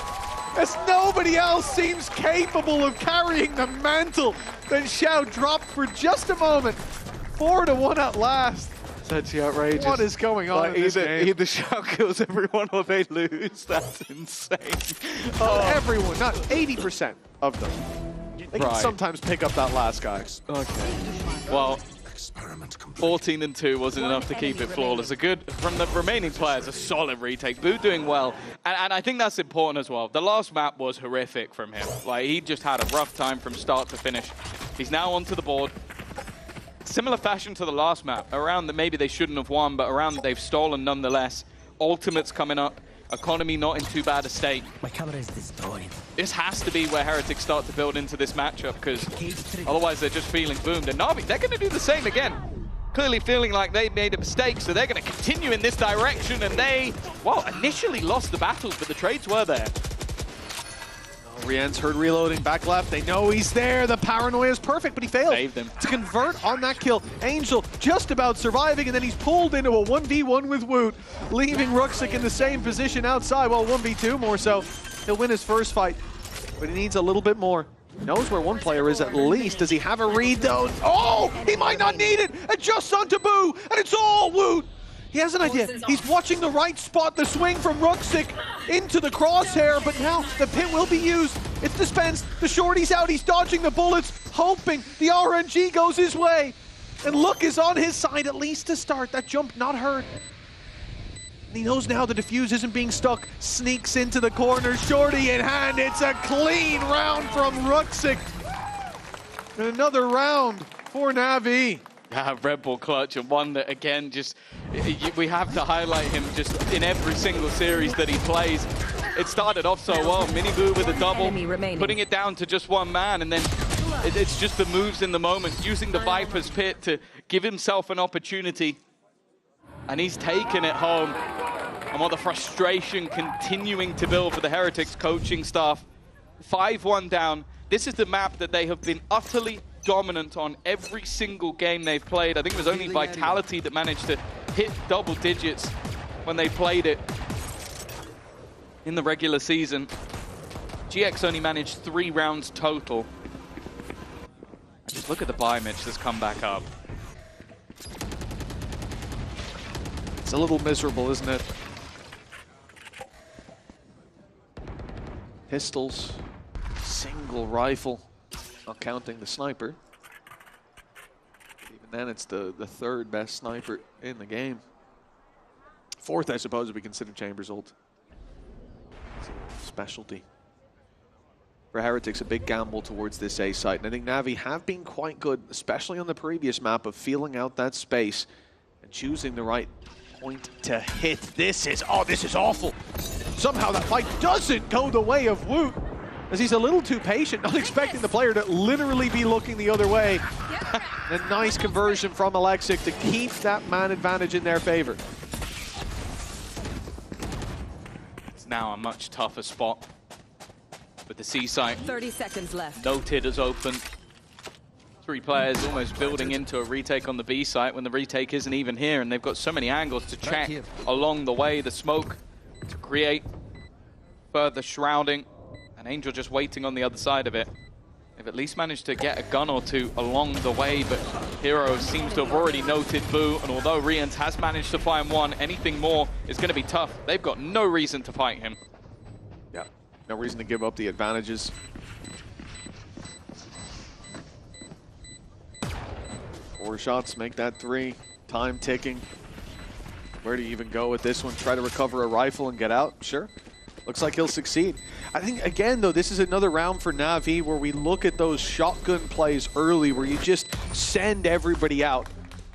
As nobody else seems capable of carrying the mantle. Then Xiao dropped for just a moment. 4-1 at last. Such outrageous. What is going on in this game? Either Xiao kills everyone or they lose. That's insane. Not everyone, not 80% of them. They can sometimes pick up that last guy. Okay. Well, 14-2 wasn't enough to keep it flawless. From the remaining players, a solid retake. Boo doing well. And I think that's important as well. The last map was horrific from him. Like, he just had a rough time from start to finish. He's now onto the board. Similar fashion to the last map. Around that maybe they shouldn't have won, but around that they've stolen nonetheless. Ultimates coming up. Economy not in too bad a state. My camera is destroyed. This has to be where Heretics start to build into this matchup, because otherwise they're just feeling boomed. And Na'Vi, they're going to do the same again. Clearly feeling like they made a mistake, so they're going to continue in this direction. And they, well, initially lost the battles, but the trades were there. Rien's heard reloading back left. They know he's there. The paranoia is perfect, but he failed to convert on that kill. Angel just about surviving, and then he's pulled into a 1v1 with Woot, leaving Ruxic in the same position outside. Well, 1v2 more so. He'll win his first fight, but he needs a little bit more. Knows where one player is at least. Does he have a read, though? Oh, he might not need it. Adjusts onto Boo, and it's all Woot. He has an idea. He's watching the right spot, the swing from Ruxic into the crosshair, but now the pit will be used. It's dispensed. The shorty's out. He's dodging the bullets, hoping the RNG goes his way. And Look is on his side, at least to start. That jump not heard. And he knows now the defuse isn't being stuck. Sneaks into the corner, shorty in hand. It's a clean round from Ruxic. And another round for Na'Vi. Yeah, Red Bull clutch, and one that, again, just, we have to highlight him just in every single series that he plays. It started off so well, Miniboo with a double, putting it down to just one man, and then it's just the moves in the moment, using the Viper's Pit to give himself an opportunity. And he's taken it home. And while the frustration continuing to build for the Heretics coaching staff, 5-1 down. This is the map that they have been utterly dominant on every single game they've played. I think it was only Vitality that managed to hit double digits when they played it in the regular season. GX only managed 3 rounds total. Just look at the buy, Mitch, that's come back up. It's a little miserable, isn't it? Pistols, single rifle, not counting the sniper. Even then, it's the third best sniper in the game. Fourth, I suppose, if we consider Chambers' ult. It's a specialty. For Heretics, a big gamble towards this A site. And I think Na'Vi have been quite good, especially on the previous map, of feeling out that space and choosing the right point to hit. This is awful. Somehow that fight doesn't go the way of Woot, as he's a little too patient, not expecting the player to literally be looking the other way. A nice conversion from Alexic to keep that man advantage in their favor. It's now a much tougher spot with the C site. 30 seconds left. Noted as open. 3 players almost building into a retake on the B site when the retake isn't even here, and they've got so many angles to check along the way. The smoke to create further shrouding, and Angel just waiting on the other side of it. They've at least managed to get a gun or two along the way, but Hero seems to have already noted Boo, and although Rians has managed to find one, anything more is going to be tough. They've got no reason to fight him. Yeah, no reason to give up the advantages. 4 shots, make that 3. Time ticking. Where do you even go with this one? Try to recover a rifle and get out? Sure. Looks like he'll succeed. I think, again, though, this is another round for Na'Vi where we look at those shotgun plays early where you just send everybody out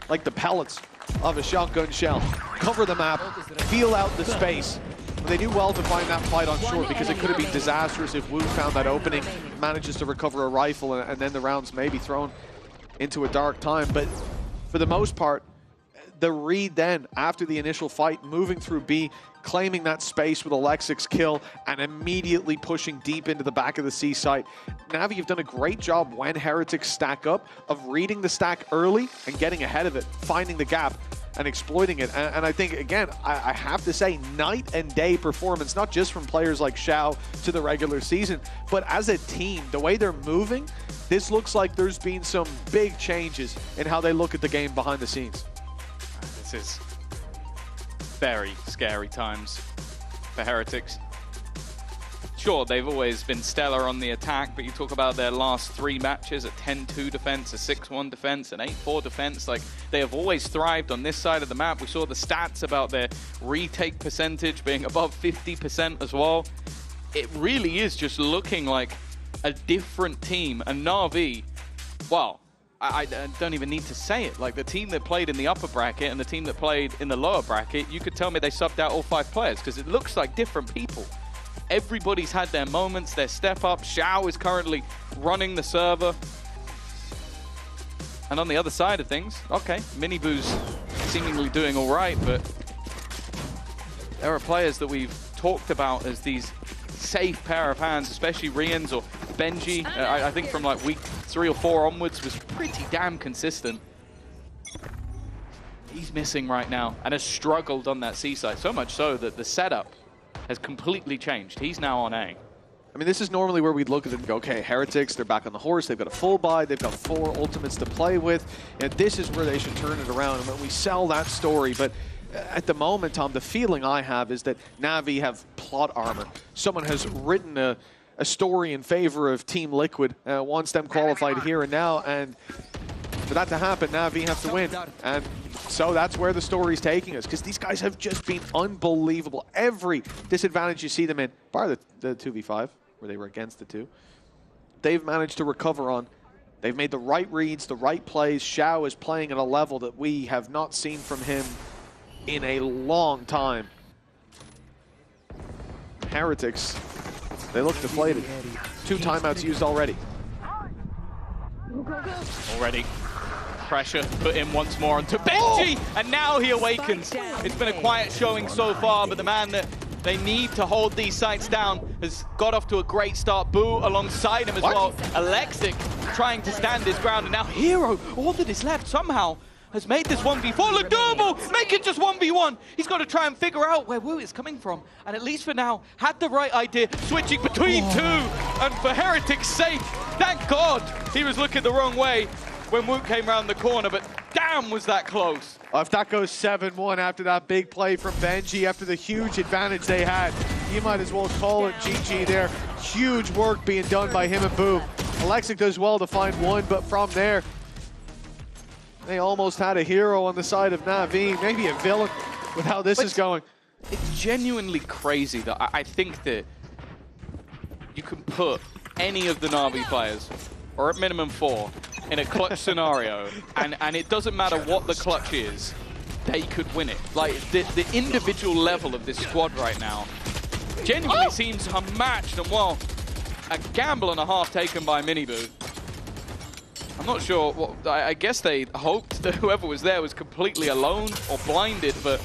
like the pellets of a shotgun shell. Cover the map, feel out the space. And they do well to find that fight on short, because it could have been disastrous if Wu found that opening, manages to recover a rifle, and then the rounds may be thrown into a dark time. But for the most part, the read then, after the initial fight, moving through B, claiming that space with Alexic's kill, and immediately pushing deep into the back of the C site. Na'Vi have done a great job when Heretics stack up of reading the stack early and getting ahead of it, finding the gap and exploiting it. And I think, again, I have to say, night and day performance, not just from players like Xiao to the regular season, but as a team, the way they're moving, this looks like there's been some big changes in how they look at the game behind the scenes. This is very scary times for Heretics. Sure, they've always been stellar on the attack, but you talk about their last 3 matches, a 10-2 defense, a 6-1 defense, an 8-4 defense. Like, they have always thrived on this side of the map. We saw the stats about their retake percentage being above 50% as well. It really is just looking like a different team. And Na'Vi, well, I don't even need to say it. Like, the team that played in the upper bracket and the team that played in the lower bracket, you could tell me they subbed out all 5 players, because it looks like different people. Everybody's had their moments, their step up. Xiao is currently running the server. And on the other side of things, okay, Miniboo's seemingly doing all right, but there are players that we've talked about as these safe pair of hands, especially Rians or Benji. I think from like week 3 or 4 onwards was pretty damn consistent. He's missing right now and has struggled on that C side, so much so that the setup has completely changed. He's now on A. I mean, this is normally where we'd look at it and go, okay, Heretics, they're back on the horse, they've got a full buy, they've got 4 ultimates to play with, and this is where they should turn it around, and when we sell that story. But at the moment, Tom, the feeling I have is that Na'Vi have plot armor. Someone has written a story in favor of Team Liquid, wants them qualified here and now, and for that to happen, Na'Vi have to win. And so that's where the story's taking us, because these guys have just been unbelievable. Every disadvantage you see them in, bar the 2v5, where they were against the 2, they've managed to recover on. They've made the right reads, the right plays. Xiao is playing at a level that we have not seen from him in a long time. Heretics, they look deflated. 2 timeouts used already. Pressure put in once more onto Benji, and now he awakens. It's been a quiet showing so far, but the man that they need to hold these sites down has got off to a great start. Boo alongside him as well. Alexic trying to stand his ground, and now Hero, all that is left somehow has made this 1v4 look doable. Make it just 1v1. He's got to try and figure out where Wu is coming from. And at least for now, had the right idea, switching between two. And for Heretics' sake, thank God he was looking the wrong way when Wu came around the corner, but damn was that close. If that goes 7-1 after that big play from Benji, after the huge advantage they had, you might as well call it GG there. Huge work being done by him and Boom. Alexic does well to find one, but from there, they almost had a hero on the side of Na'Vi, maybe a villain with how this is going. It's genuinely crazy that I think that you can put any of the Na'Vi players, or at minimum 4, in a clutch scenario, and it doesn't matter what the clutch is, they could win it. Like, the individual level of this squad right now genuinely seems unmatched, and well, a gamble and a half taken by Miniboo. I'm not sure what, I guess they hoped that whoever was there was completely alone or blinded, but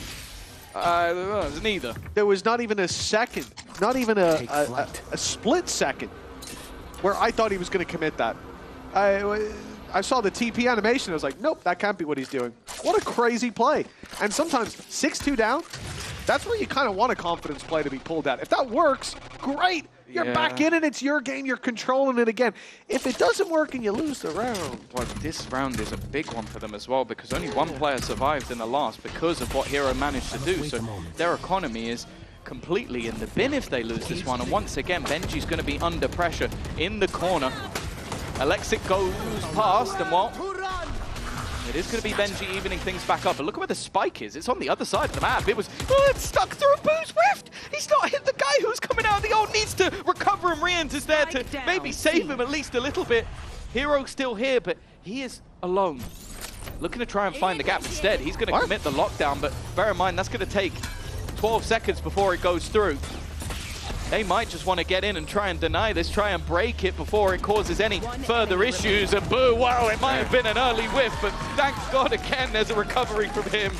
it was neither. There was not even a second, not even a split second where I thought he was going to commit that. I saw the TP animation, I was like, nope, that can't be what he's doing. What a crazy play. And sometimes 6-2 down, that's where you kind of want a confidence play to be pulled out. If that works, great. You're back in it, it's your game, you're controlling it again. If it doesn't work and you lose the round. Well, this round is a big one for them as well, because only one player survived in the last because of what Hero managed to do. So their economy is completely in the bin if they lose this one. And once again, Benji's going to be under pressure in the corner. Alexic goes past, and well, it is going to be Benji evening things back up. But look at where the spike is. It's on the other side of the map. It was it's stuck through a Boo's Rift. He's not hit the guy who's coming out of the ult. Needs to recover, and Rian's there to maybe save him at least a little bit. Hero's still here, but he is alone. Looking to try and find the gap instead. He's going to commit the lockdown, but bear in mind, that's going to take 12 seconds before it goes through. They might just want to get in and try and deny this, try and break it before it causes any further issues. And Boo, wow, it might have been an early whiff, but thank God again there's a recovery from him.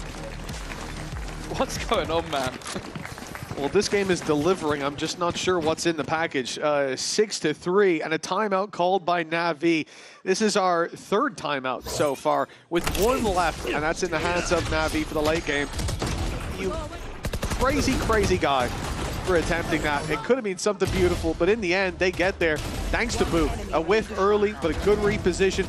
What's going on, man? Well, this game is delivering. I'm just not sure what's in the package. 6-3 and a timeout called by Na'Vi. This is our third timeout so far with one left, and that's in the hands of Na'Vi for the late game. You crazy, crazy guy for attempting that. It could have been something beautiful, but in the end, they get there thanks to Boo. A whiff early, but a good reposition,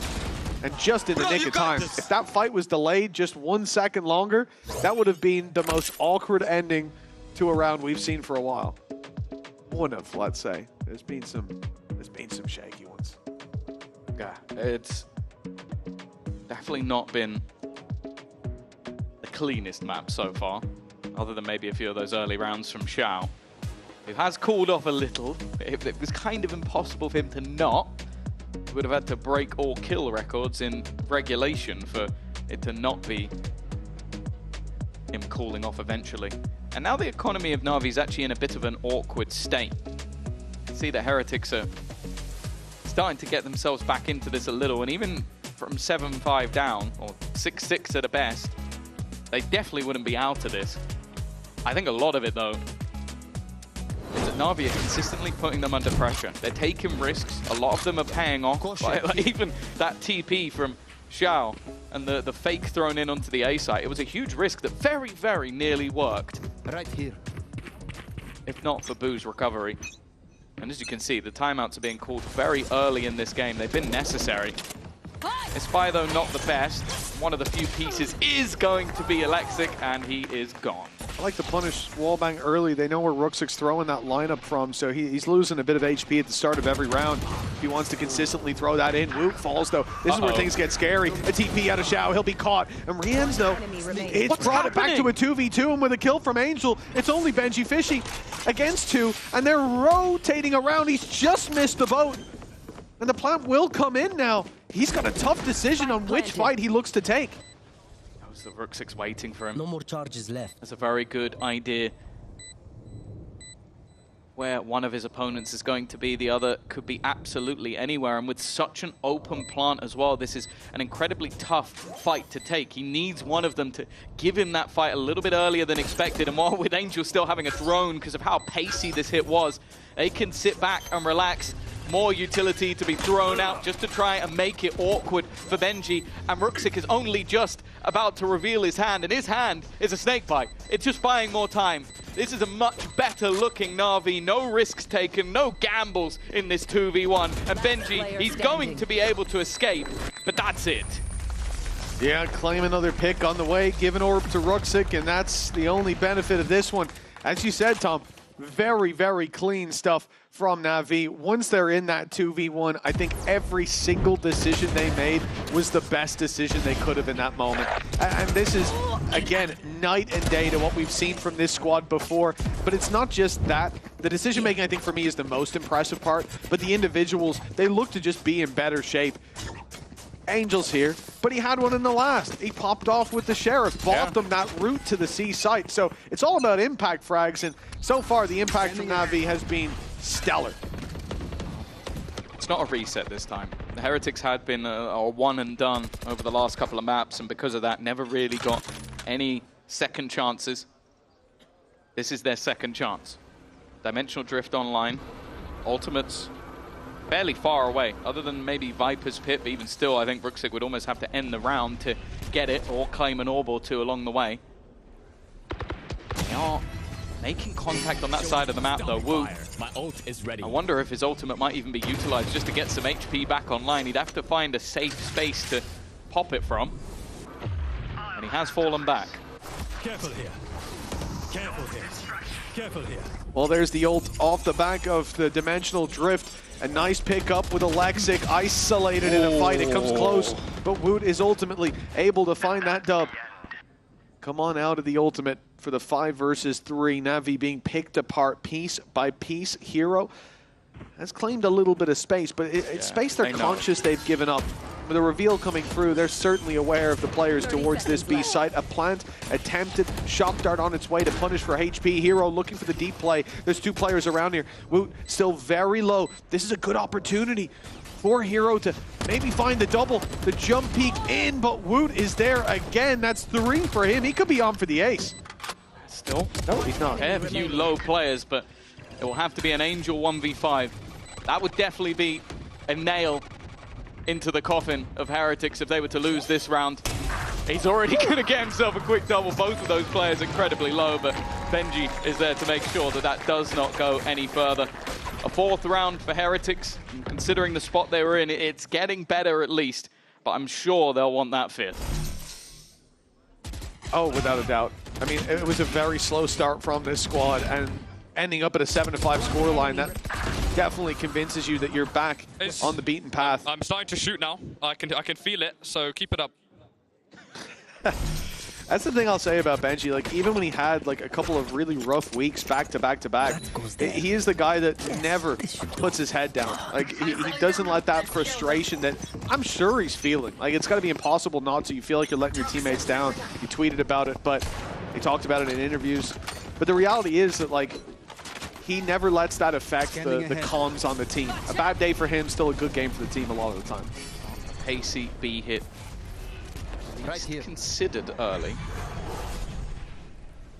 and just in the nick of time. If that fight was delayed just 1 second longer, that would have been the most awkward ending to a round we've seen for a while. One of, let's say. There's been some shaky ones. Yeah, it's definitely not been the cleanest map so far, other than maybe a few of those early rounds from Xiao. It has cooled off a little. It was kind of impossible for him to not. He would have had to break all kill records in regulation for it to not be him cooling off eventually. And now the economy of Na'Vi is actually in a bit of an awkward state. You see that Heretics are starting to get themselves back into this a little, and even from 7-5 down, or 6-6 at a best, they definitely wouldn't be out of this. I think a lot of it, though, is that Na'Vi are consistently putting them under pressure. They're taking risks. A lot of them are paying off. Like even that TP from Xiao and the fake thrown in onto the A site. It was a huge risk that very, very nearly worked. Right here. If not for Boo's recovery. And as you can see, the timeouts are being called very early in this game. They've been necessary. Espy, though, not the best. One of the few pieces is going to be Alexic, and he is gone. I like to punish wallbang early. They know where Rooksic's throwing that lineup from, so he's losing a bit of HP at the start of every round. He wants to consistently throw that in. Woot falls, though. This is where things get scary. A TP out of Xiao. He'll be caught. And Rian's, though, it's brought it back to a 2v2, and with a kill from Angel, it's only Benji Fishy against two, and they're rotating around. He's just missed the boat. And the plant will come in now. He's got a tough decision on which fight he looks to take. That was the Rooksic's waiting for him. No more charges left. That's a very good idea. Where one of his opponents is going to be, the other could be absolutely anywhere. And with such an open plant as well, this is an incredibly tough fight to take. He needs one of them to give him that fight a little bit earlier than expected. And while with Angel still having a drone because of how pacey this hit was, they can sit back and relax. more utility to be thrown out just to try and make it awkward for Benji. And Ruxic is only just about to reveal his hand, and his hand is a snake bite. It's just buying more time. This is a much better looking Na'Vi. No risks taken, no gambles in this 2v1. And Benji, he's going to be able to escape, but that's it. Yeah, claim another pick on the way, give an orb to Ruxic, and that's the only benefit of this one. As you said, Tom, very, very clean stuff from Na'Vi. Once they're in that 2v1, I think every single decision they made was the best decision they could have in that moment. And this is, again, night and day to what we've seen from this squad before. But it's not just that. The decision-making, I think, for me is the most impressive part. But the individuals, they look to just be in better shape. Angel's here, but he had one in the last. He popped off with the Sheriff, bought them that route to the C site. So it's all about impact frags, and so far the impact from Na'Vi has been stellar. It's not a reset this time. The Heretics had been a one and done over the last couple of maps, and because of that, never really got any second chances. This is their second chance. Dimensional Drift online, ultimates fairly far away, other than maybe Viper's Pit, but even still, I think Ruxic would almost have to end the round to get it, or claim an orb or two along the way. They are making contact on that side of the map, though. Wu, my ult is ready. I wonder if his ultimate might even be utilized just to get some HP back online. He'd have to find a safe space to pop it from, and he has fallen back. Careful here. Careful here. Careful here. Well, there's the ult off the back of the Dimensional Drift. A nice pickup with Alexic, isolated in a fight. It comes close, but Woot is ultimately able to find that dub. Come on out of the ultimate for the 5 versus 3. Na'Vi being picked apart piece by piece. Hero has claimed a little bit of space, but it's space they're conscious they've given up. With a reveal coming through, they're certainly aware of the players towards this B site. A plant attempted, shock dart on its way to punish for HP. Hero looking for the deep play. There's 2 players around here. Woot still very low. This is a good opportunity for Hero to maybe find the double, the jump peek in, but Woot is there again. That's 3 for him. He could be on for the ace. Still? No, he's not. A few low players, but it will have to be an Angel 1v5. That would definitely be a nail into the coffin of Heretics if they were to lose this round. He's already going to get himself a quick double. Both of those players incredibly low, but Benji is there to make sure that that does not go any further. A 4th round for Heretics, and considering the spot they were in, it's getting better at least, but I'm sure they'll want that 5th. Oh, without a doubt. I mean, it was a very slow start from this squad, and ending up at a 7-5 scoreline, that definitely convinces you that you're back on the beaten path. I'm starting to shoot now. I can feel it, so keep it up. That's the thing I'll say about Benji. Like, even when he had like a couple of really rough weeks back to back to back, he is the guy that never puts his head down. Like, he doesn't let that frustration that I'm sure he's feeling. Like, it's got to be impossible not to. You feel like you're letting your teammates down. You tweeted about it, but he talked about it in interviews. But the reality is that, like, he never lets that affect the comms on the team. A bad day for him, still a good game for the team a lot of the time. Pacey B hit. Right here. Considered early.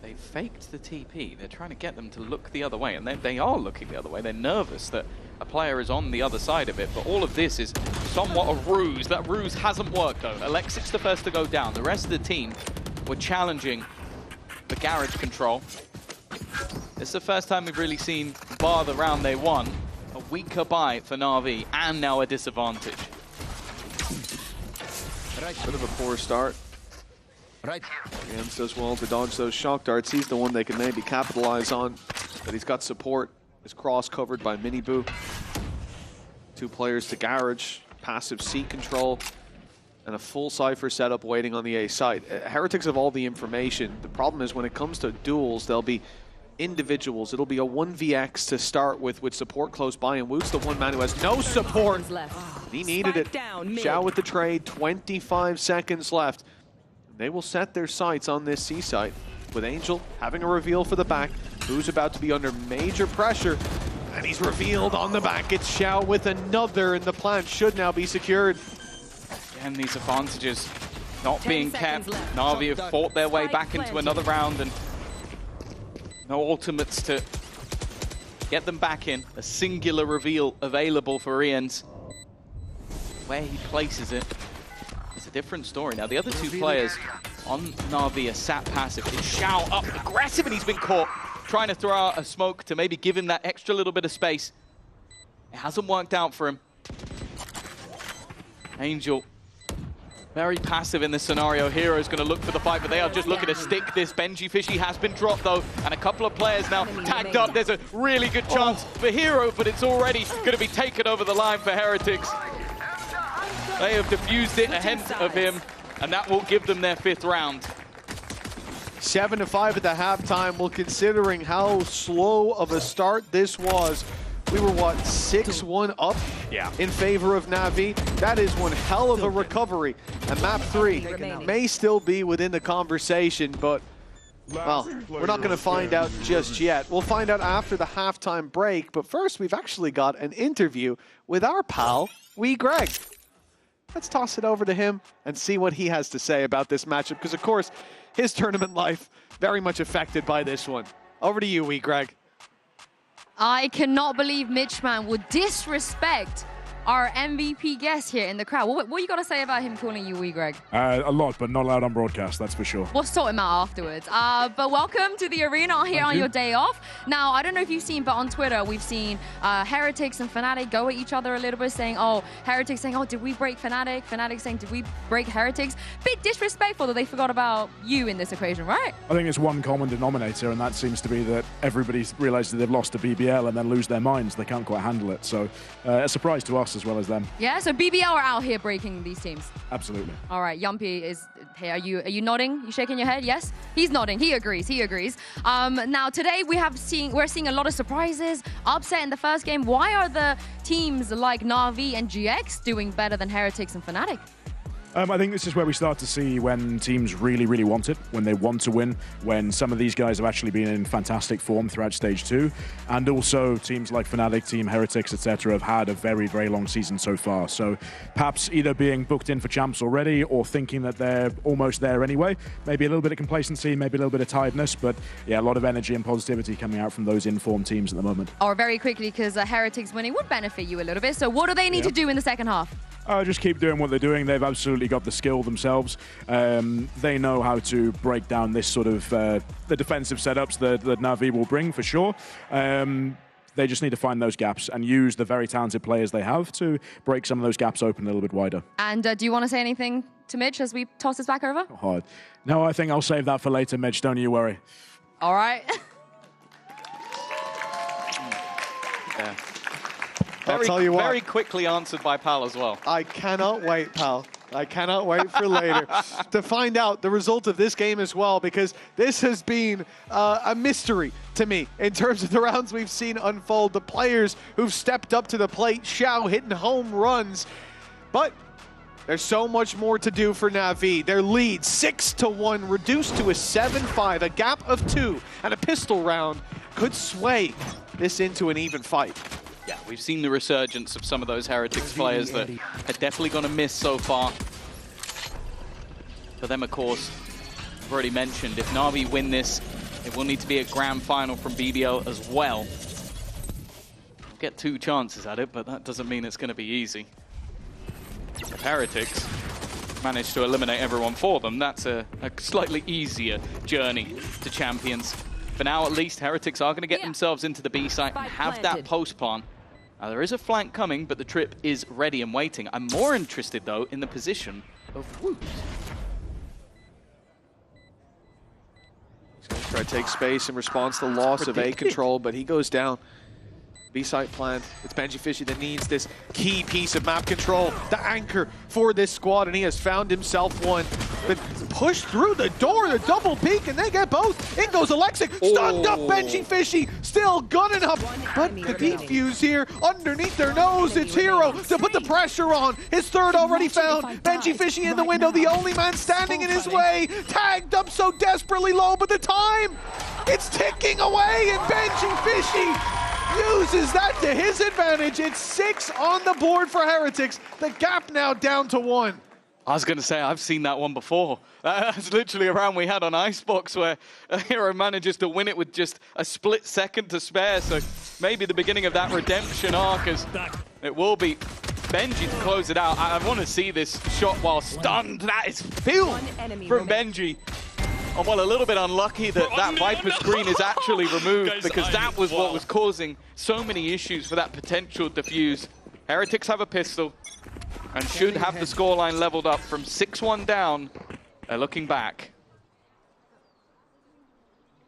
They faked the TP. They're trying to get them to look the other way, and they are looking the other way. They're nervous that a player is on the other side of it, but all of this is somewhat a ruse. That ruse hasn't worked, though. Alexic's the first to go down. The rest of the team were challenging the garage control. This is the first time we've really seen, bar the round they won, a weaker buy for Na'Vi, and now a disadvantage. Bit of a poor start. Jams does well to dodge those shock darts. He's the one they can maybe capitalize on, but he's got support. His cross covered by Miniboo. 2 players to garage, passive seat control, and a full Cypher setup waiting on the A site. Heretics have all the information. The problem is when it comes to duels, there'll be individuals. It'll be a 1vx to start with support close by, and Woot's the one man who has no support. He needed it. Xiao with the trade, 25 seconds left. They will set their sights on this C site, with Angel having a reveal for the back. Who's about to be under major pressure, and he's revealed on the back. It's Xiao with another, and the plant should now be secured. Again, these advantages not being kept. Na'Vi have fought their way back into another round, and no ultimates to get them back in. A singular reveal available for Ian's. Where he places it, it's a different story. Now, the other two players on Na'Vi are sat passive. It's Xiao up aggressive, and he's been caught trying to throw out a smoke to maybe give him that extra little bit of space. It hasn't worked out for him. Angel, very passive in this scenario. Hero's going to look for the fight, but they are just looking to stick this. Benji Fishy has been dropped, though, and a couple of players now tagged up. There's a really good chance for Hero, but it's already going to be taken over the line for Heretics. They have defused it ahead of him, and that will give them their 5th round. 7-5 at the halftime. Well, considering how slow of a start this was, we were, what, 6-1 up in favor of Na'Vi? That is one hell of a recovery. And map 3 may still be within the conversation, but, well, we're not going to find out just yet. We'll find out after the halftime break, but first we've actually got an interview with our pal, Wee Greg. Let's toss it over to him and see what he has to say about this matchup, because, of course, his tournament life very much affected by this one. Over to you, Wee Greg. I cannot believe Mitchman would disrespect our MVP guest here in the crowd. What you got to say about him calling you Wee Greg? A lot, but not allowed on broadcast, that's for sure. We'll sort him out afterwards. But welcome to the arena here on your day off. Now, I don't know if you've seen, but on Twitter, we've seen Heretics and Fnatic go at each other a little bit, saying, oh, Heretics saying, oh, did we break Fnatic? Fnatic saying, did we break Heretics? Bit disrespectful that they forgot about you in this equation, right? I think it's one common denominator, and that seems to be that everybody realizes they've lost to BBL and then lose their minds. They can't quite handle it. So a surprise to us as well as them. Yeah, so BBL are out here breaking these teams. Absolutely. All right, Yumpy is here. Are you nodding? You shaking your head? Yes? He's nodding. He agrees. He agrees. Now today we're seeing a lot of surprises, upset in the first game. Why are the teams like Na'Vi and GX doing better than Heretics and Fnatic? I think this is where we start to see when teams really, really want it, when they want to win, when some of these guys have actually been in fantastic form throughout Stage 2, and also teams like Fnatic, Team Heretics, etc. have had a very, very long season so far. So perhaps either being booked in for champs already or thinking that they're almost there anyway. Maybe a little bit of complacency, maybe a little bit of tiredness, but yeah, a lot of energy and positivity coming out from those informed teams at the moment. Or very quickly, because Heretics winning would benefit you a little bit. So what do they need to do in the second half? Just keep doing what they're doing. They've absolutely got the skill themselves. They know how to break down this sort of the defensive setups that Na'Vi will bring for sure. They just need to find those gaps and use the very talented players they have to break some of those gaps open a little bit wider. And do you want to say anything to Mitch as we toss this back over? Hard. No, I think I'll save that for later, Mitch. Don't you worry. All right. Yeah. I'll tell you what. Very quickly answered by Pal as well. I cannot wait, Pal. I cannot wait for later to find out the result of this game as well, because this has been a mystery to me in terms of the rounds we've seen unfold. The players who've stepped up to the plate, Xiao hitting home runs. But there's so much more to do for Na'Vi. Their lead, 6-1, reduced to a 7-5, a gap of 2, and a pistol round could sway this into an even fight. Yeah, we've seen the resurgence of some of those Heretics players that are definitely going to miss so far. For them, of course, I've already mentioned, if Na'Vi win this, it will need to be a grand final from BBL as well. We'll get 2 chances at it, but that doesn't mean it's going to be easy. If Heretics manage to eliminate everyone for them, that's a slightly easier journey to Champions. For now, at least, Heretics are going to get themselves into the B site and have that post plan. Now, there is a flank coming, but the trip is ready and waiting. I'm more interested, though, in the position of Woot. He's going to try to take space in response to the loss of A control, but he goes down. B-site plant. It's Benji Fishy that needs this key piece of map control, the anchor for this squad, and he has found himself one. But push through the door, the double peek, and they get both. In goes Alexic, stunned up Benji Fishy, still gunning up. But the defuse here, underneath their nose, it's Hero to put the pressure on. His third already found. Benji Fishy in the window, the only man standing in his way. Tagged up so desperately low, but the time, it's ticking away, and Benji Fishy uses that to his advantage. It's 6 on the board for Heretics. The gap now down to 1. I was going to say, I've seen that one before. That's literally a round we had on Icebox where a hero manages to win it with just a split second to spare. So maybe the beginning of that redemption arc, as it will be Benji to close it out. I want to see this shot while stunned. That is filmed from Benji. Oh, well, a little bit unlucky that that Viper screen is actually removed, because that was what was causing so many issues for that potential defuse. Heretics have a pistol and should have the scoreline leveled up from 6-1 down. They're looking back.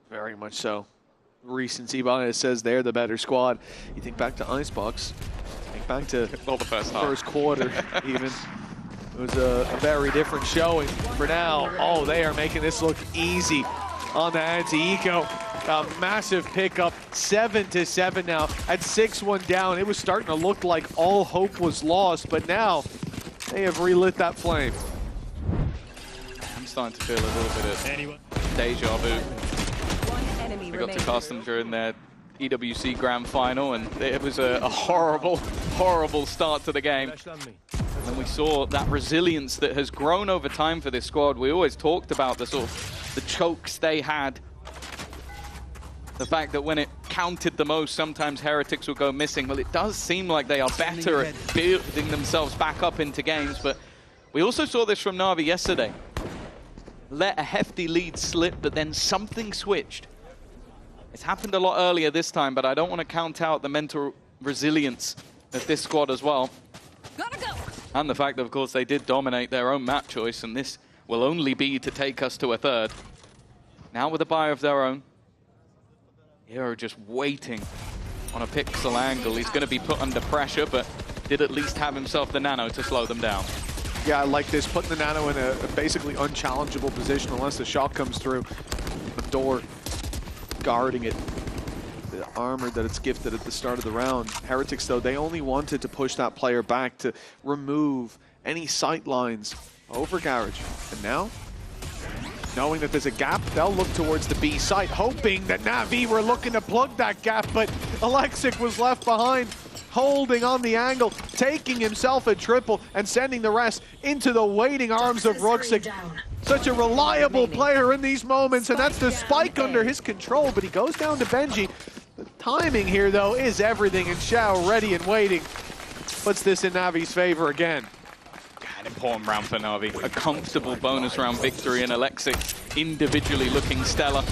Very much so. Recency bias says they're the better squad. You think back to Icebox, think back to the first quarter even. It was a very different showing. For now, oh, they are making this look easy on the anti-eco. A massive pickup, 7-7 now. At 6-1 down, it was starting to look like all hope was lost, but now they have relit that flame. I'm starting to feel a little bit of deja vu. We got to cast them during their EWC Grand Final, and it was a horrible, horrible start to the game. And we saw that resilience that has grown over time for this squad. We always talked about the sort of the chokes they had. The fact that when it counted the most, sometimes Heretics will go missing. Well, it does seem like they are better at building themselves back up into games, but we also saw this from Na'Vi yesterday. Let a hefty lead slip, but then something switched. It's happened a lot earlier this time, but I don't want to count out the mental resilience of this squad as well. Gotta go. And the fact that, of course, they did dominate their own map choice, and this will only be to take us to a third. Now with a buy of their own. Hero just waiting on a pixel angle. He's going to be put under pressure, but did at least have himself the nano to slow them down. Yeah, I like this, putting the nano in a basically unchallengeable position unless the shot comes through. The door guarding it. The armor that it's gifted at the start of the round. Heretics, though, they only wanted to push that player back to remove any sight lines over Garage. And now, knowing that there's a gap, they'll look towards the B site, hoping that Na'Vi were looking to plug that gap, but Alexic was left behind, holding on the angle, taking himself a triple, and sending the rest into the waiting arms of Ruxic. Such a reliable player in these moments, and that's the spike under his control, but he goes down to Benji. The timing here, though, is everything, and Xiao ready and waiting. Puts this in Navi's favor again. An important round for Na'Vi. A comfortable bonus round victory, and Alexic individually looking stellar.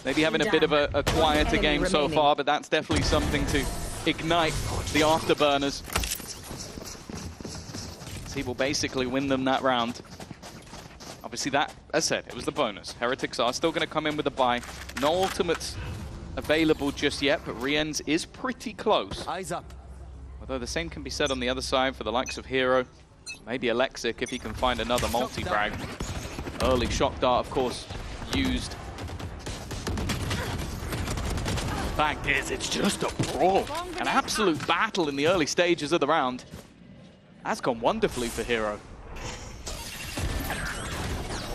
Maybe having a bit of a quieter game so far, but that's definitely something to ignite the afterburners. So he will basically win them that round. Obviously that, as said, it was the bonus. Heretics are still going to come in with a buy. No ultimates available just yet, but Rien's is pretty close. Eyes up. Although the same can be said on the other side for the likes of Hero. Maybe Alexic if he can find another multi-frag. Early shock dart, of course, used. The fact is, it's just a brawl. An absolute battle in the early stages of the round. That's gone wonderfully for Hero.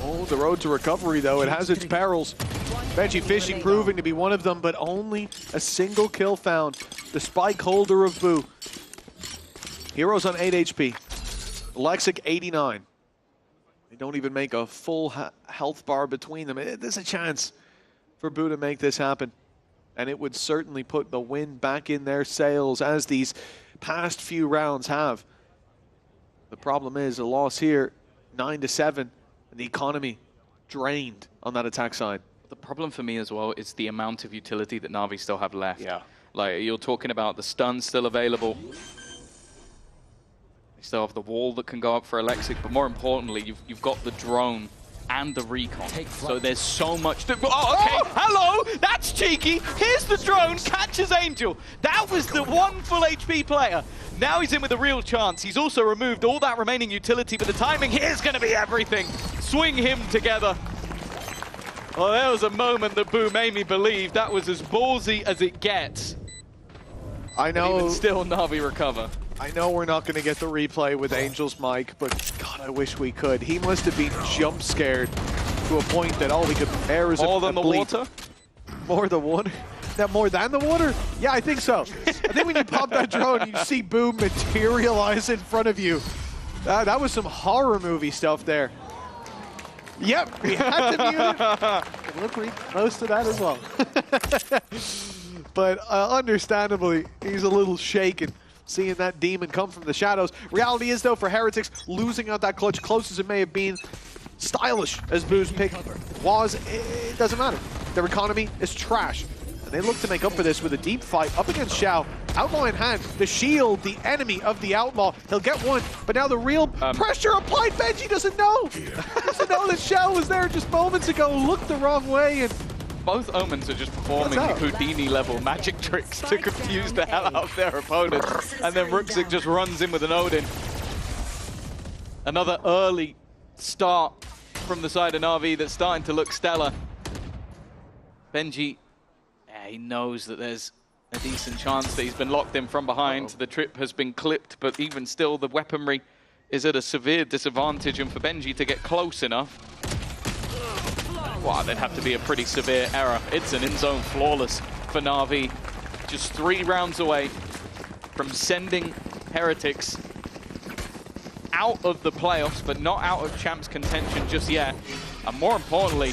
Oh, the road to recovery, though, it has its perils. Benji Fishing proving to be one of them, but only a single kill found. The spike holder of Boo. Hero's on 8 HP. Alexic 89. They don't even make a full health bar between them. There's a chance for Boo to make this happen. And it would certainly put the wind back in their sails, as these past few rounds have. The problem is a loss here, 9-7, and the economy drained on that attack side. The problem for me as well is the amount of utility that Na'Vi still have left. Yeah. Like, you're talking about the stun still available. They still have the wall that can go up for Alexic, but more importantly, you've got the drone and the recon. So there's so much to... Oh, okay, hello! That's cheeky! Here's the drone, catches Angel. That was the one full HP player. Now he's in with a real chance. He's also removed all that remaining utility, but the timing here is going to be everything. Swing him together. Well, there was a moment that Boo made me believe that was as ballsy as it gets. I know. But even still, Na'Vi recover. I know we're not going to get the replay with Angel's mic, but God, I wish we could. He must have been jump scared to a point that all he could bear is more than the water? More than water? More than the water? Yeah, I think so. I think when you pop that drone, you see Boo materialize in front of you. That was some horror movie stuff there. Yep, we had to mute it. Look, we most of that as well. But understandably, he's a little shaken seeing that demon come from the shadows. Reality is, though, for Heretics, losing out that clutch, close as it may have been, stylish as Boo's pick was, it doesn't matter. Their economy is trash. And they look to make up for this with a deep fight up against Xiao. Outlaw in hand, the shield, the enemy of the Outlaw. He'll get one, but now the real pressure applied. Benji doesn't know. Doesn't know that Xiao was there just moments ago, looked the wrong way, and both Omens are just performing Houdini-level magic tricks to confuse the hell out of their opponents. And then Ruxic just runs in with an Odin. Another early start from the side of Na'Vi that's starting to look stellar. Benji, he knows that there's a decent chance that he's been locked in from behind. The trip has been clipped, but even still, the weaponry is at a severe disadvantage. And for Benji to get close enough, wow, that'd have to be a pretty severe error. It's an in-zone flawless for Na'Vi. Just 3 rounds away from sending Heretics out of the playoffs, but not out of champs contention just yet. And more importantly,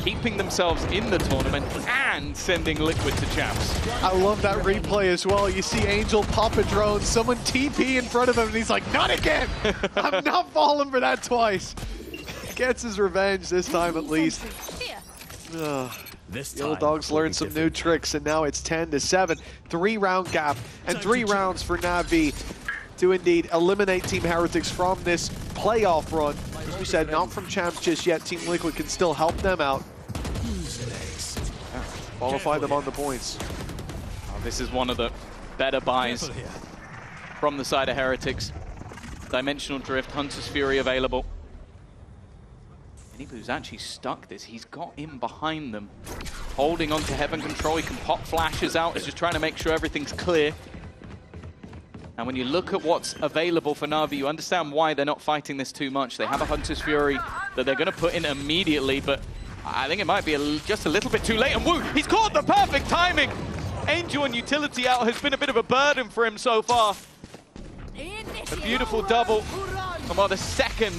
keeping themselves in the tournament and sending Liquid to champs. I love that replay as well. You see Angel pop a drone, someone TP in front of him, and he's like, not again! I'm not falling for that twice. Gets his revenge this time at least. The old dogs learned some new tricks, and now it's 10-7. 3-round gap, and 3 rounds for Na'Vi to indeed eliminate Team Heretics from this playoff run. As we said, not from champs just yet. Team Liquid can still help them out. Qualify them on the points. Oh, this is one of the better buys from the side of Heretics. Dimensional Drift, Hunter's Fury available. Minibu's actually stuck this. He's got in behind them, holding on to Heaven Control. He can pop flashes out. He's just trying to make sure everything's clear. And when you look at what's available for Na'Vi, you understand why they're not fighting this too much. They have a Hunter's Fury that they're going to put in immediately, but I think it might be just a little bit too late. And Wu, he's caught the perfect timing. Angel and Utility out has been a bit of a burden for him so far. A beautiful double. And while the second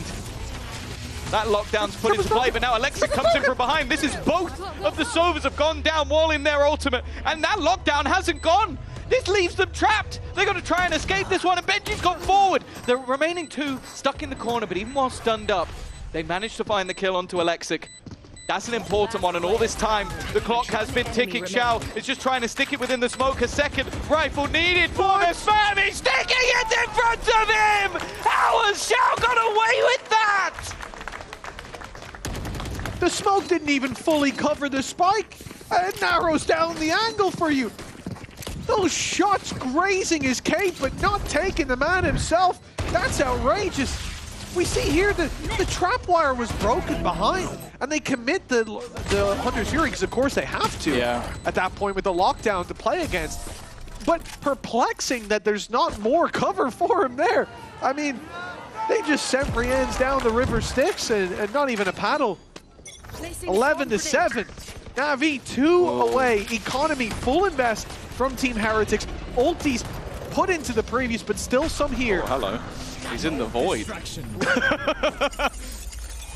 that lockdown's put into play, but now Alexa comes in from behind. This is both of the Sovas have gone down while in their ultimate, and that lockdown hasn't gone. This leaves them trapped. They're going to try and escape this one, and Benji's gone forward. The remaining 2 stuck in the corner, but even while stunned up, they managed to find the kill onto Alexic. That's an important one, and all this time, the clock has been ticking. Xiao is just trying to stick it within the smoke. A second rifle needed for the spam. He's sticking it in front of him! How has Xiao got away with that? The smoke didn't even fully cover the spike. It narrows down the angle for you. Those shots grazing his cape, but not taking the man himself. That's outrageous. We see here that the trap wire was broken behind, and they commit the Hunter's Fury, because of course they have to at that point with the lockdown to play against. But perplexing that there's not more cover for him there. I mean, they just sent Brienne's down the river Styx and not even a paddle. 11-7. Na'Vi 2 away. Economy full invest from Team Heretics. Ultis put into the previous, but still some here. Oh, hello. He's in the void.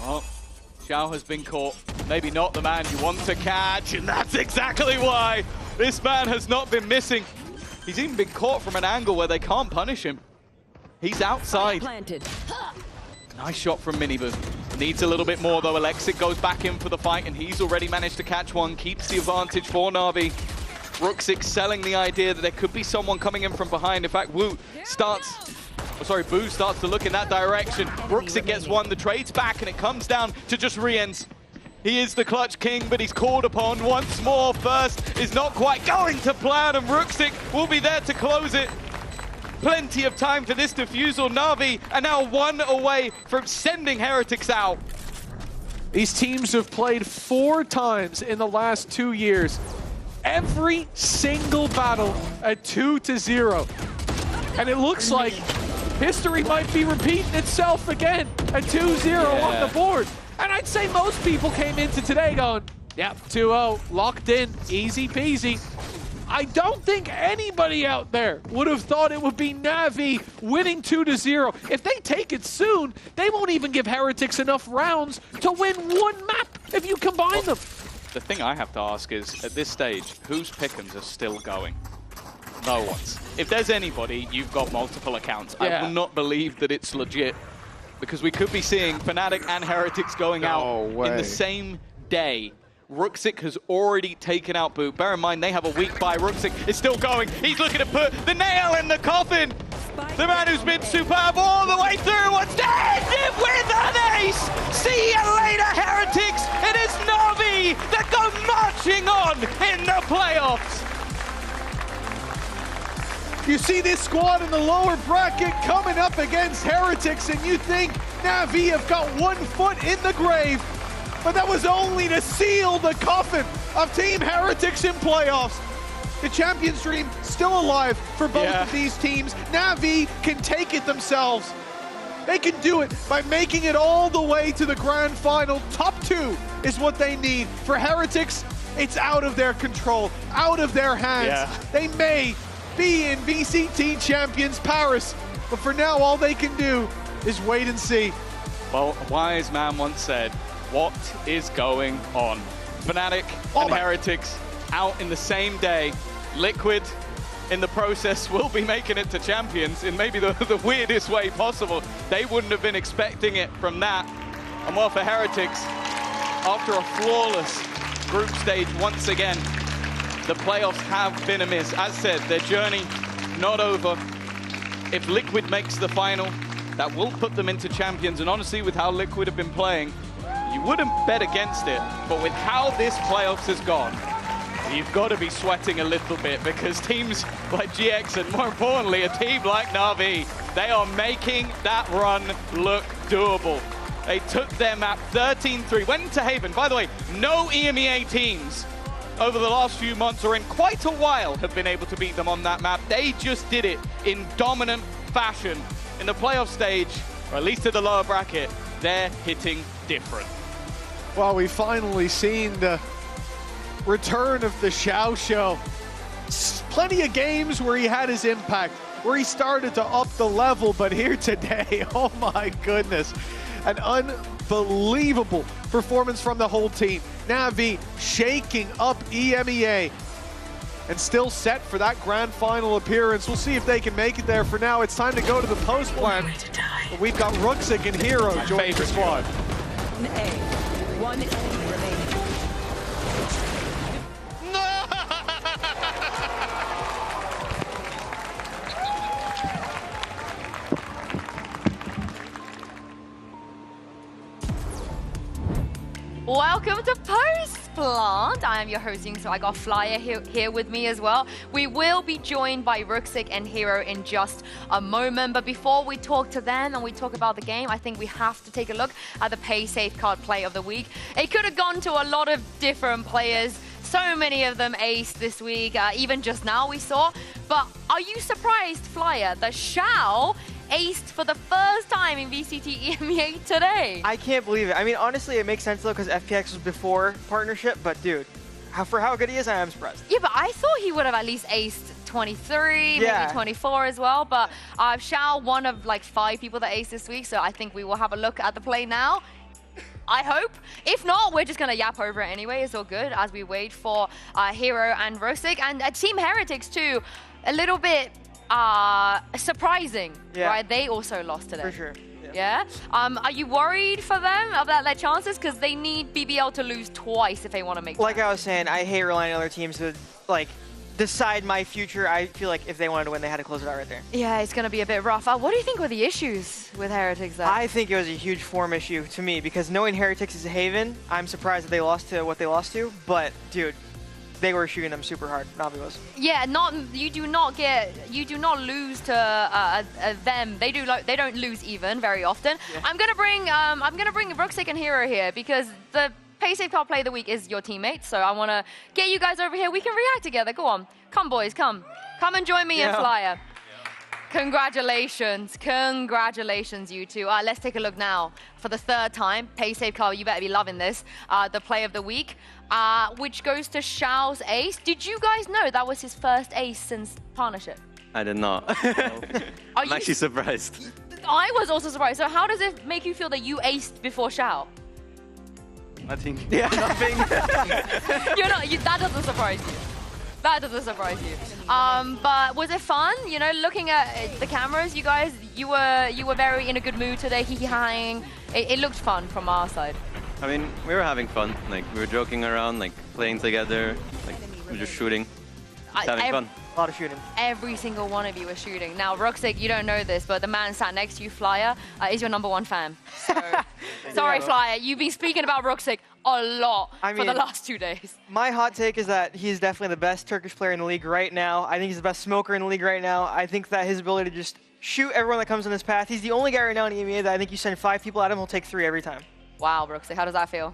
Oh, Xiao has been caught. Maybe not the man you want to catch, and that's exactly why this man has not been missing. He's even been caught from an angle where they can't punish him. He's outside. Nice shot from Minibu. Needs a little bit more though. Alexic goes back in for the fight, and he's already managed to catch one. Keeps the advantage for Na'Vi. Ruxic selling the idea that there could be someone coming in from behind. In fact, Boo starts to look in that direction. Ruxic gets one, the trade's back, and it comes down to just Rien's. He is the clutch king, but he's called upon once more. First is not quite going to plan, and Ruxic will be there to close it. Plenty of time for this defusal. Na'Vi are now 1 away from sending Heretics out. These teams have played 4 times in the last 2 years. Every single battle at 2-0. And it looks like history might be repeating itself again at 2-0 on the board. And I'd say most people came into today going, yep, 2-0, locked in, easy peasy. I don't think anybody out there would have thought it would be Na'Vi winning 2-0. If they take it soon, they won't even give Heretics enough rounds to win one map if you combine them. The thing I have to ask is, at this stage, whose pick'ems are still going? No one's. If there's anybody, you've got multiple accounts. Yeah. I will not believe that it's legit, because we could be seeing Fnatic and Heretics going out in the same day. Ruxic has already taken out Boot. Bear in mind, they have a weak buy. Ruxic is still going. He's looking to put the nail in the coffin. The man who's been superb all the way through wants to end it with an ace. See you later, Heretics. It is Na'Vi that go marching on in the playoffs. You see this squad in the lower bracket coming up against Heretics, and you think Na'Vi have got 1 foot in the grave. But that was only to seal the coffin of Team Heretics in playoffs. The Champions dream still alive for both of these teams. Na'Vi can take it themselves. They can do it by making it all the way to the grand final. Top 2 is what they need. For Heretics, it's out of their control, out of their hands. They may be in VCT Champions Paris, but for now, all they can do is wait and see. Well, a wise man once said, what is going on? Fnatic and Heretics out in the same day. Liquid, in the process, will be making it to Champions in maybe the weirdest way possible. They wouldn't have been expecting it from that. And well, for Heretics, after a flawless group stage once again, the playoffs have been a miss. As said, their journey not over. If Liquid makes the final, that will put them into Champions. And honestly, with how Liquid have been playing, you wouldn't bet against it, but with how this playoffs has gone, you've got to be sweating a little bit, because teams like GX and more importantly, a team like Na'Vi, they are making that run look doable. They took their map 13-3, went into Haven. By the way, no EMEA teams over the last few months or in quite a while have been able to beat them on that map. They just did it in dominant fashion. In the playoff stage, or at least in the lower bracket, they're hitting different. Well, we've finally seen the return of the Xiao Show. Plenty of games where he had his impact, where he started to up the level, but here today, oh my goodness, an unbelievable performance from the whole team. Na'Vi shaking up EMEA and still set for that grand final appearance. We'll see if they can make it there. For now, it's time to go to the post plan. We've got Ruxic and Hero joining the squad. One enemy remaining. Welcome to Post Plant. I am your hosting, so I got Flyer here with me as well. We will be joined by Ruxic and Hero in just a moment, but before we talk to them and we talk about the game, I think we have to take a look at the Pay Safe Card Play of the Week. It could have gone to a lot of different players. So many of them aced this week, even just now we saw. But are you surprised, Flyer, that Xiao aced for the first time in VCT EMEA today? I can't believe it. I mean, honestly, it makes sense though, because FPX was before partnership, but dude, for how good he is, I am surprised. Yeah, but I thought he would have at least aced 23, maybe 24 as well, but Xiao, one of like 5 people that aced this week, so I think we will have a look at the play now. I hope. If not, we're just going to yap over it anyway. It's all good as we wait for Hero and Ruxic. And Team Heretics too, a little bit surprising, right? They also lost today. For sure. Yeah? Are you worried for them about their chances? Because they need BBL to lose twice if they want to make Like I was saying, I hate relying on other teams to like decide my future. I feel like if they wanted to win, they had to close it out right there. Yeah, it's going to be a bit rough. What do you think were the issues with Heretics there? I think it was a huge form issue to me, because knowing Heretics is a Haven, I'm surprised that they lost to what they lost to. But dude, they were shooting them super hard. Na'Vi was. Yeah, you do not lose to them. They don't lose even very often. Yeah. I'm gonna bring Ruxic and Hero here, because the Pay Safe Card Play of the Week is your teammate. So I want to get you guys over here. We can react together. Go on, come boys, come and join me and Flyer. Congratulations. Congratulations, you two. Let's take a look now. For the third time, Paysave Carl, you better be loving this. The play of the week, which goes to Xiao's ace. Did you guys know that was his first ace since partnership? I did not. I'm actually surprised. I was also surprised. So how does it make you feel that you aced before Xiao? Nothing. Yeah, nothing. That doesn't surprise you. That doesn't surprise you. But was it fun? You know, looking at the cameras, you guys, you were very in a good mood today, hee-hee-haing. It looked fun from our side. I mean, we were having fun. Like, we were joking around, like, playing together, like, we were just shooting. Just having fun. A lot of shooting. Every single one of you was shooting. Now, Ruxic, you don't know this, but the man sat next to you, Flyer, is your #1 fan. So, sorry, Flyer, you've been speaking about Ruxic a lot for the last 2 days. My hot take is that he's definitely the best Turkish player in the league right now. I think he's the best smoker in the league right now. I think that his ability to just shoot everyone that comes in his path. He's the only guy right now in EMEA that I think you send 5 people at him, he'll take 3 every time. Wow, Ruxic, how does that feel?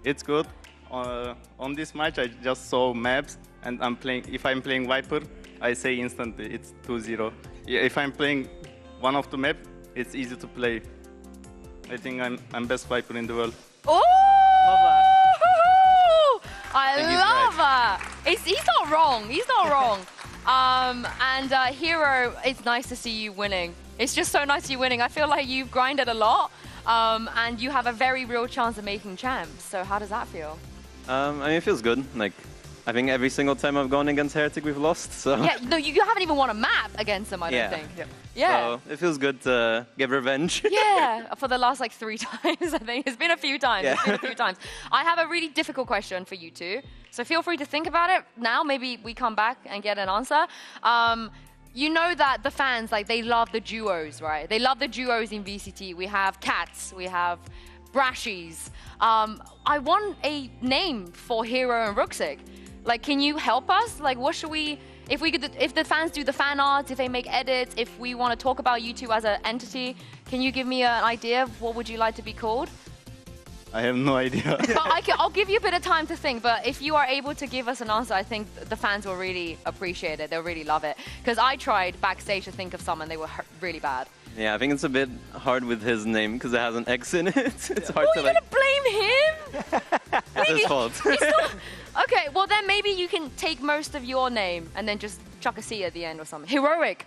It's good. On this match, I just saw maps, and if I'm playing Viper, I say instantly it's 2-0. Yeah, if I'm playing one of the map, it's easy to play. I think I'm best Viper in the world. Oh! I love that. He's not wrong. He's not wrong. Hero, it's nice to see you winning. It's just so nice to see you winning. I feel like you've grinded a lot, and you have a very real chance of making champs. So how does that feel? I mean, it feels good. Like, I think every single time I've gone against Heretic, we've lost. So. Yeah, no, you haven't even won a map against them, I don't think. Yeah. So it feels good to get revenge. Yeah, for the last like 3 times, I think. It's been a few times. Yeah. It's been a few times. I have a really difficult question for you two. So feel free to think about it now. Maybe we come back and get an answer. You know that the fans, like, they love the duos, right? They love the duos in VCT. We have Cats, we have Brashies. I want a name for Hero and Ruxic. Like, can you help us? Like, what should we, if the fans do the fan art, if they make edits, if we want to talk about you two as an entity, can you give me an idea of what would you like to be called? I have no idea. But I'll give you a bit of time to think, but if you are able to give us an answer, I think the fans will really appreciate it. They'll really love it. Because I tried backstage to think of some and they were really bad. Yeah, I think it's a bit hard with his name because it has an X in it. It's hard to, you're gonna blame him? It's his fault. Okay, well then maybe you can take most of your name and then just chuck a C at the end or something. Heroic.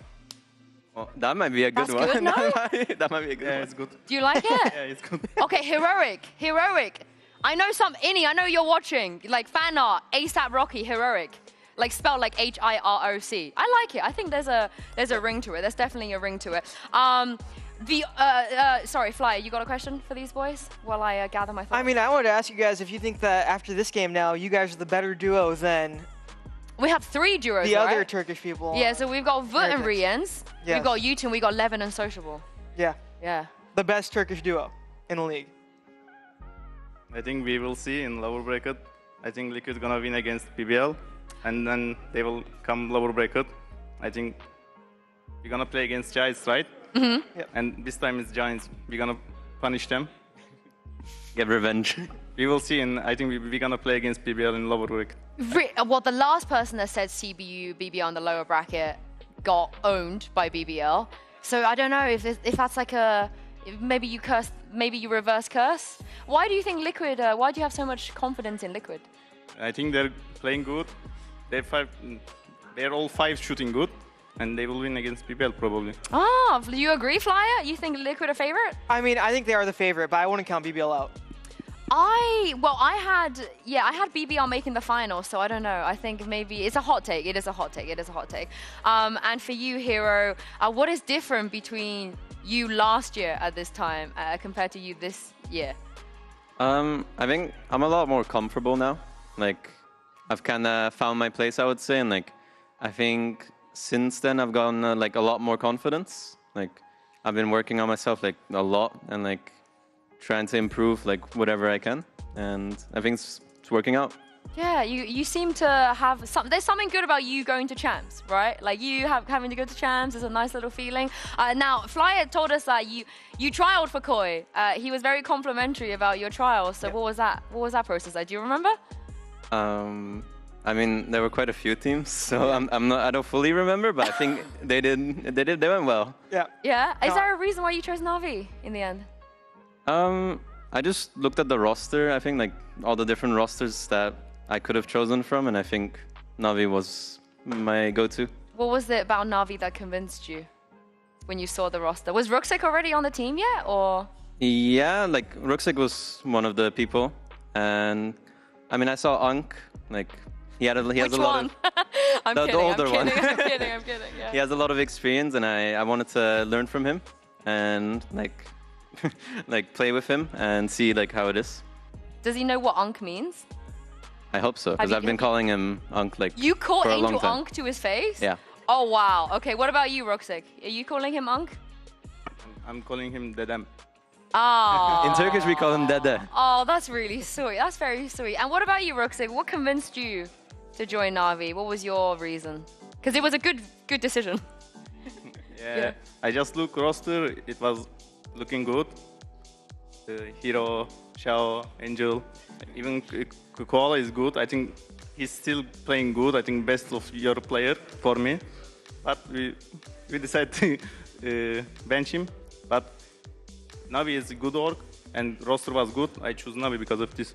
Well, that might be a good one. Good, no? That might be a good one. It's good. Do you like it? Yeah, it's good. Okay, Heroic. Heroic. I know Innie, I know you're watching. Like fan art, ASAP Rocky, Heroic. Like spelled like H-I-R-O-C. I like it. I think there's a ring to it. There's definitely a ring to it. Sorry, Flyer, you got a question for these boys while I gather my thoughts? I mean, I wanted to ask you guys if you think that after this game now, you guys are the better duo than... We have 3 duos, the right? other Turkish people. Yeah, so we've got Vut and Riens. Yes. We've got you two, and we've got Levin and Sociable. Yeah. Yeah. The best Turkish duo in the league. I think we will see in lower bracket. I think Liquid's gonna win against PBL, and then they will come lower bracket. I think we're gonna play against Giants, right? Mm-hmm. Yep. And this time it's Giants. We're gonna punish them. Get revenge. We will see, and I think we're gonna play against PBL in lower bracket. Well, the last person that said CBU, BBL in the lower bracket got owned by BBL. So I don't know if that's like maybe you reverse curse. Why do you think Liquid, why do you have so much confidence in Liquid? I think they're playing good. They're all 5 shooting good, and they will win against PBL probably. Oh, do you agree, Flyer? You think Liquid a favorite? I mean, I think they are the favorite, but I wouldn't count BBL out. I had BBL making the final, so I don't know. I think maybe it's a hot take. It is a hot take. It is a hot take. And for you, Hero, what is different between you last year at this time compared to you this year? I think I'm a lot more comfortable now. Like, I've kind of found my place, I would say, and like, I think since then I've gotten like a lot more confidence. Like, I've been working on myself like a lot and like trying to improve like whatever I can, and I think it's working out. Yeah, you seem to have there's something good about you going to champs, right? Like you having to go to champs is a nice little feeling. Now, Flyer told us that you trialed for Koi. He was very complimentary about your trial. So what was that? What was that process like? Do you remember? I mean, there were quite a few teams, so I don't fully remember, but I think they went well. Yeah. Yeah? Is there a reason why you chose Na'Vi in the end? I just looked at the roster. I think like all the different rosters that I could have chosen from, and I think Na'Vi was my go-to. What was it about Na'Vi that convinced you when you saw the roster? Was Ruxic already on the team yet, or? Yeah, like Ruxic was one of the people, and I mean I saw Unk, like he has a lot of I'm the kidding, older one. I'm kidding, yeah. He has a lot of experience, and I wanted to learn from him and like like play with him and see like how it is. Does he know what Unk means? I hope so, because I've been calling him Unk like You call for a long Angel time. Unk to his face? Yeah. Oh wow. Okay, what about you, Ruxic? Are you calling him Unk? I'm calling him Dedem. Oh. In Turkish we call him Dede. Oh, that's really sweet. That's very sweet. And what about you, Ruxic? What convinced you to join Na'Vi? What was your reason? Because it was a good decision. Yeah. I just look roster. It was looking good. Hero, Xiao, Angel, even Koala is good. I think he's still playing good. I think best of your player for me. But we decided to bench him. But Na'Vi is a good org, and roster was good. I choose Na'Vi because of this.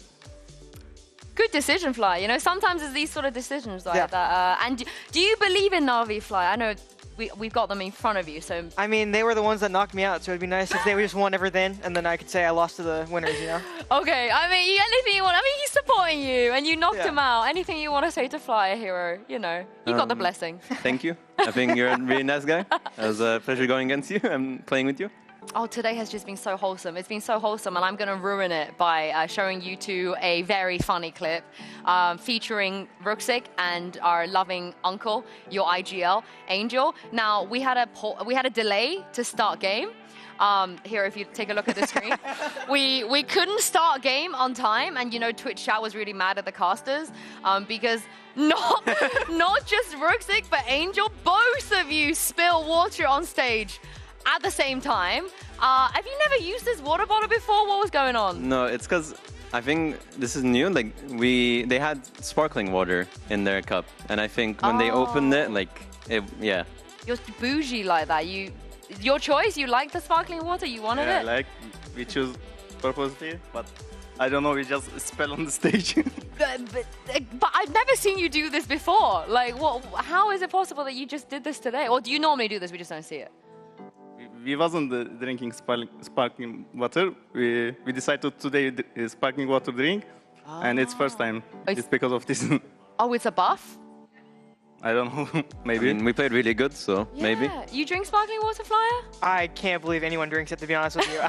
Good decision, Fly. You know, sometimes it's these sort of decisions like that. And do you believe in Na'Vi, Fly? I know we've got them in front of you, so... I mean, they were the ones that knocked me out, so it'd be nice if they just won everything, and then I could say I lost to the winners, you know? Okay, I mean, anything you want. I mean, he's supporting you, and you knocked him out. Anything you want to say to Fly, a hero, you know, you got the blessing. Thank you. I think you're a really nice guy. It was a pleasure going against you and playing with you. Oh, today has just been so wholesome. It's been so wholesome, and I'm going to ruin it by showing you two a very funny clip featuring Ruxic and our loving uncle, your IGL, Angel. Now, we had a delay to start game. Here, if you take a look at the screen, we couldn't start game on time, and you know, Twitch chat was really mad at the casters because not just Ruxic, but Angel, both of you spill water on stage at the same time. Have you never used this water bottle before? What was going on? No, it's because I think this is new. Like they had sparkling water in their cup, and I think when they opened it, yeah. You're bougie like that. Your choice. You like the sparkling water. You wanted it. Yeah, we choose purposely, but I don't know. We just spell on the stage. But I've never seen you do this before. Like, how is it possible that you just did this today? Or do you normally do this? We just don't see it. We wasn't drinking sparkling water. We decided today sparkling water drink, and it's first time. It's because of this. Oh, it's a buff? I don't know. Maybe. I mean, we played really good, so maybe. You drink sparkling water, Flyer? I can't believe anyone drinks it, to be honest with you.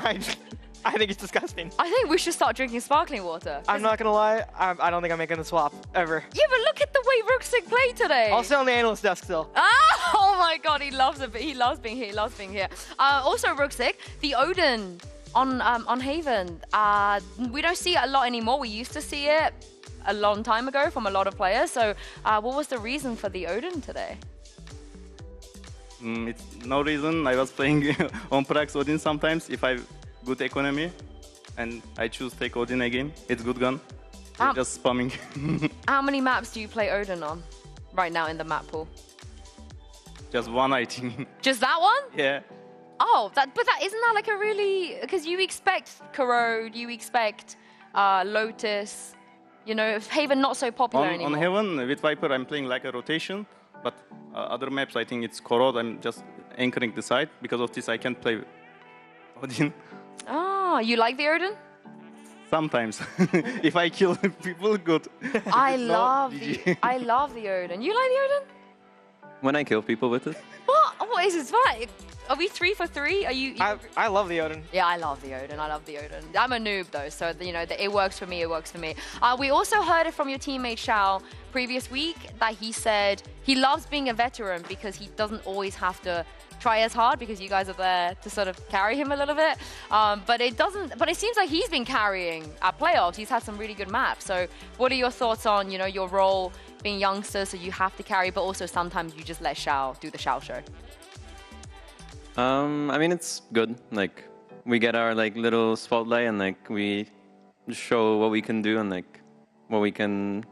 I think it's disgusting. I think we should start drinking sparkling water. I'm not gonna lie, I don't think I'm making the swap, ever. Yeah, but look at the way Ruxic played today. I'll sit on the analyst desk still. Oh my god, he loves it. He loves being here. He loves being here. Also, Ruxic, the Odin on Haven. We don't see it a lot anymore. We used to see it a long time ago from a lot of players. So what was the reason for the Odin today? It's no reason. I was playing on Prax Odin sometimes if I good economy, and I choose take Odin again. It's good gun. Just spamming. How many maps do you play Odin on right now in the map pool? Just one, I think. Just that one? Yeah. Oh, but isn't that like a really, because you expect Corrode, you expect Lotus, you know, Haven not so popular anymore. On Haven with Viper, I'm playing like a rotation, but other maps, I think it's Corrode. I'm just anchoring the side. Because of this, I can't play Odin. Oh, you like the Odin? Sometimes, if I kill people, good. I love the Odin. You like the Odin? When I kill people with it. What is this fight? Are we 3 for 3? Are you? I love the Odin. Yeah, I love the Odin. I love the Odin. I'm a noob though, so you know it works for me. It works for me. We also heard it from your teammate Xiao previous week that he said he loves being a veteran because he doesn't always have to try as hard because you guys are there to sort of carry him a little bit. But it seems like he's been carrying at playoffs. He's had some really good maps. So what are your thoughts on, you know, your role being youngster, so you have to carry, but also sometimes you just let Xiao do the Xiao show? I mean, it's good. Like, we get our like little spotlight and like we show what we can do and like what we can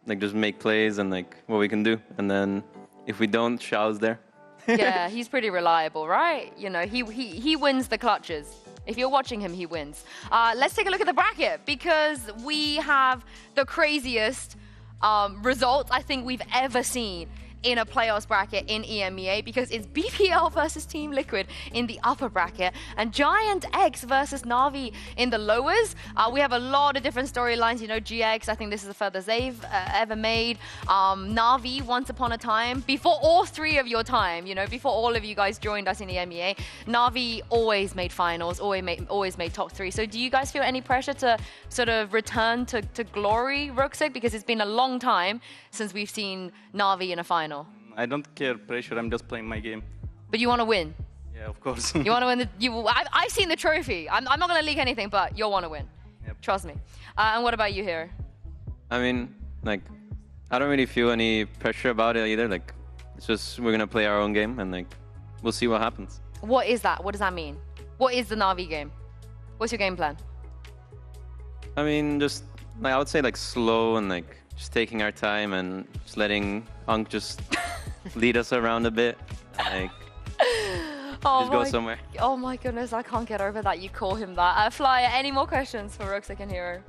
like just make plays and like what we can do. And then if we don't, Xiao's there. Yeah, he's pretty reliable, right? You know, he wins the clutches. If you're watching him, he wins. Let's take a look at the bracket because we have the craziest results I think we've ever seen in a playoffs bracket in EMEA because it's BPL versus Team Liquid in the upper bracket and Giant X versus Na'Vi in the lowers. We have a lot of different storylines. You know, GX, I think this is the furthest they've ever made. Na'Vi, once upon a time, before all three of your time, you know, before all of you guys joined us in EMEA, Na'Vi always made finals, always made top 3. So do you guys feel any pressure to sort of return to glory, Ruxic? Because it's been a long time since we've seen Na'Vi in a final. I don't care pressure. I'm just playing my game. But you want to win. Yeah, of course. You want to win. I've seen the trophy. I'm not going to leak anything, but you'll want to win. Yep. Trust me. And what about you here? I mean, like, I don't really feel any pressure about it either. Like, it's just we're gonna play our own game and like we'll see what happens. What is that? What does that mean? What is the Na'Vi game? What's your game plan? I mean, just like I would say like slow and like just taking our time and just letting Unk just lead us around a bit. Like, just go somewhere. Oh my goodness, I can't get over that. You call him that. Flyer, any more questions for Ruxic and Hero?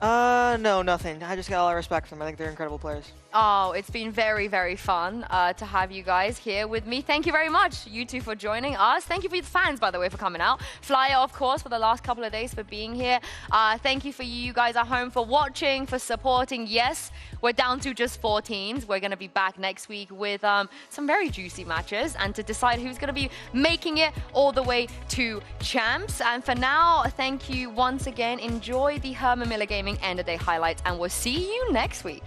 No, nothing. I just got a lot of respect for them. I think they're incredible players. Oh, it's been very, very fun to have you guys here with me. Thank you very much, you two, for joining us. Thank you for the fans, by the way, for coming out. Flyer, of course, for the last couple of days for being here. Thank you for you guys at home for watching, for supporting. Yes, we're down to just 4 teams. We're going to be back next week with some very juicy matches and to decide who's going to be making it all the way to champs. And for now, thank you once again. Enjoy the Herman Miller Gaming End of Day highlights, and we'll see you next week.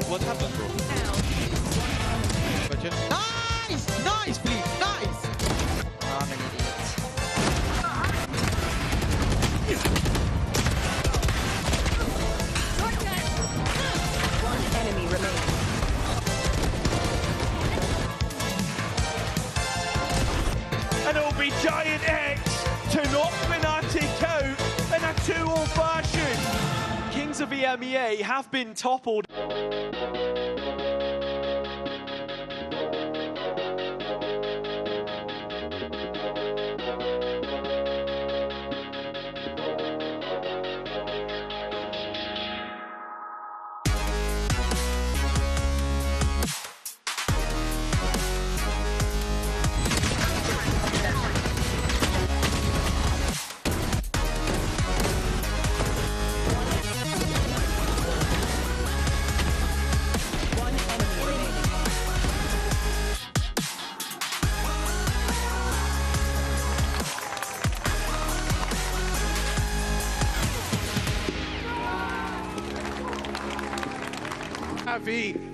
What happened, bro? Nice! Nice, please! Nice! I'm an idiot. One enemy remaining. And it'll be Giant X to knock Fnatic out in a 2-all fashion. Kings of EMEA have been toppled.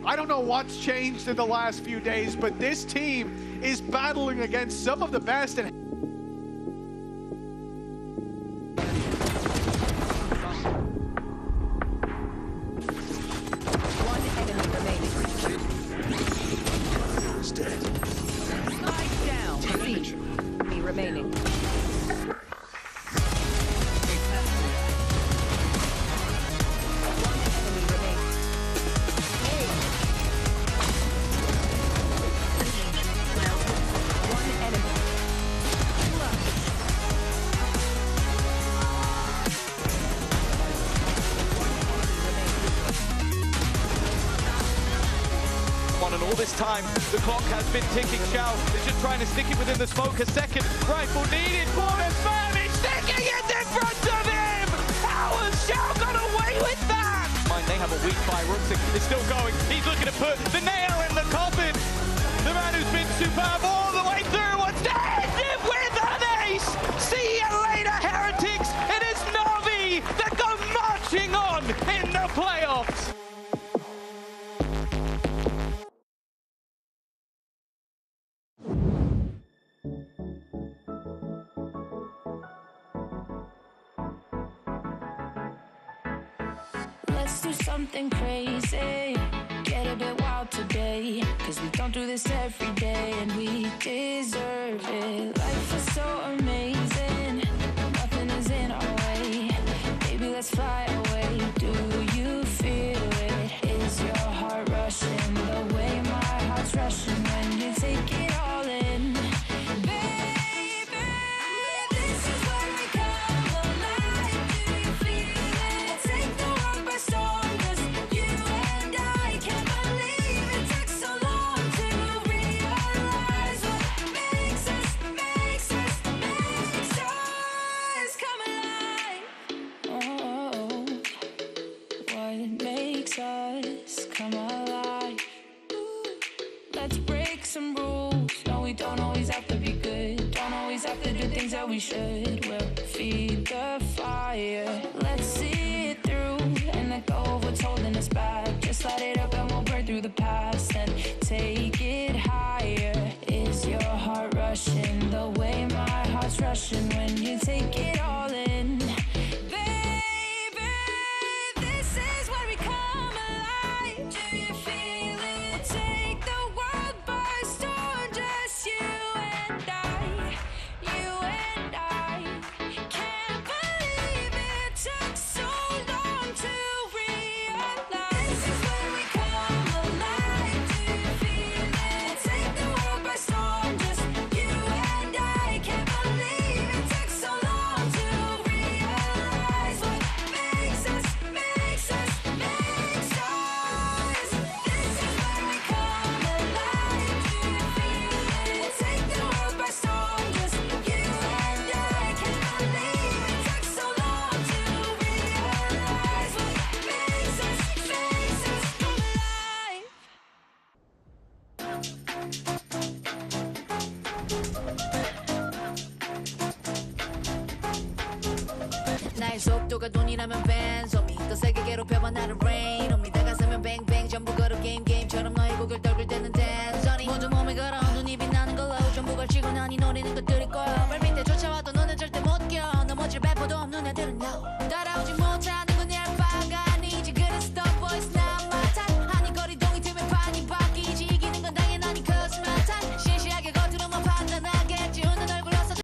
I don't know what's changed in the last few days, but this team is battling against some of the best. And One enemy remaining. Spike down. C. Enemy remaining. this time. The clock has been ticking. Xiao is just trying to stick it within the smoke. A second rifle needed for the Spanish, sticking it in front of him! How has Xiao got away with that? They have a weak fire. Ruxic is still going. He's looking to put the nail in the coffin. The man who's been superb all the way through wants to end it with an ace! See you later, Heretics! It is Na'Vi that go marching on in the playoffs! Let's do something crazy, get a bit wild today, cause we don't do this every day and we deserve it. Life is so amazing, nothing is in our way. Baby, let's fly away. Do you feel it? Is your heart rushing the way my heart's rushing when you take it all in? Baby, this is where we come alive. Do you feel it? Take the world by storm, 'cause you and I can't believe it took so long to realize what makes us come alive. Oh, what makes us come alive? Let's break some rules. No, we don't always have to be good. Don't always have to do things that we should. We'll feed the fire. Let's see it through and let go of what's holding us back. Just light it up and we'll burn through the past and take it higher. Is your heart rushing the way my heart's rushing when you take it all in? Baby, this is where we come alive. Do you feel it? Take the world by storm, just you and I. You and I can't believe it took so long to realize. This is where we come alive. Do you feel it? Take the world by storm, just you and I can't believe it took so long to realize what makes us. This is where we come alive. Do you feel it? Take the world by storm, just you and I can't believe it took so long to realize what makes us come alive. 나의 속도가 돈이라면 벤섬이 더 세게 괴롭혀봐 나를 rain on me 다가서면 뱅뱅 전부 걸어 게임처럼 너의 곡을 떨굴 때는 dance